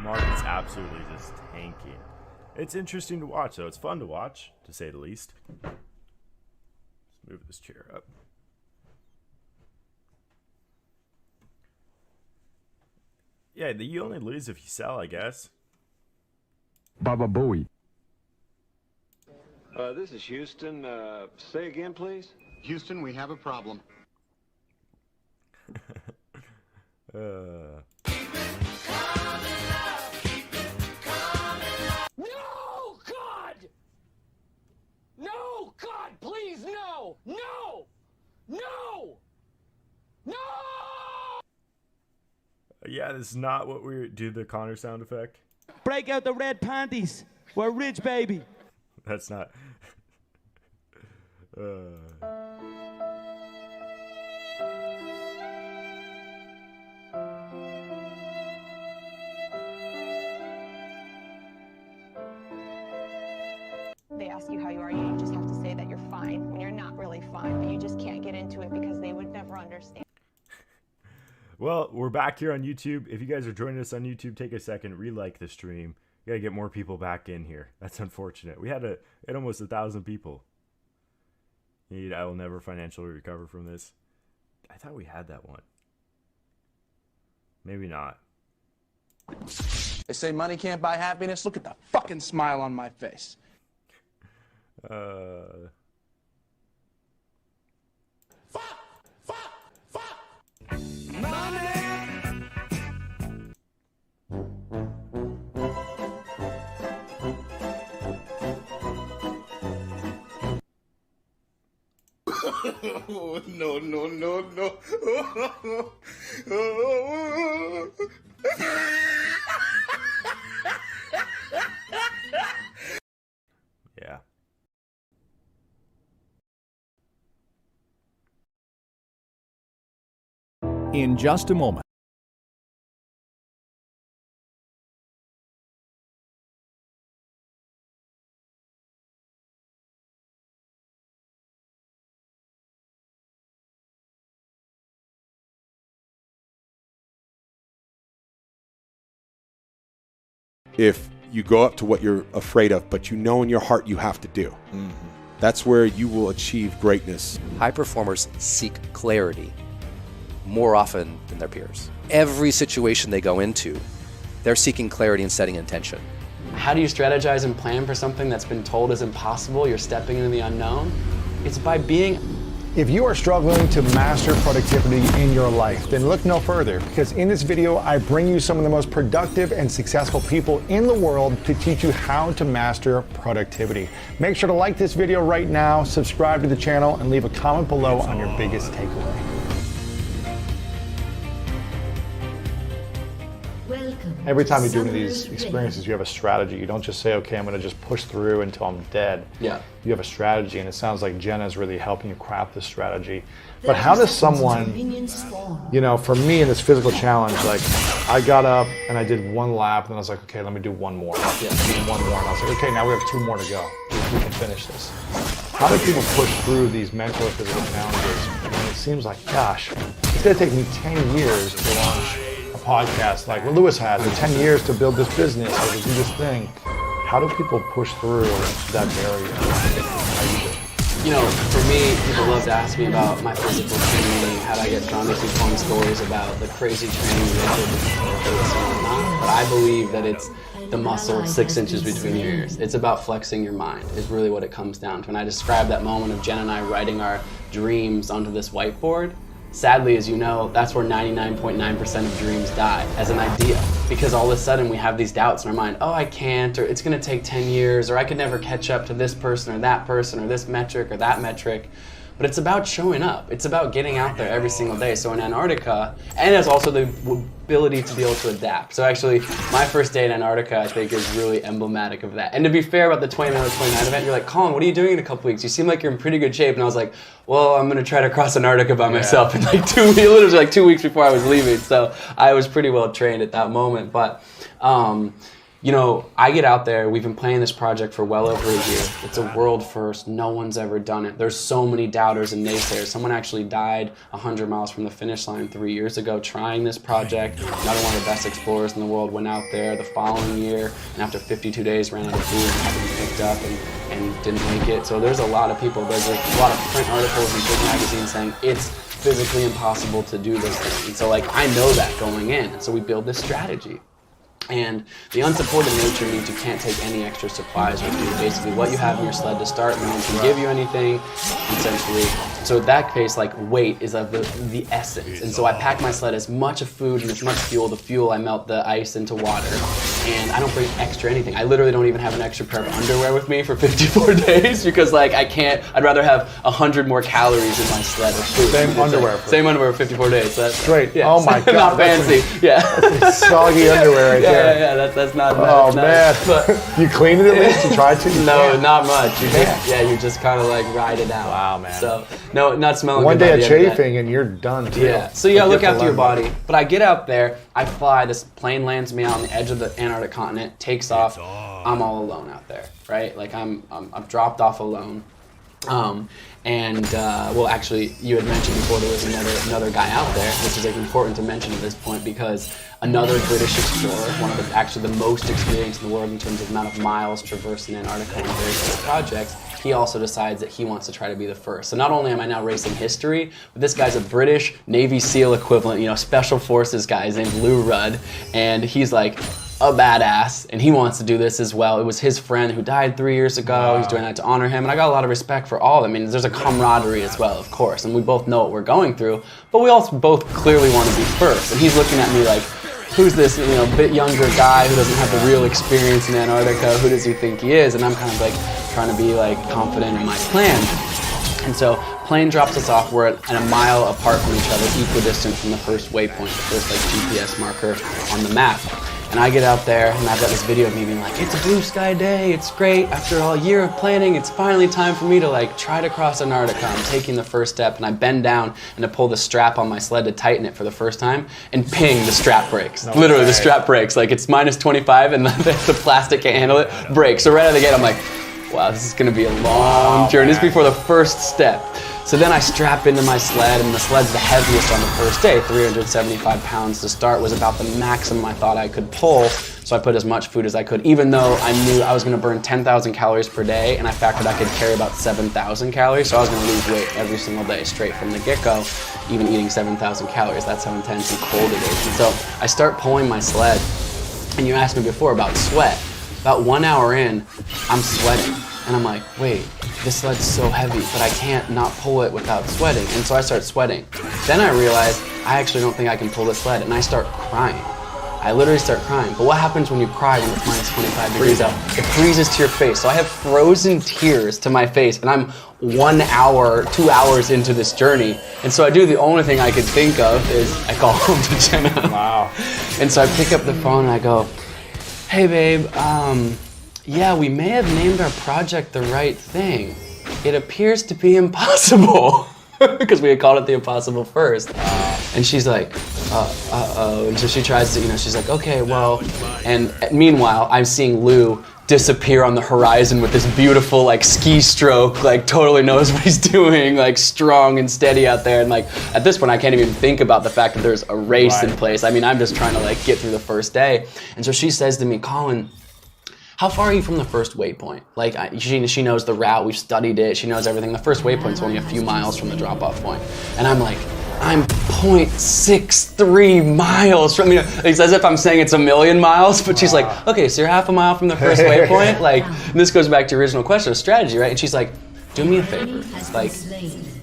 Market's absolutely just tanking. It's interesting to watch, though. It's fun to watch, to say the least. Let's move this chair up. Yeah, you only lose if you sell, I guess. Baba Booey. This is Houston. Say again, please. Houston, we have a problem. No, God! No, God, please, no! No! No! No! Yeah, this is not what we do, the Connor sound effect. Break out the red panties. We're rich, baby. That's not. They ask you how you are, you just have to say that you're fine when you're not really fine, but you just can't get into it because they would never understand. Well, we're back here on YouTube. If you guys are joining us on YouTube, take a second, re-like the stream. You gotta get more people back in here. That's unfortunate. We had almost 1,000 people. I will never financially recover from this. I thought we had that one. Maybe not. They say money can't buy happiness. Look at the fucking smile on my face. Oh, no, no, no, no. Yeah. In just a moment. If you go up to what you're afraid of, but you know in your heart you have to do. Mm-hmm. That's where you will achieve greatness. High performers seek clarity more often than their peers. Every situation they go into, they're seeking clarity and setting intention. How do you strategize and plan for something that's been told is impossible? You're stepping into the unknown. It's by being... If you are struggling to master productivity in your life, then look no further, because in this video, I bring you some of the most productive and successful people in the world to teach you how to master productivity. Make sure to like this video right now, subscribe to the channel, and leave a comment below on your biggest takeaway. every time you do one of these experiences, you have a strategy. You don't just say, okay, I'm going to just push through until I'm dead. Yeah. You have a strategy, and it sounds like Jenna's really helping you craft this strategy. But how does someone, you know, for me in this physical challenge, like I got up and I did one lap, and then I was like, okay, let me do one more. Yeah. One more. And I was like, okay, now we have 2 more to go. We can finish this. How do people push through these mental or physical challenges when it seems like, gosh, it's going to take me 10 years to launch a podcast like what Lewis has, or 10 years to build this business or to do this thing? How do people push through that barrier? How do you do it? You know, for me, people love to ask me about my physical training, how do I get stronger, through fun stories about the crazy training that I did and whatnot. But I believe that it's the muscle 6 inches between your ears. It's about flexing your mind, is really what it comes down to. And I describe that moment of Jen and I writing our dreams onto this whiteboard. Sadly, as you know, that's where 99.9% of dreams die, as an idea. Because all of a sudden we have these doubts in our mind, oh, I can't, or it's gonna take 10 years, or I could never catch up to this person, or this metric, or that metric. But it's about showing up. It's about getting out there every single day. So in Antarctica, and it's also the ability to be able to adapt. So actually, my first day in Antarctica, I think, is really emblematic of that. And to be fair about the 29 event, you're like, Colin, what are you doing in a couple weeks? You seem like you're in pretty good shape. And I was like, well, I'm gonna try to cross Antarctica by myself in like 2 weeks, literally like 2 weeks before I was leaving. So I was pretty well trained at that moment. But you know, I get out there, we've been planning this project for well over a year. It's a world first, no one's ever done it. There's so many doubters and naysayers. Someone actually died 100 miles from the finish line 3 years ago trying this project. Another one of the best explorers in the world went out there the following year, and after 52 days ran out of food and had to be picked up and didn't make it. So there's a lot of people, there's a lot of print articles and big magazines saying it's physically impossible to do this thing. And so like, I know that going in, and so we build this strategy. And the unsupported nature means you can't take any extra supplies with you. Basically, what you have in your sled to start, no one can give you anything, essentially. So in that case, like, weight is of the essence. And so I pack my sled as much of food and as much fuel. The fuel, I melt the ice into water. And I don't bring extra anything. I literally don't even have an extra pair of underwear with me for 54 days because, like, I can't, I'd rather have 100 more calories in my sled of food. Same underwear. Same underwear for 54 days. So that's great. Yeah. Oh my God. Not fancy. Yeah. That's soggy underwear right there. Yeah, that's not. Oh man, but you cleaned it at least? You tried to? No, not much. You just, you just kind of like ride it out. Wow, man. So no, not smelling. One good day by of the end of chafing and you're done too. Yeah. So you gotta look after your body. But I get out there, I fly. This plane lands me out on the edge of the Antarctic continent, takes off. I'm all alone out there, right? Like I'm dropped off alone. Well, actually, you had mentioned before there was another guy out there, which is like important to mention at this point because another British explorer, one of the most experienced in the world in terms of amount of miles traversed in Antarctica on various projects, he also decides that he wants to try to be the first. So not only am I now racing history, but this guy's a British Navy SEAL equivalent, special forces guy. His name's Lou Rudd, and he's like a badass, and he wants to do this as well. It was his friend who died 3 years ago. Wow. He's doing that to honor him, and I got a lot of respect for all of them. I mean, there's a camaraderie as well, of course, and we both know what we're going through, but we also both clearly want to be first. And he's looking at me like, who's this, bit younger guy who doesn't have the real experience in Antarctica? Who does he think he is? And I'm kind of like trying to be like confident in my plan. And so plane drops us off. We're at a mile apart from each other, equidistant from the first waypoint, the first GPS marker on the map. And I get out there and I've got this video of me being like, it's a blue sky day, it's great. After a year of planning, it's finally time for me to like try to cross Antarctica. I'm taking the first step and I bend down and to pull the strap on my sled to tighten it for the first time, and ping, the strap breaks. No Literally, way. The strap breaks. Like it's minus 25 and the plastic can't handle it, breaks. So right out of the gate, I'm like, wow, this is gonna be a long journey. This is before the first step. So then I strap into my sled, and the sled's the heaviest on the first day, 375 pounds to start, was about the maximum I thought I could pull. So I put as much food as I could, even though I knew I was gonna burn 10,000 calories per day, and I factored I could carry about 7,000 calories, so I was gonna lose weight every single day, straight from the get-go, even eating 7,000 calories. That's how intense and cold it is. And so I start pulling my sled, and you asked me before about sweat. About 1 hour in, I'm sweating. And I'm like, wait, this sled's so heavy, but I can't not pull it without sweating. And so I start sweating. Then I realize I actually don't think I can pull this sled, and I start crying. I literally start crying. But what happens when you cry when it's minus 25 degrees out? It freezes to your face. So I have frozen tears to my face, and I'm 1 hour, 2 hours into this journey. And so I do the only thing I could think of is I call home to Jenna. Wow. And so I pick up the phone and I go, hey babe, yeah, we may have named our project the right thing. It appears to be impossible. Because we had called it the impossible first. And she's like, uh-oh. And so she tries to, she's like, okay, well. And meanwhile, I'm seeing Lou disappear on the horizon with this beautiful like ski stroke, like totally knows what he's doing, like strong and steady out there. And like at this point I can't even think about the fact that there's a race in place. I mean, I'm just trying to like get through the first day. And so she says to me, Colin, how far are you from the first waypoint? Like she knows the route, we've studied it, she knows everything. The first waypoint's only a few miles from the drop-off point. And I'm like, I'm 0.63 miles from, it's as if I'm saying it's 1,000,000 miles, but she's like, okay, so you're half a mile from the first waypoint? Like, this goes back to your original question of strategy, right? And she's like, do me a favor. Like,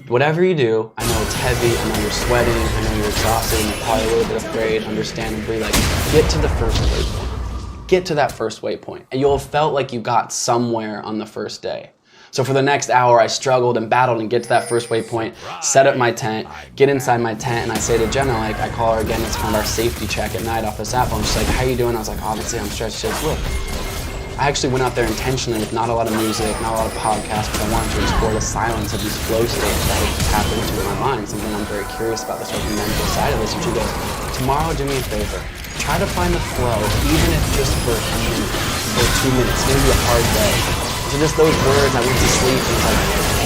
whatever you do, I know it's heavy, I know you're sweating, I know you're exhausted, and you're probably a little bit afraid, understandably, like, get to the first waypoint. Get to that first waypoint, and you'll have felt like you got somewhere on the first day. So for the next hour, I struggled and battled and get to that first waypoint, set up my tent, get inside my tent, and I say to Jenna, like, I call her again, it's kind of our safety check at night off this app phone. She's like, how you doing? I was like, obviously I'm stressed. She says, look, I actually went out there intentionally with not a lot of music, not a lot of podcasts, but I wanted to explore the silence of these flow states that I could tap into in my mind, something I'm very curious about, the sort of mental side of this. And she goes, tomorrow, do me a favor. Try to find the flow, even if just for a minute or 2 minutes. It's gonna be a hard day. So just those words, I went to sleep and was like,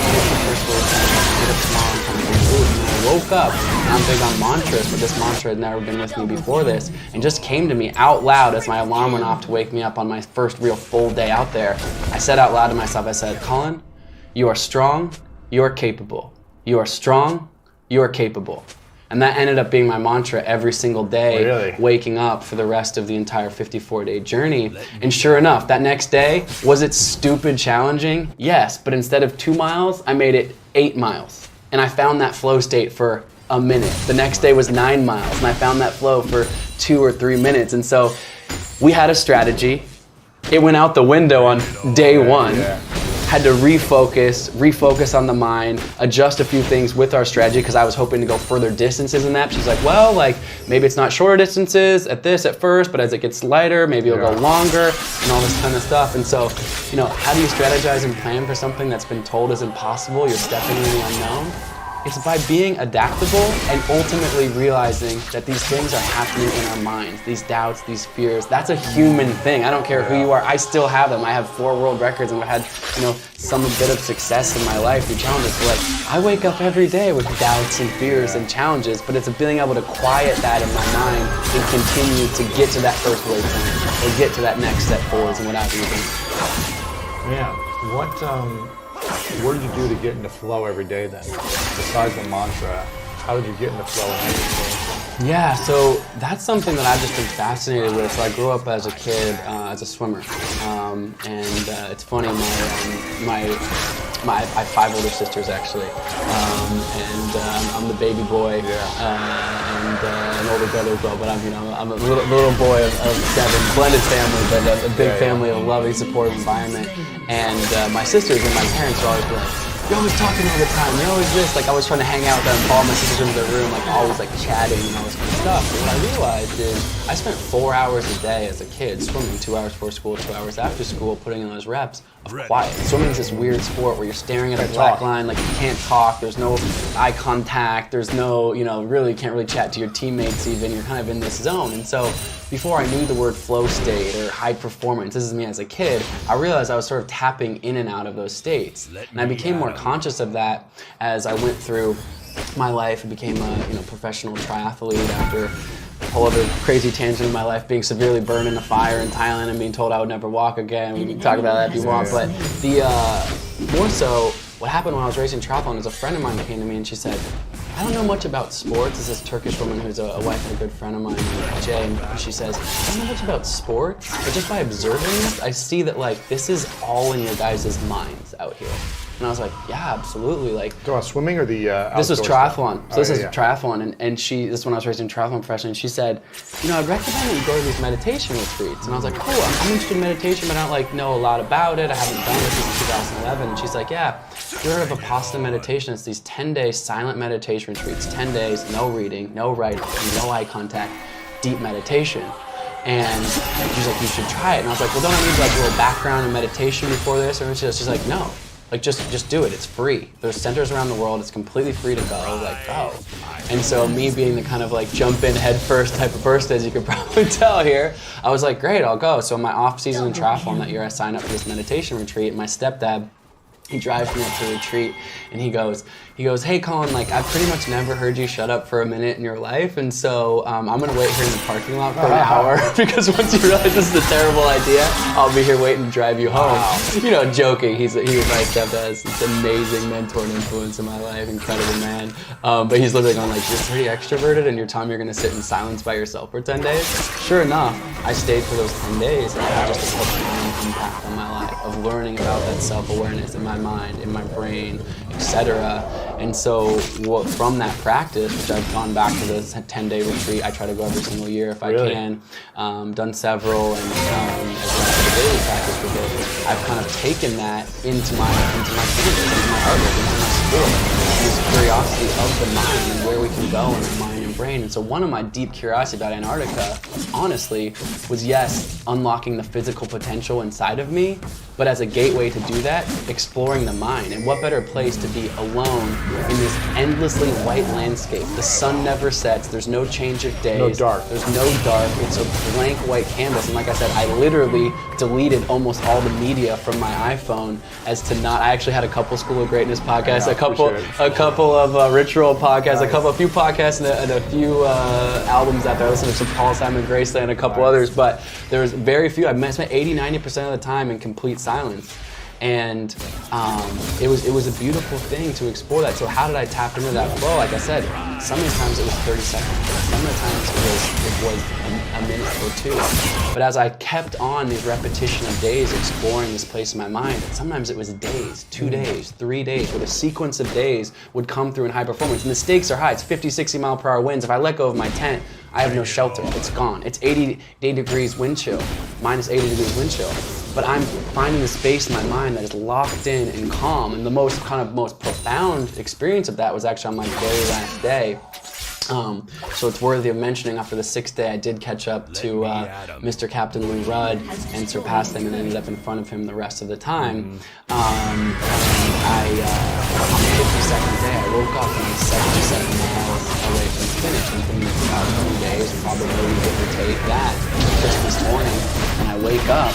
get the first word, get up tomorrow and kind of improve. And I woke up, and I'm big on mantras, but this mantra had never been with me before this, and just came to me out loud as my alarm went off to wake me up on my first real full day out there. I said out loud to myself, I said, Colin, you are strong, you are capable. You are strong, you are capable. And that ended up being my mantra every single day, waking up for the rest of the entire 54-day journey. And sure enough, that next day, was it stupid challenging? Yes, but instead of 2 miles, I made it 8 miles. And I found that flow state for a minute. The next day was 9 miles, and I found that flow for 2 or 3 minutes. And so we had a strategy. It went out the window on day one. Had to refocus on the mind, adjust a few things with our strategy because I was hoping to go further distances in that. She's like, well, like maybe it's not shorter distances at first, but as it gets lighter, maybe it'll go longer and all this kind of stuff. And so, how do you strategize and plan for something that's been told is impossible? You're stepping in the unknown. It's by being adaptable and ultimately realizing that these things are happening in our minds, these doubts, these fears. That's a human thing. I don't care who you are. I still have them. I have 4 world records and I've had, some bit of success in my life through challenges. So like, I wake up every day with doubts and fears and challenges, but it's being able to quiet that in my mind and continue to get to that first waypoint or get to that next step forwards and whatever you think. Yeah, what did you do to get into flow every day then? Besides the mantra, how did you get into flow and everything? Yeah, so that's something that I've just been fascinated with. So I grew up as a kid as a swimmer, and it's funny. I have 5 older sisters actually, and I'm the baby boy, and an older brother as well. But I'm a little boy of 7, blended family, but a big family, a loving, supportive environment. And my sisters and my parents are always like, you're always talking all the time, you're always this. Like I was trying to hang out with them, all my sisters in their room, like always like chatting and all this kind of stuff. And what I realized is I spent 4 hours a day as a kid swimming, 2 hours before school, 2 hours after school, putting in those reps of quiet. Swimming is this weird sport where you're staring at a black line, like you can't talk, there's no eye contact, there's no, really, you can't really chat to your teammates even, you're kind of in this zone. And so before I knew the word flow state or high performance, this is me as a kid, I realized I was sort of tapping in and out of those states. And I became more conscious of that as I went through my life and became a professional triathlete after a whole other crazy tangent in my life, being severely burned in a fire in Thailand and being told I would never walk again. We can talk about that if you want, but more so, what happened when I was racing triathlon is a friend of mine came to me and she said, I don't know much about sports. It's this Turkish woman who's a wife of a good friend of mine, Jay, and she says, I don't know much about sports, but just by observing this, I see that like this is all in your guys' minds out here. And I was like, yeah, absolutely. Like, Go on swimming or the this was outdoor stuff? triathlon. So Oh, this is yeah. triathlon, and this is when I was raising triathlon professionally. And she said, you know, I'd recommend that you go to these meditation retreats. And I was like, cool, I'm interested in meditation, but I don't like know a lot about it. I haven't done it since 2011. And she's like, yeah, you heard of Vipassana meditation? It's these 10-day silent meditation retreats. 10 days, no reading, no writing, no eye contact, deep meditation. And she's like, you should try it. And I was like, well, don't I need like a little background in meditation before this? Or she's like, no. Like, just do it. It's free. There's centers around the world. It's completely free to go. Like, go. And so me being the kind of like jump in head first type of person, as you could probably tell here, I was like, great, I'll go. So my off season in triathlon that year, I signed up for this meditation retreat. And my stepdad, he drives me up to the retreat, and he goes, hey Colin, like I've pretty much never heard you shut up for a minute in your life, and so I'm gonna wait here in the parking lot for an hour because once you realize this is a terrible idea, I'll be here waiting to drive you home. Wow. You know, joking. He was my stepdad. He's an amazing mentor and influence in my life, incredible man. But he's literally going like, you're pretty extroverted, and you're telling me you're gonna sit in silence by yourself for 10 days? Sure enough, I stayed for those 10 days, and I had just a profound impact on my life of learning about that self-awareness in my mind, in my brain, etc. And so from that practice, which I've gone back to this 10-day retreat, I try to go every single year if I can, done several, and as well as the daily practice with it, I've kind of taken that into my canvas, into my artwork, into my sport, this curiosity of the mind and where we can go in the mind and brain. And so one of my deep curiosity about Antarctica, honestly, was yes, unlocking the physical potential inside of me, but as a gateway to do that, exploring the mind. And what better place to be alone in this endlessly white landscape. The sun never sets, there's no change of days. No dark. There's no dark, it's a blank white canvas. And like I said, I literally deleted almost all the media from my iPhone as to not, I actually had a couple School of Greatness podcasts, a couple of Ritual podcasts, a few podcasts and a few albums out there. I listened to some Paul Simon Graceland and a couple others, but there was very few. I spent 80-90% of the time in complete silence. And it was a beautiful thing to explore that. So how did I tap into that flow? Like I said, some of the times it was 30 seconds. Some of the times it was a minute or two. But as I kept on these repetition of days exploring this place in my mind, sometimes it was days, 2 days, 3 days, where the sequence of days would come through in high performance. And the stakes are high. It's 50, 60 mile per hour winds. If I let go of my tent, I have no shelter. It's gone. It's 80 degrees wind chill, minus 80 degrees wind chill. But I'm finding the space in my mind that is locked in and calm. And the most profound experience of that was actually on my very last day. So it's worthy of mentioning, after the 6th day, I did catch up to Mr. Captain Lou Rudd and surpassed him and ended up in front of him the rest of the time. And on the 52nd day, I woke up and I was 77 miles away from the finish. And for about 2 days, probably give or take that, Christmas morning, and I wake up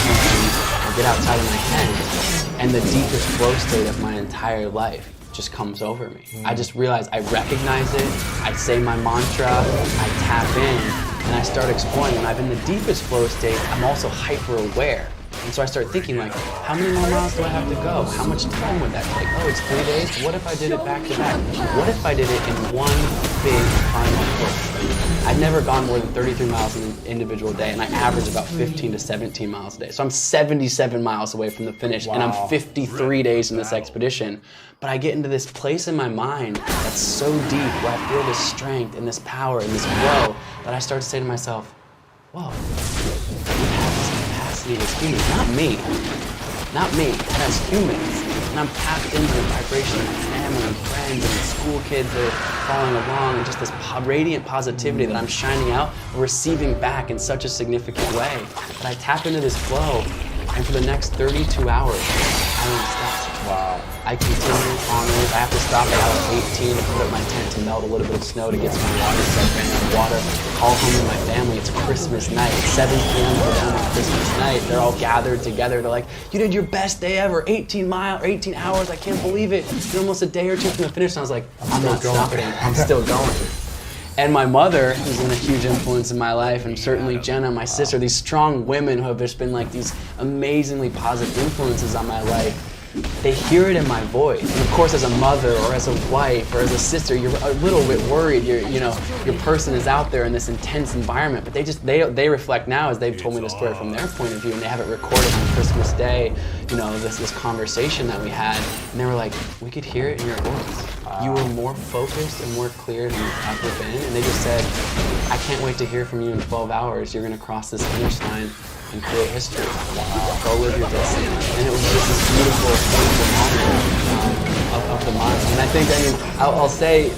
and I get outside of my tent, and the deepest flow state of my entire life just comes over me. I just realize I recognize it, I say my mantra, I tap in, and I start exploring. When I'm in the deepest flow state, I'm also hyper aware. And so I start thinking like, how many more miles do I have to go? How much time would that take? Oh, it's 3 days? What if I did it back to back? What if I did it in one big final push? I'd never gone more than 33 miles in an individual day, and I average about 15 to 17 miles a day. So I'm 77 miles away from the finish, and I'm 53 days in this expedition. But I get into this place in my mind that's so deep, where I feel this strength and this power and this flow, that I start to say to myself, whoa, we have this capacity as humans, not me, but as humans. And I'm tapped into the vibration of my family and friends and school kids that are following along, and just this radiant positivity that I'm shining out and receiving back in such a significant way. But I tap into this flow, and for the next 32 hours, I don't stop. Wow. I continue onwards. I have to stop at hour 18 to put up my tent to melt a little bit of snow to get some water, so I ran out of water. Call home to my family. It's Christmas night. 7 p.m. for them on Christmas night. They're all gathered together. They're like, you did your best day ever. 18 hours. I can't believe it. You're almost a day or two from the finish. And I was like, I'm not stopping. I'm still going. And my mother, who's been a huge influence in my life, and certainly Jenna, my sister, these strong women who have just been like these amazingly positive influences on my life, they hear it in my voice. And of course, as a mother or as a wife or as a sister, you're a little bit worried. Your person is out there in this intense environment, but they reflect now as they've told me the story from their point of view, and they have it recorded on Christmas Day. This conversation that we had, and they were like, we could hear it in your voice. You were more focused and more clear than you've ever been, and they just said, I can't wait to hear from you in 12 hours. You're gonna cross this finish line and create history. Go live your destiny. And it was just this beautiful moment of the mind. And I think, I'll say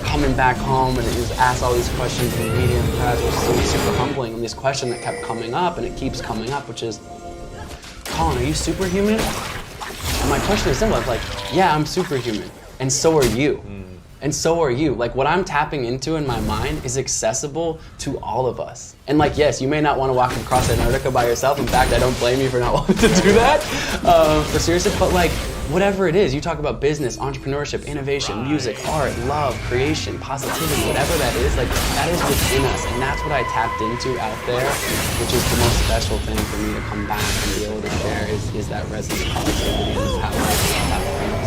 coming back home and it was asked all these questions in the media and press was so super humbling. And this question that kept coming up, and it keeps coming up, which is, Colin, are you superhuman? And my question is simple. I was like, yeah, I'm superhuman. And so are you. And so are you. Like, what I'm tapping into in my mind is accessible to all of us. And like, yes, you may not want to walk across Antarctica by yourself. In fact, I don't blame you for not wanting to do that, for seriously. But like, whatever it is, you talk about business, entrepreneurship, innovation, music, art, love, creation, positivity, whatever that is, like, that is within us. And that's what I tapped into out there, which is the most special thing for me to come back and be able to share is that resonant positivity and the power that brings.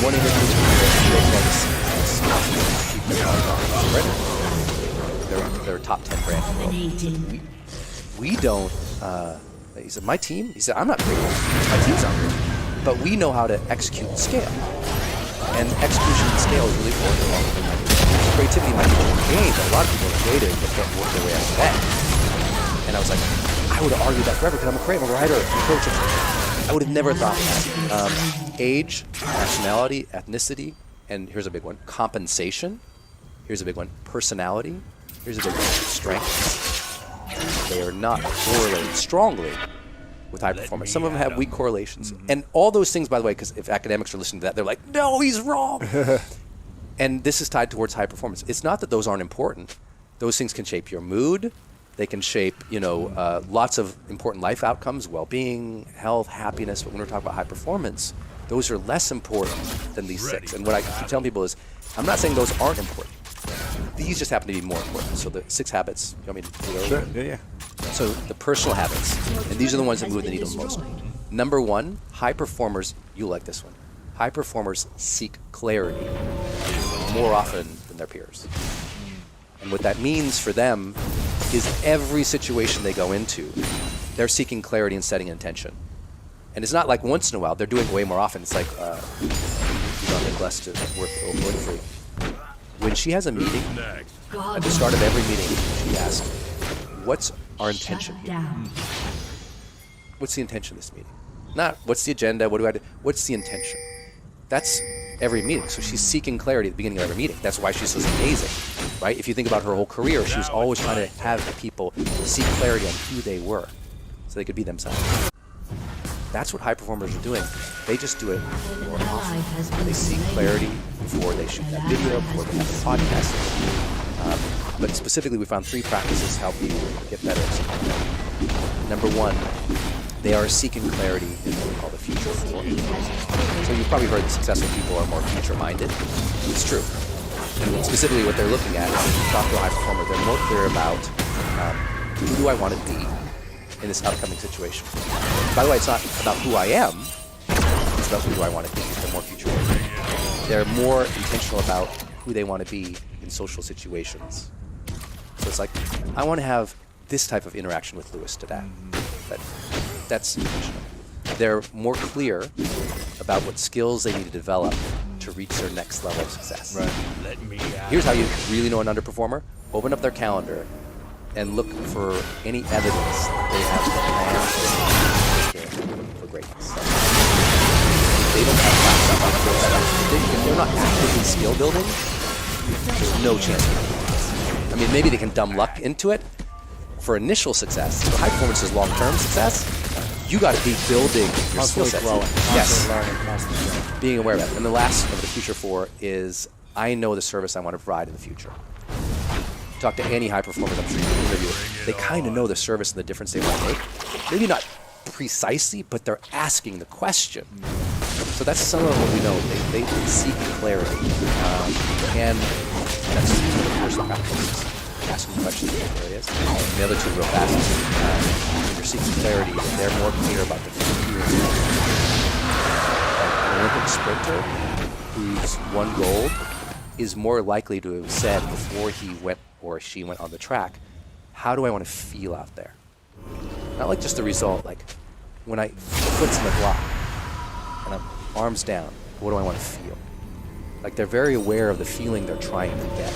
One of the things they're a top 10 brand. We don't, he said, my team? He said, I'm not great. My team's not great. But we know how to execute and scale. And execution and scale is really important. Creativity might be a game, but a lot of people are creative but don't work their way out of bed. And I was like, I would have argued that forever because I'm a creative writer, coach. I would have never thought that. Age, nationality, ethnicity, and here's a big one, compensation. Here's a big one, personality. Here's a big one, strengths. They are not correlated strongly with high performance. Some of them have weak correlations. And all those things, by the way, because if academics are listening to that, they're like, no, he's wrong. And this is tied towards high performance. It's not that those aren't important. Those things can shape your mood. They can shape, lots of important life outcomes, well-being, health, happiness. But when we're talking about high performance, those are less important than these 6. And what I keep telling people is, I'm not saying those aren't important. These just happen to be more important. So the 6 habits, you want me to do those? Sure, yeah. So the personal habits, and these are the ones that move the needle most. Number 1, high performers, you like this one. High performers seek clarity more often than their peers. And what that means for them is every situation they go into, they're seeking clarity and setting intention. And it's not like once in a while, they're doing it way more often. It's like, Nick Less to work with Oprah Winfrey. When she has a meeting, at the start of every meeting, she asks, what's our intention here? What's the intention of this meeting? Not, what's the agenda, what do I do? What's the intention? That's every meeting. So she's seeking clarity at the beginning of every meeting. That's why she's so amazing, right? If you think about her whole career, she was always trying to have the people seek clarity on who they were so they could be themselves. That's what high performers are doing. They just do it more often. They seek clarity before they shoot that video, before they have a podcast. But specifically, we found 3 practices help you get better at something. Number 1, they are seeking clarity in what we call the future 4. So you've probably heard that successful people are more future-minded. It's true. And specifically what they're looking at is, if you talk to a high performer, they're more clear about who do I want to be in this upcoming situation. By the way, it's not about who I am, it's about who do I want to be. They're more future-oriented. They're more intentional about who they want to be in social situations. So it's like, I want to have this type of interaction with Lewis today. That's intentional. They're more clear about what skills they need to develop to reach their next level of success. Right. Here's how you really know an underperformer. Open up their calendar and look for any evidence that they have plans for greatness. They don't have if they're not actively skill building, there's no chance of success. I mean, maybe they can dumb luck into it. For initial success, for high performance is long-term success, you got to be building your skill sets. Yes. Being aware of that. And the last of the future 4 is, I know the service I want to provide in the future. Talk to any high performers, I'm sure you can interview it. They kind of know the service and the difference they want to make. Maybe not precisely, but they're asking the question. So that's some of what we know. They seek clarity. And that's the personal practice. asking questions in those areas. And the other two real fast. When you're seeking clarity, they're more clear about the fears. Like an Olympic sprinter who's won gold is more likely to have said before he went or she went on the track, how do I want to feel out there? Not like just the result, like when I foot's in the block and I'm arms down, what do I want to feel? Like they're very aware of the feeling they're trying to get.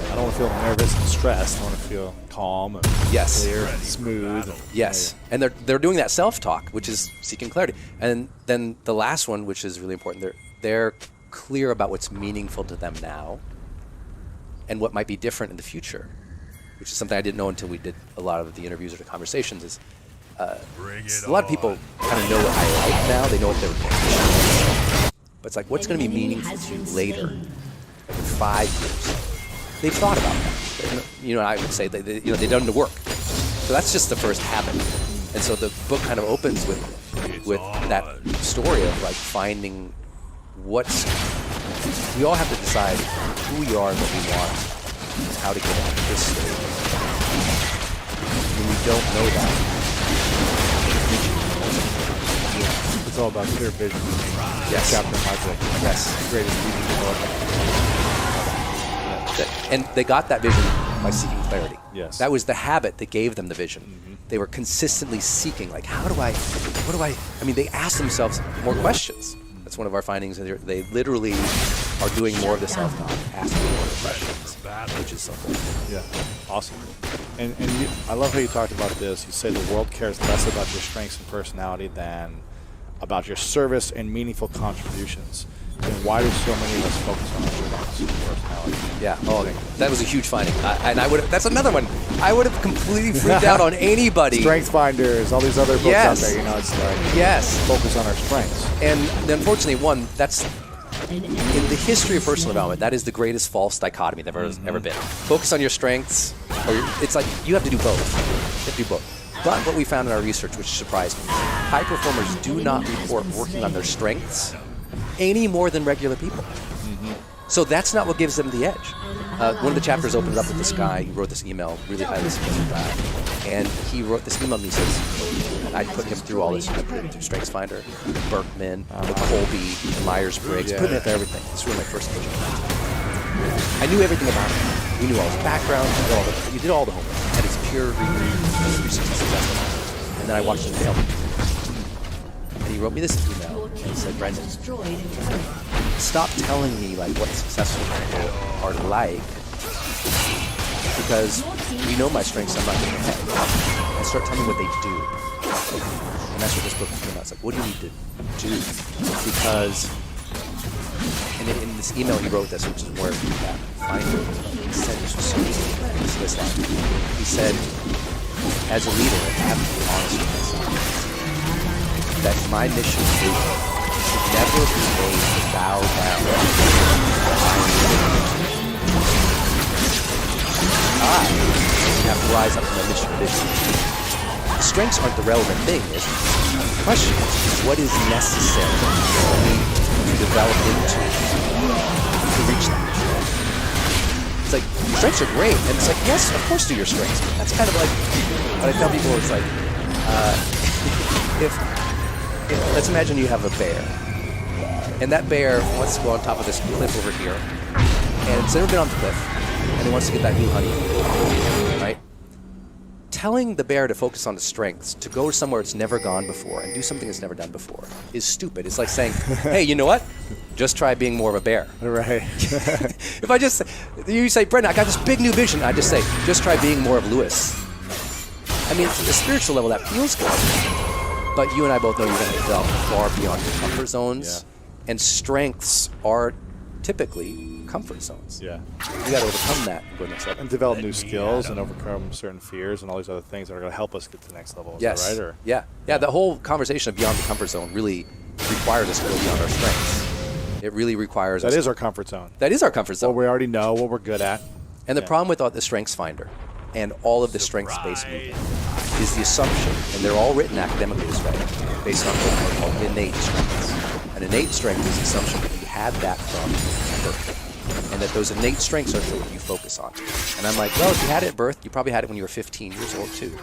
I don't want to feel nervous and stressed. I want to feel calm and clear and smooth. Yes, and they're doing that self-talk, which is seeking clarity. And then the last one, which is really important, they're clear about what's meaningful to them now and what might be different in the future, which is something I didn't know until we did a lot of the interviews or the conversations. Is a lot of people kind of know what I like now. They know what their passion is. But it's like, what's going to be meaningful to you later, like in 5 years? They've thought about that. I would say they've done the work. So that's just the first habit. And so the book kind of opens with that story of like finding we all have to decide who we are and what we want and how to get out of this state. When we don't know that, it's all about clear vision. Yes. Chapter in my book. Yes. Greatest reading. And they got that vision by seeking clarity. Yes. That was the habit that gave them the vision. They were consistently seeking, like, they asked themselves more questions. That's one of our findings. They literally are doing more of the self-talk, asking more of the questions, which is so cool. Yeah, awesome. And I love how you talked about this. You say the world cares less about your strengths and personality than about your service and meaningful contributions. And why do so many of us focus on our strengths and personality? Yeah, that was a huge finding. That's another one. I would have completely freaked out on anybody. Strength Finders, all these other books out there, it's like, focus on our strengths. And unfortunately, that's in the history of personal development, that is the greatest false dichotomy that ever been. Focus on your strengths, it's like you have to do both. You have to do both. But what we found in our research, which surprised me, high performers do not report working on their strengths any more than regular people. So that's not what gives them the edge. One of the chapters opens up with this guy who wrote this email, really highly skilled guy. And he wrote this email and he says, and I put him through all this, through StrengthsFinder, Berkman, Colby, Myers-Briggs, put him at everything. This was my first vision. I knew everything about him. We knew all his background, we did all the homework. And it's pure 360 success. And then I watched him fail. And he wrote me this email and he said, Brendan, stop telling me like what successful people are like, because we know my strengths, I'm not getting ahead. And start telling me what they do. And that's what this book came out. It's like, what do you need to do? Because in this email he wrote this, which is where he got finally, he said this was so easy. This line. He said, as a leader, I have to be honest with myself. That my mission should never be made to bow down. I have to rise up to my mission vision. The strengths aren't the relevant thing. The question is, what is necessary for me to develop into to reach that mission? It's like, strengths are great, and it's like, yes, of course do your strengths. But that's kind of like, what I tell people is like, let's imagine you have a bear, and that bear wants to go on top of this cliff over here, and it's never been on the cliff, and it wants to get that new honey, right? Telling the bear to focus on its strengths, to go somewhere it's never gone before, and do something it's never done before, is stupid. It's like saying, hey, you know what? Just try being more of a bear. Right. If you say, Brendan, I got this big new vision, I just say, just try being more of Lewis. I mean, at the spiritual level, that feels good. But you and I both know you're going to develop far beyond your comfort zones. Yeah. And strengths are typically comfort zones. Yeah. You got to overcome that and go to the next level. And develop new skills and overcome certain fears and all these other things that are going to help us get to the next level. Is yes. that right? Or? Yeah. Yeah, the whole conversation of beyond the comfort zone really requires us to go beyond our strengths. It really requires us. That is our comfort zone. That is our comfort zone. What we already know, what we're good at. And the problem with the StrengthsFinder and all of the strengths-based movement is the assumption, and they're all written academically this way, based on what are called innate strengths. An innate strength is the assumption that you had that from birth. and that those innate strengths are what you focus on. And I'm like, well, if you had it at birth, you probably had it when you were 15 years old too.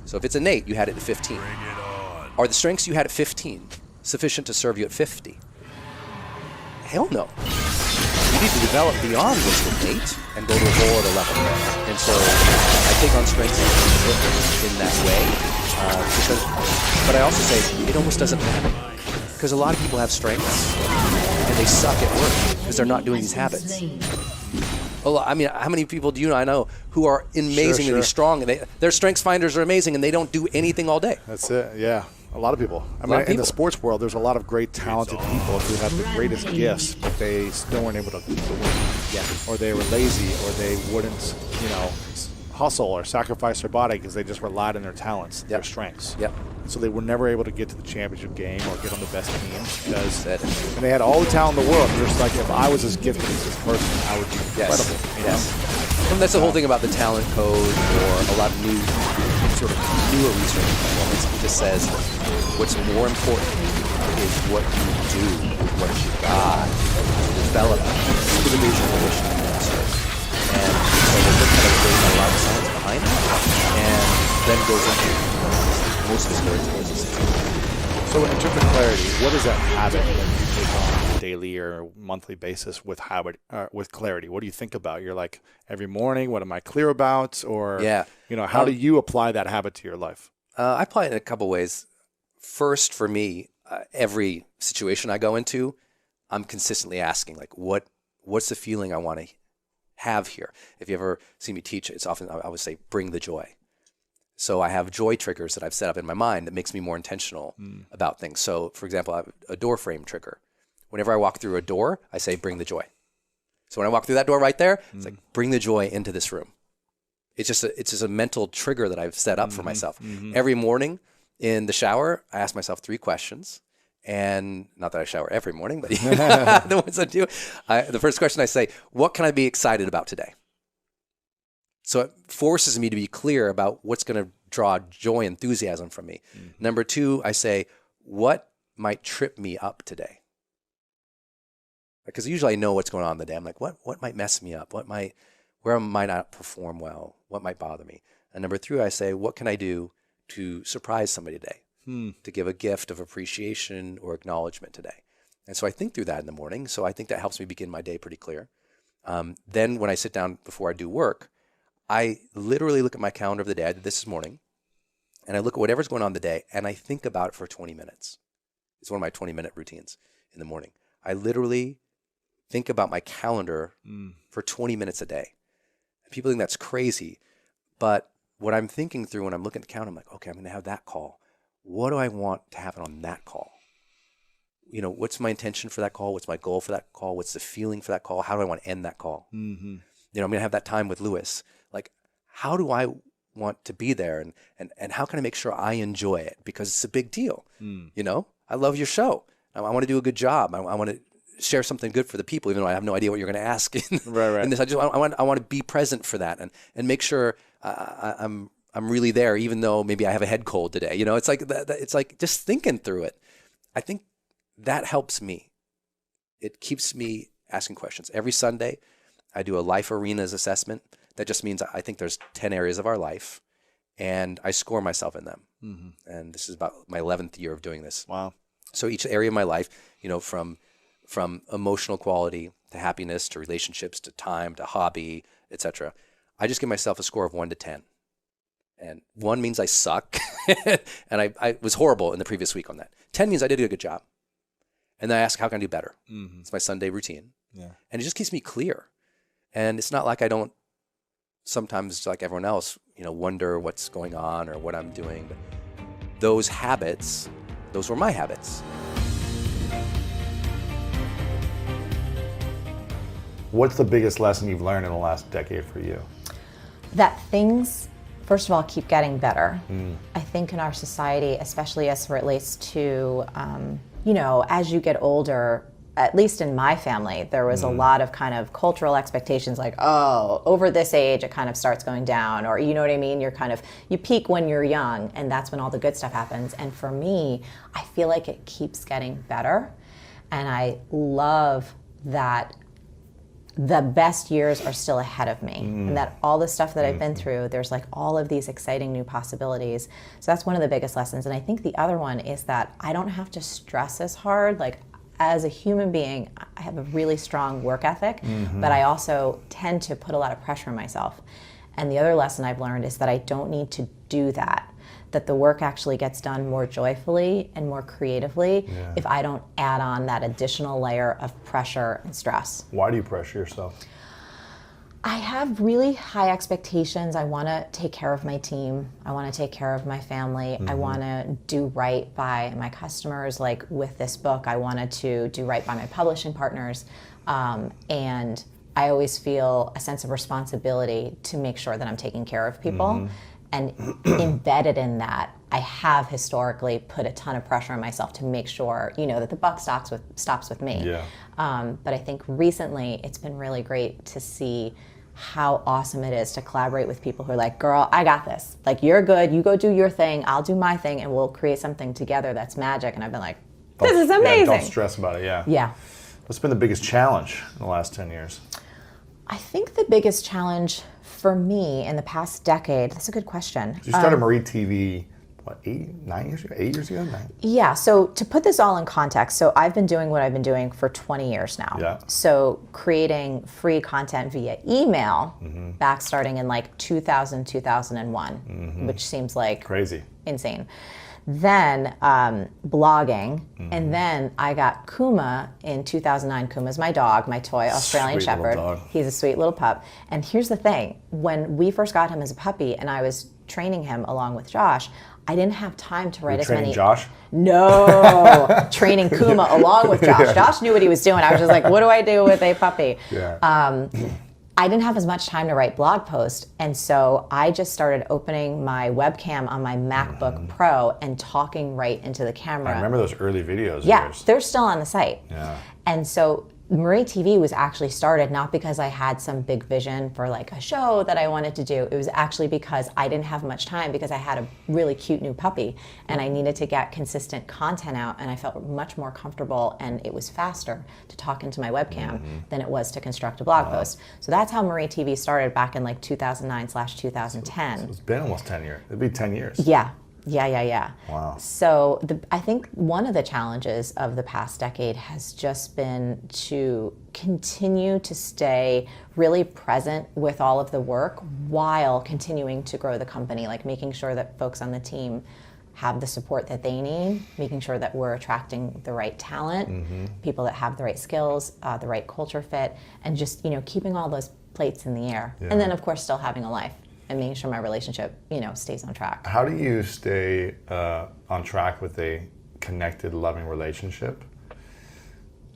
So if it's innate, you had it at 15. Are the strengths you had at 15 sufficient to serve you at 50? Hell no. You need to develop beyond what's innate and go to a whole other level. And so I take on strengths in that way. But I also say it almost doesn't matter. Because a lot of people have strengths and they suck at work because they're not doing these habits. I mean, how many people do you know I know who are amazingly strong and their strengths finders are amazing and they don't do anything all day? That's it, yeah. A lot of people. I mean, in the sports world, there's a lot of great, talented people who have the greatest gifts, but they still weren't able to win. Yeah. Or they were lazy, or they wouldn't, hustle or sacrifice their body because they just relied on their talents, their strengths. Yep. So they were never able to get to the championship game or get on the best teams because and they had all the talent in the world. They're just like, if I was as gifted as this person, I would be incredible. And that's the whole thing about the talent code or a lot of newer research. It just says what's more important is what you do, what you got, develop individual relation to masters. And so we're just kind of getting a lot of science behind that, and then goes into most of the stories. So in terms of clarity, what is that habit that you take on a daily or monthly basis with clarity? What do you think about? You're like, every morning, what am I clear about? Or, how do you apply that habit to your life? I apply it in a couple ways. First, for me, every situation I go into, I'm consistently asking, like, what's the feeling I want to have here? If you ever see me teach, it's often, I would say, bring the joy. So I have joy triggers that I've set up in my mind that makes me more intentional about things. So, for example, I have a door frame trigger. Whenever I walk through a door, I say, bring the joy. So when I walk through that door right there, it's like, bring the joy into this room. It's just a mental trigger that I've set up for myself. Every morning in the shower, I ask myself 3 questions. And not that I shower every morning, but the ones I do. The first question I say, what can I be excited about today? So it forces me to be clear about what's going to draw joy, enthusiasm from me. Number 2, I say, what might trip me up today? Because usually I know what's going on in the day. I'm like, what might mess me up? Where might I not perform well? What might bother me? And number 3, I say, what can I do to surprise somebody today? To give a gift of appreciation or acknowledgement today. And so I think through that in the morning. So I think that helps me begin my day pretty clear. Then when I sit down before I do work, I literally look at my calendar of the day. I did this morning. And I look at whatever's going on in the day and I think about it for 20 minutes. It's one of my 20-minute routines in the morning. I literally think about my calendar for 20 minutes a day. And people think that's crazy. But what I'm thinking through when I'm looking at the calendar, I'm like, okay, I'm going to have that call. What do I want to happen on that call? What's my intention for that call? What's my goal for that call? What's the feeling for that call? How do I want to end that call? I'm going to have that time with Lewis. Like, how do I want to be there? And how can I make sure I enjoy it? Because it's a big deal. I love your show. I want to do a good job. I want to share something good for the people, even though I have no idea what you're going to ask in this. I want to be present for that and make sure I'm really there, even though maybe I have a head cold today. It's like it's like just thinking through it. I think that helps me. It keeps me asking questions. Every Sunday, I do a life arenas assessment. That just means I think there's 10 areas of our life, and I score myself in them. And this is about my 11th year of doing this. Wow. So each area of my life, from emotional quality to happiness to relationships to time to hobby, etc. I just give myself a score of 1 to 10. And 1 means I suck, and I was horrible in the previous week on that. 10 means I did a good job. And then I ask, how can I do better? It's my Sunday routine. And it just keeps me clear. And it's not like I don't sometimes, like everyone else, wonder what's going on or what I'm doing. But those habits, those were my habits. What's the biggest lesson you've learned in the last decade for you? That things, first of all, keep getting better. I think in our society, especially as it relates to, as you get older, at least in my family, there was a lot of kind of cultural expectations like, oh, over this age, it kind of starts going down, or you know what I mean? You peak when you're young, and that's when all the good stuff happens. And for me, I feel like it keeps getting better. And I love that the best years are still ahead of me, and that all the stuff that I've been through, there's like all of these exciting new possibilities. So that's one of the biggest lessons. And I think the other one is that I don't have to stress as hard. Like, as a human being, I have a really strong work ethic, but I also tend to put a lot of pressure on myself. And the other lesson I've learned is that I don't need to do that the work actually gets done more joyfully and more creatively if I don't add on that additional layer of pressure and stress. Why do you pressure yourself? I have really high expectations. I want to take care of my team. I want to take care of my family. I want to do right by my customers. Like with this book, I wanted to do right by my publishing partners. And I always feel a sense of responsibility to make sure that I'm taking care of people. And embedded in that, I have historically put a ton of pressure on myself to make sure, that the buck stops with me. Yeah. But I think recently it's been really great to see how awesome it is to collaborate with people who are like, girl, I got this. Like, you're good. You go do your thing. I'll do my thing, and we'll create something together that's magic. And I've been like, this is amazing. Yeah, don't stress about it. Yeah. Yeah. What's been the biggest challenge in the last 10 years? I think the biggest challenge for me in the past decade, that's a good question. You started Marie TV, what, 8 years ago? 9? Yeah, so to put this all in context, so I've been doing what I've been doing for 20 years now. Yeah. So creating free content via email back starting in like 2000, 2001, which seems like crazy, insane. Then blogging, and then I got Kuma in 2009. Kuma's my dog, my toy Australian Sweet little Shepherd. dog. He's a sweet little pup. And here's the thing, when we first got him as a puppy and I was training him along with Josh, I didn't have time to write as many. Training Josh? No, training Kuma along with Josh. Yeah. Josh knew what he was doing. I was just like, what do I do with a puppy? Yeah. I didn't have as much time to write blog posts, and so I just started opening my webcam on my MacBook Pro and talking right into the camera. I remember those early videos of Yeah, yours. they're still on the site. Yeah. And so Marie TV was actually started not because I had some big vision for like a show that I wanted to do. It was actually because I didn't have much time because I had a really cute new puppy and I needed to get consistent content out, and I felt much more comfortable and it was faster to talk into my webcam than it was to construct a blog post. So that's how Marie TV started back in like 2009/2010. It's been almost 10 years. It'd be 10 years. Yeah. Yeah. Wow. So I think one of the challenges of the past decade has just been to continue to stay really present with all of the work while continuing to grow the company, like making sure that folks on the team have the support that they need, making sure that we're attracting the right talent, people that have the right skills, the right culture fit, and just keeping all those plates in the air. Yeah. And then of course still having a life and making sure my relationship, stays on track. How do you stay on track with a connected, loving relationship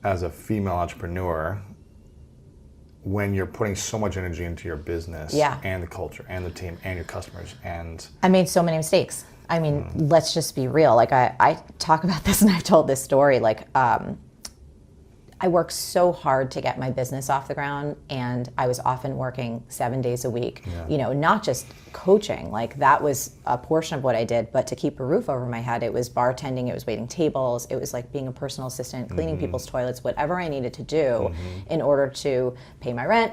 as a female entrepreneur when you're putting so much energy into your business and the culture and the team and your customers? And I made so many mistakes. I mean, let's just be real. Like I talk about this, and I've told this story. Like I worked so hard to get my business off the ground, and I was often working 7 days a week. Not just coaching. Like that was a portion of what I did, but to keep a roof over my head, it was bartending, it was waiting tables, it was like being a personal assistant, cleaning people's toilets, whatever I needed to do in order to pay my rent,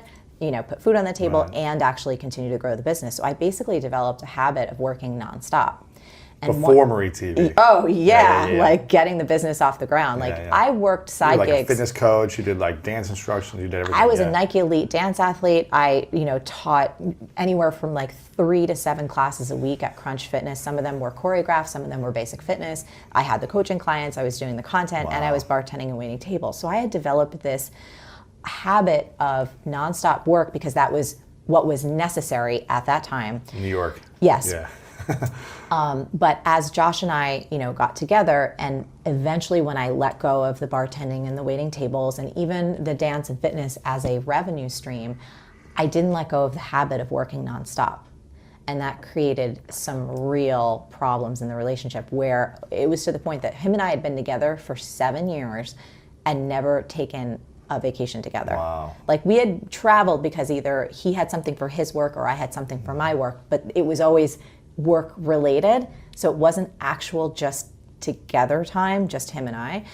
put food on the table, and actually continue to grow the business. So I basically developed a habit of working nonstop. And before Marie TV. Oh yeah, like getting the business off the ground. Like I worked side you were like gigs. a fitness coach. You did like dance instructions. You did everything. I was a Nike Elite dance athlete. I taught anywhere from like 3 to 7 classes a week at Crunch Fitness. Some of them were choreographed. Some of them were basic fitness. I had the coaching clients. I was doing the content, and I was bartending and waiting tables. So I had developed this habit of nonstop work because that was what was necessary at that time. New York. Yes. Yeah. But as Josh and I, got together, and eventually when I let go of the bartending and the waiting tables and even the dance and fitness as a revenue stream, I didn't let go of the habit of working nonstop. And that created some real problems in the relationship where it was to the point that him and I had been together for 7 years and never taken a vacation together. Wow. Like we had traveled because either he had something for his work or I had something for my work, but it was always work related, so it wasn't actual just together time, just him and I.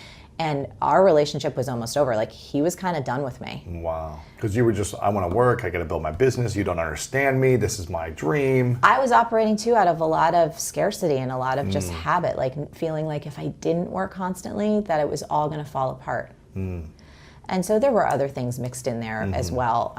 And our relationship was almost over. Like, he was kind of done with me. Wow. Because you were just, I want to work, I got to build my business, you don't understand me, this is my dream. I was operating too out of a lot of scarcity and a lot of just habit, like feeling like if I didn't work constantly, that it was all going to fall apart. And so there were other things mixed in there as well.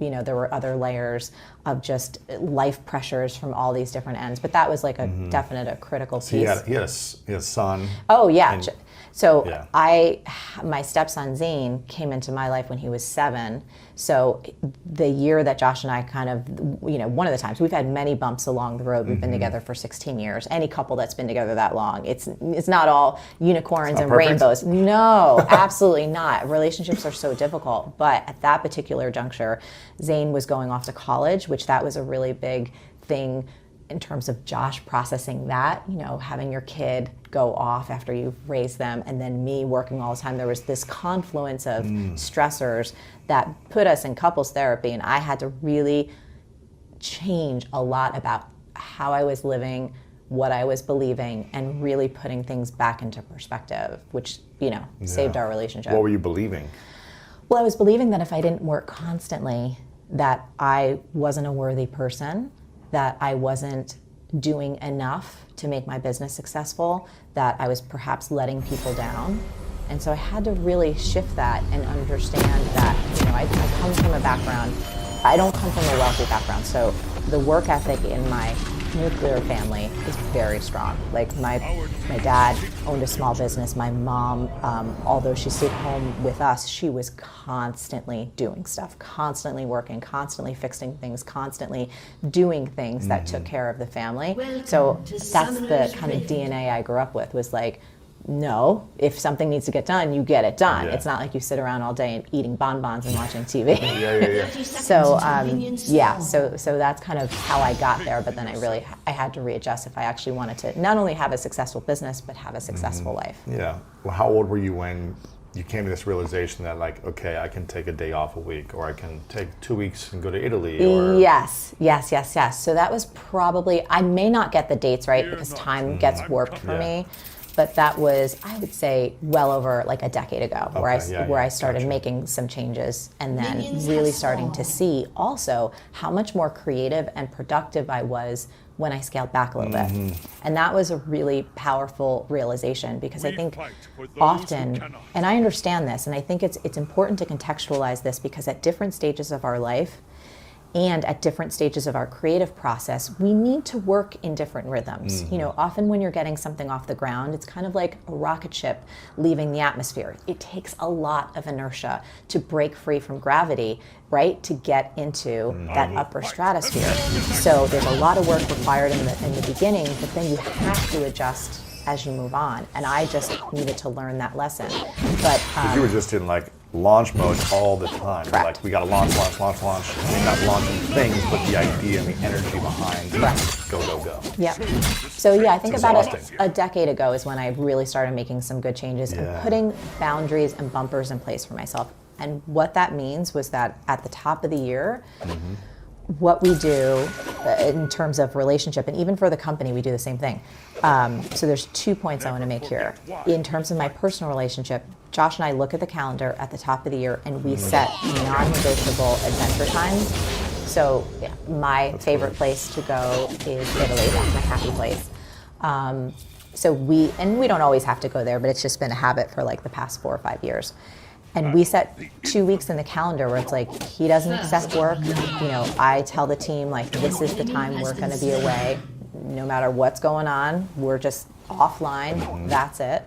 You know, there were other layers of just life pressures from all these different ends. But that was like a definite, a critical piece. He had a son. Oh, yeah. And, so my stepson Zane came into my life when he was 7. So the year that Josh and I kind of, you know, one of the times, we've had many bumps along the road. We've been together for 16 years. Any couple that's been together that long, it's not all unicorns and rainbows. No, absolutely not. Relationships are so difficult. But at that particular juncture, Zane was going off to college, which that was a really big thing in terms of Josh processing that, you know, having your kid go off after you've raised them, and then me working all the time. There was this confluence of stressors that put us in couples therapy, and I had to really change a lot about how I was living, what I was believing, and really putting things back into perspective, which, you know, saved our relationship. What were you believing? Well, I was believing that if I didn't work constantly, that I wasn't a worthy person, that I wasn't doing enough to make my business successful, that I was perhaps letting people down. And so I had to really shift that and understand that, you know, I come from a background, I don't come from a wealthy background, so the work ethic in my nuclear family is very strong. Like my dad owned a small business. My mom, although she stayed home with us, she was constantly doing stuff, constantly working, constantly fixing things, constantly doing things that took care of the family. So that's the kind of DNA I grew up with, was like, no, if something needs to get done, you get it done. It's not like you sit around all day and eating bonbons and watching TV. So that's kind of how I got there. But then I had to readjust if I actually wanted to not only have a successful business, but have a successful life. Yeah. Well, how old were you when you came to this realization that, like, okay, I can take a day off a week, or I can take 2 weeks and go to Italy? Or... Yes. So that was probably, I may not get the dates right because time gets warped for me. But that was, I would say, well over like a decade ago, where I started making some changes, and then really starting to see also how much more creative and productive I was when I scaled back a little bit. And that was a really powerful realization, because I think often, and I understand this, and I think it's important to contextualize this, because at different stages of our life, and at different stages of our creative process, we need to work in different rhythms. You know, often when you're getting something off the ground, it's kind of like a rocket ship leaving the atmosphere. It takes a lot of inertia to break free from gravity, right, to get into that upper stratosphere. So there's a lot of work required in the beginning, but then you have to adjust as you move on. And I just needed to learn that lesson. But you were just in like launch mode all the time. Like, we got to launch. I mean, not launching things, but the idea and the energy behind go. Yep. So yeah, I think about a decade ago is when I really started making some good changes and putting boundaries and bumpers in place for myself. And what that means was that at the top of the year, what we do in terms of relationship, and even for the company, we do the same thing. So there's 2 points I want to make here. In terms of my personal relationship, Josh and I look at the calendar at the top of the year, and we set non-negotiable adventure times. So my favorite place to go is Italy. That's my happy place. So we don't always have to go there, but it's just been a habit for like the past 4 or 5 years. And we set 2 weeks in the calendar where it's like, he doesn't accept work. You know, I tell the team, like, this is the time we're going to be away. No matter what's going on, we're just offline. That's it.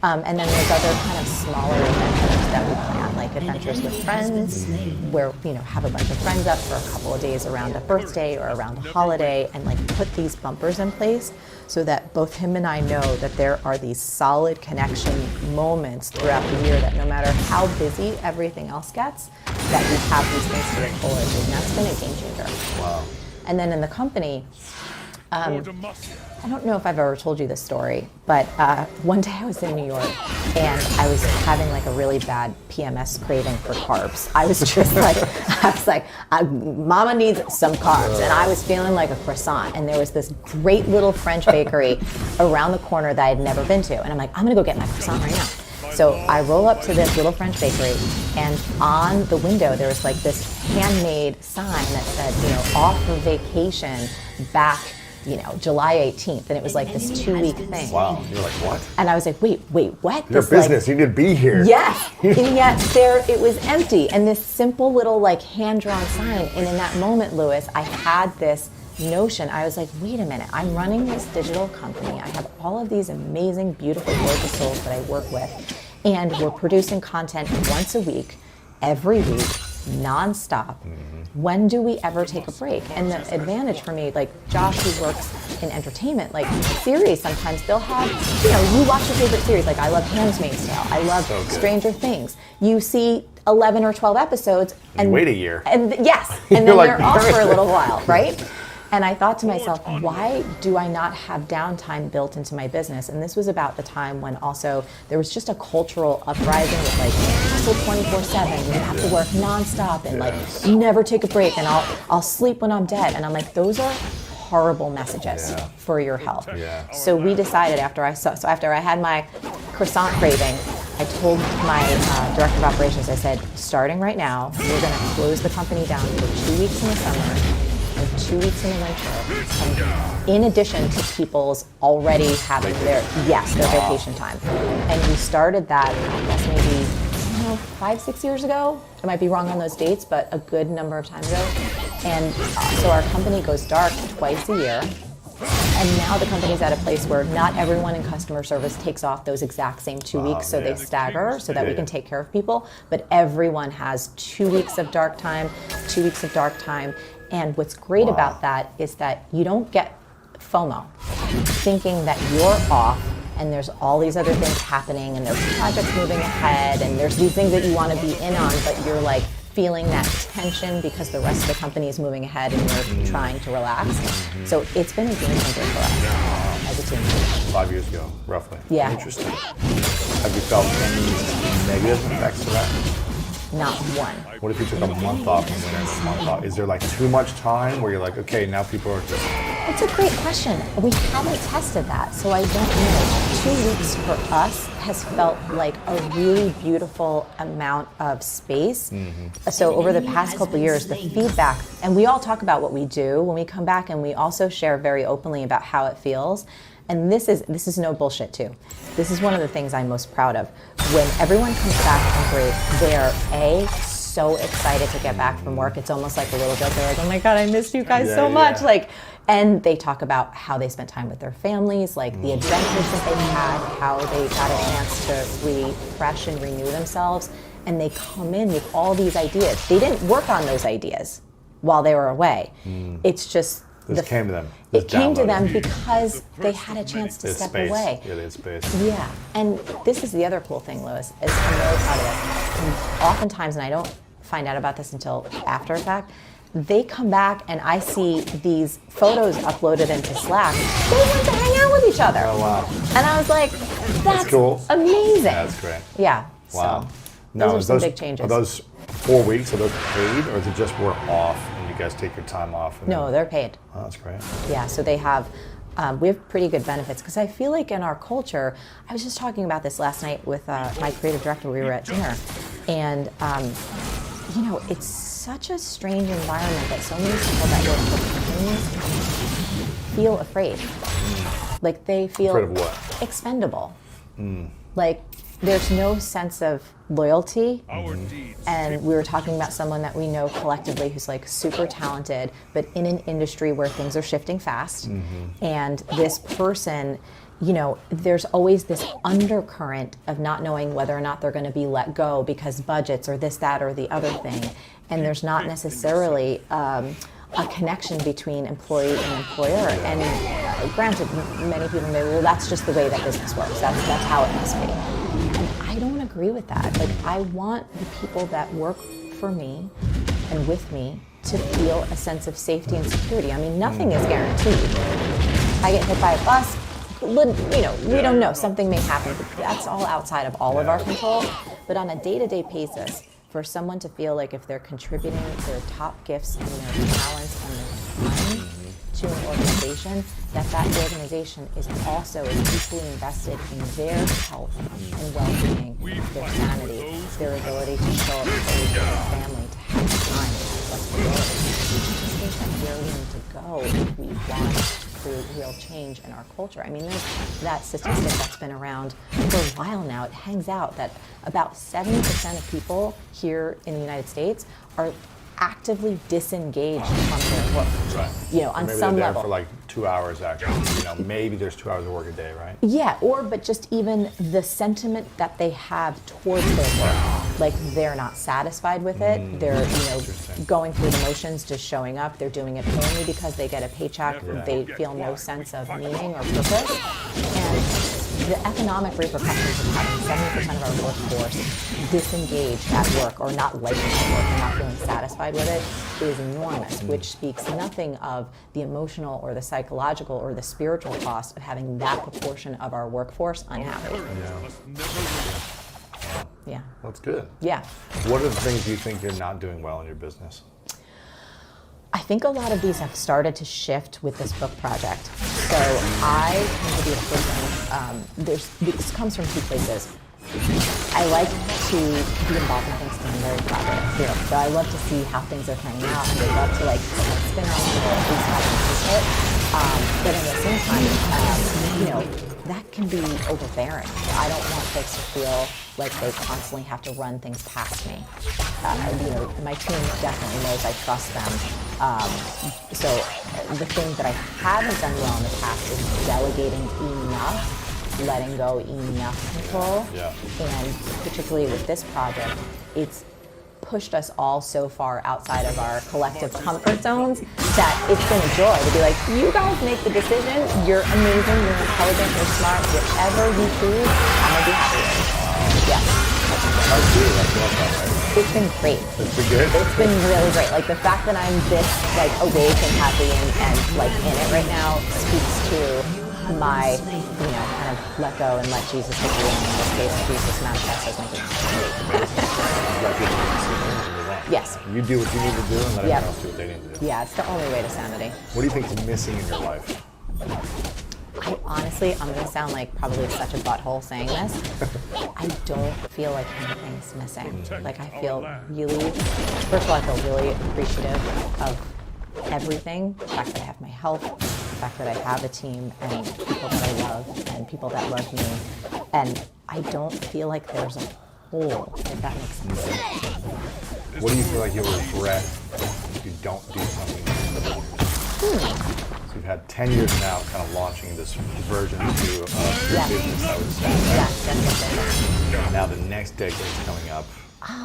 And then there's other kind of smaller adventures that we plan, like adventures with friends, where, you know, have a bunch of friends up for a couple of days around a birthday or around a holiday, and like put these bumpers in place so that both him and I know that there are these solid connection moments throughout the year, that no matter how busy everything else gets, that we have these things to look forward to. And that's been a game changer. Wow. And then in the company, I don't know if I've ever told you this story, but one day I was in New York and I was having like a really bad PMS craving for carbs. I was just like, Mama needs some carbs. And I was feeling like a croissant. And there was this great little French bakery around the corner that I had never been to. And I'm like, I'm gonna go get my croissant right now. So I roll up to this little French bakery, and on the window there was like this handmade sign that said, you know, off for vacation back, you know, July 18th, and it was like this 2-week thing. Wow, you're like, what? And I was like, wait, what? Your This, business, like, you need to be here. Yes, and yet there it was empty, and this simple little like hand-drawn sign. And in that moment, Lewis, I had this notion. I was like, wait a minute, I'm running this digital company. I have all of these amazing, beautiful, gorgeous souls that I work with, and we're producing content once a week, every week, nonstop. When do we ever take a break? And the advantage for me, like Josh, who works in entertainment, like series, sometimes they'll have, you know, you watch your favorite series, like I love Handmaid's Tale, I love Stranger Things. You see 11 or 12 episodes, and you wait a year. And yes, and then they're off for a little while, right? And I thought to myself, why do I not have downtime built into my business? And this was about the time when also there was just a cultural uprising with like hustle 24/7. You have to work nonstop and like never take a break, and I'll sleep when I'm dead. And I'm like, those are horrible messages for your health. So we decided after I had my croissant craving, I told my director of operations, I said, starting right now, we're going to close the company down for 2 weeks in the summer and 2 weeks in the winter, in addition to people's already having their vacation time. And we started that, I guess maybe, 5-6 years ago. I might be wrong on those dates, but a good number of times ago. And so our company goes dark twice a year. And now the company's at a place where not everyone in customer service takes off those exact same 2 weeks, so they stagger so that we can take care of people. But everyone has 2 weeks of dark time, 2 weeks of dark time. And what's great about that is that you don't get FOMO, thinking that you're off and there's all these other things happening and there's projects moving ahead and there's these things that you want to be in on, but you're like feeling that tension because the rest of the company is moving ahead and you're trying to relax. So it's been a game changer for us as a team. 5 years ago, roughly. Yeah. Interesting. Have you felt any negative effects to that? Not one. What if you took a month off and went a month off? Is there like too much time where you're like, okay, now people are just... It's a great question. We haven't tested that, so I don't know. 2 weeks for us has felt like a really beautiful amount of space. So over the past couple of years, the feedback, and we all talk about what we do when we come back, and we also share very openly about how it feels. And this is no bullshit too. This is one of the things I'm most proud of. When everyone comes back from break, they're so excited to get back from work. It's almost like a little joke. They're like, oh my God, I missed you guys so much. Like, and they talk about how they spent time with their families, like the adventures that they had, how they got a chance to refresh and renew themselves. And they come in with all these ideas. They didn't work on those ideas while they were away. It's just This came to them. It came to them because they had a chance to step away. Yeah, they had space. Yeah, and this is the other cool thing, Lewis, is I'm really proud of it. And oftentimes, and I don't find out about this until after the fact, they come back and I see these photos uploaded into Slack. They went to hang out with each other. Oh, wow. And I was like, that's cool. amazing. That's great. Yeah, Wow. so Now, those are some big changes. Are those 4 weeks, are those paid, or is it just we're off and you guys take your time off? And No, they're paid. Oh, that's great. Yeah, so they have, we have pretty good benefits because I feel like in our culture, I was just talking about this last night with my creative director, we were at dinner, and you know, it's such a strange environment that so many people that work for companies feel afraid. Like they feel Afraid of what? Expendable. Like there's no sense of loyalty. And we were talking about someone that we know collectively who's like super talented, but in an industry where things are shifting fast. And this person, you know, there's always this undercurrent of not knowing whether or not they're going to be let go because budgets or this, that, or the other thing. And there's not necessarily a connection between employee and employer. And granted, many people may, well, that's just the way that business works. That's how it must be. And I don't agree with that. Like, I want the people that work for me and with me to feel a sense of safety and security. I mean, nothing is guaranteed. I get hit by a bus, you know, we don't know. Something may happen. But that's all outside of all of our control. But on a day-to-day basis, for someone to feel like if they're contributing their top gifts and their talents and their time to an organization, that organization is also as equally invested in their health and well-being, their sanity, their ability to show up for their family, to have time, to have flexibility. I just think that's where we need to go if we want to create real change in our culture. I mean, there's that statistic that's been around for a while now. It hangs out that about 70% of people here in the United States are actively disengaged from their work. Right. You know, on maybe some they're there level. for like 2 hours actually. You know, maybe there's 2 hours of work a day, right? Yeah, but just even the sentiment that they have towards their work, like they're not satisfied with it. They're, going through the motions, just showing up. They're doing it only because they get a paycheck. They feel no sense of meaning or purpose. And the economic repercussions of having 70% of our workforce disengaged at work or not liking their work and not feeling satisfied with it is enormous, which speaks nothing of the emotional or the psychological or the spiritual cost of having that proportion of our workforce unhappy. Yeah. That's good. Yeah. What are the things you think you're not doing well in your business? I think a lot of these have started to shift with this book project. So I tend to be a person, this comes from two places. I like to be involved in things because I'm very collaborative. So I love to see how things are turning out, and I love to like spin on it or at least have an input. But at the same time, that can be overbearing. I don't want folks to feel like they constantly have to run things past me. My team definitely knows I trust them. So the thing that I haven't done well in the past is delegating enough, letting go enough control. And particularly with this project, it's pushed us all so far outside of our collective comfort zones that it's been a joy to be like, you guys make the decision, you're amazing, you're intelligent, you're smart, whatever you choose, I'm gonna be happy with. Yeah. It's been great. It's been good? It's been really great. Like the fact that I'm this like awake and happy and like in it right now speaks to my, kind of let go and let Jesus take the wheel. In this case, Jesus manifests as my gift. Yes. You do what you need to do and let everyone else do what they need to do. Yeah, it's the only way to sanity. What do you think is missing in your life? Honestly, I'm going to sound like probably such a butthole saying this. I don't feel like anything's missing. Like I feel really, first of all, I feel really appreciative of everything. The fact that I have my health, the fact that I have a team and people that I love and people that love me. And I don't feel like there's a hole, if that makes sense. What do you feel like you'll regret if you don't do something? So you've had 10 years now kind of launching this version 2 of your business, I would say. Right? Now the next decade is coming up.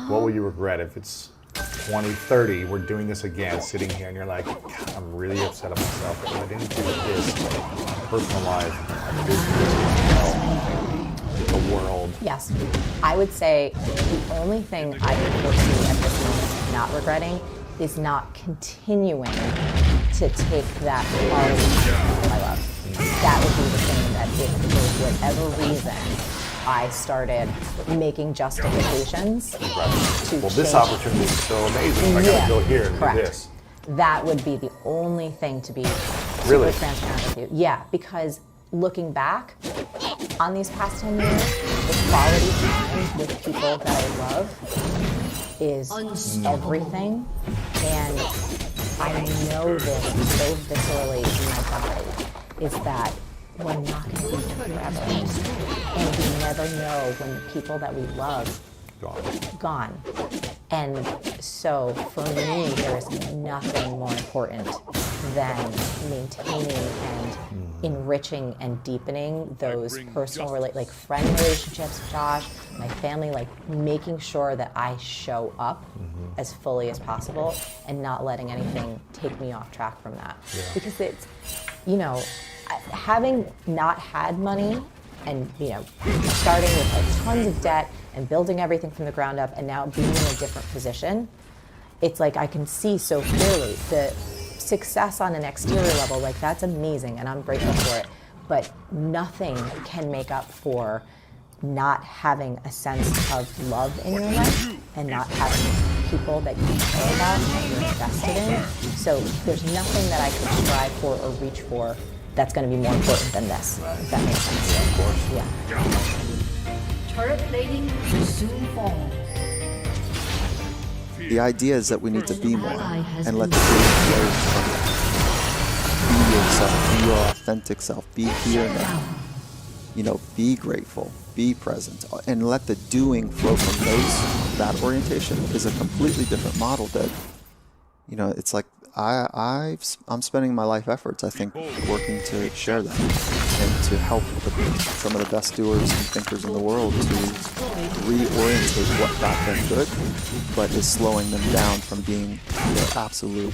What will you regret if it's 2030, we're doing this again, sitting here, and you're like, God, I'm really upset at myself because I didn't do this, my personal life, my business, the world. Yes. I would say the only thing I can foresee at this moment not regretting is not continuing to take that quality that I love. That would be the thing that if for whatever reason I started making justifications to Well, this opportunity is so amazing. I gotta go here and do this. That would be the only thing to be Really? super transparent with you. Yeah, because looking back on these past 10 years, the quality time with people that I love is everything. And I know this so viscerally in my body, is that we're not going to be here forever. And we never know when the people that we love gone. And so for me, there is nothing more important than maintaining and enriching and deepening those personal, like friend relationships, Josh, my family, like making sure that I show up as fully as possible and not letting anything take me off track from that. Because it's, having not had money and starting with like tons of debt and building everything from the ground up and now being in a different position, it's like I can see so clearly the success on an exterior level, like that's amazing and I'm grateful for it, but nothing can make up for not having a sense of love in your life and not having people that you care about and that you're invested in. So there's nothing that I could strive for or reach for that's going to be more important than this, if that makes sense. Yeah, of course. Yeah. Turret plating will soon fall. The idea is that we need to be more and let the feeling flow from it. Be yourself, be your authentic self, be here now. You know, be grateful, be present, and let the doing flow from that orientation is a completely different model that, you know, it's like I'm spending my life efforts, I think, working to share that and to help some of the best doers and thinkers in the world to reorientate what got them good, but is slowing them down from being their absolute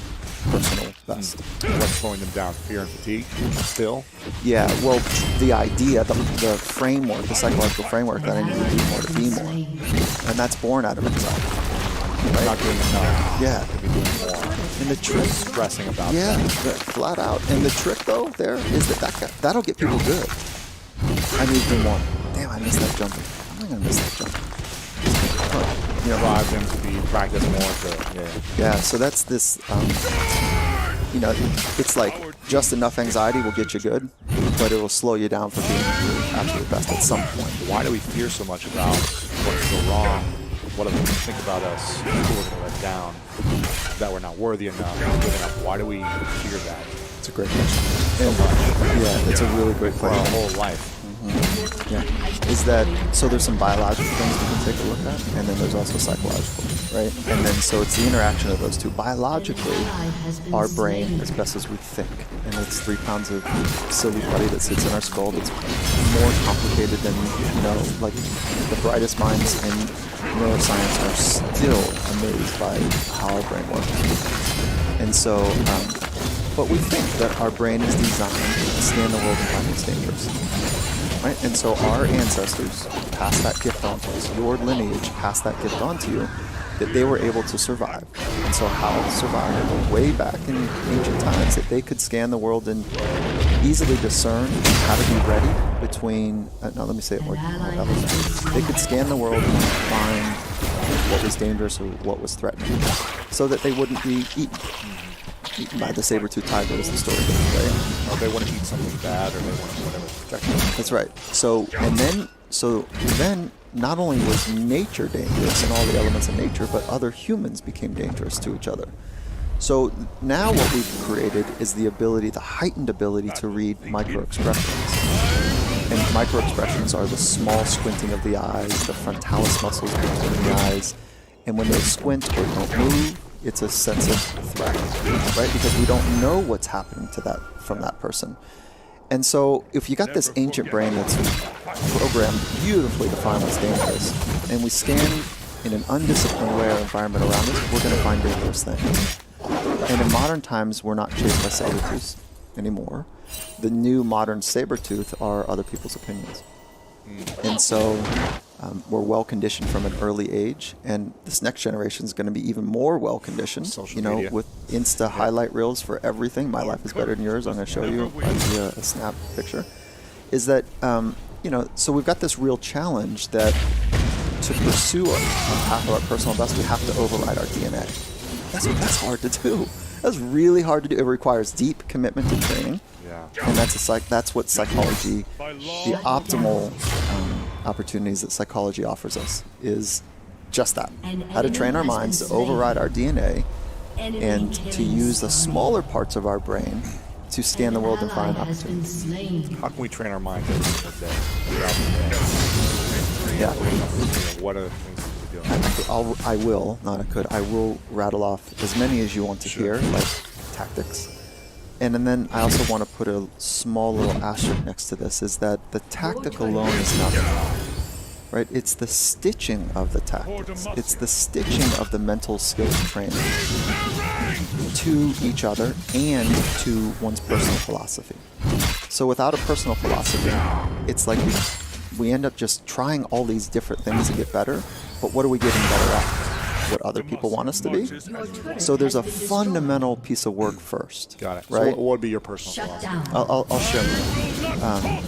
personal best. What's slowing them down? Fear and fatigue still? Yeah, well, the idea, the framework, the psychological framework that I need to do more to be more. And that's born out of anxiety. Right? Not doing enough. Yeah. To be doing more. And the trick, stressing about that. Flat out. And the trick, though, there is that'll get people good. I need to do more. Damn, I missed that jumping. I'm not going to miss that jumping. You know, drive them to be practice more. Yeah, so that's this, you know, it's like just enough anxiety will get you good, but it will slow you down from being your absolute best at some point. Why do we fear so much about what's so wrong? What do we think about us? Who we're going to let down? That we're not worthy enough, not good enough. Why do we fear that? It's a great question. Yeah, it's a really great question. For our whole life. Yeah, is that, so there's some biological things we can take a look at, and then there's also psychological, right? And then so it's the interaction of those two. Biologically, our brain, as best as we think, and it's 3 pounds of silly putty that sits in our skull that's more complicated than, you know, like the brightest minds in neuroscience are still amazed by how our brain works. And so, but we think that our brain is designed to scan the world and find what's dangerous. Right? And so our ancestors passed that gift on to us. Your lineage passed that gift on to you, that they were able to survive. And so how to survive way back in ancient times, that they could scan the world and easily discern how to be ready between, no, let me say it more. They could scan the world and find what was dangerous or what was threatening, so that they wouldn't be eaten by the saber-toothed tiger, is the story, right? Or they want to eat something bad, or they want to whatever protect them. That's right. So then not only was nature dangerous and all the elements of nature, but other humans became dangerous to each other. So now what we've created is the heightened ability to read micro-expressions. And micro-expressions are the small squinting of the eyes, the frontalis muscles between the eyes, and when they squint or don't move, it's a sense of threat, right? Because we don't know what's happening to that from that person. And so if you got this ancient brain that's programmed beautifully to find what's dangerous, and we scan in an undisciplined way our environment around us, we're going to find dangerous things. And in modern times, we're not chased by saber-tooths anymore. The new modern saber-tooth are other people's opinions. And so we're well-conditioned from an early age, and this next generation is going to be even more well-conditioned. Social media. With Insta highlight reels for everything. My life is better than yours. I'm going to show you a snap picture. Is that, so we've got this real challenge that to pursue a path of our personal best, we have to override our DNA. That's hard to do. That's really hard to do. It requires deep commitment to training. Yeah. And that's what psychology, the optimal opportunities that psychology offers us is just that. How to train our minds to override our DNA and to use the smaller parts of our brain to scan the world and find opportunities. How can we train our minds every single day, throughout the day? Yeah. What are the things that we do? I will rattle off as many as you want to hear, like tactics. And then I also want to put a small little asterisk next to this, is that the tactic alone is nothing, right? It's the stitching of the tactics. It's the stitching of the mental skills training to each other and to one's personal philosophy. So without a personal philosophy, it's like we end up just trying all these different things to get better, but what are we getting better at? what other people want us to be. So there's a fundamental piece of work first. Got it. Right? So what would be your personal philosophy? I'll share mine.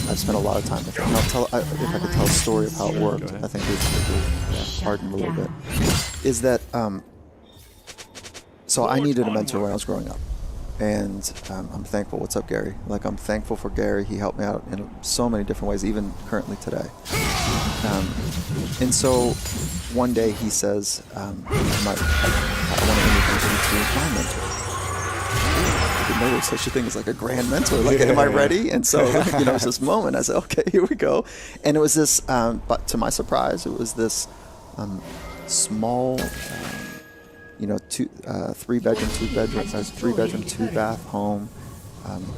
I've spent a lot of time with it. And if I could tell a story of how it worked, I think it would harden a little bit. Is that, so I needed a mentor when I was growing up. And I'm thankful. What's up, Gary? Like, I'm thankful for Gary. He helped me out in so many different ways, even currently today. And so one day he says, I want to introduce you to my mentor. I didn't know there was such a thing as like a grand mentor. Like, am I ready? And so, it was this moment. I said, okay, here we go. And it was this, but to my surprise, it was this small, 3-bedroom, 2-bedroom, 2-bath home.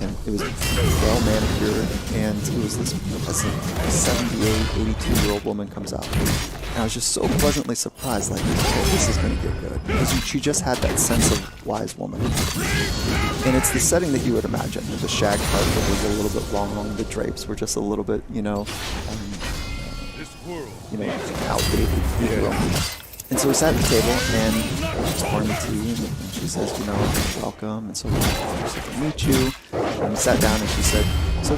And it was well manicured, and it was this 78, 82-year-old woman comes out. And I was just so pleasantly surprised, like, okay, this is going to get good. Because she just had that sense of wise woman. And it's the setting that you would imagine. The shag carpet was a little bit long, the drapes were just a little bit, outdated, if you will. And so we sat at the table, and she's pouring the tea, and she says, welcome, and so nice to meet you. And we sat down, and she said, so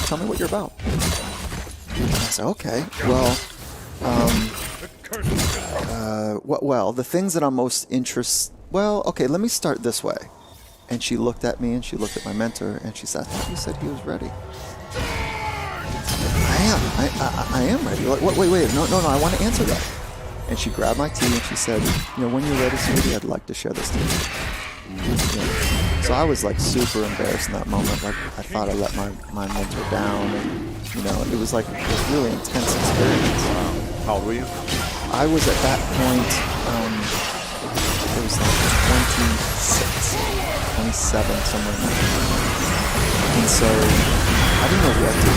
tell me what you're about. And I said, okay, well, the things that I'm most interested, okay, let me start this way. And she looked at me, and she looked at my mentor, and she said, I thought you said he was ready. I am ready. Like, wait, no, I want to answer that. And she grabbed my tea and she said, when you're ready, sweetie, I'd like to share this tea. So I was like super embarrassed in that moment. Like, I thought I let my mentor down, and it was like this really intense experience. How old were you? I was at that point, it was like 26, 27, somewhere in there. And so I didn't know what to do.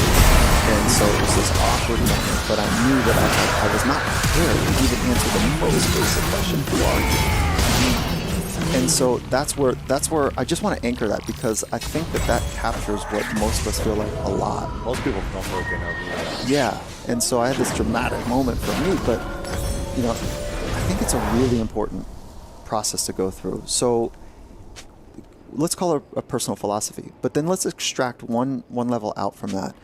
And so it was this awkward moment, but I knew that I was not prepared to even answer the most basic question, who are you? And so that's where I just want to anchor that, because I think that captures what most of us feel like a lot. Most people don't feel like they know who. Yeah, and so I had this dramatic moment for me, but I think it's a really important process to go through. So let's call it a personal philosophy, but then let's extract one level out from that.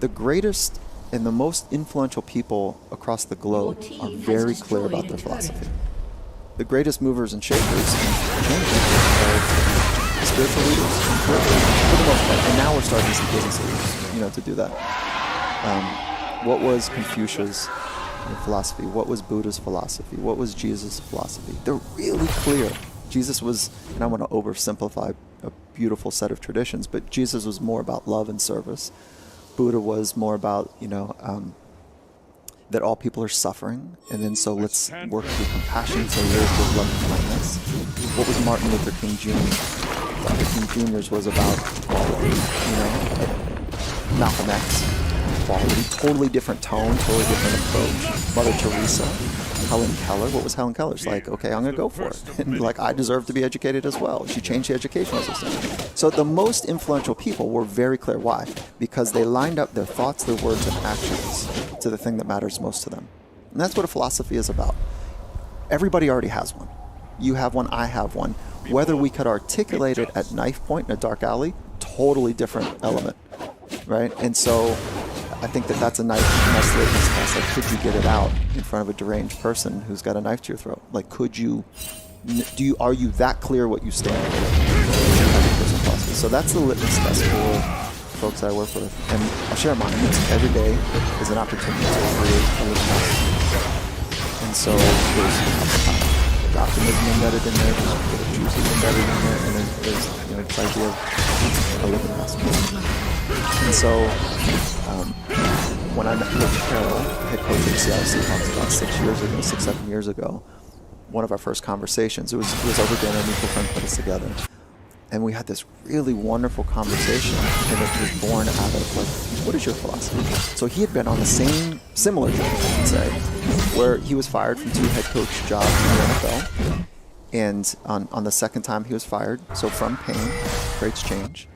The greatest and the most influential people across the globe are very clear about their philosophy. The greatest movers and shakers and changers are spiritual leaders, for the most part. And now we're starting to see business leaders, to do that. What was Confucius' philosophy? What was Buddha's philosophy? What was Jesus' philosophy? They're really clear. Jesus was, and I want to oversimplify a beautiful set of traditions, but Jesus was more about love and service. Buddha was more about, that all people are suffering, and then so let's work through compassion, so live with love and kindness. What was Martin Luther King Jr.? Luther King Jr.'s was about equality, Malcolm X, equality, totally different tone, totally different approach. Mother Teresa, Helen Keller, what was Helen Keller's like? Okay, I'm going to go for it. And like, I deserve to be educated as well. She changed the educational system. So the most influential people were very clear. Why? Because they lined up their thoughts, their words, and actions to the thing that matters most to them. And that's what a philosophy is about. Everybody already has one. You have one, I have one. Whether we could articulate it at knife point in a dark alley, totally different element, right? And so I think that's a nice litmus test. Like, could you get it out in front of a deranged person who's got a knife to your throat? Like, are you that clear what you stand for? So that's the litmus test for folks that I work with. And I'll share mine. Every day is an opportunity to create a little test. And so there's optimism embedded in there, there's juices embedded in there, and then there's this idea of a living test. And so when I met Coach Carroll, head coach of Seattle Seahawks, about 6, 7 years ago, one of our first conversations, it was over dinner, a mutual friend put us together. And we had this really wonderful conversation, and it was born out of, like, what is your philosophy? So he had been on the similar journey, I would say, where he was fired from 2 head coach jobs in the NFL. And on the second time he was fired, so from pain creates change.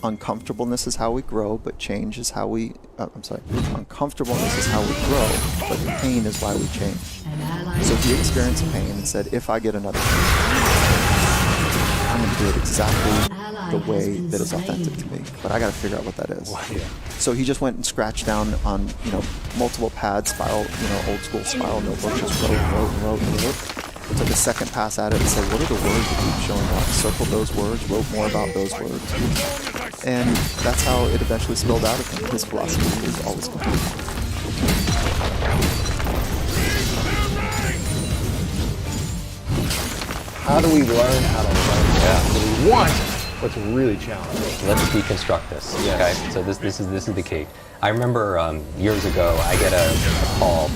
uncomfortableness is how we grow, but change is how we, uncomfortableness is how we grow, but pain is why we change. So he experienced pain and said, if I get another chance, I'm going to do it exactly the way that is authentic to me. But I got to figure out what that is. So he just went and scratched down on, multiple pads, spiral, old school spiral notebooks, just wrote. Took a second pass at it and said, what are the words that keep showing up? Circled those words, wrote more about those words. And that's how it eventually spilled out of him. His philosophy is always complete. How do we learn how to learn? So we want what's really challenging. Let's deconstruct this. Okay, so this is the key. I remember years ago, I get a call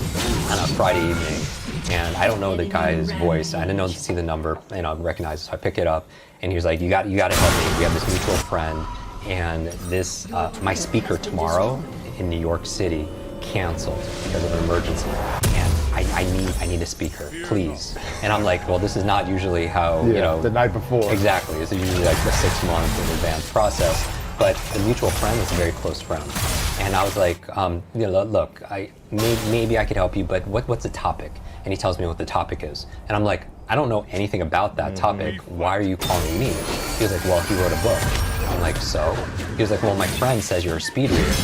on a Friday evening, and I don't know the guy's voice. I didn't see the number, recognize it. So I pick it up, and he was like, "You got to help me. We have this mutual friend, and this my speaker tomorrow in New York City canceled because of an emergency, and I need a speaker, please." And I'm like, well, this is not usually how the night before. Exactly. This is usually like the 6 month in advance process. But the mutual friend is a very close friend, and I was like, look, maybe I could help you, but what's the topic? And he tells me what the topic is, and I'm like, I don't know anything about that topic. Why are you calling me? He was like, well, he wrote a book. I'm like, so? He was like, well, my friend says you're a speed reader.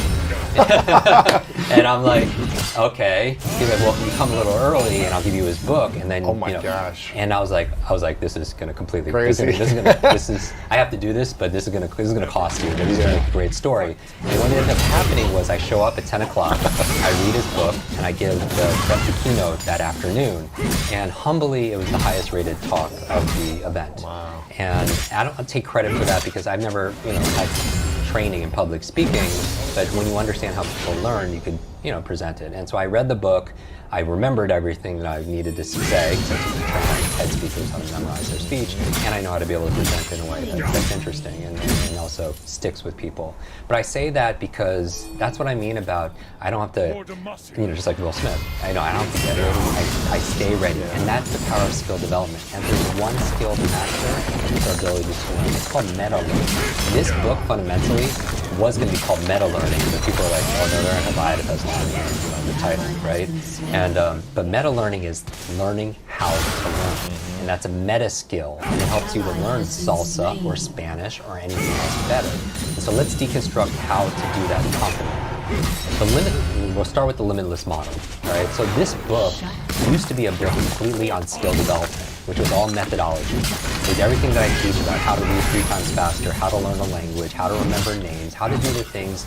And I'm like, okay. He's like, well, you come a little early and I'll give you his book. And then, gosh. And I was like, this is going to completely crazy. I have to do this, but this is going to cost you. This is going to make a great story. And what ended up happening was I show up at 10 o'clock, I read his book, and I give the keynote that afternoon. And humbly, it was the highest rated talk of the event. Wow. And I don't take credit for that because I've never, had training in public speaking, but when you understand how people learn, you could, present it. And so I read the book, I remembered everything that I needed to say, such as train TED speakers how to memorize their speech, and I know how to be able to present in a way that's interesting and also sticks with people. But I say that because that's what I mean about, I don't have to, just like Will Smith, I don't have to get ready, I stay ready, and that's the power of skill development. And if there's one skill to master, it's our ability to learn. It's called meta learning. This book fundamentally was going to be called meta learning, but people are like, oh no, they're not going to buy it if that's not the title, right? And but meta learning is learning how to learn, and that's a meta skill, and it helps you to learn salsa or Spanish or anything else better. And so let's deconstruct how to do that confidently. We'll start with the limitless model, right? So this book used to be a book completely on skill development, which was all methodology. It was everything that I teach about how to read 3 times faster, how to learn a language, how to remember names, how to do the things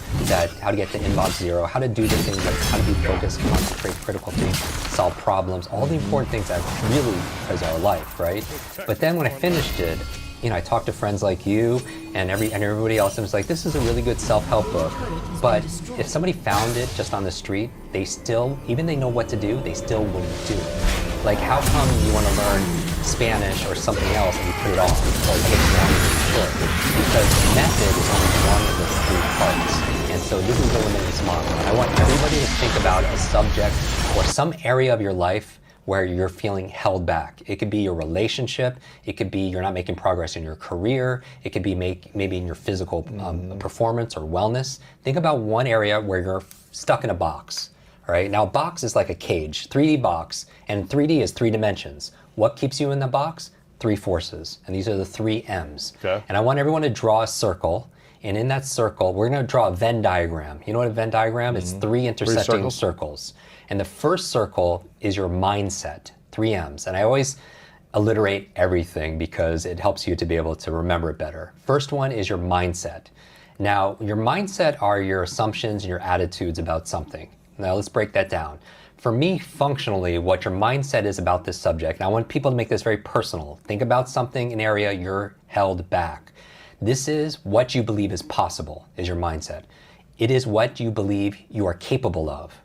how to get to inbox 0, how to do the things like how to be focused, concentrate, critical think, solve problems, all the important things that really is our life, right? But then when I finished it, I talked to friends like you and everybody else, and was like, this is a really good self-help book. But if somebody found it just on the street, they still, even they know what to do, they still wouldn't do it. Like, how come you want to learn Spanish or something else and you put it off or it takes longer than you should? Because method is only one of the 3 parts. And so this is the limitless model. And I want everybody to think about a subject or some area of your life where you're feeling held back. It could be your relationship, it could be you're not making progress in your career, it could be maybe in your physical performance or wellness. Think about one area where you're stuck in a box. Right? Now, a box is like a cage, 3D box, and 3D is 3 dimensions. What keeps you in the box? 3 forces, and these are the 3 M's. Okay. And I want everyone to draw a circle, and in that circle, we're going to draw a Venn diagram. You know what a Venn diagram is? 3 intersecting circles. And the first circle is your mindset, 3 M's. And I always alliterate everything because it helps you to be able to remember it better. First one is your mindset. Now, your mindset are your assumptions and your attitudes about something. Now let's break that down. For me, functionally, what your mindset is about this subject, and I want people to make this very personal. Think about something, an area you're held back. This is what you believe is possible, is your mindset. It is what you believe you are capable of.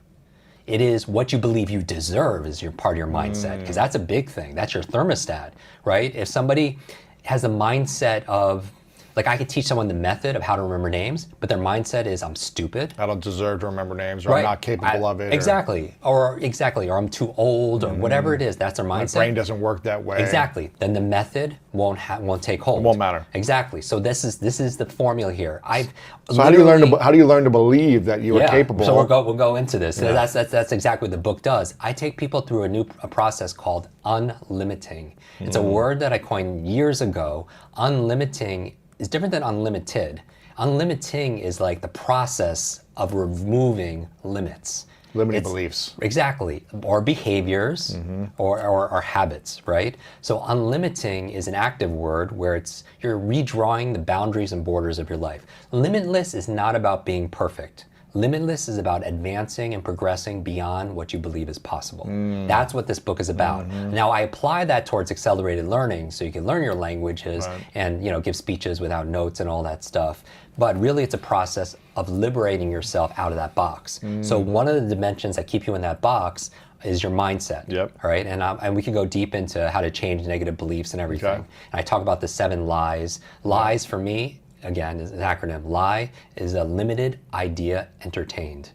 It is what you believe you deserve is your part of your mindset, because that's a big thing. That's your thermostat, right? If somebody has a mindset of, Like I could teach someone the method of how to remember names, but their mindset is I'm stupid. I don't deserve to remember names, or I'm not capable of it. Exactly. Or I'm too old, or whatever it is. That's their mindset. My brain doesn't work that way. Exactly. Then the method won't take hold. It won't matter. Exactly. So this is the formula here. So how do you learn to believe that you are capable? So we'll go into this. So that's exactly what the book does. I take people through a process called unlimiting. It's a word that I coined years ago. Unlimiting is different than unlimited. Unlimiting is like the process of removing limits. Limiting beliefs. Exactly. Or behaviors or habits, right? So unlimiting is an active word where you're redrawing the boundaries and borders of your life. Limitless is not about being perfect. Limitless is about advancing and progressing beyond what you believe is possible. That's what this book is about. Now I apply that towards accelerated learning so you can learn your languages and give speeches without notes and all that stuff. But really it's a process of liberating yourself out of that box. So one of the dimensions that keep you in that box is your mindset. All right, and we can go deep into how to change negative beliefs and everything. And I talk about the 7 lies. Lies for me, again, is an acronym. Lie is a limited idea entertained.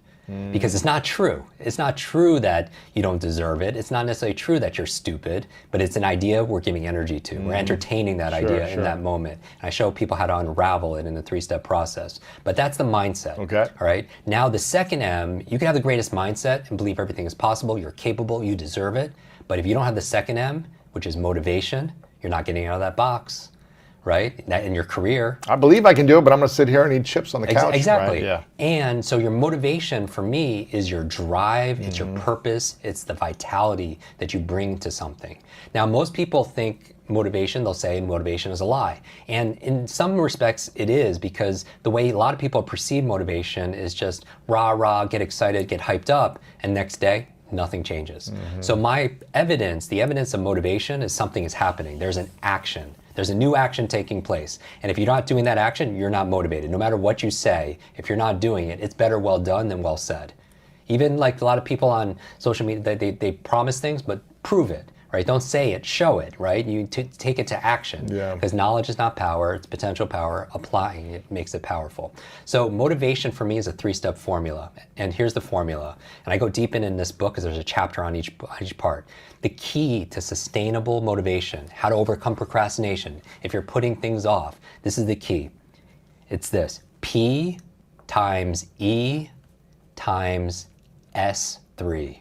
Because it's not true. It's not true that you don't deserve it. It's not necessarily true that you're stupid, but it's an idea we're giving energy to. We're entertaining that idea in that moment. And I show people how to unravel it in a 3-step process. But that's the mindset. All right. Now the second M, you can have the greatest mindset and believe everything is possible. You're capable. You deserve it. But if you don't have the second M, which is motivation, you're not getting out of that box. Right? That in your career. I believe I can do it, but I'm going to sit here and eat chips on the couch. Exactly. Right? Yeah. And so your motivation for me is your drive, it's your purpose, it's the vitality that you bring to something. Now, most people think motivation, they'll say motivation is a lie. And in some respects it is, because the way a lot of people perceive motivation is just rah, rah, get excited, get hyped up, and next day, nothing changes. So the evidence of motivation is something is happening. There's an action. There's a new action taking place. And if you're not doing that action, you're not motivated. No matter what you say, if you're not doing it, it's better well done than well said. Even like a lot of people on social media, they promise things, but prove it. Right? Don't say it, show it, right? You take it to action. Because knowledge is not power, it's potential power. Applying it makes it powerful. So motivation for me is a 3-step formula. And here's the formula. And I go deep in this book because there's a chapter on each part. The key to sustainable motivation, how to overcome procrastination. If you're putting things off, this is the key. It's this: P times E times S3.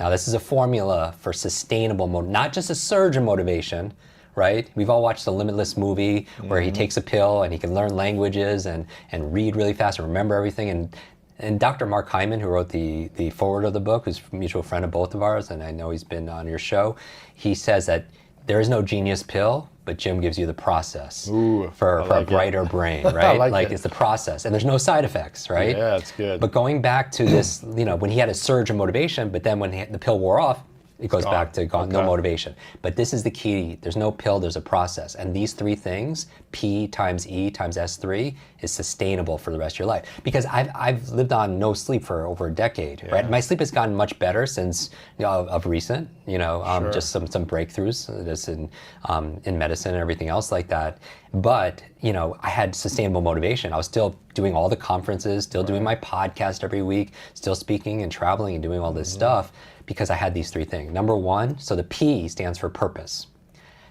Now, this is a formula for sustainable not just a surge in motivation, right? We've all watched the Limitless movie where he takes a pill and he can learn languages and read really fast and remember everything. And Dr. Mark Hyman, who wrote the foreword of the book, who's a mutual friend of both of ours, and I know he's been on your show, he says that there is no genius pill, but Jim gives you the process for a brighter brain, right? like it's the process, and there's no side effects, right? Yeah, it's good. But going back to this, when he had a surge of motivation, but then when the pill wore off, it goes back to no motivation. But this is the key. There's no pill, there's a process. And these 3 things, P times E times S3, is sustainable for the rest of your life. Because I've lived on no sleep for over a decade, right? My sleep has gotten much better since, of recent, just some breakthroughs just in medicine and everything else like that. But, I had sustainable motivation. I was still doing all the conferences, still doing my podcast every week, still speaking and traveling and doing all this stuff, because I had these 3 things. Number 1, so the P stands for purpose.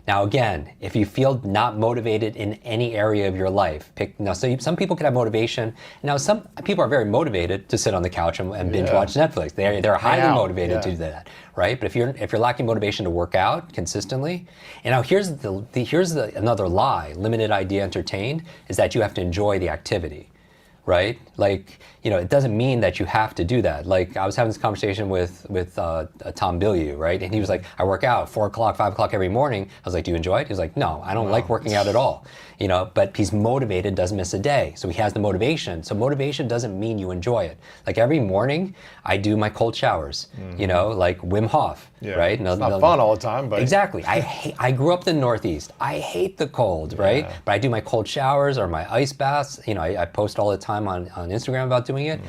Now again, if you feel not motivated in any area of your life, some people could have motivation. Now some people are very motivated to sit on the couch and binge watch Netflix. They're highly motivated to do that, right? But if you're lacking motivation to work out consistently, and now here's another lie, limited idea entertained, is that you have to enjoy the activity. Right? Like, it doesn't mean that you have to do that. Like, I was having this conversation with Tom Bilyeu, right? And he was like, I work out 4 o'clock, 5 o'clock every morning. I was like, do you enjoy it? He was like, no, I don't like working out at all. But he's motivated, doesn't miss a day. So he has the motivation. So motivation doesn't mean you enjoy it. Like every morning, I do my cold showers, like Wim Hof, right? It's not fun all the time, but... Exactly. I grew up in the Northeast. I hate the cold, right? But I do my cold showers or my ice baths. I post all the time on Instagram about doing it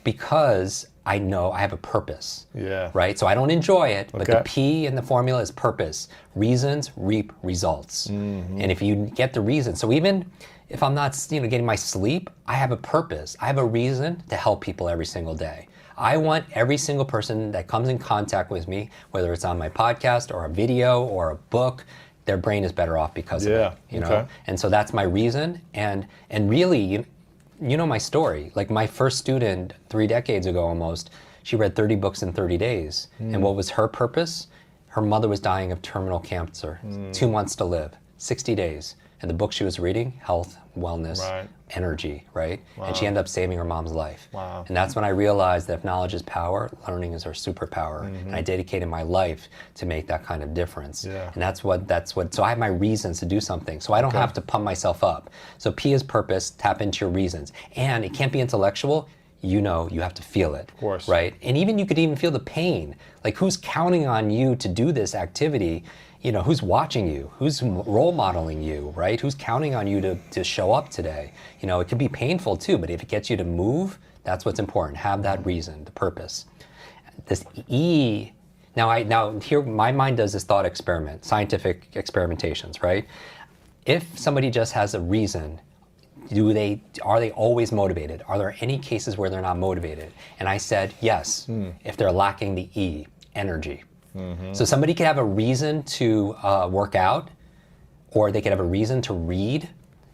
because I know I have a purpose, right? So I don't enjoy it, but the P in the formula is purpose. Reasons reap results. And if you get the reason, so even if I'm not, getting my sleep, I have a purpose. I have a reason to help people every single day. I want every single person that comes in contact with me, whether it's on my podcast or a video or a book, their brain is better off because of it. You know? And so that's my reason. And really, you know my story. Like my first student 3 decades ago almost, she read 30 books in 30 days. And what was her purpose? Her mother was dying of terminal cancer, 2 months to live, 60 days. And the book she was reading, health, wellness, energy, right? And she ended up saving her mom's life. And that's when I realized that if knowledge is power, learning is our superpower. And I dedicated my life to make that kind of difference. And that's what, so I have my reasons to do something. So I don't have to pump myself up. So P is purpose, tap into your reasons. And it can't be intellectual. You have to feel it, of course, right? And even you could even feel the pain. Like who's counting on you to do this activity? Who's watching you? Who's role modeling you, right? Who's counting on you to show up today? It could be painful too, but if it gets you to move, that's what's important. Have that reason, the purpose. This E, now here my mind does this thought experiment, scientific experimentations, right? If somebody just has a reason, are they always motivated? Are there any cases where they're not motivated? And I said yes, if they're lacking the E, energy. So somebody could have a reason to work out, or they could have a reason to read,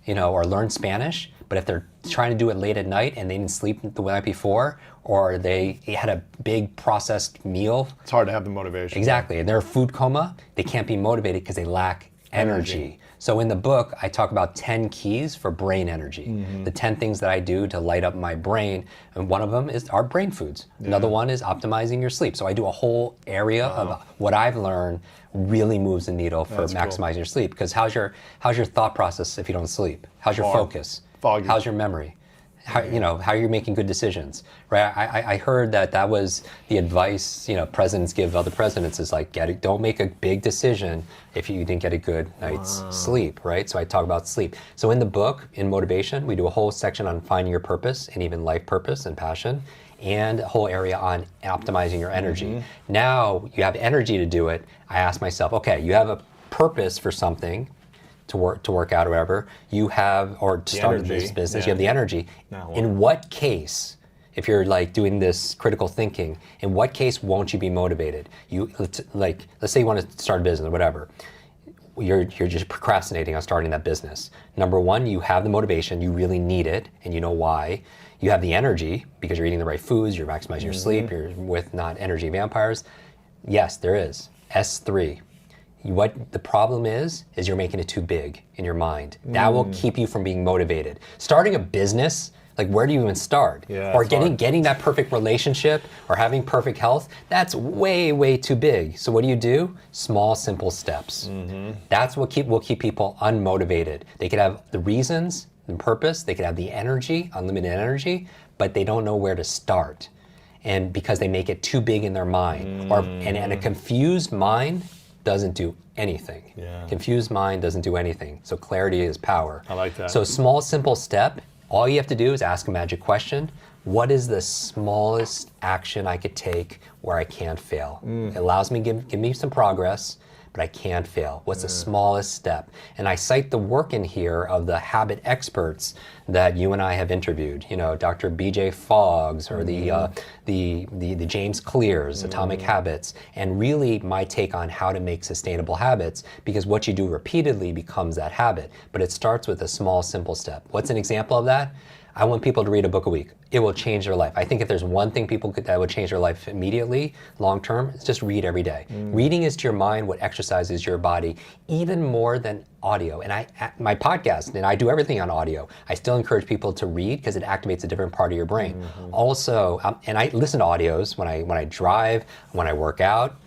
or learn Spanish, but if they're trying to do it late at night and they didn't sleep the night before, or they had a big processed meal. It's hard to have the motivation. Exactly, and they're a food coma, they can't be motivated because they lack energy. So in the book, I talk about 10 keys for brain energy. The 10 things that I do to light up my brain, and one of them is our brain foods. Another one is optimizing your sleep. So I do a whole area of what I've learned really moves the needle for maximizing your sleep. Because how's your thought process if you don't sleep? How's your focus? Foggy. How's your memory? How you're making good decisions, right? I heard that was the advice presidents give other presidents is like don't make a big decision if you didn't get a good night's sleep, right? So I talk about sleep. So in the book, in motivation, we do a whole section on finding your purpose and even life purpose and passion, and a whole area on optimizing your energy. Now you have energy to do it. I ask myself, okay, you have a purpose for something. To work out or whatever, you have, or to start this business, you have the energy. In what case, if you're like doing this critical thinking, in what case won't you be motivated? Let's say you want to start a business or whatever. You're just procrastinating on starting that business. Number one, you have the motivation, you really need it, and you know why. You have the energy because you're eating the right foods, you're maximizing your sleep, you're with not energy vampires. Yes, there is. S3. What the problem is you're making it too big in your mind. That will keep you from being motivated. Starting a business, like where do you even start? Or getting that perfect relationship or having perfect health, that's way, way too big. So what do? Small, simple steps. That's what will keep people unmotivated. They could have the reasons and purpose, they could have the energy, unlimited energy, but they don't know where to start. And because they make it too big in their mind. And a confused mind doesn't do anything. Confused mind doesn't do anything. So clarity is power. I like that. So small, simple step, all you have to do is ask a magic question. What is the smallest action I could take where I can't fail? It allows me, give me some progress, but I can't fail. What's the smallest step? And I cite the work in here of the habit experts that you and I have interviewed. Dr. B.J. Fogg's or the James Clear's Atomic Habits, and really my take on how to make sustainable habits, because what you do repeatedly becomes that habit. But it starts with a small, simple step. What's an example of that? I want people to read a book a week. It will change their life. I think if there's one thing that would change their life immediately, long term, it's just read every day. Reading is to your mind what exercises your body even more than audio. And my podcast, and I do everything on audio. I still encourage people to read because it activates a different part of your brain. Also, and I listen to audios when I drive, when I work out.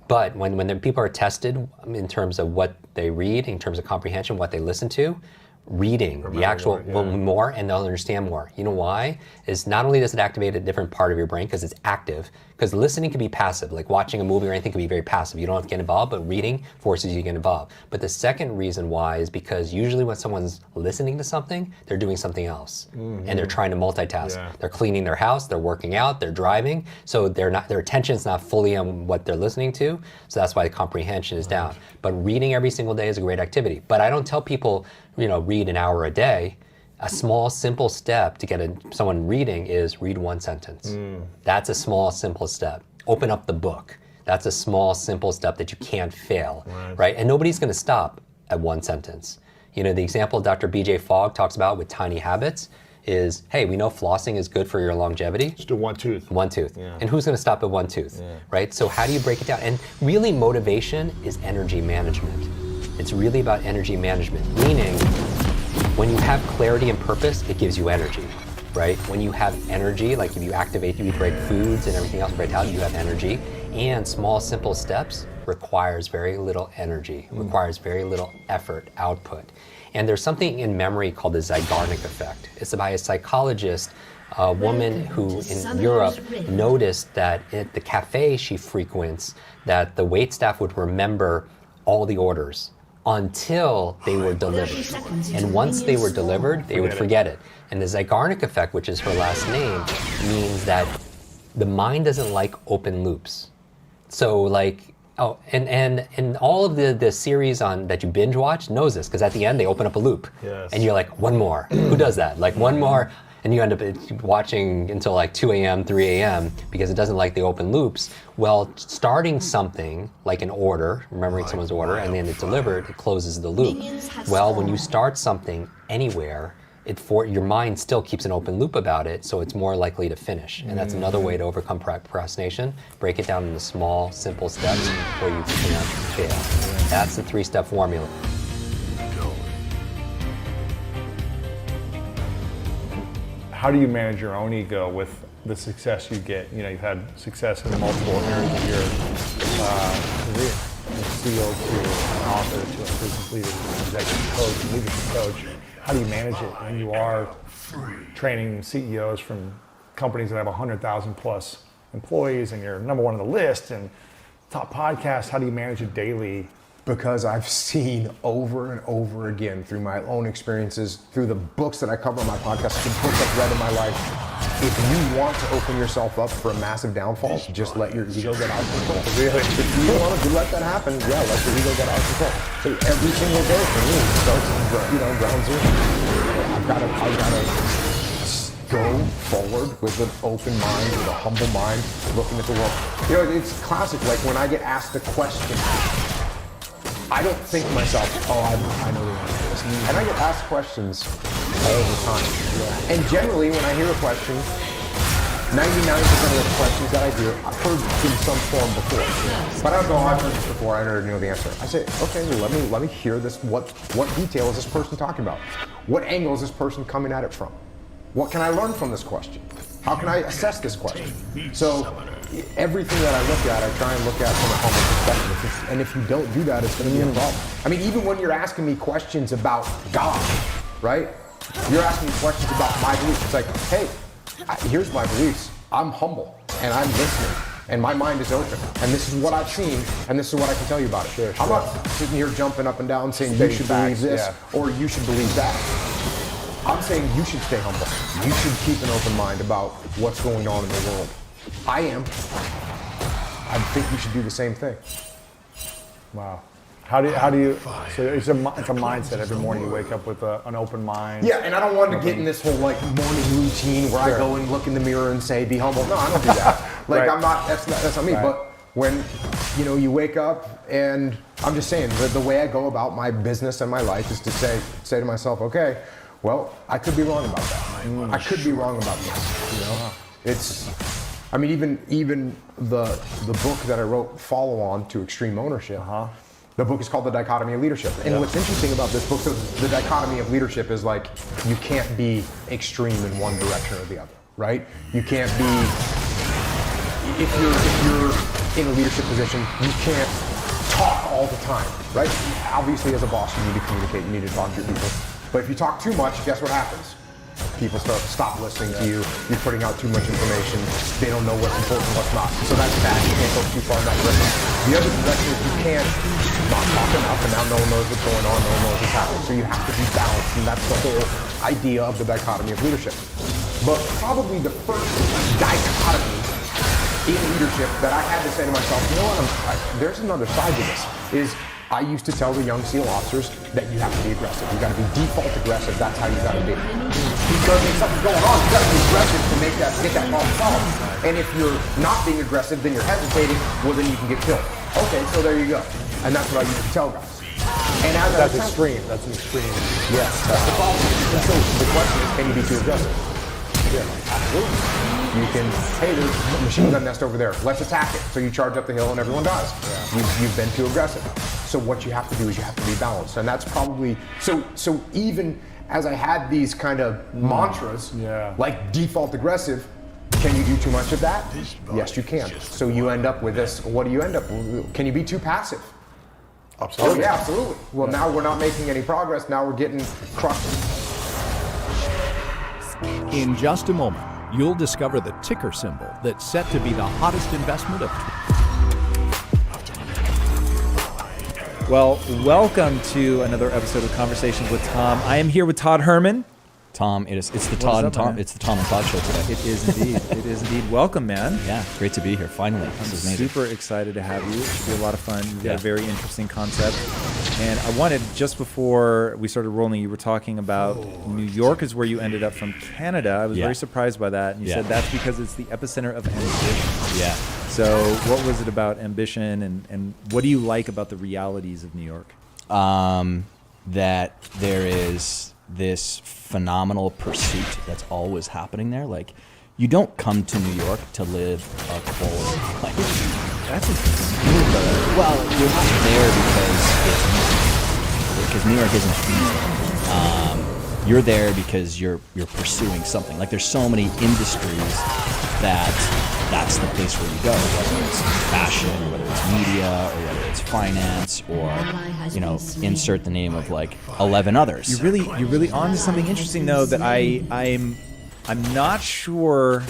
But when the people are tested in terms of what they read, in terms of comprehension, what they listen to, reading the actual more, and they'll understand more. You know why? Is not only does it activate a different part of your brain because it's active, because listening can be passive, like watching a movie or anything can be very passive. You don't have to get involved, but reading forces you to get involved. But the second reason why is because usually when someone's listening to something, they're doing something else. And they're trying to multitask. They're cleaning their house, they're working out, they're driving, so their attention's not fully on what they're listening to, so that's why the comprehension is down. But reading every single day is a great activity. But I don't tell people read an hour a day. A small, simple step to get someone reading is read one sentence. That's a small, simple step. Open up the book. That's a small, simple step that you can't fail, right? And nobody's going to stop at one sentence. The example Dr. BJ Fogg talks about with tiny habits is, hey, we know flossing is good for your longevity. Just do one tooth. One tooth. Yeah. And who's going to stop at one tooth, right? So how do you break it down? And really, motivation is energy management. It's really about energy management, meaning when you have clarity and purpose, it gives you energy, right? When you have energy, like if you activate, you eat right foods and everything else, vitality, you have energy. And small, simple steps requires very little energy, requires very little effort, output. And there's something in memory called the Zeigarnik effect. It's by a psychologist, a woman who in Europe noticed that at the cafe she frequents, that the waitstaff would remember all the orders until they were delivered. And once they were delivered, they would forget it. And the Zeigarnik effect, which is her last name, means that the mind doesn't like open loops. So like, and all of the series that you binge watch knows this, because at the end they open up a loop. Yes. And you're like, one more. Who does that? Like one more. And you end up watching until like 2 a.m., 3 a.m. because it doesn't like the open loops. Well, starting something like an order, remembering someone's order, and then it's delivered, it closes the loop. Well, when you start something anywhere, your mind still keeps an open loop about it, so it's more likely to finish. And that's another way to overcome procrastination. Break it down into small, simple steps where you can't fail. That's the 3-step formula. How do you manage your own ego with the success you get? You've had success in multiple areas of your career. From CEO to an author to a business leader, to an executive coach, leadership coach. How do you manage it when you are training CEOs from companies that have 100,000 plus employees and you're number one on the list and top podcast? How do you manage it daily? Because I've seen over and over again through my own experiences, through the books that I cover on my podcast, the books I've read in my life, if you want to open yourself up for a massive downfall, just let your ego get out of control. Really? If you want to let that happen, let your ego get out of control. So every single day for me starts, ground zero. I've got to go forward with an open mind, with a humble mind, looking at the world. It's classic, like when I get asked a question, I don't think to myself, I know the answer to this. And I get asked questions all the time. And generally, when I hear a question, 99% of the questions that I hear, I've heard in some form before. But I don't go, I've heard this before, I already know the answer. I say, okay, well, let me hear this. What detail is this person talking about? What angle is this person coming at it from? What can I learn from this question? How can I assess this question? So everything that I look at, I try and look at from a humble perspective. And if you don't do that, it's going to be a problem. I mean, even when you're asking me questions about God, right? You're asking me questions about my beliefs. It's like, hey, here's my beliefs. I'm humble and I'm listening and my mind is open. And this is what I've seen and this is what I can tell you about it. Sure. I'm not sitting here jumping up and down saying you should believe this or you should believe that. I'm saying you should stay humble. You should keep an open mind about what's going on in the world. I am. I think you should do the same thing. Wow. How do you? So it's a mindset. Every morning you wake up with an open mind. Yeah, and I don't want to get in this whole morning routine where I go and look in the mirror and say, "Be humble." No, I don't do that. Like I'm not. That's not me. Right. But when you wake up, and I'm just saying the way I go about my business and my life is to say to myself, okay, well, I could be wrong about that. I could be wrong about this. It's. I mean, even the book that I wrote, follow on to Extreme Ownership. The book is called The Dichotomy of Leadership. And what's interesting about this book, the dichotomy of leadership is like, you can't be extreme in one direction or the other, right? You can't be, if you're in a leadership position, you can't talk all the time, right? Obviously as a boss, you need to communicate, you need to talk to your people. But if you talk too much, guess what happens? People stop listening to you. You're putting out too much information. They don't know what's important and what's not. So that's bad. You can't go too far in that direction. The other direction is you can't not talk enough, and now no one knows what's going on, no one knows what's happening. So you have to be balanced, and that's the whole idea of the dichotomy of leadership. But probably the first dichotomy in leadership that I had to say to myself, you know what, there's another side to this, is I used to tell the young SEAL officers that you have to be aggressive. You got to be default aggressive. That's how you got to be. Because if something's going on, you got to be aggressive to get that problem solved. And if you're not being aggressive, then you're hesitating. Well, then you can get killed. Okay, so there you go. And that's what I used to tell guys. And as That's extreme. That's an extreme. Yes, that's the problem. And so the question is, can you be too aggressive? Yeah, absolutely. You can, hey, there's a machine gun nest over there. Let's attack it. So you charge up the hill and everyone dies. You've been too aggressive. So what you have to do is you have to be balanced. And that's probably, so even as I had these kind of mantras, like default aggressive, can you do too much of that? Yes, you can. So you end up with this, what do you end up with? Can you be too passive? Absolutely. Oh yeah, absolutely. Well, now we're not making any progress. Now we're getting crushed. In just a moment, you'll discover the ticker symbol that's set to be the hottest investment of. Well, welcome to another episode of Conversations with Tom. I am here with Todd Herman. Tom, it's the Tom and Todd show today. It is indeed. It is indeed. Welcome, man. Yeah, great to be here. Finally, I'm super excited to have you. It should be a lot of fun. You've got a very interesting concept. And I wanted, just before we started rolling, you were talking about New York is where you ended up from Canada. I was very surprised by that. And you said that's because it's the epicenter of ambition. Yeah. So what was it about ambition, and what do you like about the realities of New York? That there is this phenomenal pursuit that's always happening there. Like, you don't come to New York to live a quality life. That's interesting. Well, you're not there because New York isn't easy. You're there because you're pursuing something. Like, there's so many industries that's the place where you go, whether it's fashion, whether it's media, or whether it's finance, or insert the name of like 11 others. You're really onto something interesting though, that I'm not sure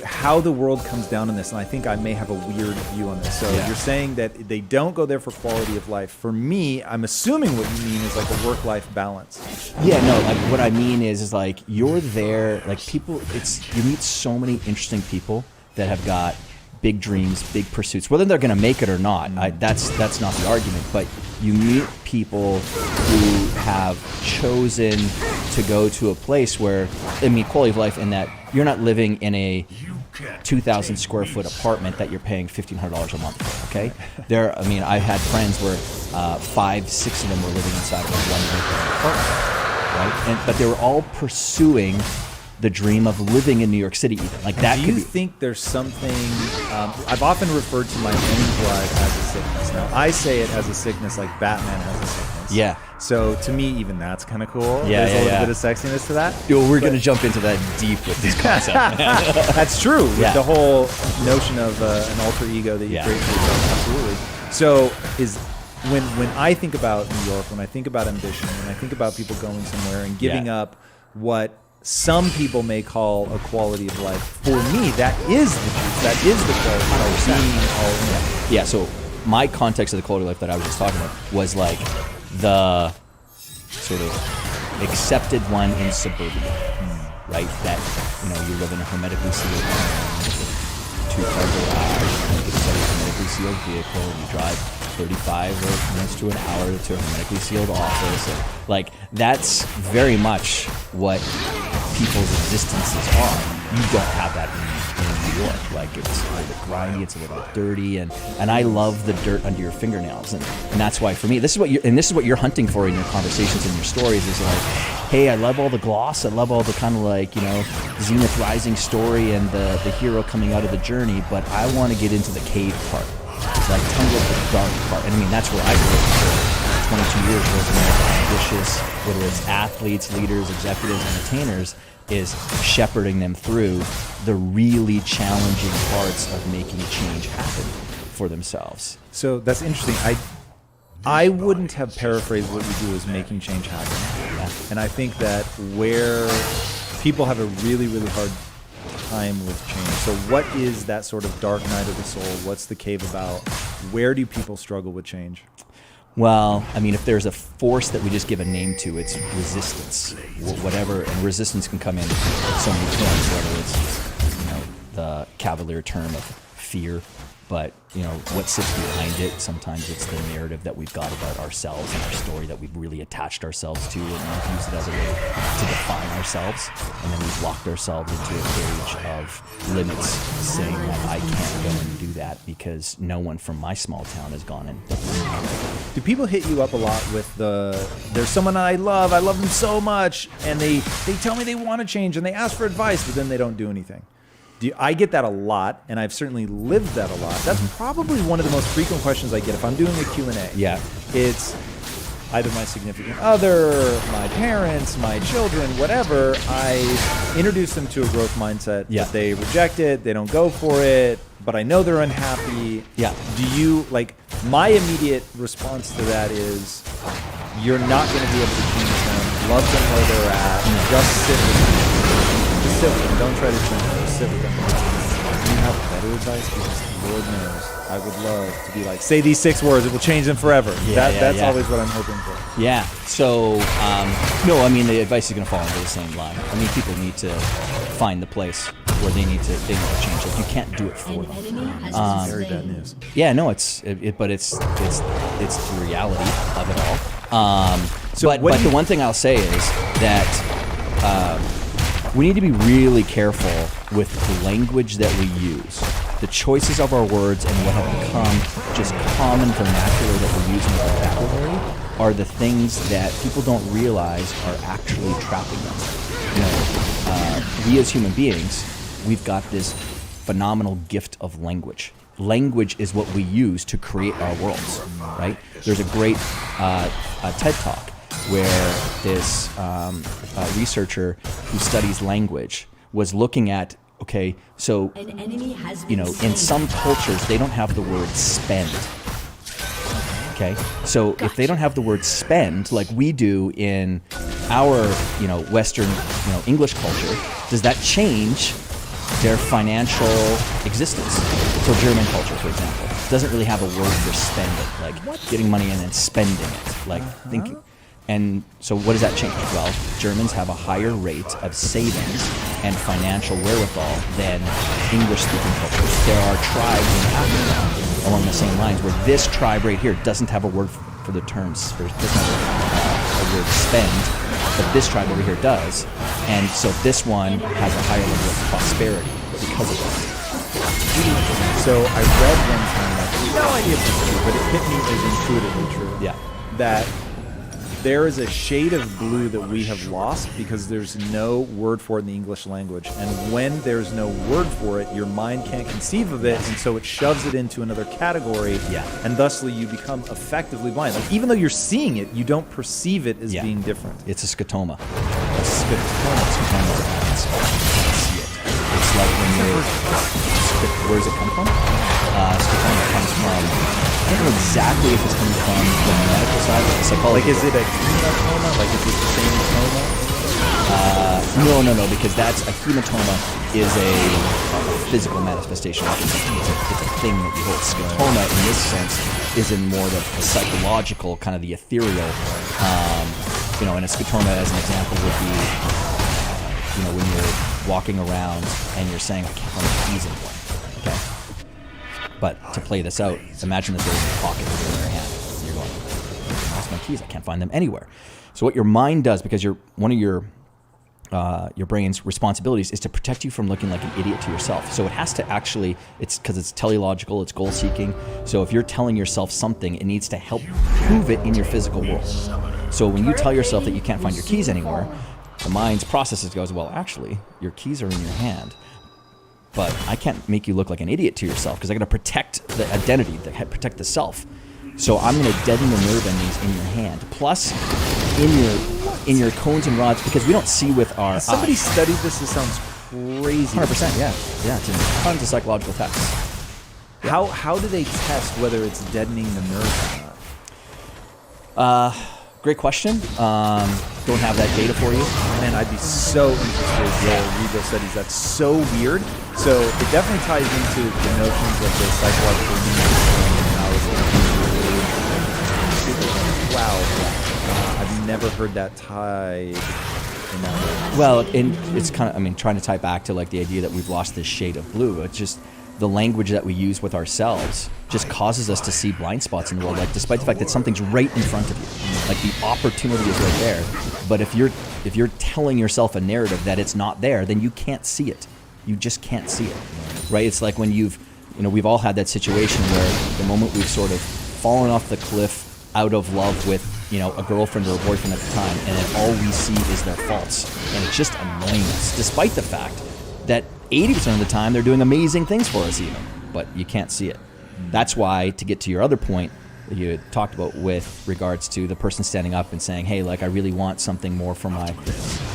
how the world comes down on this, and I think I may have a weird view on this. So you're saying that they don't go there for quality of life. For me, I'm assuming what you mean is like a work-life balance. Yeah, no, like what I mean is like you're there, like people, you meet so many interesting people that have got big dreams, big pursuits, whether they're going to make it or not. That's not the argument, but you meet people who have chosen to go to a place where, I mean, quality of life in that you're not living in a 2,000 square foot apartment that you're paying $1,500 a month for, okay? I've had friends where 5, 6 of them were living inside of a 1 acre apartment, right? But they were all pursuing the dream of living in New York City, even. Like that. Do you think there's something, I've often referred to my own drive as a sickness. Now, I say it as a sickness like Batman has a sickness. Yeah. So to me, even that's kind of cool. Yeah, There's a little bit of sexiness to that. We're going to jump into that deep with this concept. That's true. With the whole notion of an alter ego that you create for yourself. Absolutely. So when I think about New York, when I think about ambition, when I think about people going somewhere and giving up what some people may call a quality of life, for me, that is the truth. That is the quality. Yeah, so my context of the quality of life that I was just talking about was like the sort of accepted one in suburbia, right? That, you live in a hermetically sealed home, 2-car garage, it's a hermetically sealed vehicle, and you drive 35 minutes to an hour to a hermetically sealed office. And, like, that's very much what people's existences are. You don't have that in New York. Like, it's a little bit grimy, it's a little bit dirty, and I love the dirt under your fingernails, and that's why for me, this is what you're hunting for in your conversations and your stories is like, hey, I love all the gloss, I love all the kind of like, Zenith Rising story and the hero coming out of the journey, but I want to get into the cave part. Like, tell me about the dark part. And I mean, that's where I've worked for 22 years, working with ambitious, whether it's athletes, leaders, executives, entertainers, is shepherding them through the really challenging parts of making change happen for themselves. So that's interesting. I wouldn't have paraphrased what you do as making change happen. Yeah. And I think that where people have a really, really hard time with change. So what is that sort of dark night of the soul? What's the cave about? Where do people struggle with change? Well, I mean, if there's a force that we just give a name to, it's resistance. Whatever, and resistance can come in so many forms, whether it's the cavalier term of fear, But what sits behind it, sometimes it's the narrative that we've got about ourselves and our story that we've really attached ourselves to, and we've used it as a way to define ourselves, and then we've locked ourselves into a cage of limits, saying that I can't go and do that because no one from my small town has gone in. Do people hit you up a lot with there's someone I love them so much, and they tell me they want to change and they ask for advice, but then they don't do anything? I get that a lot, and I've certainly lived that a lot. That's probably one of the most frequent questions I get if I'm doing a Q&A. Yeah. It's either my significant other, my parents, my children, whatever. I introduce them to a growth mindset. Yeah. But they reject it, they don't go for it, but I know they're unhappy. Yeah. Do you, my immediate response to that is, you're not going to be able to change them. Love them where they're at. Just sit with them. Just sit with them. Don't try to change them. Just sit with them. Do you have better advice? Because Lord knows, I would love to be like, say these 6 words, it will change them forever. That's always what I'm hoping for. Yeah. So, no, I mean, the advice is going to fall into the same line. I mean, people need to find the place where they need to change. Like, you can't do it for them. Very bad news. Yeah, no, but it's the reality of it all. But the one thing I'll say is that we need to be really careful with the language that we use. The choices of our words and what have become just common vernacular that we use in our vocabulary are the things that people don't realize are actually trapping them. We as human beings, we've got this phenomenal gift of language. Language is what we use to create our worlds, right? There's a great TED Talk where this researcher who studies language was looking at, okay, so, in some cultures, they don't have the word spend. Okay, so if they don't have the word spend like we do in our, Western, English culture, does that change their financial existence? So German culture, for example, doesn't really have a word for spending, like getting money in and spending it, like thinking. And so what does that change? Well, Germans have a higher rate of savings and financial wherewithal than English-speaking cultures. There are tribes in Africa along the same lines where this tribe right here doesn't have a word for the terms, or doesn't have a word spend, but this tribe over here does. And so this one has a higher level of prosperity because of that. So I read one time, I have no idea if it's true, but it hit me as intuitively true. Yeah. That there is a shade of blue that we have lost because there's no word for it in the English language. And when there's no word for it, your mind can't conceive of it, and so it shoves it into another category, and thusly you become effectively blind. Like, even though you're seeing it, you don't perceive it as being different. It's a scotoma. Scotoma is see it. It's like when you're... Where does it come from? Scotoma comes from... I don't know exactly if it's coming from the medical side or the psychology. Like, is it a hematoma? Like, is it the same hematoma? No, because a hematoma is a physical manifestation. It's a thing that you hold. Scotoma, in this sense, is in more of a psychological, kind of the ethereal. And a scotoma, as an example, would be, when you're walking around and you're saying, I can't find my keys anymore. Okay? But to play this out, imagine that they're in your pocket, they're in your hand. And you're going, I lost my keys, I can't find them anywhere. So what your mind does, because one of your brain's responsibilities is to protect you from looking like an idiot to yourself. So it has to actually, it's because it's teleological, it's goal seeking. So if you're telling yourself something, it needs to help prove it in your physical world. So when you tell yourself that you can't find your keys anymore, the mind's processes goes, well, actually, your keys are in your hand. But I can't make you look like an idiot to yourself because I got to protect the identity, protect the self. So I'm going to deaden the nerve endings in your hand. Plus, in your cones and rods, because we don't see with our eyes. Somebody studied this. This sounds crazy. 100%, yeah. It's in tons of psychological texts. Yeah. How do they test whether it's deadening the nerve or not? Great question. Don't have that data for you. Man, I'd be so interested to read those studies. That's so weird. So it definitely ties into the notions of the psychological human and how it's wow. I've never heard that tied in that way. Well, it's kind of, trying to tie back to like the idea that we've lost this shade of blue. It's just, the language that we use with ourselves just causes us to see blind spots in the world, like despite the fact that something's right in front of you, like the opportunity is right there. But if you're telling yourself a narrative that it's not there, then you can't see it. You just can't see it, right? It's like when we've all had that situation where the moment we've sort of fallen off the cliff out of love with, a girlfriend or a boyfriend at the time, and then all we see is their faults, and it's just annoying us, despite the fact that 80% of the time they're doing amazing things for us even, but you can't see it. That's why, to get to your other point that you talked about with regards to the person standing up and saying, hey, like I really want something more for my,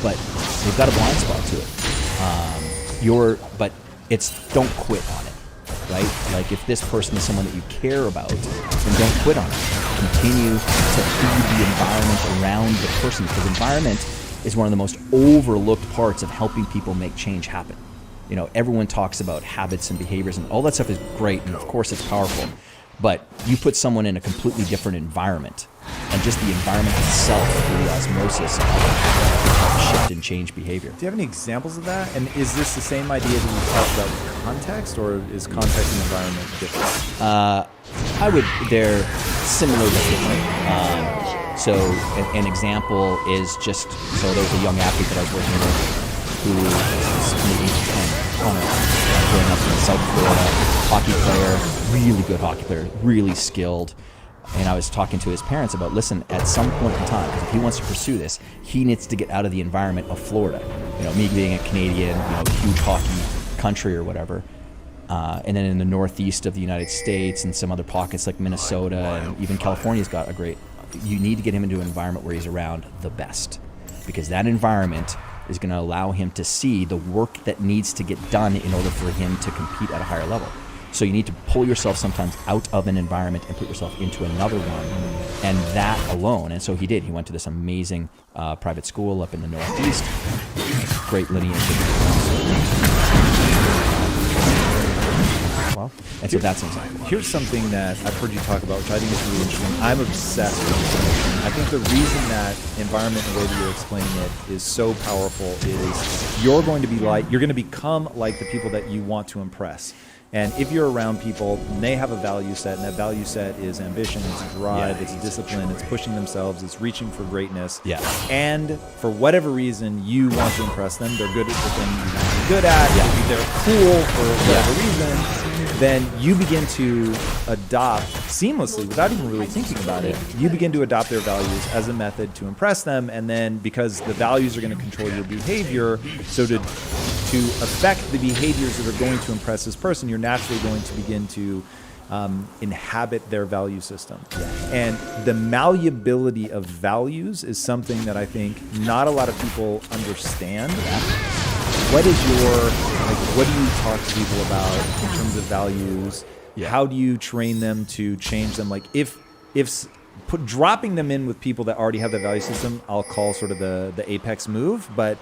but they've got a blind spot to it. But it's don't quit on it, right? Like if this person is someone that you care about, then don't quit on it. Continue to feed the environment around the person, because environment is one of the most overlooked parts of helping people make change happen. Everyone talks about habits and behaviors, and all that stuff is great, and of course it's powerful. But you put someone in a completely different environment, and just the environment itself, through the osmosis, shift and change behavior. Do you have any examples of that? And is this the same idea that you talked about with context, or is context and environment different? They're similar but different. So an example is just, so there was a young athlete that I was working with who was maybe 10, growing up in South Florida, hockey player, really good hockey player, really skilled. And I was talking to his parents about, listen, at some point in time, if he wants to pursue this, he needs to get out of the environment of Florida. Me being a Canadian, huge hockey country or whatever. And then in the northeast of the United States and some other pockets like Minnesota and even California's got a great, you need to get him into an environment where he's around the best, because that environment is going to allow him to see the work that needs to get done in order for him to compete at a higher level. So you need to pull yourself sometimes out of an environment and put yourself into another one, and that alone. And so he did. He went to this amazing private school up in the Northeast. Great lineage. And so that's example. Here's something that I've heard you talk about, which I think is really interesting. I'm obsessed with information. I think the reason that environment and the way that you're explaining it is so powerful is you're going to become like the people that you want to impress. And if you're around people and they have a value set, and that value set is ambition, it's drive, it's discipline, it's pushing themselves, it's reaching for greatness. Yeah. And for whatever reason, you want to impress them, they're good at the thing you want to be good at, they're cool for whatever reason, then you begin to adopt seamlessly, without even really thinking about it, you begin to adopt their values as a method to impress them. And then because the values are going to control your behavior, so to affect the behaviors that are going to impress this person, you're naturally going to begin to inhabit their value system. And the malleability of values is something that I think not a lot of people understand. What do you talk to people about in terms of values? How do you train them to change them? Like dropping them in with people that already have the value system, I'll call sort of the apex move, but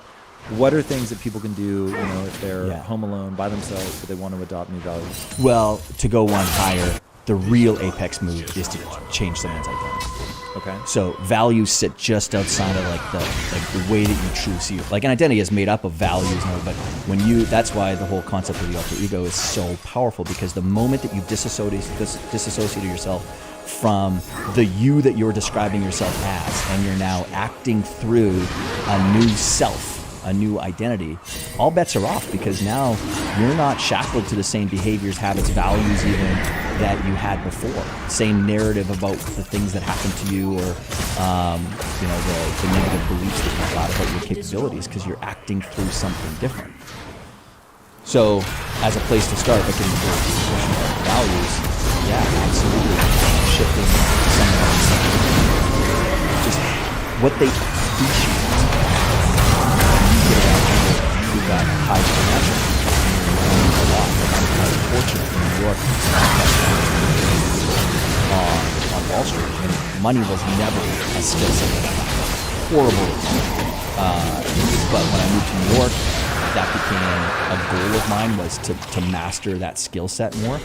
what are things that people can do, if they're home alone by themselves, but they want to adopt new values? Well, to go one higher, the real apex move is to change someone's identity. Okay. So values sit just outside of the way that you truly see it. Like an identity is made up of values, but that's why the whole concept of the alter ego is so powerful, because the moment that you disassociate yourself from the you that you're describing yourself as, and you're now acting through a new self, a new identity, all bets are off, because now you're not shackled to the same behaviors, habits, values even that you had before. Same narrative about the things that happened to you, or the negative beliefs that you've got about your capabilities, because you're acting through something different. So as a place to start, looking at the discussion about values, absolutely shifting someone's just what they appreciate. We've got high financial a lot. I'm kind of fortunate in New York on Wall Street, and money was never a skill set that I had. Horrible. But when I moved to New York, that became a goal of mine, was to master that skill set more.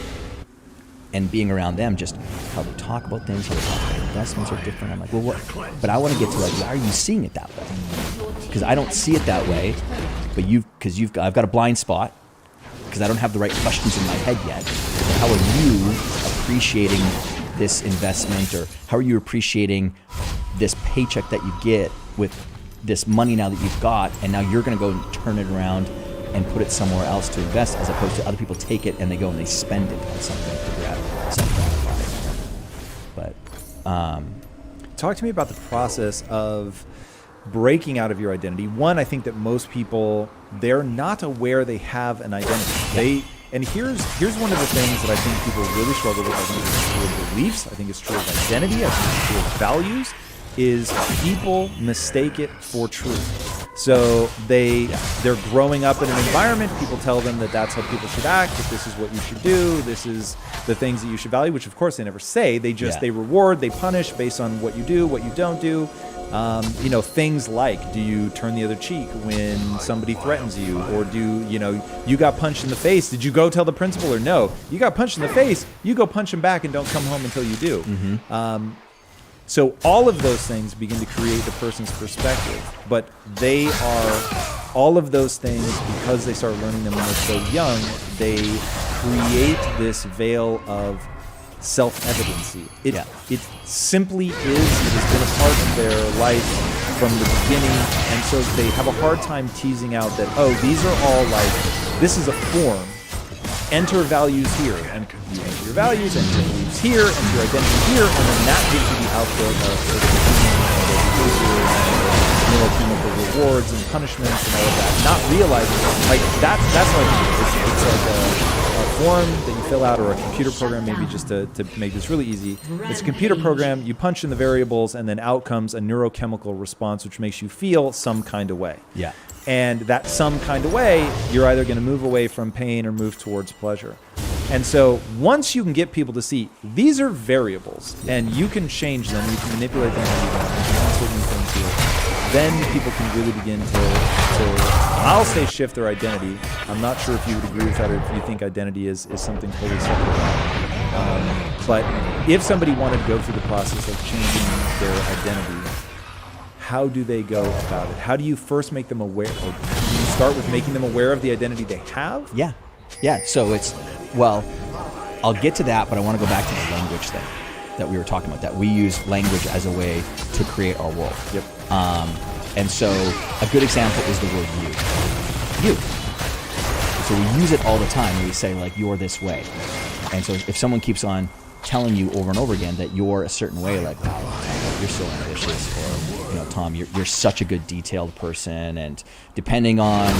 And being around them, just how they talk about things, how they talk about investments are different. I'm like, well, what? But I want to get to why are you seeing it that way? Because I don't see it that way. But I've got a blind spot, because I don't have the right questions in my head yet. How are you appreciating this investment, or how are you appreciating this paycheck that you get with this money now that you've got, and now you're going to go and turn it around and put it somewhere else to invest, as opposed to other people take it and they go and they spend it on something to grab self-gratifying. But talk to me about the process of breaking out of your identity. One, I think that most people, they're not aware they have an identity. And here's one of the things that I think people really struggle with. I think it's true of beliefs. I think it's true of identity. I think it's true of values. Is people mistake it for truth. So they're growing up in an environment. People tell them that that's how people should act. That this is what you should do. This is the things that you should value. Which of course they never say. They just they reward, they punish based on what you do, what you don't do. Things like, do you turn the other cheek when somebody threatens you, or you got punched in the face? Did you go tell the principal, or no? You got punched in the face. You go punch him back and don't come home until you do. Mm-hmm. So all of those things begin to create the person's perspective, but they are all of those things, because they start learning them when they're so young. They create this veil of self-evidency. It simply is. It has been a part of their life from the beginning, and so they have a hard time teasing out that, oh, these are all like, this is a form. Enter values here, and you enter your values, enter your beliefs here, enter your identity here, and then that gives you the output of sort of behavior and neurochemical rewards and punishments and all of that. Not realizing, like, that's like it's like a form that you fill out, or a computer program, maybe just to make this really easy. It's a computer program. You punch in the variables, and then out comes a neurochemical response, which makes you feel some kind of way. Yeah. And that some kind of way, you're either going to move away from pain or move towards pleasure. And so once you can get people to see these are variables and you can change them, you can manipulate them, then people can really begin to I'll say, shift their identity. I'm not sure if you would agree with that, or if you think identity is something totally separate. But if somebody wanted to go through the process of changing their identity, how do they go about it? How do you first make them aware? Or do you start with making them aware of the identity they have? Yeah. So I'll get to that, but I want to go back to the language thing that we were talking about, that we use language as a way to create our world. Yep. And so a good example is the word you. So we use it all the time. We say, like, you're this way. And so if someone keeps on telling you over and over again that you're a certain way, like, wow, you're so ambitious, or, Tom, you're such a good detailed person, and depending on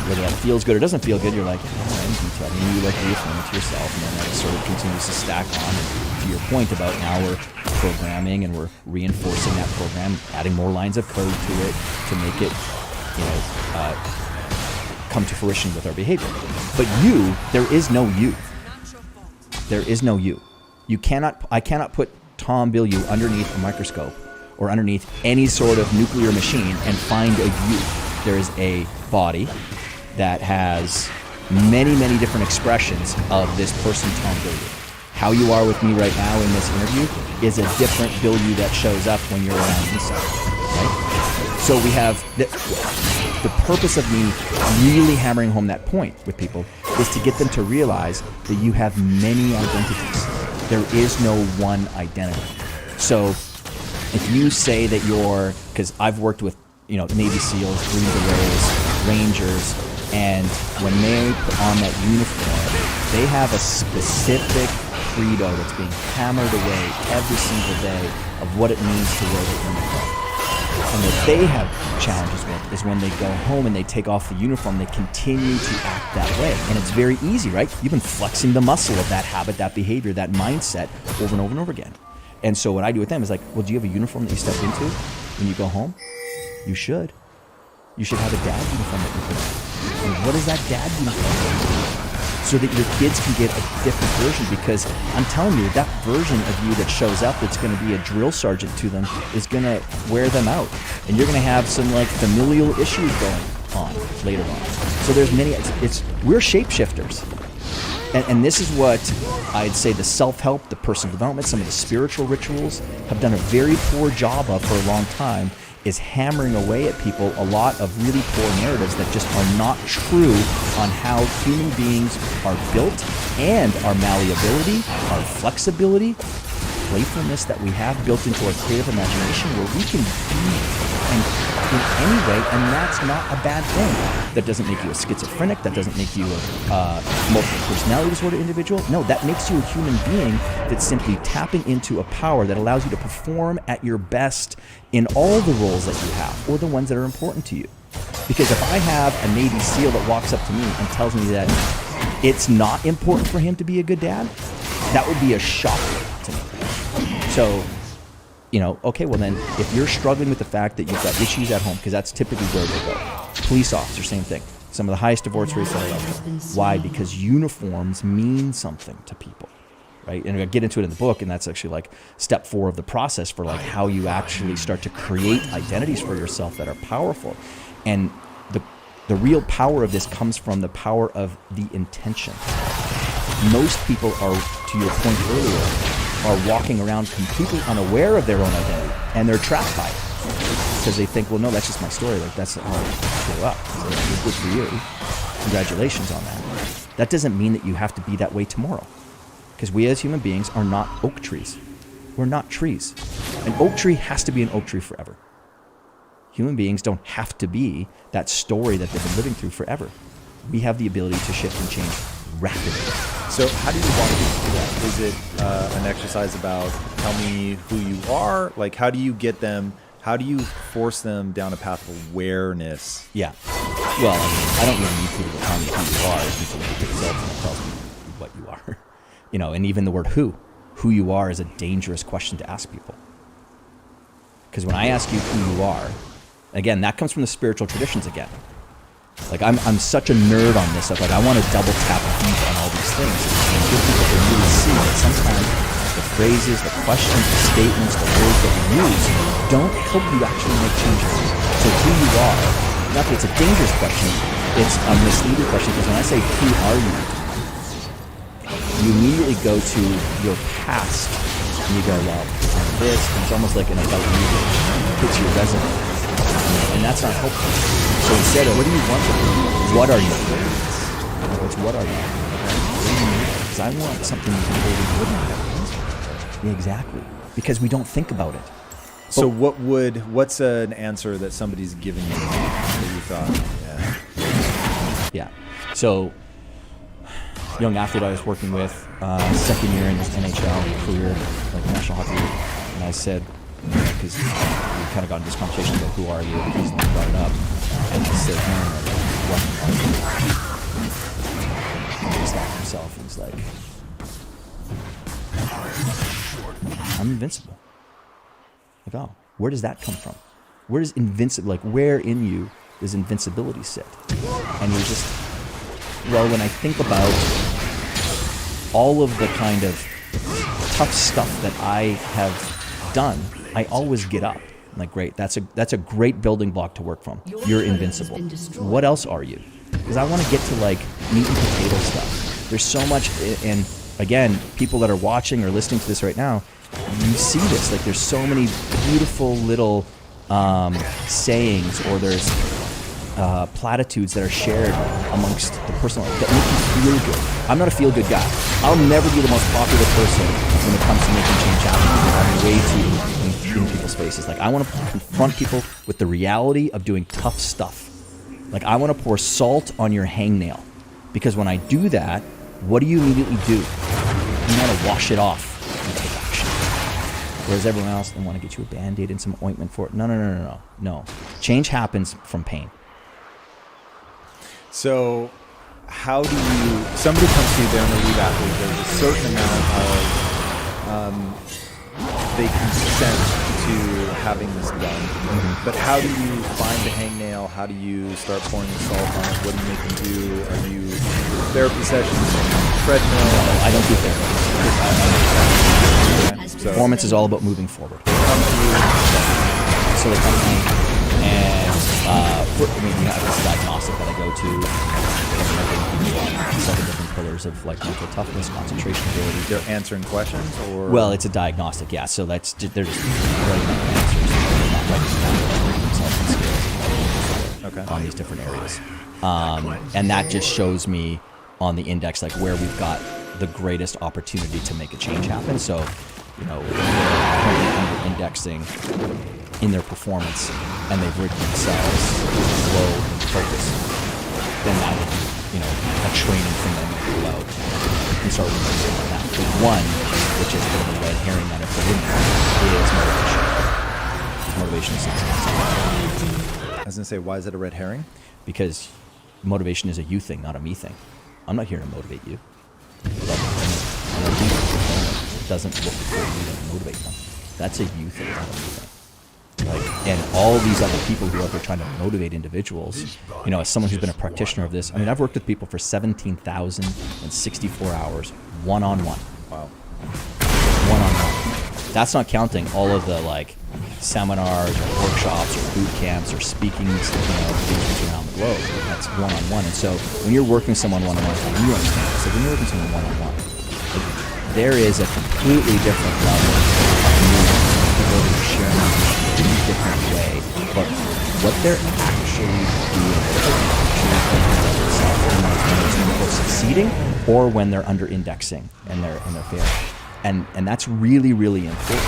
whether that feels good or doesn't feel good, you're like, I'm detailed, and you like reaffirm it to yourself, and then that sort of continues to stack on. And to your point about now we're programming and we're reinforcing that program, adding more lines of code to it to make it, come to fruition with our behavior. But there is no you. There is no you. I cannot put Tom Bilyeu underneath a microscope or underneath any sort of nuclear machine and find a you. There is a body that has many, many different expressions of this person, Tom Bilyeu. How you are with me right now in this interview is a different Bilyeu that shows up when you're around me, right? So we have the purpose of me really hammering home that point with people is to get them to realize that you have many identities. There is no one identity. So if you say that because I've worked with, Navy SEALs, Green Berets, Rangers, and when they put on that uniform, they have a specific credo that's being hammered away every single day of what it means to wear the uniform. And what they have challenges with is when they go home and they take off the uniform, they continue to act that way. And it's very easy, right? You've been flexing the muscle of that habit, that behavior, that mindset over and over and over again. And so what I do with them is like, well, do you have a uniform that you step into when you go home? You should. You should have a dad uniform that you put on. And what is that dad uniform? So that your kids can get a different version, because I'm telling you, that version of you that shows up that's going to be a drill sergeant to them is going to wear them out. And you're going to have some familial issues going on later on. So there's many, we're shapeshifters. And this is what I'd say the self-help, the personal development, some of the spiritual rituals have done a very poor job of for a long time, is hammering away at people a lot of really poor narratives that just are not true on how human beings are built and our malleability, our flexibility, playfulness that we have built into our creative imagination, where we can be in any way, and that's not a bad thing. That doesn't make you a schizophrenic, that doesn't make you a multiple personality disorder individual. No, that makes you a human being that's simply tapping into a power that allows you to perform at your best in all the roles that you have, or the ones that are important to you. Because if I have a Navy SEAL that walks up to me and tells me that it's not important for him to be a good dad, that would be a shock to me. So, you know, okay, well then, if you're struggling with the fact that you've got issues at home, because that's typically where they go. Police officer, same thing. Some of the highest divorce rates that are out there. Why? Because uniforms mean something to people, right? And I get into it in the book, and that's actually like step 4 of the process for like how you actually start to create identities for yourself that are powerful. And the real power of this comes from the power of the intention. Most people are, to your point earlier, are walking around completely unaware of their own identity, and they're trapped by it because they think, well, no, that's just my story. Like, that's how I grew up. So good for you. Congratulations on that. That doesn't mean that you have to be that way tomorrow, because we as human beings are not oak trees. We're not trees. An oak tree has to be an oak tree forever. Human beings don't have to be that story that they've been living through forever. We have the ability to shift and change rapidly. So how do you want people to do that? Is it an exercise about tell me who you are? Like, how do you get them, how do you force them down a path of awareness? Yeah. Well, I don't really need people to tell me who you are. It's just like the result that tells me what you are. You know, and even the word who you are is a dangerous question to ask people. Because when I ask you who you are, again, that comes from the spiritual traditions again. Like, I'm such a nerd on this stuff. Like, I want to double tap deep on all these things and get people to really see that sometimes the phrases, the questions, the statements, the words that we use don't help you actually make changes. So who you are, not that it's a dangerous question, it's a misleading question, because when I say who are you, you immediately go to your past and you go, well, I'm this, and it's almost like an about you. It's your resume. And that's not helpful. So instead of, what do you want to do? What are you? It's what are you? Because I want something you can hold in. Yeah, exactly. Because we don't think about it. So what's an answer that somebody's given you that you thought, yeah. So, young athlete I was working with, second year in his NHL career, like National Hockey League, and I said, because we kind of got into this conversation about who are you, he's the one who brought it up, and he said, no, what are you? He stopped himself and he's like, I'm invincible. Like, oh, where does that come from? Where does where in you does invincibility sit? And he was just, well, when I think about all of the kind of tough stuff that I have done, I always get up. I'm like, great, that's a great building block to work from. You're invincible. What else are you? Because I want to get to like meat and potato stuff. There's so much, and again, people that are watching or listening to this right now, you see this. Like, there's so many beautiful little sayings, or there's platitudes that are shared amongst the personal that make you feel good. I'm not a feel-good guy. I'll never be the most popular person when it comes to making change happen, because I'm way too in people's faces. Like, I want to confront people with the reality of doing tough stuff. Like, I want to pour salt on your hangnail, because when I do that, what do you immediately do? You want to wash it off and take action. Whereas everyone else, they want to get you a Band-Aid and some ointment for it. No. Change happens from pain. So how do you, somebody comes to you, they're an elite athlete, there's a certain amount of, they consent to having this done, but how do you find the hangnail? How do you start pouring the salt on it? What do you make them do? Are you therapy sessions, treadmill? No, I don't do therapy. So performance is all about moving forward. So they come to me, and we have this diagnostic that I go to, 7 different pillars of like mental toughness, concentration ability. They're answering questions, or? Well, it's a diagnostic, yeah. So they're just writing down answers. They're not writing down. on these different areas. And that just shows me on the index like where we've got the greatest opportunity to make a change happen. So, you know, if they're currently under indexing in their performance and they've written themselves low in focus, then that would be, you know, a training thing that I'm going to pull out and start working on that. The one, which is a bit of a red herring that I put in there, is motivation. Motivation is something. I was going to say, why is it a red herring? Because motivation is a you thing, not a me thing. I'm not here to motivate you. It doesn't look for me to motivate them. That's a you thing, not a me thing. Like, and all these other people who are out there trying to motivate individuals, you know, as someone who's been a practitioner of this, I mean, I've worked with people for 17,064 hours, one-on-one. Wow. One-on-one. That's not counting all of the, like, seminars or workshops or boot camps or speaking, you know, engagements around the globe. That's one-on-one. And so when you're working with someone one-on-one, you understand this. Like when you're working with someone one-on-one, like, there is a completely different level of movement. People that are sharing in a different way. But what they're actually doing, when they're succeeding or when they're under indexing and they're failing. And that's really, really important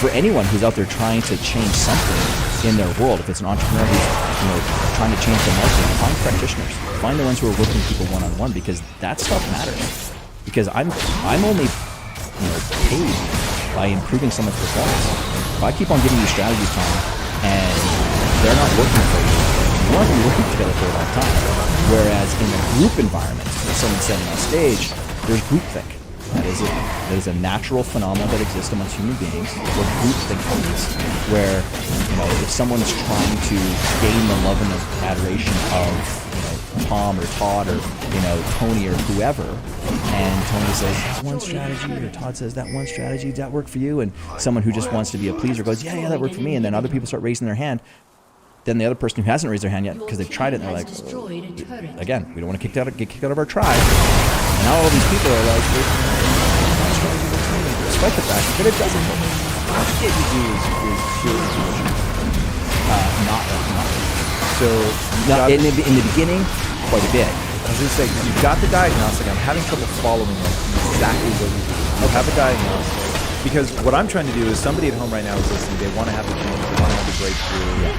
for anyone who's out there trying to change something in their world. If it's an entrepreneur who's, you know, trying to change the market, find practitioners, find the ones who are working with people one-on-one, because that stuff matters. Because I'm only, you know, paid by improving someone's performance. If I keep on giving you strategy time and they're not working for you, you want to be working together for a long time. Whereas in a group environment, as someone said on stage, there's groupthink. That is a natural phenomenon that exists amongst human beings where groupthink happens. Where, you know, if someone's trying to gain the love and adoration of, you know, Tom or Todd or, you know, Tony or whoever, and Tony says, "That's one strategy," or Todd says, "That one strategy, does that work for you?" And someone who just wants to be a pleaser goes, "Yeah, that worked for me," and then other people start raising their hand. Then the other person who hasn't raised their hand yet, because they've tried it, and they're like, again, we don't want to get kicked out of our tribe. And now all these people are like, despite the fact that it doesn't work. What you do is pure intuition. Not. So in the beginning, quite a bit. I was going to say, you've got the diagnostic. I'm having trouble following like exactly what you do. You have a diagnostic. Because what I'm trying to do is somebody at home right now is listening. They want to have a change. They want to have a breakthrough.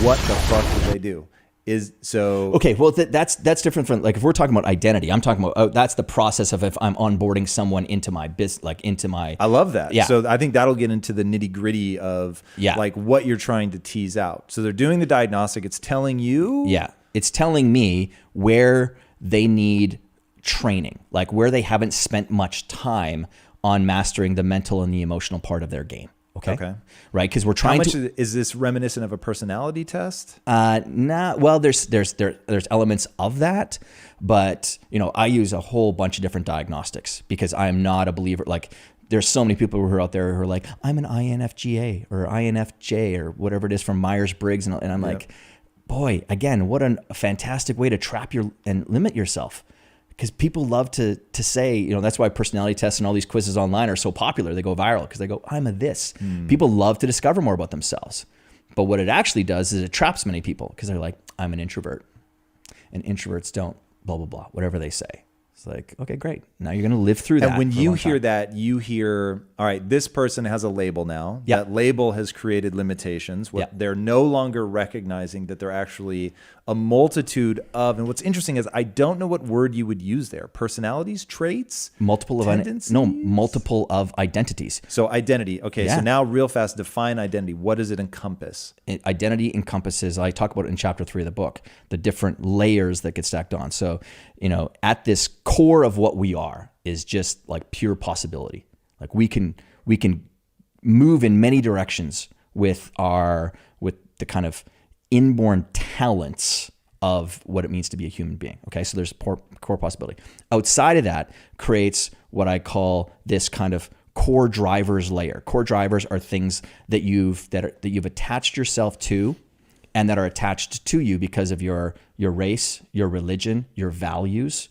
What the fuck do they do? Okay, well that's different from, like, if we're talking about identity, I'm talking about that's the process of if I'm onboarding someone into my business, like into my. I love that. Yeah. So I think that'll get into the nitty gritty of like what you're trying to tease out. So they're doing the diagnostic. It's telling you. Yeah, it's telling me where they need training, like where they haven't spent much time on mastering the mental and the emotional part of their game. Okay. Right, because we're trying to. Is this reminiscent of a personality test? Nah. Well, there's elements of that, but you know, I use a whole bunch of different diagnostics because I am not a believer. Like, there's so many people who are out there who are like, I'm an INFJA or INFJ or whatever it is from Myers-Briggs, and I'm like, boy, again, what a fantastic way to trap and limit yourself. Because people love to say, you know, that's why personality tests and all these quizzes online are so popular. They go viral because they go, I'm a this. People love to discover more about themselves. But what it actually does is it traps many people because they're like, I'm an introvert. And introverts don't, blah, blah, blah, whatever they say. It's like, okay, great. Now you're going to live through that. And when you hear that, you hear, all right, this person has a label now. Yeah. That label has created limitations. They're no longer recognizing that they're actually a multitude of, and what's interesting is I don't know what word you would use there. Personalities, traits, multiple of identities. So identity. Okay. So now real fast, define identity. What does it encompass? Identity encompasses, I talk about it in chapter 3 of the book, the different layers that get stacked on. So, you know, at this core of what we are is just like pure possibility. Like we can move in many directions with the kind of inborn talents of what it means to be a human being. Okay, so there's core possibility. Outside of that creates what I call this kind of core drivers layer. Core drivers are things that you've attached yourself to, and that are attached to you because of your race, your religion, your values,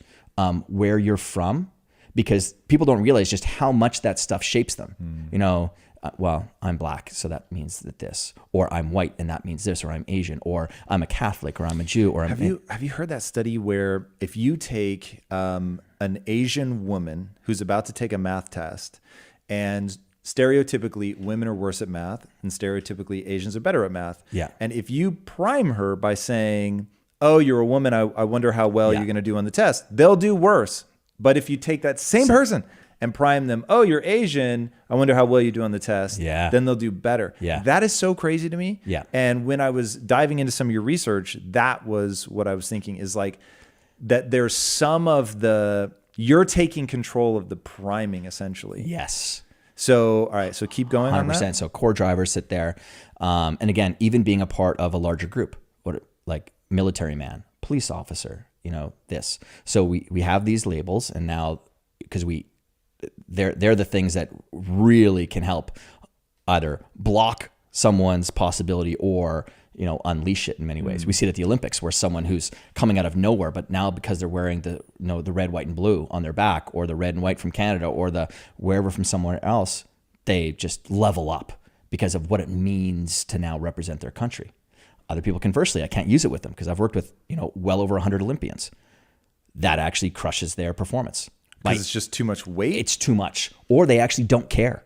where you're from. Because people don't realize just how much that stuff shapes them. You know, well, I'm black, so that means that this, or I'm white and that means this, or I'm Asian, or I'm a Catholic, or I'm a Jew, or have you heard that study where if you take an Asian woman who's about to take a math test, and stereotypically women are worse at math and stereotypically Asians are better at math. Yeah. And if you prime her by saying, oh, you're a woman, I wonder how well you're going to do on the test, they'll do worse. But if you take that same person and prime them, oh, you're Asian, I wonder how well you do on the test, then they'll do better. Yeah. That is so crazy to me. Yeah. And when I was diving into some of your research, that was what I was thinking, is like that there's some of you're taking control of the priming essentially. Yes. So, all right, so keep going 100%. On that. So core drivers sit there. And again, even being a part of a larger group, like military man, police officer, this. So we have these labels, and now because they're the things that really can help either block someone's possibility or unleash it in many ways. We see it at the Olympics, where someone who's coming out of nowhere, but now because they're wearing the red, white, and blue on their back, or the red and white from Canada, or the wherever from somewhere else, they just level up because of what it means to now represent their country. Other people, conversely, I can't use it with them because I've worked with well over 100 Olympians. That actually crushes their performance. Because it's just too much weight? It's too much. Or they actually don't care.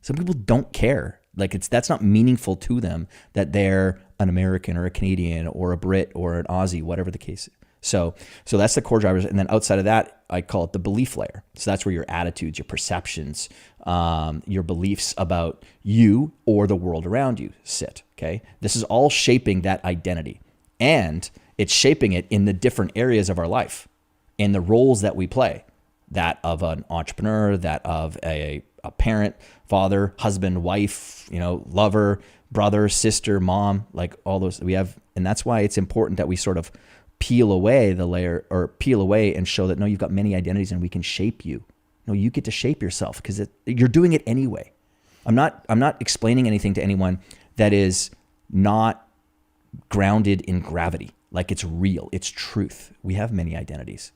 Some people don't care. That's not meaningful to them that they're an American or a Canadian or a Brit or an Aussie, whatever the case is. So that's the core drivers. And then outside of that, I call it the belief layer. So that's where your attitudes, your perceptions, your beliefs about you or the world around you sit. Okay. This is all shaping that identity, and it's shaping it in the different areas of our life, in the roles that we play, that of an entrepreneur, that of a parent, father, husband, wife, lover, brother, sister, mom, like all those we have. And that's why it's important that we sort of peel away the layer, or peel away and show that, no, you've got many identities and we can shape you. No, you get to shape yourself because you're doing it anyway. I'm not explaining anything to anyone that is not grounded in gravity. Like it's real, it's truth. We have many identities.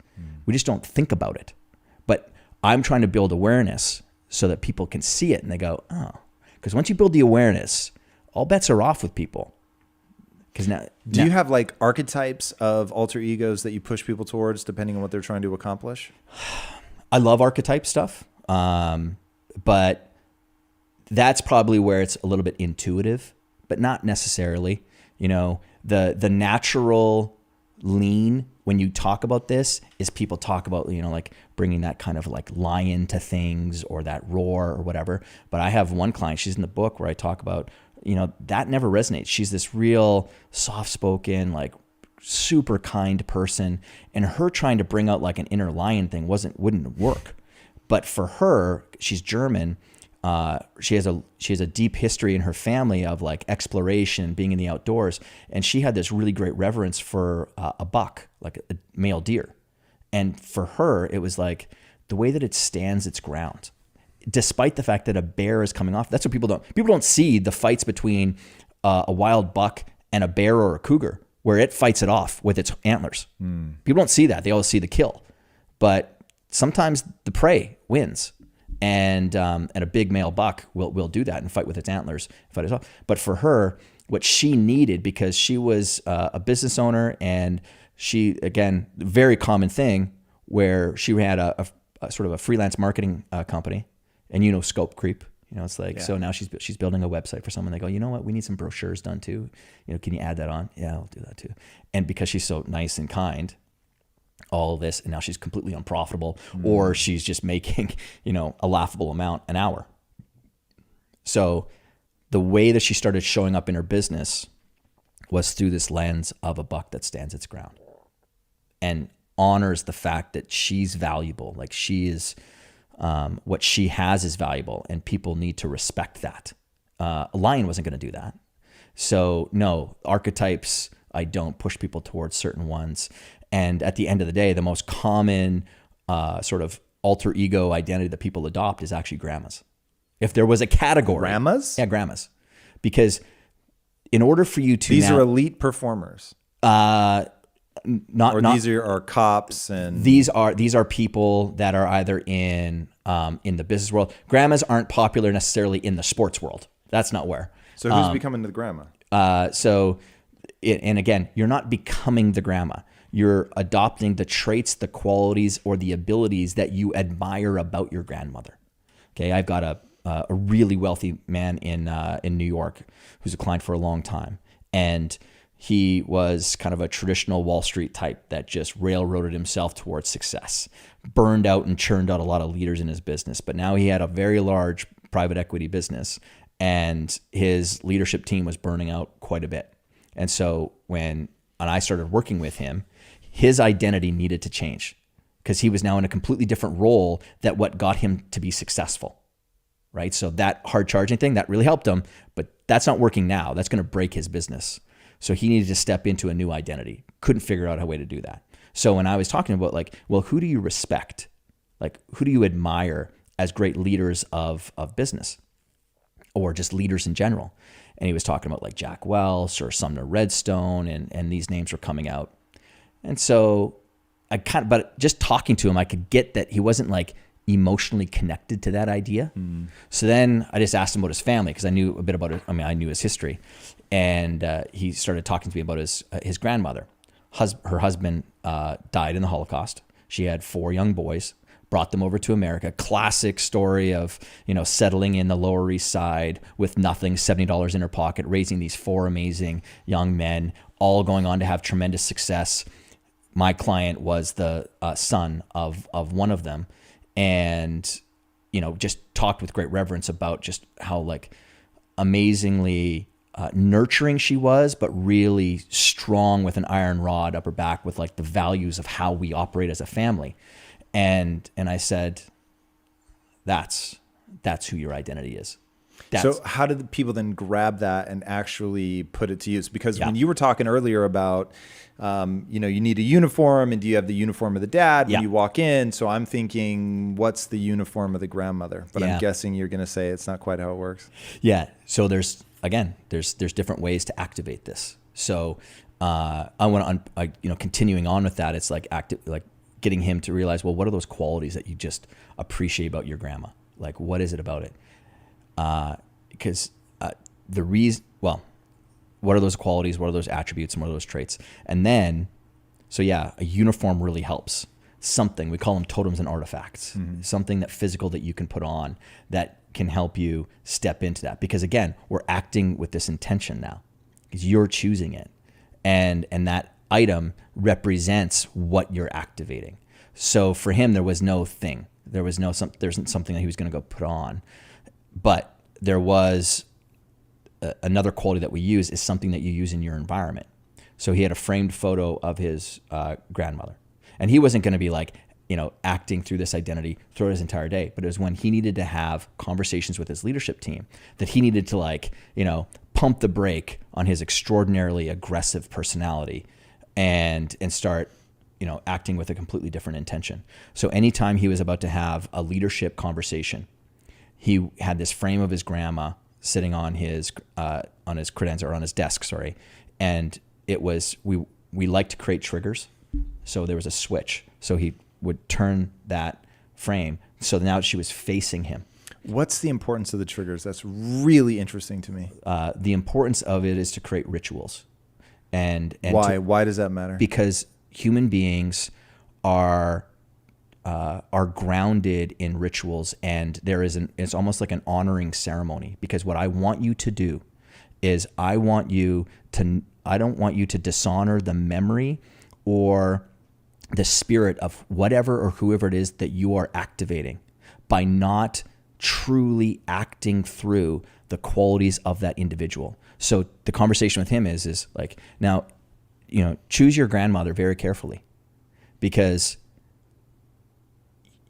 We just don't think about it. But I'm trying to build awareness so that people can see it and they go, oh, because once you build the awareness, all bets are off with people. Because do you have like archetypes of alter egos that you push people towards depending on what they're trying to accomplish? I love archetype stuff, but that's probably where it's a little bit intuitive, but not necessarily. The natural lean when you talk about this is people talk about, like bringing that kind of like lion to things, or that roar or whatever. But I have one client, she's in the book, where I talk about, that never resonates. She's this real soft-spoken, like super kind person, and her trying to bring out like an inner lion thing wouldn't work. But for her, she's German. She has a deep history in her family of like exploration, being in the outdoors, and she had this really great reverence for a buck, like a male deer. And for her, it was like the way that it stands its ground, despite the fact that a bear is coming off. That's what people don't see the fights between a wild buck and a bear or a cougar, where it fights it off with its antlers. People don't see that. They always see the kill, but sometimes the prey wins. And a big male buck will do that and fight with its antlers, fight it off. But for her, what she needed, because she was a business owner, and she, again, very common thing where she had a sort of a freelance marketing company, and scope creep. It's like, so now she's building a website for someone. They go, you know what, we need some brochures done too. Can you add that on? Yeah, I'll do that too. And because she's so nice and kind, all of this, and now she's completely unprofitable, or she's just making, a laughable amount an hour. So the way that she started showing up in her business was through this lens of a buck that stands its ground and honors the fact that she's valuable. Like she is, what she has is valuable, and people need to respect that. A lion wasn't going to do that. So no, archetypes, I don't push people towards certain ones. And at the end of the day, the most common sort of alter ego identity that people adopt is actually grandmas. If there was a category. Grandmas? Yeah, grandmas. Because in order for you to These are elite performers. These are cops, and these are people that are either in in the business world. Grandmas aren't popular necessarily in the sports world. That's not where. So who's becoming the grandma? And again, you're not becoming the grandma. You're adopting the traits, the qualities, or the abilities that you admire about your grandmother. Okay, I've got a really wealthy man in New York who's a client for a long time, and he was kind of a traditional Wall Street type that just railroaded himself towards success, burned out and churned out a lot of leaders in his business. But now he had a very large private equity business, and his leadership team was burning out quite a bit. And so when I started working with him, his identity needed to change because he was now in a completely different role that what got him to be successful, right? So that hard charging thing, that really helped him, but that's not working now. That's going to break his business. So he needed to step into a new identity. Couldn't figure out a way to do that. So when I was talking about like, well, who do you respect? Like, who do you admire as great leaders of business or just leaders in general? And he was talking about like Jack Welch or Sumner Redstone, and these names were coming out. And so but just talking to him, I could get that he wasn't like emotionally connected to that idea. So then I just asked him about his family because I knew a bit about it. I mean, I knew his history. And he started talking to me about his grandmother. Her husband died in the Holocaust. She had 4 young boys, brought them over to America. Classic story of, settling in the Lower East Side with nothing, $70 in her pocket, raising these 4 amazing young men, all going on to have tremendous success. My client was the son of one of them, and just talked with great reverence about just how like amazingly nurturing she was, but really strong with an iron rod up her back with like the values of how we operate as a family. And I said, that's who your identity is. So how did the people then grab that and actually put it to use? Because when you were talking earlier about, you need a uniform, and do you have the uniform of the dad when you walk in? So I'm thinking, what's the uniform of the grandmother? But I'm guessing you're going to say it's not quite how it works. Yeah. So there's different ways to activate this. So I want to, continuing on with that, it's like getting him to realize, well, what are those qualities that you just appreciate about your grandma? Like, what is it about it? Because what are those qualities? What are those attributes? And what are those traits? And then, a uniform really helps. Something, we call them totems and artifacts, something that physical that you can put on that can help you step into that. Because again, we're acting with this intention now because you're choosing it. And that item represents what you're activating. So for him, there was no thing. There's something that he was going to go put on. But there was another quality that we use is something that you use in your environment. So he had a framed photo of his grandmother. And he wasn't going to be like, acting through this identity throughout his entire day. But it was when he needed to have conversations with his leadership team that he needed to pump the brake on his extraordinarily aggressive personality and start, acting with a completely different intention. So anytime he was about to have a leadership conversation, he had this frame of his grandma sitting on his credenza or on his desk, and it was we like to create triggers, so there was a switch. So he would turn that frame so now she was facing him. What's the importance of the triggers? That's really interesting to me. The importance of it is to create rituals, and why? Why does that matter? Because human beings are grounded in rituals, and it's almost like an honoring ceremony. Because what I want you to do is I don't want you to dishonor the memory or the spirit of whatever or whoever it is that you are activating by not truly acting through the qualities of that individual. So the conversation with him is like, now, choose your grandmother very carefully, because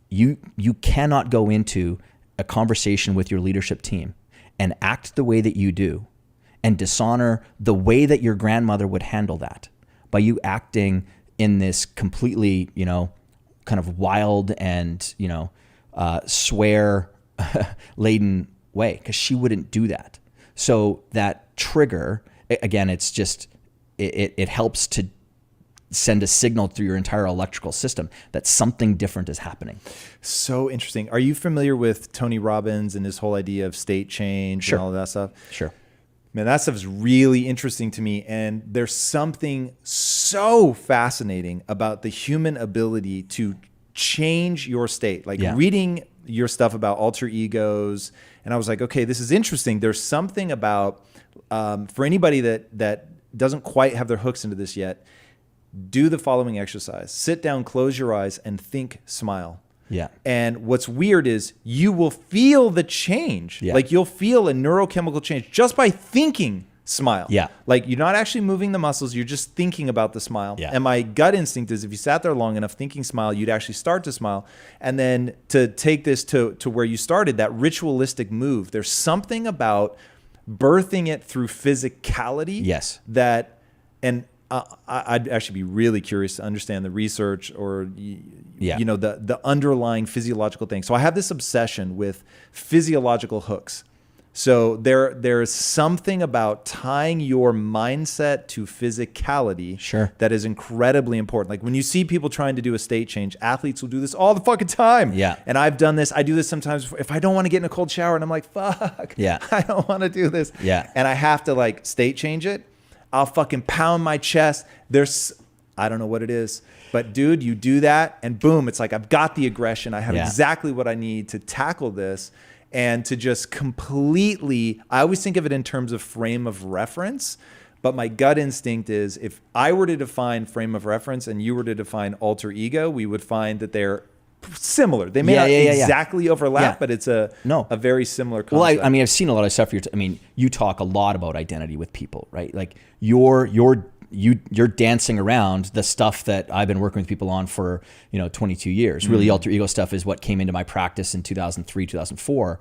you cannot go into a conversation with your leadership team and act the way that you do and dishonor the way that your grandmother would handle that by you acting in this completely, kind of wild and, swear laden way, because she wouldn't do that. So that trigger, again, it's just, it helps to send a signal through your entire electrical system that something different is happening. So interesting. Are you familiar with Tony Robbins and his whole idea of state change and all of that stuff? Sure. Man, that stuff is really interesting to me. And there's something so fascinating about the human ability to change your state. Like reading your stuff about alter egos. And I was like, okay, this is interesting. There's something about, for anybody that doesn't quite have their hooks into this yet, do the following exercise. Sit down, close your eyes, and think, smile. Yeah. And what's weird is you will feel the change. Yeah. Like you'll feel a neurochemical change just by thinking smile. Yeah. Like you're not actually moving the muscles, you're just thinking about the smile. Yeah. And my gut instinct is if you sat there long enough thinking smile, you'd actually start to smile. And then to take this to where you started, that ritualistic move, there's something about birthing it through physicality. Yes. That, and I'd actually be really curious to understand the research or you know the underlying physiological thing. So I have this obsession with physiological hooks. So there is something about tying your mindset to physicality that is incredibly important. Like when you see people trying to do a state change, athletes will do this all the fucking time. Yeah. And I've done this. I do this sometimes if I don't want to get in a cold shower and I'm like, fuck, I don't want to do this. Yeah. And I have to like state change it. I'll fucking pound my chest. I don't know what it is, but dude, you do that and boom, it's like I've got the aggression. I have exactly what I need to tackle this and to just completely, I always think of it in terms of frame of reference, but my gut instinct is if I were to define frame of reference and you were to define alter ego, we would find that they're similar. They may not exactly overlap, but it's a very similar concept. Well, I mean, I've seen a lot of stuff. You talk a lot about identity with people, right? Like you're dancing around the stuff that I've been working with people on for 22 years. Really, alter ego stuff is what came into my practice in 2003, 2004,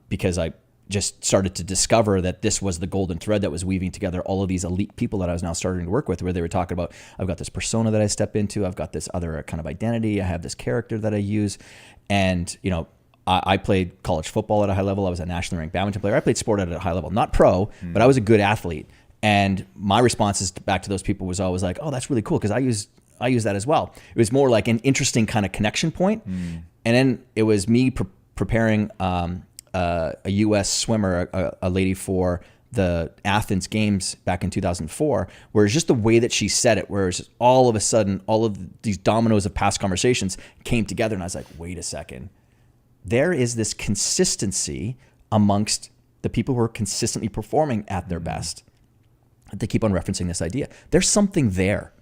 because I just started to discover that this was the golden thread that was weaving together all of these elite people that I was now starting to work with, where they were talking about, I've got this persona that I step into, I've got this other kind of identity, I have this character that I use. And, I played college football at a high level. I was a nationally ranked badminton player. I played sport at a high level, not pro, but I was a good athlete. And my responses back to those people was always like, oh, that's really cool, because I use that as well. It was more like an interesting kind of connection point. And then it was me preparing a U.S. swimmer, a lady for the Athens Games back in 2004, where it's just the way that she said it, where it's just all of a sudden, all of these dominoes of past conversations came together. And I was like, wait a second. There is this consistency amongst the people who are consistently performing at their best. They keep on referencing this idea. There's something there.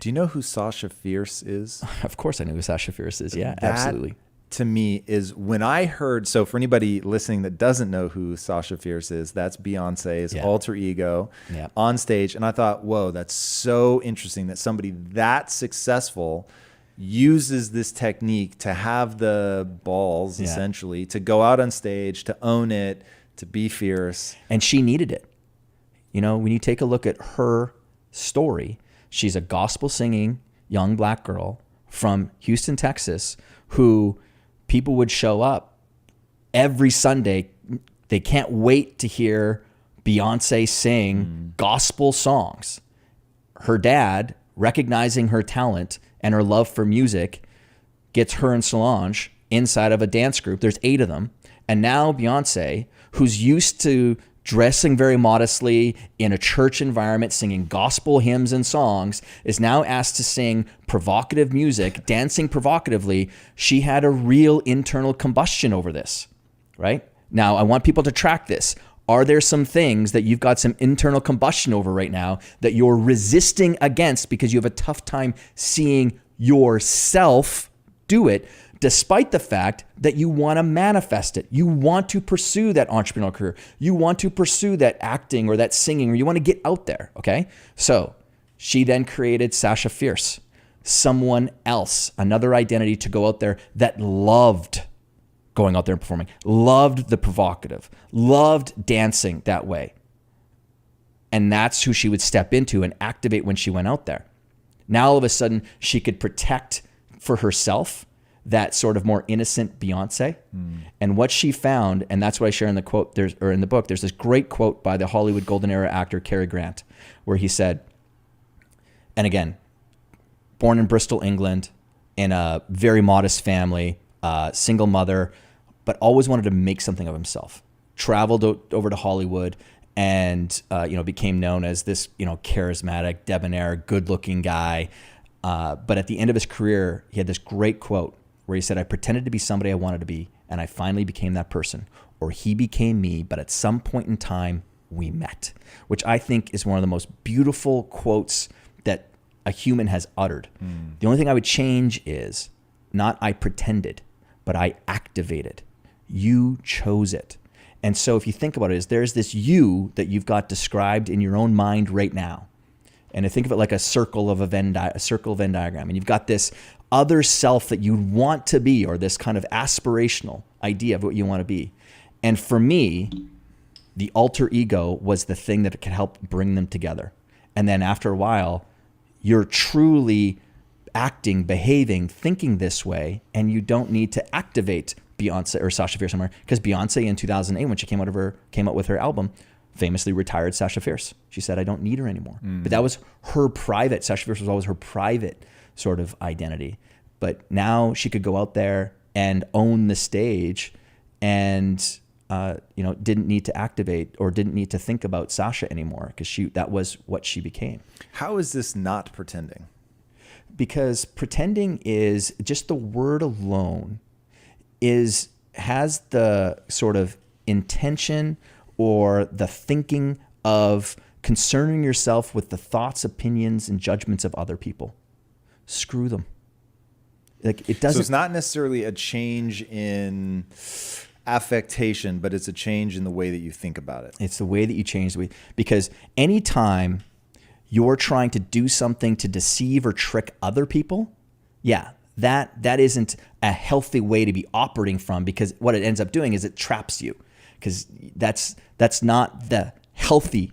Do you know who Sasha Fierce is? Of course I know who Sasha Fierce is. Yeah, absolutely. To me is when I heard, so for anybody listening that doesn't know who Sasha Fierce is, that's Beyonce's alter ego on stage. And I thought, whoa, that's so interesting that somebody that successful uses this technique to have the balls, essentially, to go out on stage, to own it, to be fierce. And she needed it. When you take a look at her story, she's a gospel singing young black girl from Houston, Texas, who people would show up every Sunday. They can't wait to hear Beyonce sing gospel songs. Her dad, recognizing her talent and her love for music, gets her and Solange inside of a dance group. There's 8 of them. And now Beyonce, who's used to dressing very modestly in a church environment, singing gospel hymns and songs, is now asked to sing provocative music, dancing provocatively. She had a real internal combustion over this, right? Now, I want people to track this. Are there some things that you've got some internal combustion over right now that you're resisting against because you have a tough time seeing yourself do it, despite the fact that you want to manifest it? You want to pursue that entrepreneurial career. You want to pursue that acting or that singing, or you want to get out there, okay? So she then created Sasha Fierce, someone else, another identity to go out there that loved going out there and performing, loved the provocative, loved dancing that way. And that's who she would step into and activate when she went out there. Now all of a sudden she could protect for herself that sort of more innocent Beyonce. And what she found, and that's what I share in the quote, in the book, there's this great quote by the Hollywood Golden Era actor Cary Grant, where he said, and again, born in Bristol, England, in a very modest family, single mother, but always wanted to make something of himself. Traveled over to Hollywood and, became known as this, charismatic, debonair, good-looking guy. But at the end of his career, he had this great quote where he said, "I pretended to be somebody I wanted to be, and I finally became that person. Or he became me, but at some point in time, we met," which I think is one of the most beautiful quotes that a human has uttered. The only thing I would change is not I pretended, but I activated. You chose it. And so if you think about it, there's this you that you've got described in your own mind right now. And I think of it like a circle of a Venn diagram. And you've got this other self that you want to be, or this kind of aspirational idea of what you want to be. And for me, the alter ego was the thing that could help bring them together. And then after a while, you're truly acting, behaving, thinking this way, and you don't need to activate Beyonce or Sasha Fierce somewhere, because Beyonce in 2008, when she came out with her album, famously retired Sasha Fierce. She said, "I don't need her anymore." But that was her private. Sasha Fierce was always her private sort of identity. But now she could go out there and own the stage, and didn't need to activate or didn't need to think about Sasha anymore, because that was what she became. How is this not pretending? Because pretending is just the word alone has the sort of intention or the thinking of concerning yourself with the thoughts, opinions, and judgments of other people. Screw them. Like, it doesn't. So it's not necessarily a change in affectation, but it's a change in the way that you think about it. It's the way that you change the way, because anytime you're trying to do something to deceive or trick other people, that isn't a healthy way to be operating from, because what it ends up doing is it traps you, because that's not the healthy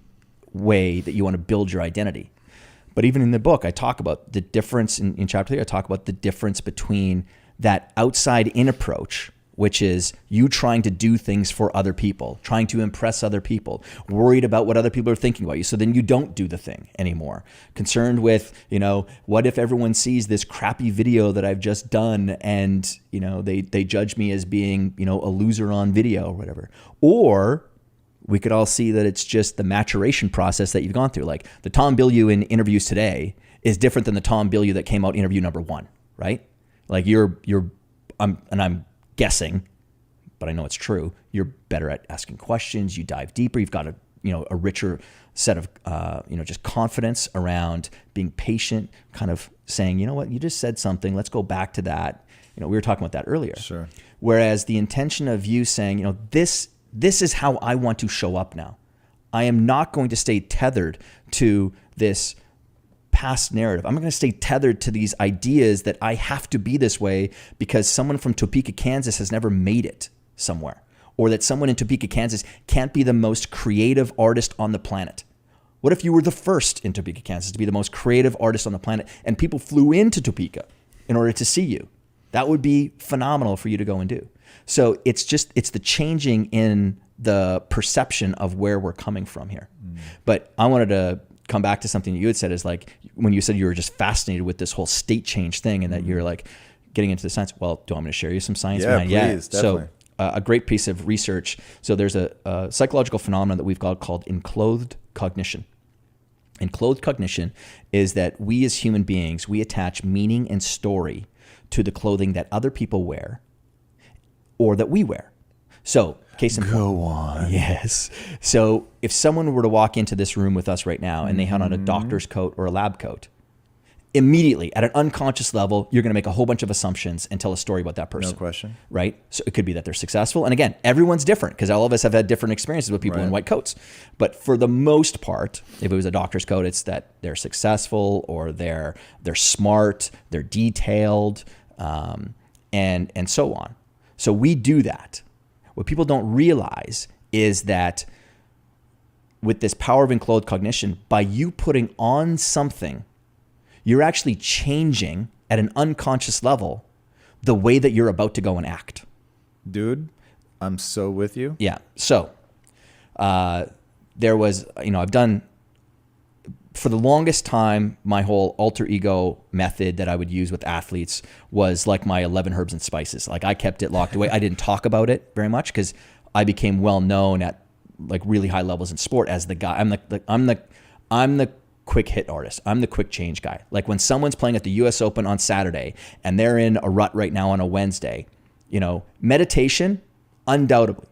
way that you want to build your identity. But even in the book, I talk about the difference in chapter 3. I talk about the difference between that outside in approach, which is you trying to do things for other people, trying to impress other people, worried about what other people are thinking about you. So then you don't do the thing anymore. Concerned with, what if everyone sees this crappy video that I've just done and, they judge me as being, a loser on video or whatever. Or we could all see that it's just the maturation process that you've gone through. Like the Tom Bilyeu in Interviews Today is different than the Tom Bilyeu that came out interview number 1, right? Like I'm guessing, but I know it's true. You're better at asking questions. You dive deeper. You've got a richer set of, just confidence around being patient, kind of saying, you know what, you just said something. Let's go back to that. We were talking about that earlier. Sure. Whereas the intention of you saying, this is how I want to show up now. I am not going to stay tethered to this past narrative. I'm not going to stay tethered to these ideas that I have to be this way because someone from Topeka, Kansas has never made it somewhere, or that someone in Topeka, Kansas can't be the most creative artist on the planet. What if you were the first in Topeka, Kansas to be the most creative artist on the planet and people flew into Topeka in order to see you? That would be phenomenal for you to go and do. So it's the changing in the perception of where we're coming from here. But I wanted to come back to something that you had said, is like when you said you were just fascinated with this whole state change thing and that you're like getting into the science. Well, do you want me to share you some science behind? Please, definitely. So a great piece of research. So there's a psychological phenomenon that we've got called enclothed cognition. Enclothed cognition is that we as human beings, we attach meaning and story to the clothing that other people wear or that we wear. So, case in point. Go on. Yes. So, if someone were to walk into this room with us right now and they had on a doctor's coat or a lab coat, immediately at an unconscious level, you're going to make a whole bunch of assumptions and tell a story about that person. No question. Right? So, it could be that they're successful. And again, everyone's different because all of us have had different experiences with people in white coats. But for the most part, if it was a doctor's coat, it's that they're successful or they're smart, they're detailed, and so on. So we do that. What people don't realize is that with this power of enclothed cognition, by you putting on something, you're actually changing at an unconscious level the way that you're about to go and act. Dude, I'm so with you. Yeah. So there was, I've done for the longest time, my whole alter ego method that I would use with athletes was like my 11 herbs and spices. Like I kept it locked away. I didn't talk about it very much because I became well known at like really high levels in sport as the guy. I'm the quick hit artist. I'm the quick change guy. Like when someone's playing at the US Open on Saturday and they're in a rut right now on a Wednesday, meditation, undoubtedly,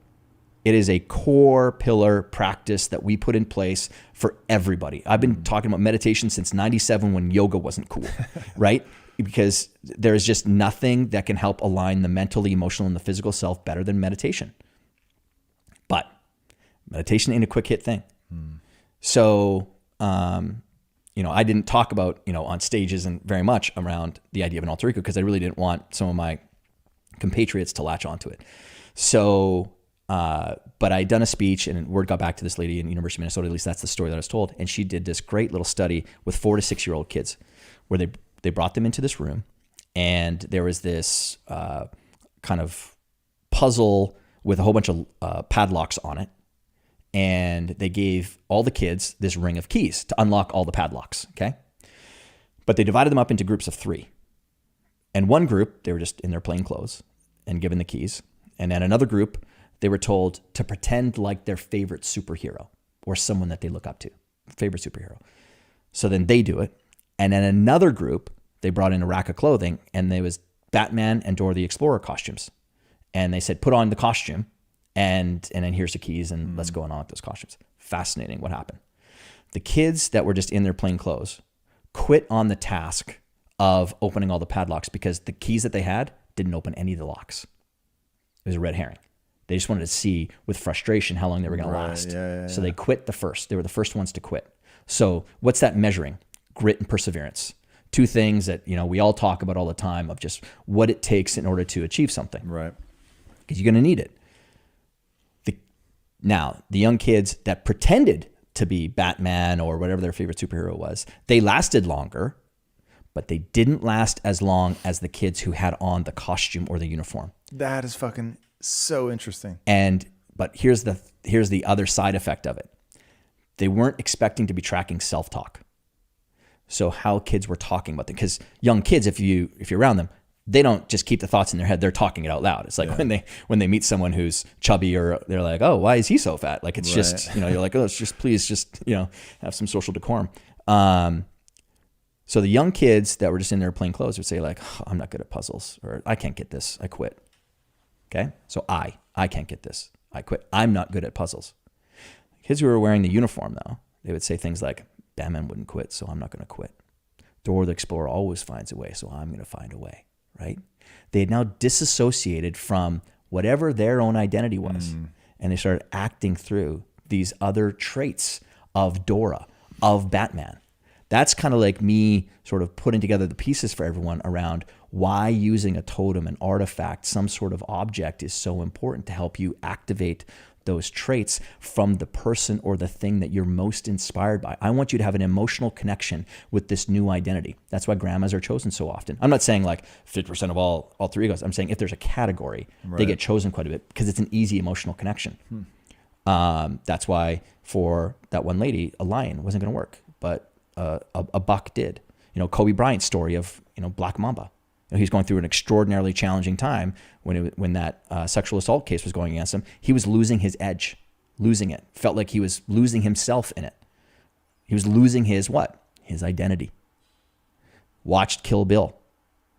it is a core pillar practice that we put in place for everybody. I've been talking about meditation since 97 when yoga wasn't cool, right? Because there's just nothing that can help align the mental, the emotional, and the physical self better than meditation. But meditation ain't a quick hit thing. So, I didn't talk about, on stages and very much around the idea of an alter ego because I really didn't want some of my compatriots to latch onto it. So, but I'd done a speech and word got back to this lady in University of Minnesota, at least that's the story that I was told. And she did this great little study with 4 to 6 year old kids where they brought them into this room and there was this kind of puzzle with a whole bunch of padlocks on it. And they gave all the kids this ring of keys to unlock all the padlocks, okay? But they divided them up into groups of 3. And one group, they were just in their plain clothes and given the keys. And then another group, they were told to pretend like their favorite superhero or someone that they look up to, favorite superhero. So then they do it. And then another group, they brought in a rack of clothing and there was Batman and Dora the Explorer costumes. And they said, put on the costume and then here's the keys and let's go on with those costumes. Fascinating what happened. The kids that were just in their plain clothes quit on the task of opening all the padlocks because the keys that they had didn't open any of the locks. It was a red herring. They just wanted to see with frustration how long they were going to last. So they quit the first. They were the first ones to quit. So what's that measuring? Grit and perseverance. 2 things that, we all talk about all the time of just what it takes in order to achieve something. Right. Because you're going to need it. Now, the young kids that pretended to be Batman or whatever their favorite superhero was, they lasted longer, but they didn't last as long as the kids who had on the costume or the uniform. That is fucking so interesting. But here's the other side effect of it. They weren't expecting to be tracking self-talk. So how kids were talking about them, because young kids, if you're around them, they don't just keep the thoughts in their head. They're talking it out loud. It's like when they meet someone who's chubby or they're like, oh, why is he so fat? Like it's just, you're like, oh, it's just, please just, have some social decorum. So the young kids that were just in their plain clothes would say like, oh, I'm not good at puzzles or I can't get this. I quit. Okay. So I can't get this. I quit. I'm not good at puzzles. Kids who were wearing the uniform though, they would say things like, Batman wouldn't quit, so I'm not going to quit. Dora the Explorer always finds a way, so I'm going to find a way. Right? They had now disassociated from whatever their own identity was. And they started acting through these other traits of Dora, of Batman. That's kind of like me sort of putting together the pieces for everyone around why using a totem, an artifact, some sort of object is so important to help you activate those traits from the person or the thing that you're most inspired by. I want you to have an emotional connection with this new identity. That's why grandmas are chosen so often. I'm not saying like 50% of all alter egos. I'm saying if there's a category, they get chosen quite a bit because it's an easy emotional connection. That's why for that one lady, a lion wasn't going to work, but a buck did. Kobe Bryant's story of, Black Mamba. He's going through an extraordinarily challenging time when that sexual assault case was going against him. He was losing his edge, losing it. Felt like he was losing himself in it. He was losing his what? His identity. Watched Kill Bill,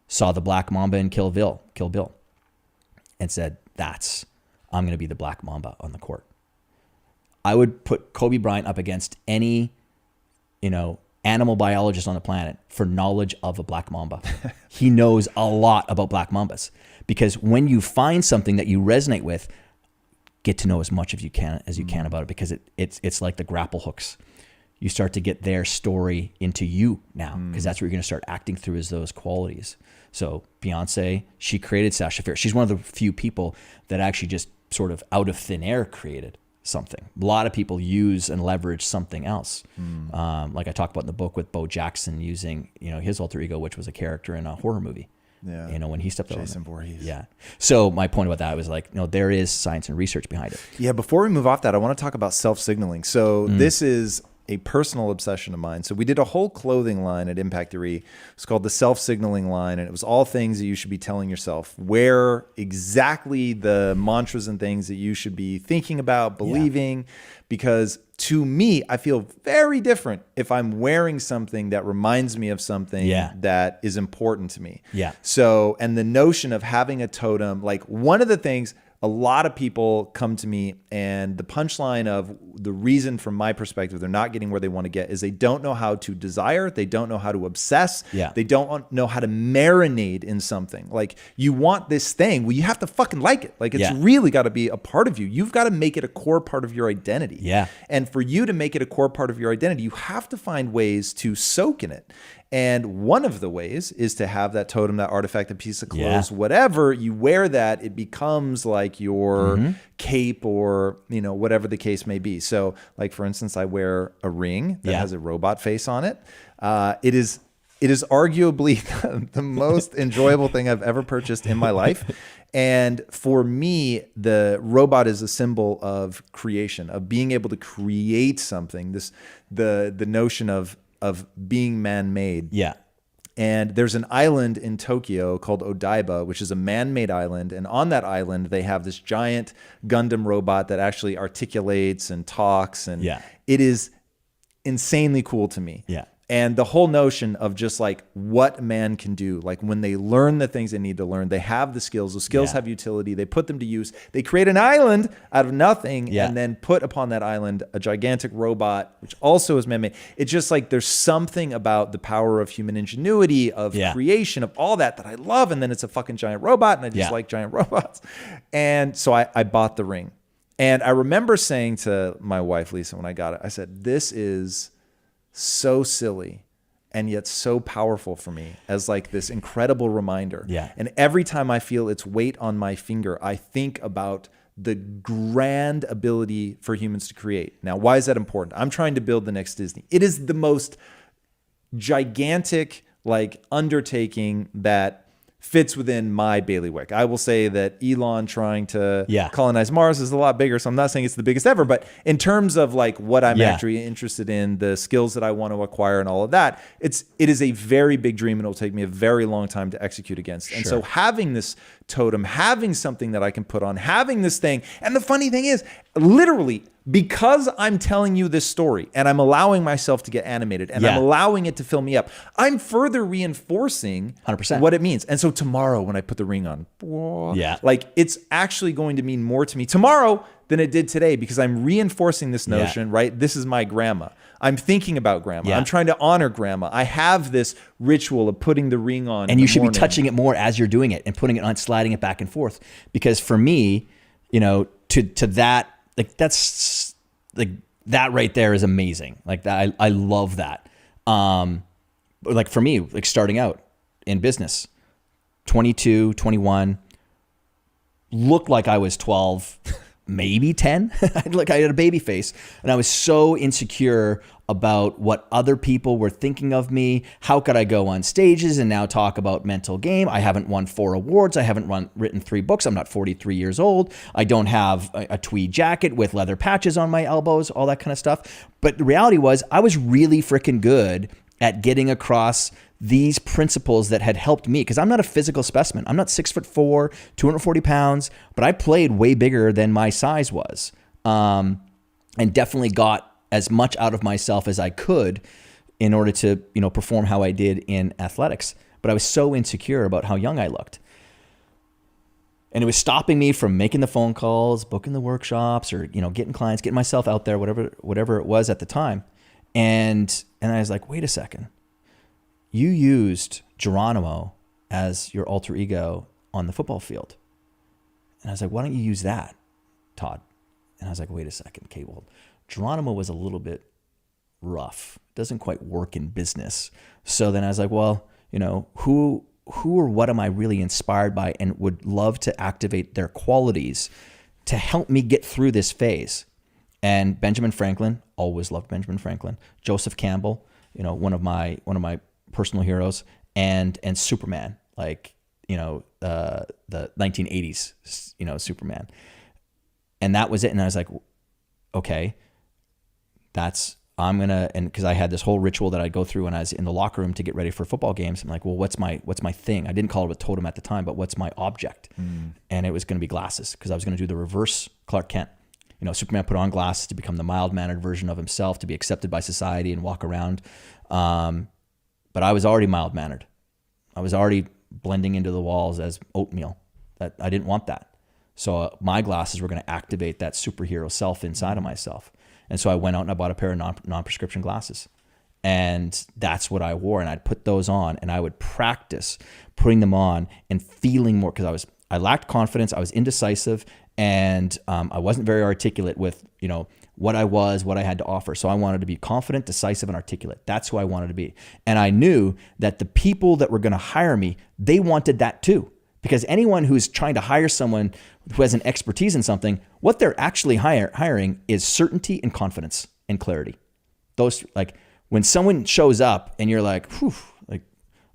saw the Black Mamba in Kill Bill, and said, I'm going to be the Black Mamba on the court. I would put Kobe Bryant up against any, animal biologist on the planet for knowledge of a black mamba. He knows a lot about black mambas because when you find something that you resonate with, get to know as much as you can about it because it's like the grapple hooks. You start to get their story into you now because that's what you're going to start acting through is those qualities. So Beyonce, she created Sasha Fierce. She's one of the few people that actually just sort of out of thin air created something. A lot of people use and leverage something else. Like I talked about in the book with Bo Jackson using, his alter ego, which was a character in a horror movie. Yeah. When he stepped out. Jason Voorhees. Yeah. So my point about that was like, there is science and research behind it. Yeah. Before we move off that, I want to talk about self-signaling. So this is a personal obsession of mine. So we did a whole clothing line at Impact Theory. It's called the self-signaling line, and it was all things that you should be telling yourself. Where exactly the mantras and things that you should be thinking about, believing, because to me, I feel very different if I'm wearing something that reminds me of something that is important to me. Yeah. So, and the notion of having a totem, like one of the things, a lot of people come to me and the punchline of the reason from my perspective they're not getting where they want to get is they don't know how to desire, they don't know how to obsess, they don't know how to marinate in something. Like you want this thing, well you have to fucking like it. Like it's really got to be a part of you. You've got to make it a core part of your identity. Yeah. And for you to make it a core part of your identity, you have to find ways to soak in it. And one of the ways is to have that totem, that artifact, a piece of clothes, whatever. You wear that, it becomes like your cape or, you know, whatever the case may be. So like, for instance, I wear a ring that has a robot face on it. It is arguably the most enjoyable thing I've ever purchased in my life. And for me, the robot is a symbol of creation, of being able to create something. The notion of being man-made. Yeah. And there's an island in Tokyo called Odaiba, which is a man-made island. And on that island, they have this giant Gundam robot that actually articulates and talks. And it is insanely cool to me. Yeah. And the whole notion of just like what man can do, like when they learn the things they need to learn, they have the skills have utility, they put them to use, they create an island out of nothing and then put upon that island a gigantic robot, which also is man-made. It's just like there's something about the power of human ingenuity, of creation, of all that I love. And then it's a fucking giant robot and I just like giant robots. And so I bought the ring. And I remember saying to my wife, Lisa, when I got it, I said, this is so silly and yet so powerful for me as like this incredible reminder. Yeah. And every time I feel its weight on my finger, I think about the grand ability for humans to create. Now, why is that important? I'm trying to build the next Disney. It is the most gigantic like undertaking that fits within my bailiwick. I will say that Elon trying to colonize Mars is a lot bigger, so I'm not saying it's the biggest ever, but in terms of like what I'm actually interested in, the skills that I want to acquire and all of that, it is a very big dream and it'll take me a very long time to execute against. And so having this totem, having something that I can put on, having this thing, and the funny thing is, literally, because I'm telling you this story and I'm allowing myself to get animated and I'm allowing it to fill me up, I'm further reinforcing 100% what it means. And so tomorrow when I put the ring on, like it's actually going to mean more to me tomorrow than it did today because I'm reinforcing this notion, right? This is my grandma. I'm thinking about grandma. I'm trying to honor grandma. I have this ritual of putting the ring on. And you should be touching it more as you're doing it and putting it on, sliding it back and forth. Because for me, you know, to that, like that's like that right there is amazing. Like that, I love that. Like for me, like starting out in business, 22, 21, looked like I was 12, maybe 10. Like I had a baby face and I was so insecure about what other people were thinking of me. How could I go on stages and now talk about mental game? I haven't won 4 awards. I haven't written 3 books. I'm not 43 years old. I don't have a tweed jacket with leather patches on my elbows, all that kind of stuff. But the reality was I was really freaking good at getting across these principles that had helped me, because I'm not a physical specimen. I'm not 6'4", 240 pounds, but I played way bigger than my size was, and definitely got as much out of myself as I could in order to, you know, perform how I did in athletics. But I was so insecure about how young I looked. And it was stopping me from making the phone calls, booking the workshops, or, you know, getting clients, getting myself out there, whatever it was at the time. And I was like, wait a second. You used Geronimo as your alter ego on the football field. And I was like, why don't you use that, Todd? And I was like, wait a second, Kate, well, Geronimo was a little bit rough. Doesn't quite work in business. So then I was like, well, you know, who or what am I really inspired by and would love to activate their qualities to help me get through this phase? And Benjamin Franklin, always loved Benjamin Franklin. Joseph Campbell, you know, one of my personal heroes, and Superman, like, you know, the 1980s, you know, Superman. And that was it. And I was like, okay, that's I'm gonna, and because I had this whole ritual that I'd go through when I was in the locker room to get ready for football games. I'm like, well, what's my thing? I didn't call it a totem at the time, but what's my object? And it was going to be glasses, because I was going to do the reverse Clark Kent. You know, Superman put on glasses to become the mild-mannered version of himself, to be accepted by society and walk around. But I was already mild-mannered. I was already blending into the walls as oatmeal. That I didn't want that. So my glasses were going to activate that superhero self inside of myself. And so I went out and I bought a pair of non-prescription glasses. And that's what I wore. And I'd put those on and I would practice putting them on and feeling more, because I lacked confidence. I was indecisive, and I wasn't very articulate with, you know, what I was, what I had to offer. So I wanted to be confident, decisive, and articulate. That's who I wanted to be. And I knew that the people that were going to hire me, they wanted that too. Because anyone who's trying to hire someone who has an expertise in something, what they're actually hiring is certainty and confidence and clarity. Those, like, when someone shows up and you're like, whew, like,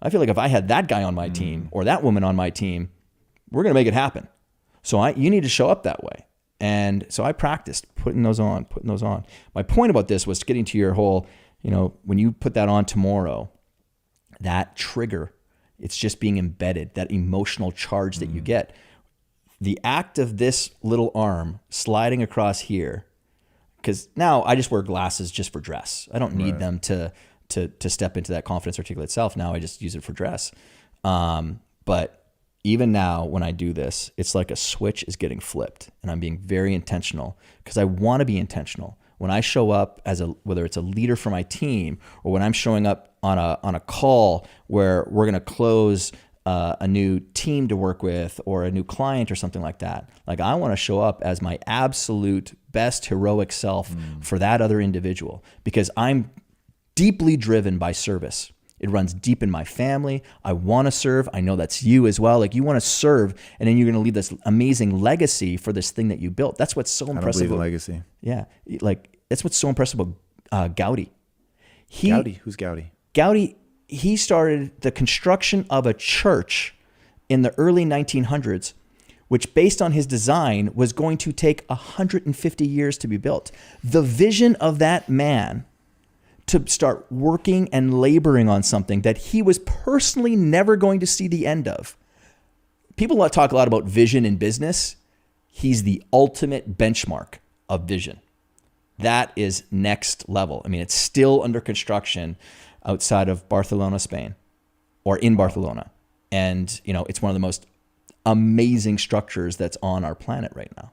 I feel like if I had that guy on my team or that woman on my team, we're going to make it happen. So you need to show up that way. And so I practiced putting those on. My point about this was getting to your whole, you know, when you put that on tomorrow, that trigger, it's just being embedded, that emotional charge that you get. The act of this little arm sliding across here, because now I just wear glasses just for dress. I don't need them to step into that confidence, articulate self. Now I just use it for dress. But even now when I do this, it's like a switch is getting flipped, and I'm being very intentional, because I want to be intentional. When I show up as whether it's a leader for my team, or when I'm showing up on a call where we're going to close a new team to work with, or a new client or something like that, like, I want to show up as my absolute best heroic self for that other individual, because I'm deeply driven by service. It runs deep in my family. I want to serve. I know that's you as well. Like, you want to serve, and then you're going to leave this amazing legacy for this thing that you built. That's what's so impressive. I don't believe the legacy. Yeah. Like, that's what's so impressive about Gaudi. Who's Gaudi? Gaudi, he started the construction of a church in the early 1900s, which, based on his design, was going to take 150 years to be built. The vision of that man to start working and laboring on something that he was personally never going to see the end of. People talk a lot about vision in business. He's the ultimate benchmark of vision. That is next level. I mean, it's still under construction outside of Barcelona, Spain, or in Barcelona. And, you know, it's one of the most amazing structures that's on our planet right now.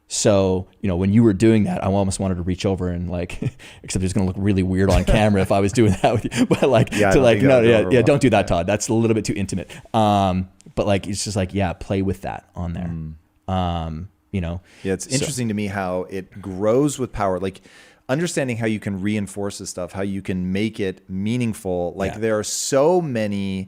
So, you know, when you were doing that, I almost wanted to reach over and, like, except it's going to look really weird on camera if I was doing that with you. But, like, don't do that, Todd. That's a little bit too intimate. But, like, it's just like, yeah, play with that on there. You know? Yeah, it's interesting to me how it grows with power. Like, understanding how you can reinforce this stuff, how you can make it meaningful. Like, there are so many...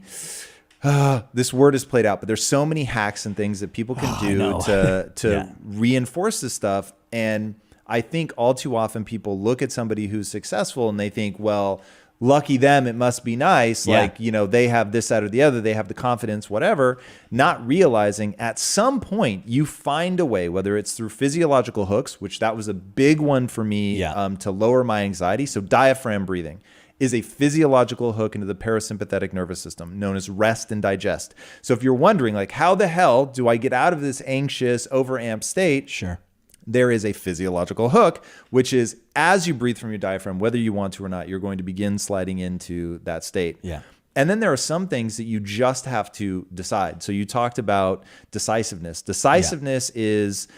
this word is played out, but there's so many hacks and things that people can do to reinforce this stuff. And I think all too often people look at somebody who's successful and they think, well, lucky them, it must be nice. Like, you know, they have this, that, or the other. They have the confidence, whatever, not realizing at some point you find a way, whether it's through physiological hooks, which that was a big one for me to lower my anxiety. So diaphragm breathing is a physiological hook into the parasympathetic nervous system known as rest and digest. So if you're wondering, like, how the hell do I get out of this anxious, overamped state? Sure. There is a physiological hook, which is as you breathe from your diaphragm, whether you want to or not, you're going to begin sliding into that state. Yeah. And then there are some things that you just have to decide. So you talked about decisiveness. Decisiveness is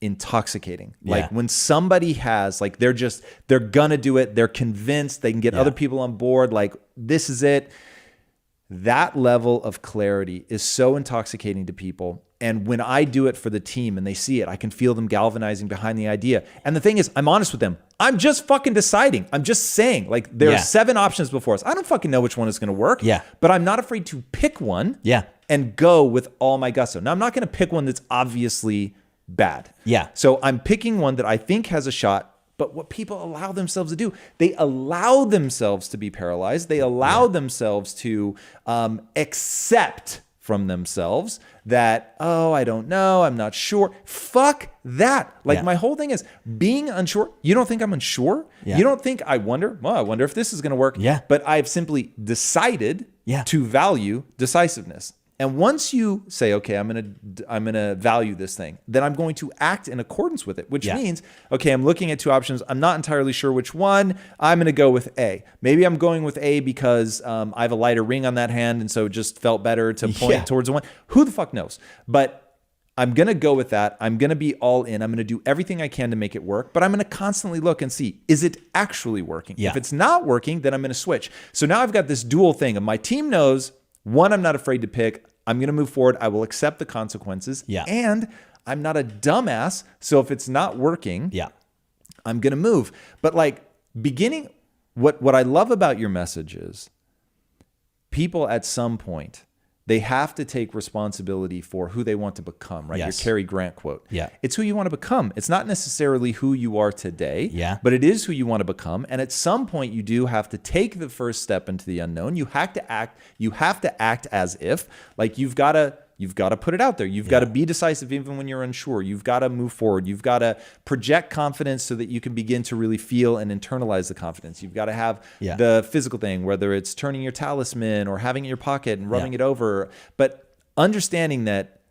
intoxicating. Like, when somebody has, like, they're gonna do it. They're convinced they can get other people on board. Like, this is it. That level of clarity is so intoxicating to people. And when I do it for the team and they see it, I can feel them galvanizing behind the idea. And the thing is, I'm honest with them. I'm just fucking deciding. I'm just saying, like, there are 7 options before us. I don't fucking know which one is going to work. Yeah. But I'm not afraid to pick one. And go with all my gusto. Now, I'm not going to pick one that's obviously bad. So I'm picking one that I think has a shot. But what people allow themselves to do, they allow themselves to be paralyzed. They allow themselves to accept from themselves that, oh, I don't know, I'm not sure. Fuck that. Like my whole thing is being unsure. You don't think I'm unsure? You don't think I wonder? Well, I wonder if this is going to work. But I've simply decided to value decisiveness. And once you say, okay, I'm gonna value this thing, then I'm going to act in accordance with it, which means, okay, I'm looking at two options. I'm not entirely sure which one. I'm gonna go with A. Maybe I'm going with A because I have a lighter ring on that hand, and so it just felt better to point towards the one. Who the fuck knows? But I'm gonna go with that. I'm gonna be all in. I'm gonna do everything I can to make it work, but I'm gonna constantly look and see, is it actually working? If it's not working, then I'm gonna switch. So now I've got this dual thing, and my team knows, one, I'm not afraid to pick. I'm going to move forward. I will accept the consequences. And I'm not a dumbass. So if it's not working, I'm going to move. But like beginning, what I love about your message is people at some point, they have to take responsibility for who they want to become, right? Your Cary Grant quote. It's who you want to become. It's not necessarily who you are today, but it is who you want to become. And at some point you do have to take the first step into the unknown. You have to act as if, like you've got to put it out there. You've got to be decisive even when you're unsure. You've got to move forward. You've got to project confidence so that you can begin to really feel and internalize the confidence. You've got to have the physical thing, whether it's turning your talisman or having it in your pocket and rubbing it over. But understanding that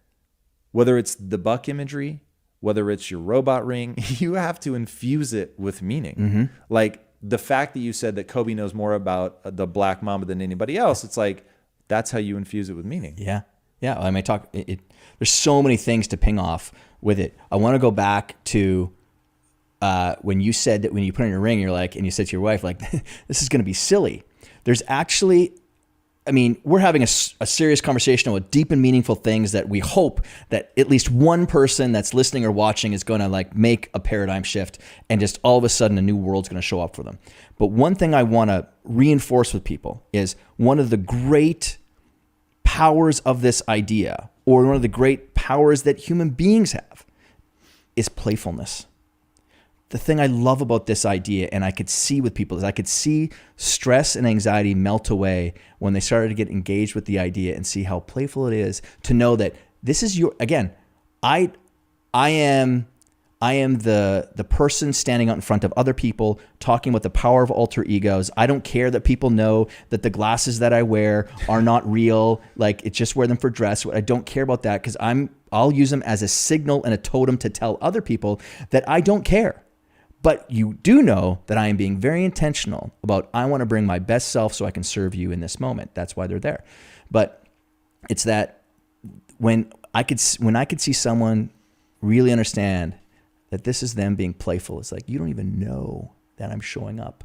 whether it's the buck imagery, whether it's your robot ring, you have to infuse it with meaning. Like the fact that you said that Kobe knows more about the Black Mamba than anybody else, it's like, that's how you infuse it with meaning. Yeah, I may talk. There's so many things to ping off with it. I want to go back to when you said that when you put on your ring, you're like, and you said to your wife, like, this is going to be silly. There's actually, I mean, we're having a serious conversation about deep and meaningful things that we hope that at least one person that's listening or watching is going to like make a paradigm shift, and just all of a sudden a new world's going to show up for them. But one thing I want to reinforce with people is one of the great powers of this idea, or one of the great powers that human beings have, is playfulness. The thing I love about this idea, and I could see with people, is I could see stress and anxiety melt away when they started to get engaged with the idea and see how playful it is to know that this is your, again, I am the person standing out in front of other people talking about the power of alter egos. I don't care that people know that the glasses that I wear are not real. Like, it's just wear them for dress. I don't care about that because I'll use them as a signal and a totem to tell other people that I don't care. But you do know that I am being very intentional about, I want to bring my best self so I can serve you in this moment. That's why they're there. But it's that when I could see someone really understand that this is them being playful, it's like, you don't even know that I'm showing up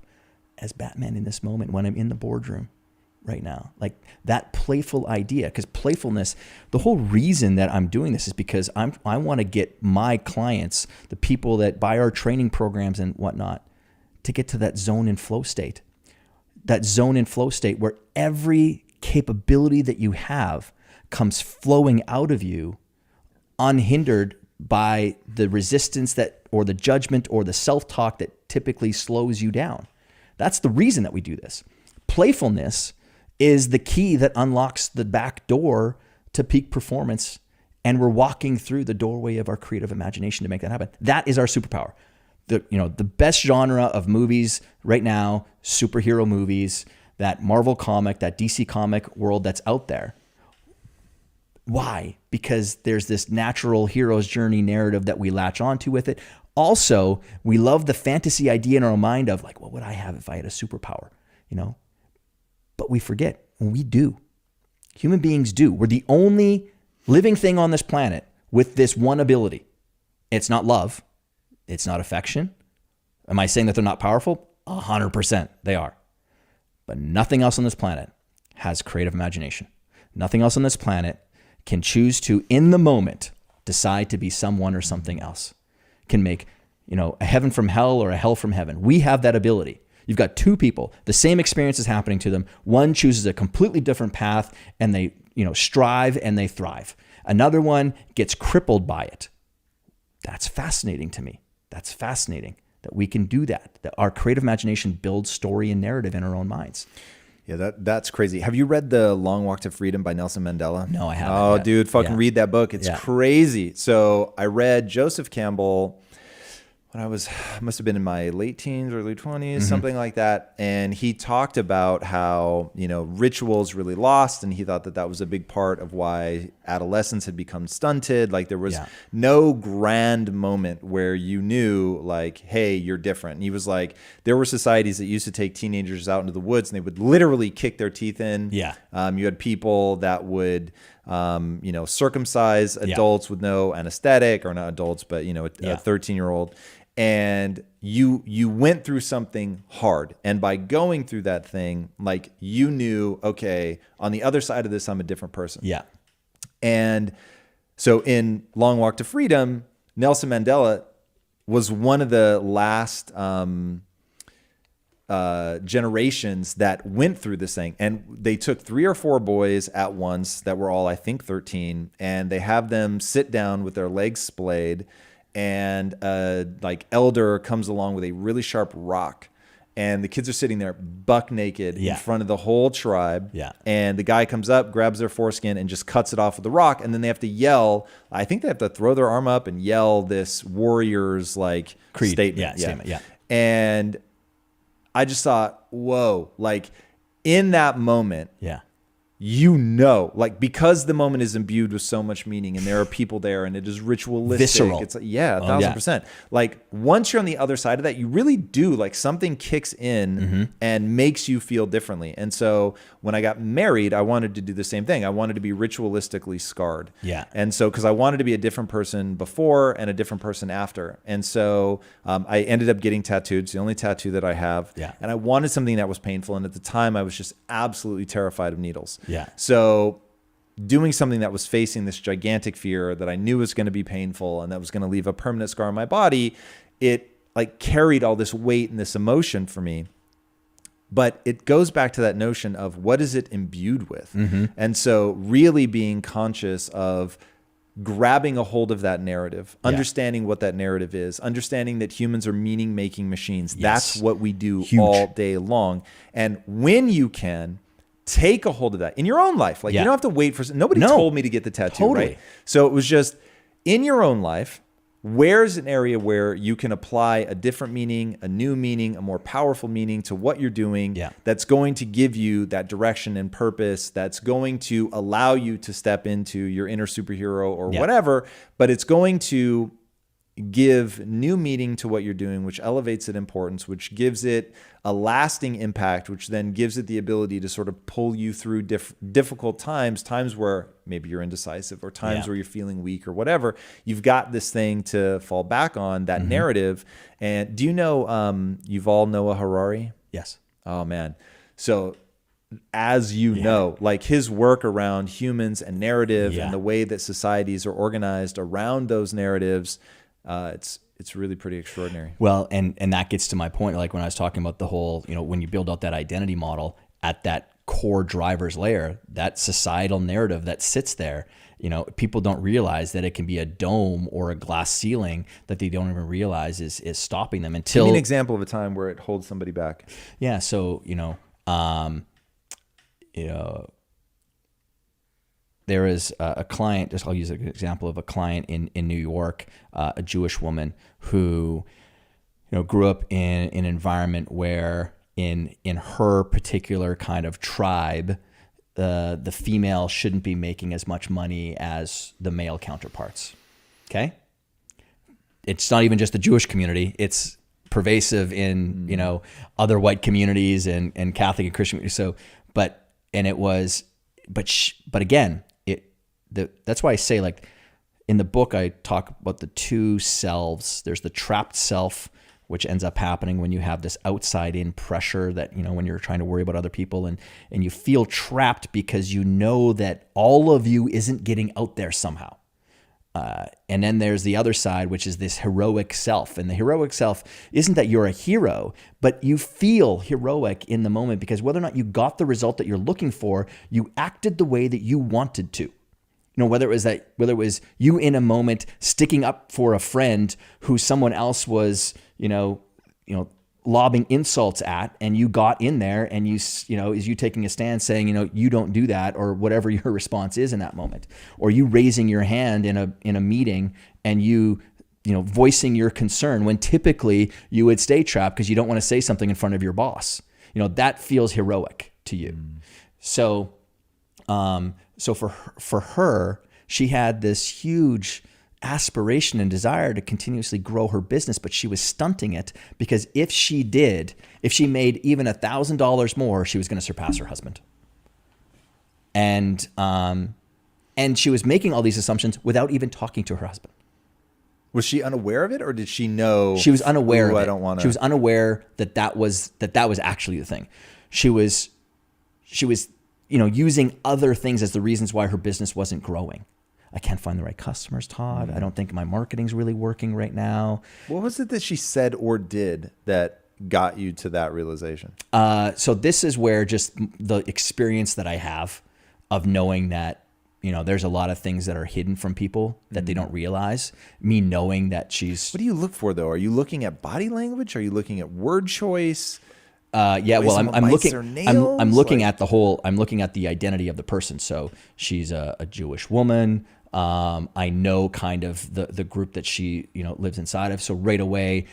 as Batman in this moment when I'm in the boardroom right now. Like that playful idea, because playfulness, the whole reason that I'm doing this is because I want to get my clients, the people that buy our training programs and whatnot, to get to that zone and flow state. That zone and flow state where every capability that you have comes flowing out of you unhindered by the resistance that, or the judgment or the self-talk that typically slows you down. That's the reason that we do this. Playfulness is the key that unlocks the back door to peak performance, and we're walking through the doorway of our creative imagination to make that happen. That is our superpower. The best genre of movies right now, superhero movies, that Marvel comic, that DC comic world that's out there. Why? Because there's this natural hero's journey narrative that we latch onto with it. Also, we love the fantasy idea in our mind of like, what would I have if I had a superpower? But we forget, when we do. Human beings do. We're the only living thing on this planet with this one ability. It's not love. It's not affection. Am I saying that they're not powerful? 100% they are. But nothing else on this planet has creative imagination. Nothing else on this planet can choose to, in the moment, decide to be someone or something else. Can make, a heaven from hell or a hell from heaven. We have that ability. You've got two people, the same experience is happening to them. One chooses a completely different path and they, strive and they thrive. Another one gets crippled by it. That's fascinating to me. That's fascinating that we can do that our creative imagination builds story and narrative in our own minds. Yeah, that's crazy. Have you read The Long Walk to Freedom by Nelson Mandela? No, I haven't. Oh, yet. dude, fucking Yeah. read that book. It's crazy. So I read Joseph Campbell when I must have been in my late teens, early 20s, something like that. And he talked about how, rituals really lost. And he thought that was a big part of why adolescence had become stunted. Like there was no grand moment where you knew like, hey, you're different. And he was like, there were societies that used to take teenagers out into the woods and they would literally kick their teeth in. Yeah. You had people that would, circumcise adults with no anesthetic, or not adults, but, a 13-year-old. And you went through something hard. And by going through that thing, like you knew, okay, on the other side of this, I'm a different person. Yeah. And so in Long Walk to Freedom, Nelson Mandela was one of the last generations that went through this thing. And they took 3 or 4 boys at once that were all, I think, 13, and they have them sit down with their legs splayed, and elder comes along with a really sharp rock, and the kids are sitting there buck naked in front of the whole tribe. Yeah. And the guy comes up, grabs their foreskin, and just cuts it off with the rock. And then they have to yell. I think they have to throw their arm up and yell this warrior's creed statement. Statement. Yeah. And I just thought, whoa, like in that moment, because the moment is imbued with so much meaning and there are people there and it is ritualistic. Visceral. It's 1,000%. Like once you're on the other side of that, you really do, like something kicks in and makes you feel differently. And so when I got married, I wanted to do the same thing. I wanted to be ritualistically scarred. Yeah. And so, because I wanted to be a different person before and a different person after. And so I ended up getting tattooed. It's the only tattoo that I have. Yeah. And I wanted something that was painful. And at the time, I was just absolutely terrified of needles. Yeah. So doing something that was facing this gigantic fear that I knew was going to be painful and that was going to leave a permanent scar on my body, it like carried all this weight and this emotion for me. But it goes back to that notion of what is it imbued with? And so really being conscious of grabbing a hold of that narrative, understanding what that narrative is, understanding that humans are meaning-making machines. That's what we do all day long. And when you can take a hold of that in your own life, like you don't have to wait for, nobody told me to get the tattoo, right? So it was just in your own life, where's an area where you can apply a different meaning, a new meaning, a more powerful meaning to what you're doing that's going to give you that direction and purpose, that's going to allow you to step into your inner superhero or whatever, but it's going to give new meaning to what you're doing, which elevates it importance, which gives it a lasting impact, which then gives it the ability to sort of pull you through difficult times where maybe you're indecisive or times where you're feeling weak or whatever. You've got this thing to fall back on, that narrative. And do you know Yuval Noah Harari? Yes. Oh, man. So as you know, like his work around humans and narrative and the way that societies are organized around those narratives, it's really pretty extraordinary. Well, and that gets to my point, like when I was talking about the whole, when you build out that identity model at that core driver's layer, that societal narrative that sits there, people don't realize that it can be a dome or a glass ceiling that they don't even realize is stopping them until. Give me an example of a time where it holds somebody back. Yeah. So, there is a client, I'll use an example of a client in New York, a Jewish woman who, grew up in an environment where in her particular kind of tribe, the female shouldn't be making as much money as the male counterparts. Okay? It's not even just the Jewish community. It's pervasive in, other white communities and Catholic and Christian communities. So, but again, that's why I say, like, in the book, I talk about the two selves. There's the trapped self, which ends up happening when you have this outside in pressure that, when you're trying to worry about other people and you feel trapped because you know that all of you isn't getting out there somehow. And then there's the other side, which is this heroic self. And the heroic self isn't that you're a hero, but you feel heroic in the moment because whether or not you got the result that you're looking for, you acted the way that you wanted to. Whether it was you in a moment sticking up for a friend who someone else was, lobbing insults at, and you got in there, and is you taking a stand saying, you don't do that, or whatever your response is in that moment, or you raising your hand in a meeting and voicing your concern when typically you would stay trapped because you don't want to say something in front of your boss. That feels heroic to you. So for her, she had this huge aspiration and desire to continuously grow her business, but she was stunting it because if she made even $1,000 more, she was going to surpass her husband. And she was making all these assumptions without even talking to her husband. Was she unaware of it, or did she know? She was unaware of it. I don't want to. She was unaware that was actually the thing. She was using other things as the reasons why her business wasn't growing. I can't find the right customers, Todd. I don't think my marketing's really working right now. What was it that she said or did that got you to that realization? So this is where just the experience that I have of knowing that, there's a lot of things that are hidden from people that they don't realize. Me knowing that she's... What do you look for, though? Are you looking at body language? Are you looking at word choice? Yeah, well, I'm looking. I'm looking like... at the whole. I'm looking at the identity of the person. So she's a Jewish woman. I know kind of the group that she lives inside of. So right away,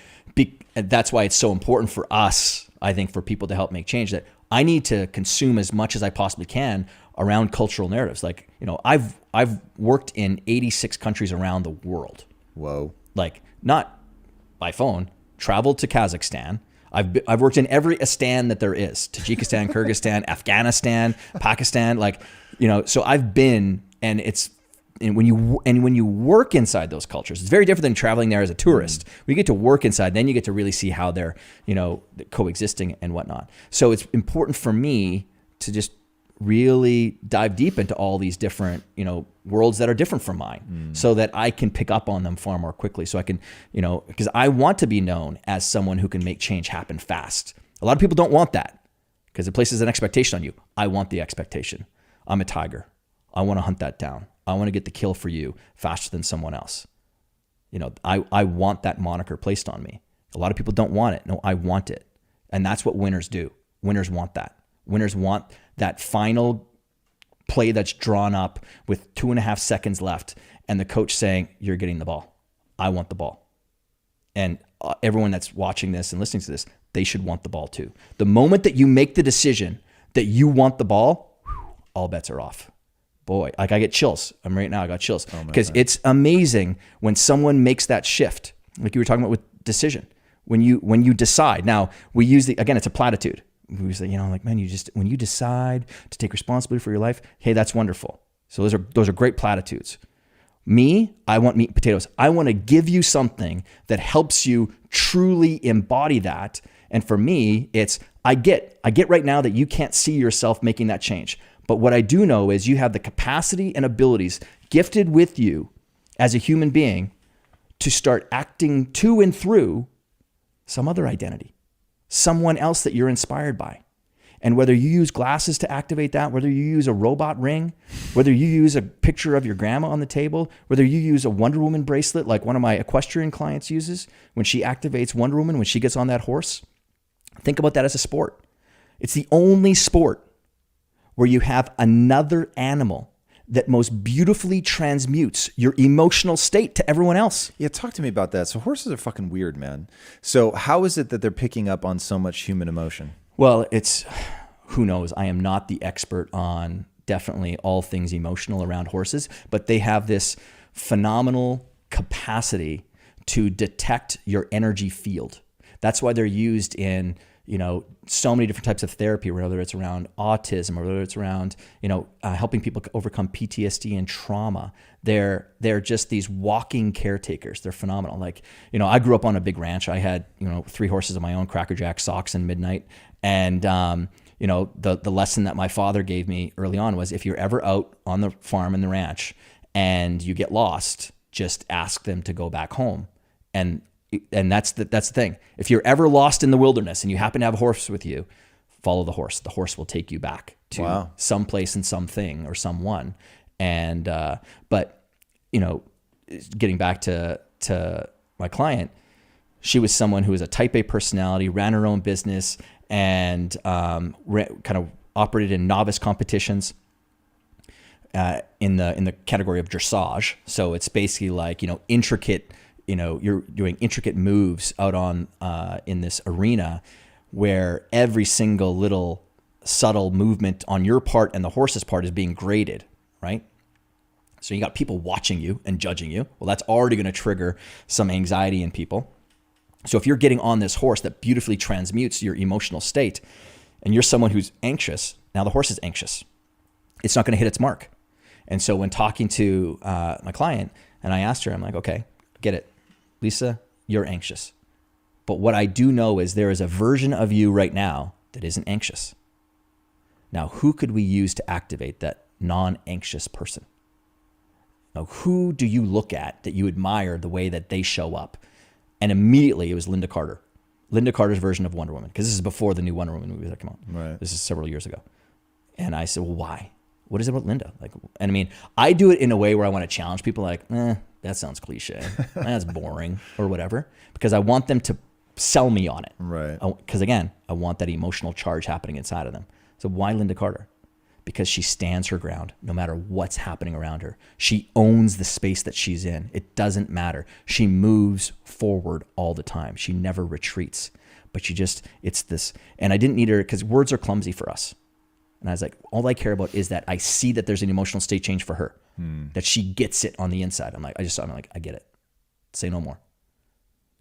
that's why it's so important for us. I think for people to help make change, that I need to consume as much as I possibly can around cultural narratives. Like I've worked in 86 countries around the world. Whoa! Like not by phone. Traveled to Kazakhstan. I've worked in every Astan that there is: Tajikistan, Kyrgyzstan, Afghanistan, Pakistan. So I've been, and when you work inside those cultures, it's very different than traveling there as a tourist. When you get to work inside, then you get to really see how they're coexisting and whatnot. So it's important for me to just really dive deep into all these different worlds that are different from mine, so that I can pick up on them far more quickly. So I can because I want to be known as someone who can make change happen fast. A lot of people don't want that because it places an expectation on you. I want the expectation. I'm a tiger. I want to hunt that down. I want to get the kill for you faster than someone else. I want that moniker placed on me. A lot of people don't want it. No, I want it. And that's what winners do. Winners want that. Winners want that final play that's drawn up with 2.5 seconds left and the coach saying, you're getting the ball. I want the ball. And everyone that's watching this and listening to this, they should want the ball too. The moment that you make the decision that you want the ball, all bets are off. Boy, like I get chills. I got chills because it's amazing when someone makes that shift. Like you were talking about with decision. When you decide. Now we use again, it's a platitude. We say, man, when you decide to take responsibility for your life, hey, that's wonderful. So those are great platitudes. Me, I want meat and potatoes. I want to give you something that helps you truly embody that. And for me, it's I get right now that you can't see yourself making that change. But what I do know is you have the capacity and abilities gifted with you as a human being to start acting to and through some other identity, someone else that you're inspired by. And whether you use glasses to activate that, whether you use a robot ring, whether you use a picture of your grandma on the table, whether you use a Wonder Woman bracelet like one of my equestrian clients uses when she activates Wonder Woman, when she gets on that horse, think about that as a sport. It's the only sport where you have another animal that most beautifully transmutes your emotional state to everyone else. Yeah, talk to me about that. So horses are fucking weird, man. So how is it that they're picking up on so much human emotion? Well, who knows? I am not the expert on definitely all things emotional around horses, but they have this phenomenal capacity to detect your energy field. That's why they're used in so many different types of therapy, whether it's around autism or whether it's around, helping people overcome PTSD and trauma. They're just these walking caretakers. They're phenomenal. Like, I grew up on a big ranch. I had, 3 horses of my own, Cracker Jack, Socks, and Midnight. And, the lesson that my father gave me early on was if you're ever out on the farm in the ranch and you get lost, just ask them to go back home. And that's the thing. If you're ever lost in the wilderness and you happen to have a horse with you, follow the horse. The horse will take you back to some place and something or someone. And but getting back to my client, She was someone who was a type A personality, ran her own business, and kind of operated in novice competitions in the category of dressage. So it's basically like, intricate, you're doing intricate moves out on in this arena where every single little subtle movement on your part and the horse's part is being graded, right? So you got people watching you and judging you. Well, that's already going to trigger some anxiety in people. So if you're getting on this horse that beautifully transmutes your emotional state and you're someone who's anxious, now the horse is anxious. It's not going to hit its mark. And so when talking to my client, and I asked her, I'm like, okay, get it. Lisa, you're anxious. But what I do know is there is a version of you right now that isn't anxious. Now, who could we use to activate that non-anxious person? Now, who do you look at that you admire the way that they show up? And immediately it was Linda Carter. Linda Carter's version of Wonder Woman, because this is before the new Wonder Woman movie that came out. Right. This is several years ago. And I said, well, why? What is it about Linda? And I mean, I do it in a way where I want to challenge people like, that sounds cliche. That's boring or whatever, because I want them to sell me on it. Right. Because again, I want that emotional charge happening inside of them. So why Linda Carter? Because she stands her ground no matter what's happening around her. She owns the space that she's in. It doesn't matter. She moves forward all the time. She never retreats. But it's this, and I didn't need her because words are clumsy for us. And I was like, all I care about is that I see that there's an emotional state change for her, that she gets it on the inside. I'm like, I get it. Say no more.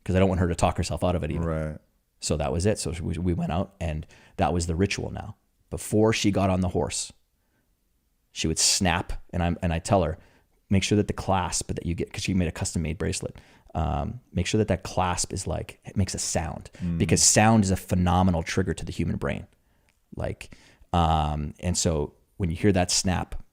Because I don't want her to talk herself out of it either. Right. So that was it. So we went out, and that was the ritual now. Before she got on the horse, she would snap, and I tell her, make sure that the clasp that you get, because she made a custom-made bracelet, make sure that clasp is like, it makes a sound, because sound is a phenomenal trigger to the human brain. And so when you hear that snap,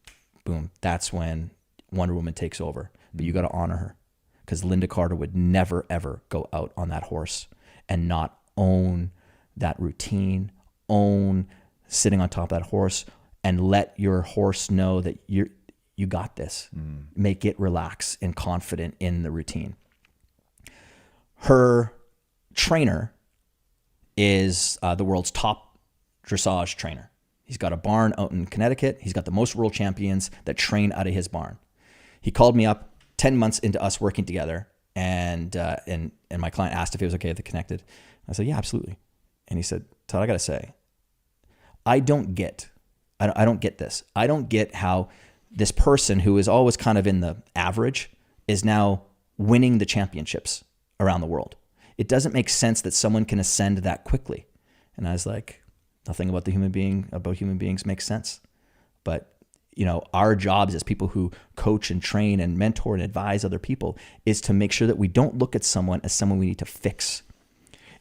boom, that's when Wonder Woman takes over. But you got to honor her, because Linda Carter would never, ever go out on that horse and not own that routine, own sitting on top of that horse, and let your horse know that you got this. Make it relax and confident in the routine. Her trainer is the world's top dressage trainer. He's got a barn out in Connecticut. He's got the most world champions that train out of his barn. He called me up 10 months into us working together, and my client asked if it was okay if they connected. I said, yeah, absolutely. And he said, Todd, I got to say, I don't get this. I don't get how this person who is always kind of in the average is now winning the championships around the world. It doesn't make sense that someone can ascend that quickly. And I was like, nothing about human beings makes sense. But, our jobs as people who coach and train and mentor and advise other people is to make sure that we don't look at someone as someone we need to fix.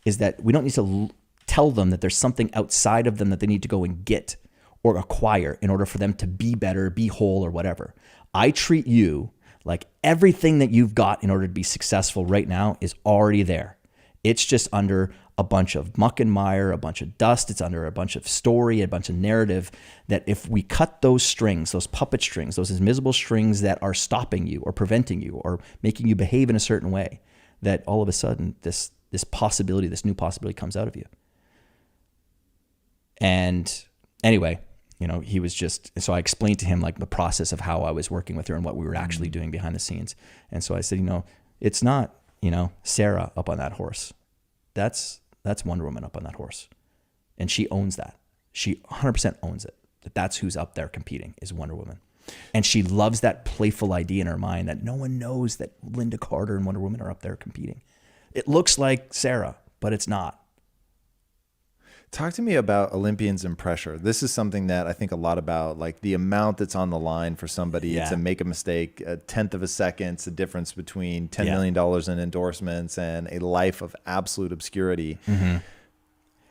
Is that we don't need to tell them that there's something outside of them that they need to go and get or acquire in order for them to be better, be whole, or whatever. I treat you like everything that you've got in order to be successful right now is already there. It's just under a bunch of muck and mire, a bunch of dust. It's under a bunch of story, a bunch of narrative, that if we cut those strings, those puppet strings, those invisible strings that are stopping you or preventing you or making you behave in a certain way, that all of a sudden this possibility, this new possibility comes out of you. And anyway, he was so I explained to him the process of how I was working with her and what we were actually doing behind the scenes. And so I said, it's not, Sarah up on that horse. That's Wonder Woman up on that horse. And she owns that. She 100% owns it. That's who's up there competing, is Wonder Woman. And she loves that playful idea in her mind that no one knows that Linda Carter and Wonder Woman are up there competing. It looks like Sarah, but it's not. Talk to me about Olympians and pressure. This is something that I think a lot about, the amount that's on the line for somebody to make a mistake. A tenth of a second, it's the difference between $10 million in endorsements and a life of absolute obscurity. Mm-hmm.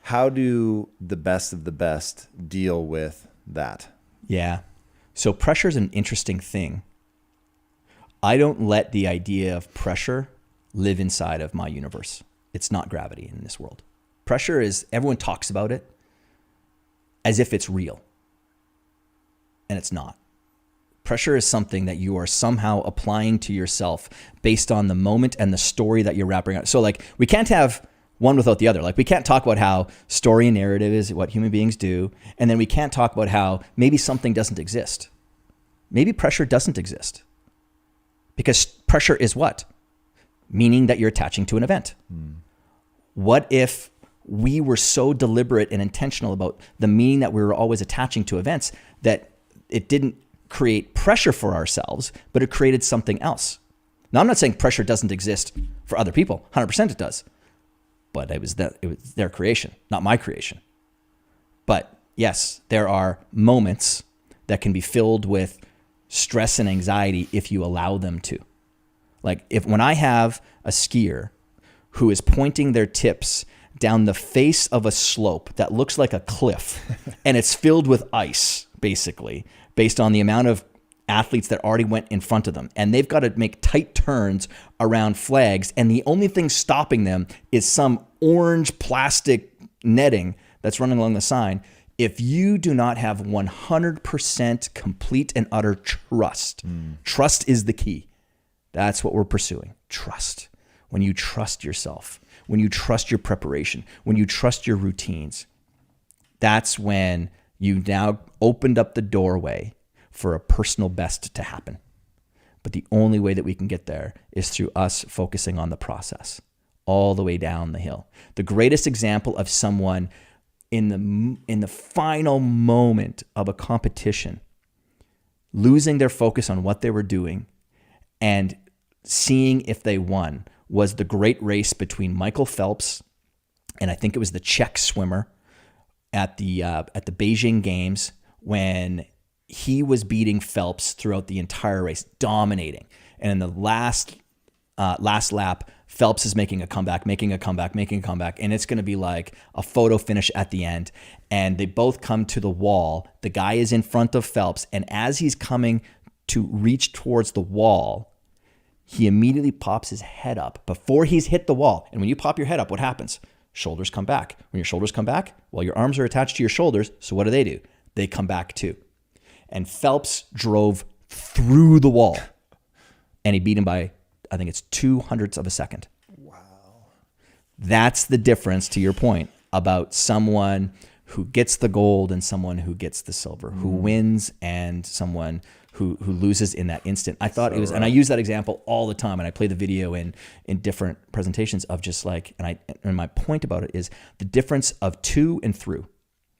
How do the best of the best deal with that? Yeah. So pressure is an interesting thing. I don't let the idea of pressure live inside of my universe. It's not gravity in this world. Pressure is, everyone talks about it as if it's real. And it's not. Pressure is something that you are somehow applying to yourself based on the moment and the story that you're wrapping up. So like, we can't have one without the other. Like, we can't talk about how story and narrative is what human beings do, and then we can't talk about how maybe something doesn't exist. Maybe pressure doesn't exist. Because pressure is what? Meaning that you're attaching to an event. What if we were so deliberate and intentional about the meaning that we were always attaching to events that it didn't create pressure for ourselves, but it created something else? Now, I'm not saying pressure doesn't exist for other people. 100% it does. But it was their creation, not my creation. But yes, there are moments that can be filled with stress and anxiety if you allow them to. Like, when I have a skier who is pointing their tips down the face of a slope that looks like a cliff and it's filled with ice, basically, based on the amount of athletes that already went in front of them, and they've got to make tight turns around flags, and the only thing stopping them is some orange plastic netting that's running along the sign. If you do not have 100% complete and utter trust, trust is the key. That's what we're pursuing. Trust. When you trust yourself, when you trust your preparation, when you trust your routines, that's when you now opened up the doorway for a personal best to happen. But the only way that we can get there is through us focusing on the process all the way down the hill. The greatest example of someone in the final moment of a competition losing their focus on what they were doing and seeing if they won was the great race between Michael Phelps and I think it was the Czech swimmer at the Beijing Games, when he was beating Phelps throughout the entire race, dominating. And in the last lap, Phelps is making a comeback, and it's going to be like a photo finish at the end. And they both come to the wall. The guy is in front of Phelps, and as he's coming to reach towards the wall, he immediately pops his head up before he's hit the wall. And when you pop your head up, what happens? Shoulders come back. When your shoulders come back, well, your arms are attached to your shoulders. So what do? They come back too. And Phelps drove through the wall, and he beat him by, I think it's 0.02 of a second. Wow. That's the difference, to your point, about someone who gets the gold and someone who gets the silver, who wins and someone who loses in that instant. I thought it was, and I use that example all the time, and I play the video in different presentations of just like, and my point about it is the difference of to and through.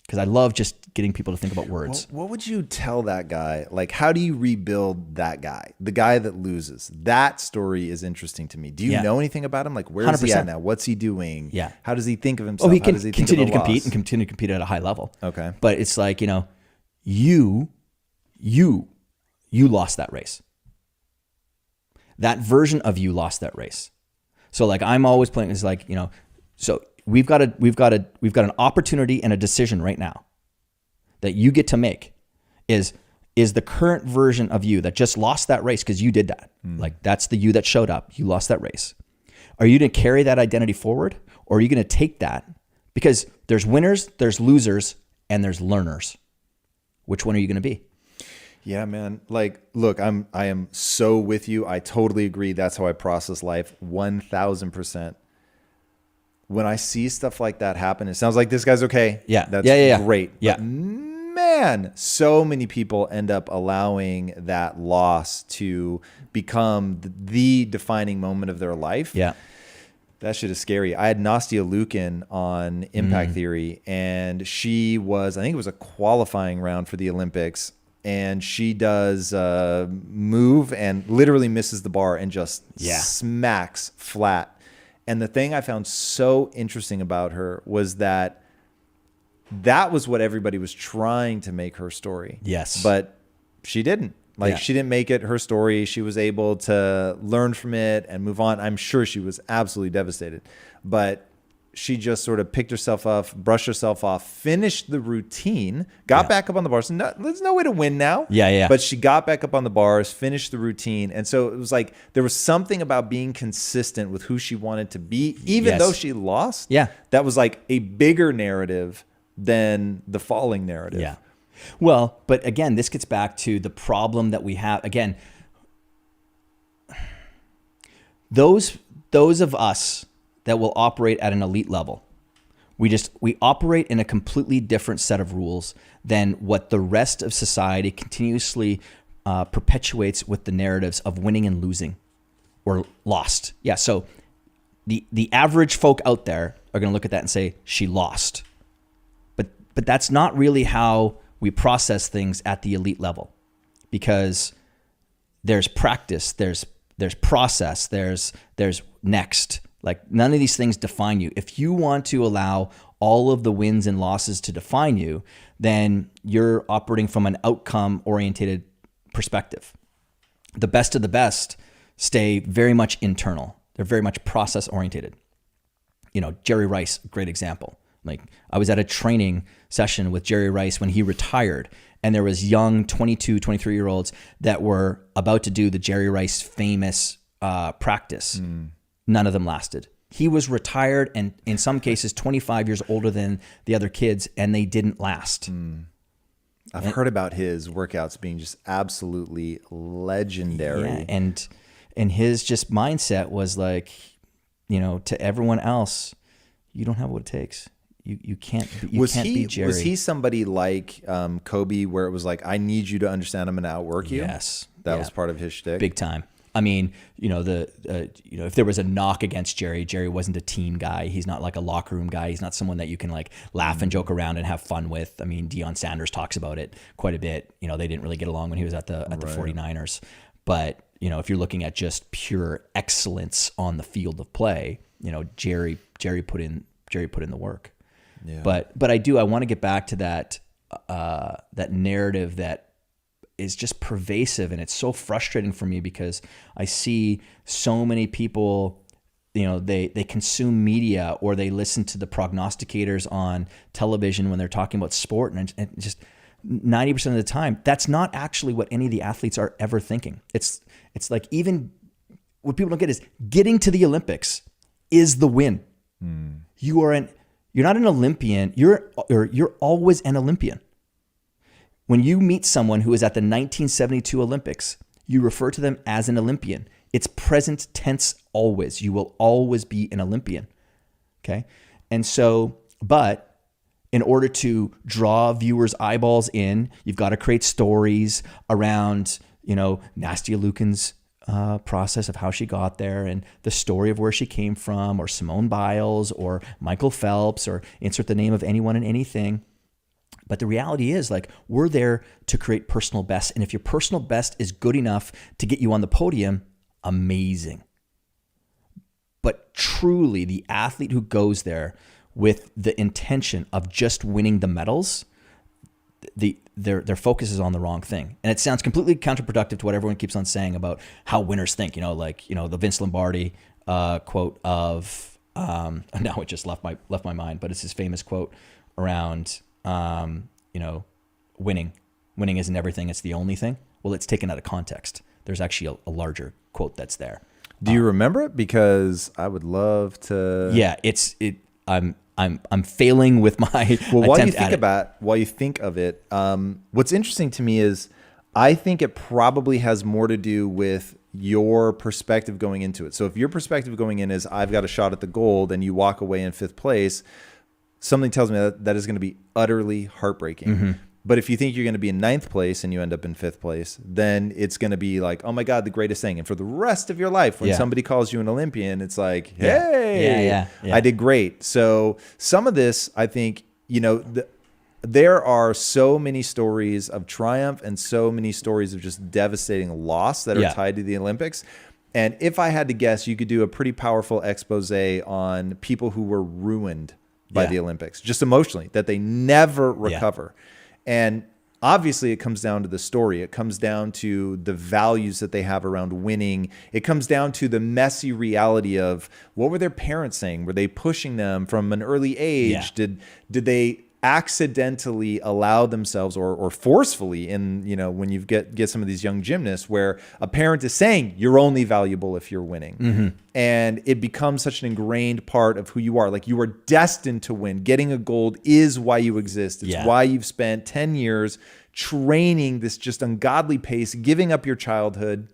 Because I love just getting people to think about words. What would you tell that guy? Like, how do you rebuild that guy? The guy that loses. That story is interesting to me. Do you know anything about him? Like, where is he at now? What's he doing? Yeah. How does he think of himself? Oh, he can how does he continue to think of compete and continue to compete at a high level. Okay. But it's like, you lost that race. That version of you lost that race. So like, I'm always playing, it's like, so we've got an opportunity and a decision right now that you get to make. Is the current version of you that just lost that race because you did that. Like, that's the you that showed up. You lost that race. Are you going to carry that identity forward, or are you going to take that? Because there's winners, there's losers, and there's learners. Which one are you going to be? Yeah, man. Like, look, I am so with you. I totally agree. That's how I process life. 1,000%. When I see stuff like that happen, it sounds like this guy's okay. Yeah. That's great. Yeah. But man, so many people end up allowing that loss to become the defining moment of their life. Yeah. That shit is scary. I had Nastia Lukin on Impact Theory, and she was, I think it was a qualifying round for the Olympics, and she does move and literally misses the bar and just smacks flat. And the thing I found so interesting about her was that was what everybody was trying to make her story. Yes. But she didn't. Like, she didn't make it her story. She was able to learn from it and move on. I'm sure she was absolutely devastated. But she just sort of picked herself up, brushed herself off, finished the routine, got back up on the bars. There's no way to win now. Yeah. But she got back up on the bars, finished the routine. And so it was like there was something about being consistent with who she wanted to be, even though she lost. Yeah. That was like a bigger narrative than the falling narrative. Yeah. Well, but again, this gets back to the problem that we have. Again, those of us that will operate at an elite level, we operate in a completely different set of rules than what the rest of society continuously perpetuates with the narratives of winning and losing or lost. Yeah, so the average folk out there are going to look at that and say, she lost. But that's not really how we process things at the elite level, because there's practice, there's process, there's next. Like, none of these things define you. If you want to allow all of the wins and losses to define you, then you're operating from an outcome oriented perspective. The best of the best stay very much internal. They're very much process oriented. You know, Jerry Rice, great example. Like, I was at a training session with Jerry Rice when he retired, and there was young 22, 23-year-olds that were about to do the Jerry Rice famous practice. None of them lasted. He was retired and in some cases 25 years older than the other kids, and they didn't last. I've heard about his workouts being just absolutely legendary. Yeah, and his just mindset was like, you know, to everyone else, you don't have what it takes. You can't be Jerry. Was he somebody like Kobe, where it was like, I need you to understand I'm going to outwork you? Yes. That was part of his shtick? Big time. I mean, you know, if there was a knock against Jerry wasn't a team guy. He's not like a locker room guy. He's not someone that you can like laugh and joke around and have fun with. I mean, Deion Sanders talks about it quite a bit. You know, they didn't really get along when he was at the 49ers. But, you know, if you're looking at just pure excellence on the field of play, you know, Jerry put in the work. Yeah. But I want to get back to that narrative that is just pervasive, and it's so frustrating for me because I see so many people, you know, they consume media or they listen to the prognosticators on television when they're talking about sport, and just 90% of the time, that's not actually what any of the athletes are ever thinking. It's like, even what people don't get is getting to the Olympics is the win. You're not an Olympian. You're always an Olympian. When you meet someone who is at the 1972 Olympics, you refer to them as an Olympian. It's present tense always. You will always be an Olympian. Okay? And so, but in order to draw viewers' eyeballs in, you've got to create stories around, you know, Nastia Liukin's process of how she got there and the story of where she came from, or Simone Biles or Michael Phelps, or insert the name of anyone and anything. But the reality is, like, we're there to create personal best. And if your personal best is good enough to get you on the podium, amazing. But truly, the athlete who goes there with the intention of just winning the medals, their focus is on the wrong thing. And it sounds completely counterproductive to what everyone keeps on saying about how winners think. You know, like, you know, the Vince Lombardi quote of, now it just left my mind, but it's his famous quote around, you know, winning isn't everything, it's the only thing. Well, it's taken out of context. There's actually a larger quote that's there. Do you remember it? Because I would love to. Yeah, I'm failing with my while you think of it, what's interesting to me is I think it probably has more to do with your perspective going into it. So if your perspective going in is I've got a shot at the gold and you walk away in 5th place, something tells me that is going to be utterly heartbreaking. Mm-hmm. But if you think you're going to be in 9th place and you end up in 5th place, then it's going to be like, oh my God, the greatest thing. And for the rest of your life, when somebody calls you an Olympian, it's like, hey, I did great. So some of this, I think, you know, there are so many stories of triumph and so many stories of just devastating loss that are tied to the Olympics. And if I had to guess, you could do a pretty powerful expose on people who were ruined by the Olympics, just emotionally, that they never recover. And obviously it comes down to the story. It comes down to the values that they have around winning. It comes down to the messy reality of what were their parents saying? Were they pushing them from an early age? Did they accidentally allow themselves or forcefully in, you know, when you get some of these young gymnasts where a parent is saying you're only valuable if you're winning. And it becomes such an ingrained part of who you are. Like, you are destined to win. Getting a gold is why you exist. It's why you've spent 10 years training this just ungodly pace, giving up your childhood.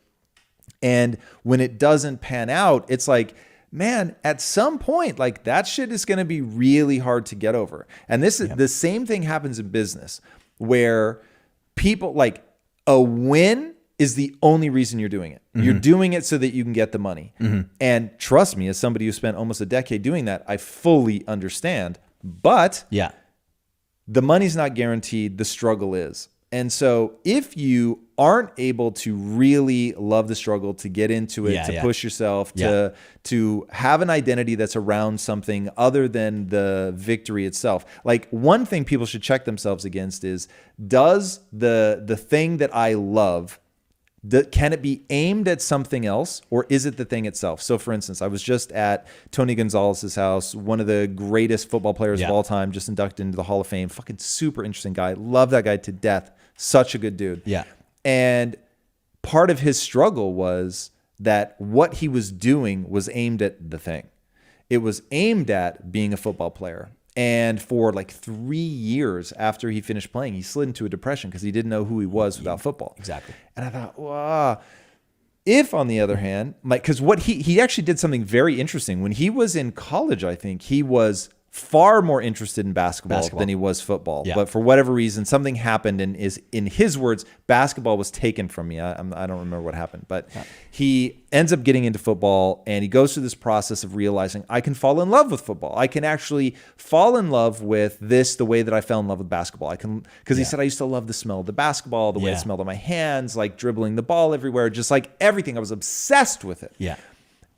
And when it doesn't pan out, it's like, man, at some point, like, that shit is going to be really hard to get over. And this is the same thing happens in business, where people, like, a win is the only reason you're doing it. You're doing it so that you can get the money. And trust me, as somebody who spent almost a decade doing that, I fully understand. But the money's not guaranteed. The struggle is. And so if you aren't able to really love the struggle, to get into it, to push yourself, to have an identity that's around something other than the victory itself. Like, one thing people should check themselves against is, does the thing that I love, can it be aimed at something else, or is it the thing itself? So for instance, I was just at Tony Gonzalez's house, one of the greatest football players of all time, just inducted into the Hall of Fame. Fucking super interesting guy. Love that guy to death. Such a good dude. And part of his struggle was that what he was doing was aimed at the thing. It was aimed at being a football player. And for like 3 years after he finished playing, he slid into a depression because he didn't know who he was without football. Exactly. And I thought, wow. If, on the other hand, because what he actually did something very interesting. When he was in college, I think he was far more interested in basketball than he was football. But for whatever reason, something happened, and is, in his words, basketball was taken from me. I don't remember what happened, but he ends up getting into football, and he goes through this process of realizing, I can fall in love with football. I can actually fall in love with this the way that I fell in love with basketball. I can, because he said, I used to love the smell of the basketball, the way it smelled on my hands, like dribbling the ball everywhere, just like everything. I was obsessed with it.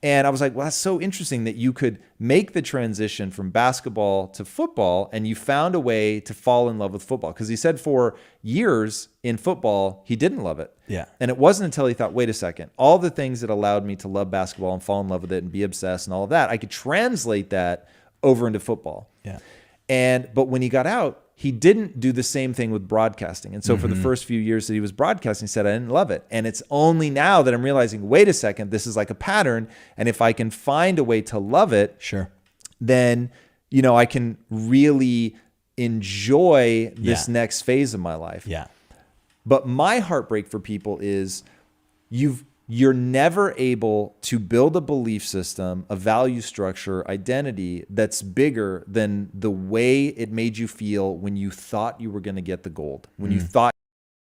And I was like, well, that's so interesting that you could make the transition from basketball to football, and you found a way to fall in love with football. Because he said for years in football, he didn't love it. And it wasn't until he thought, wait a second, all the things that allowed me to love basketball and fall in love with it and be obsessed and all of that, I could translate that over into football. But when he got out, he didn't do the same thing with broadcasting. And so for the first few years that he was broadcasting, he said, I didn't love it. And it's only now that I'm realizing, wait a second, this is like a pattern. And if I can find a way to love it, then, you know, I can really enjoy this next phase of my life. But my heartbreak for people is you're never able to build a belief system, a value structure, identity that's bigger than the way it made you feel when you thought you were going to get the gold, when you thought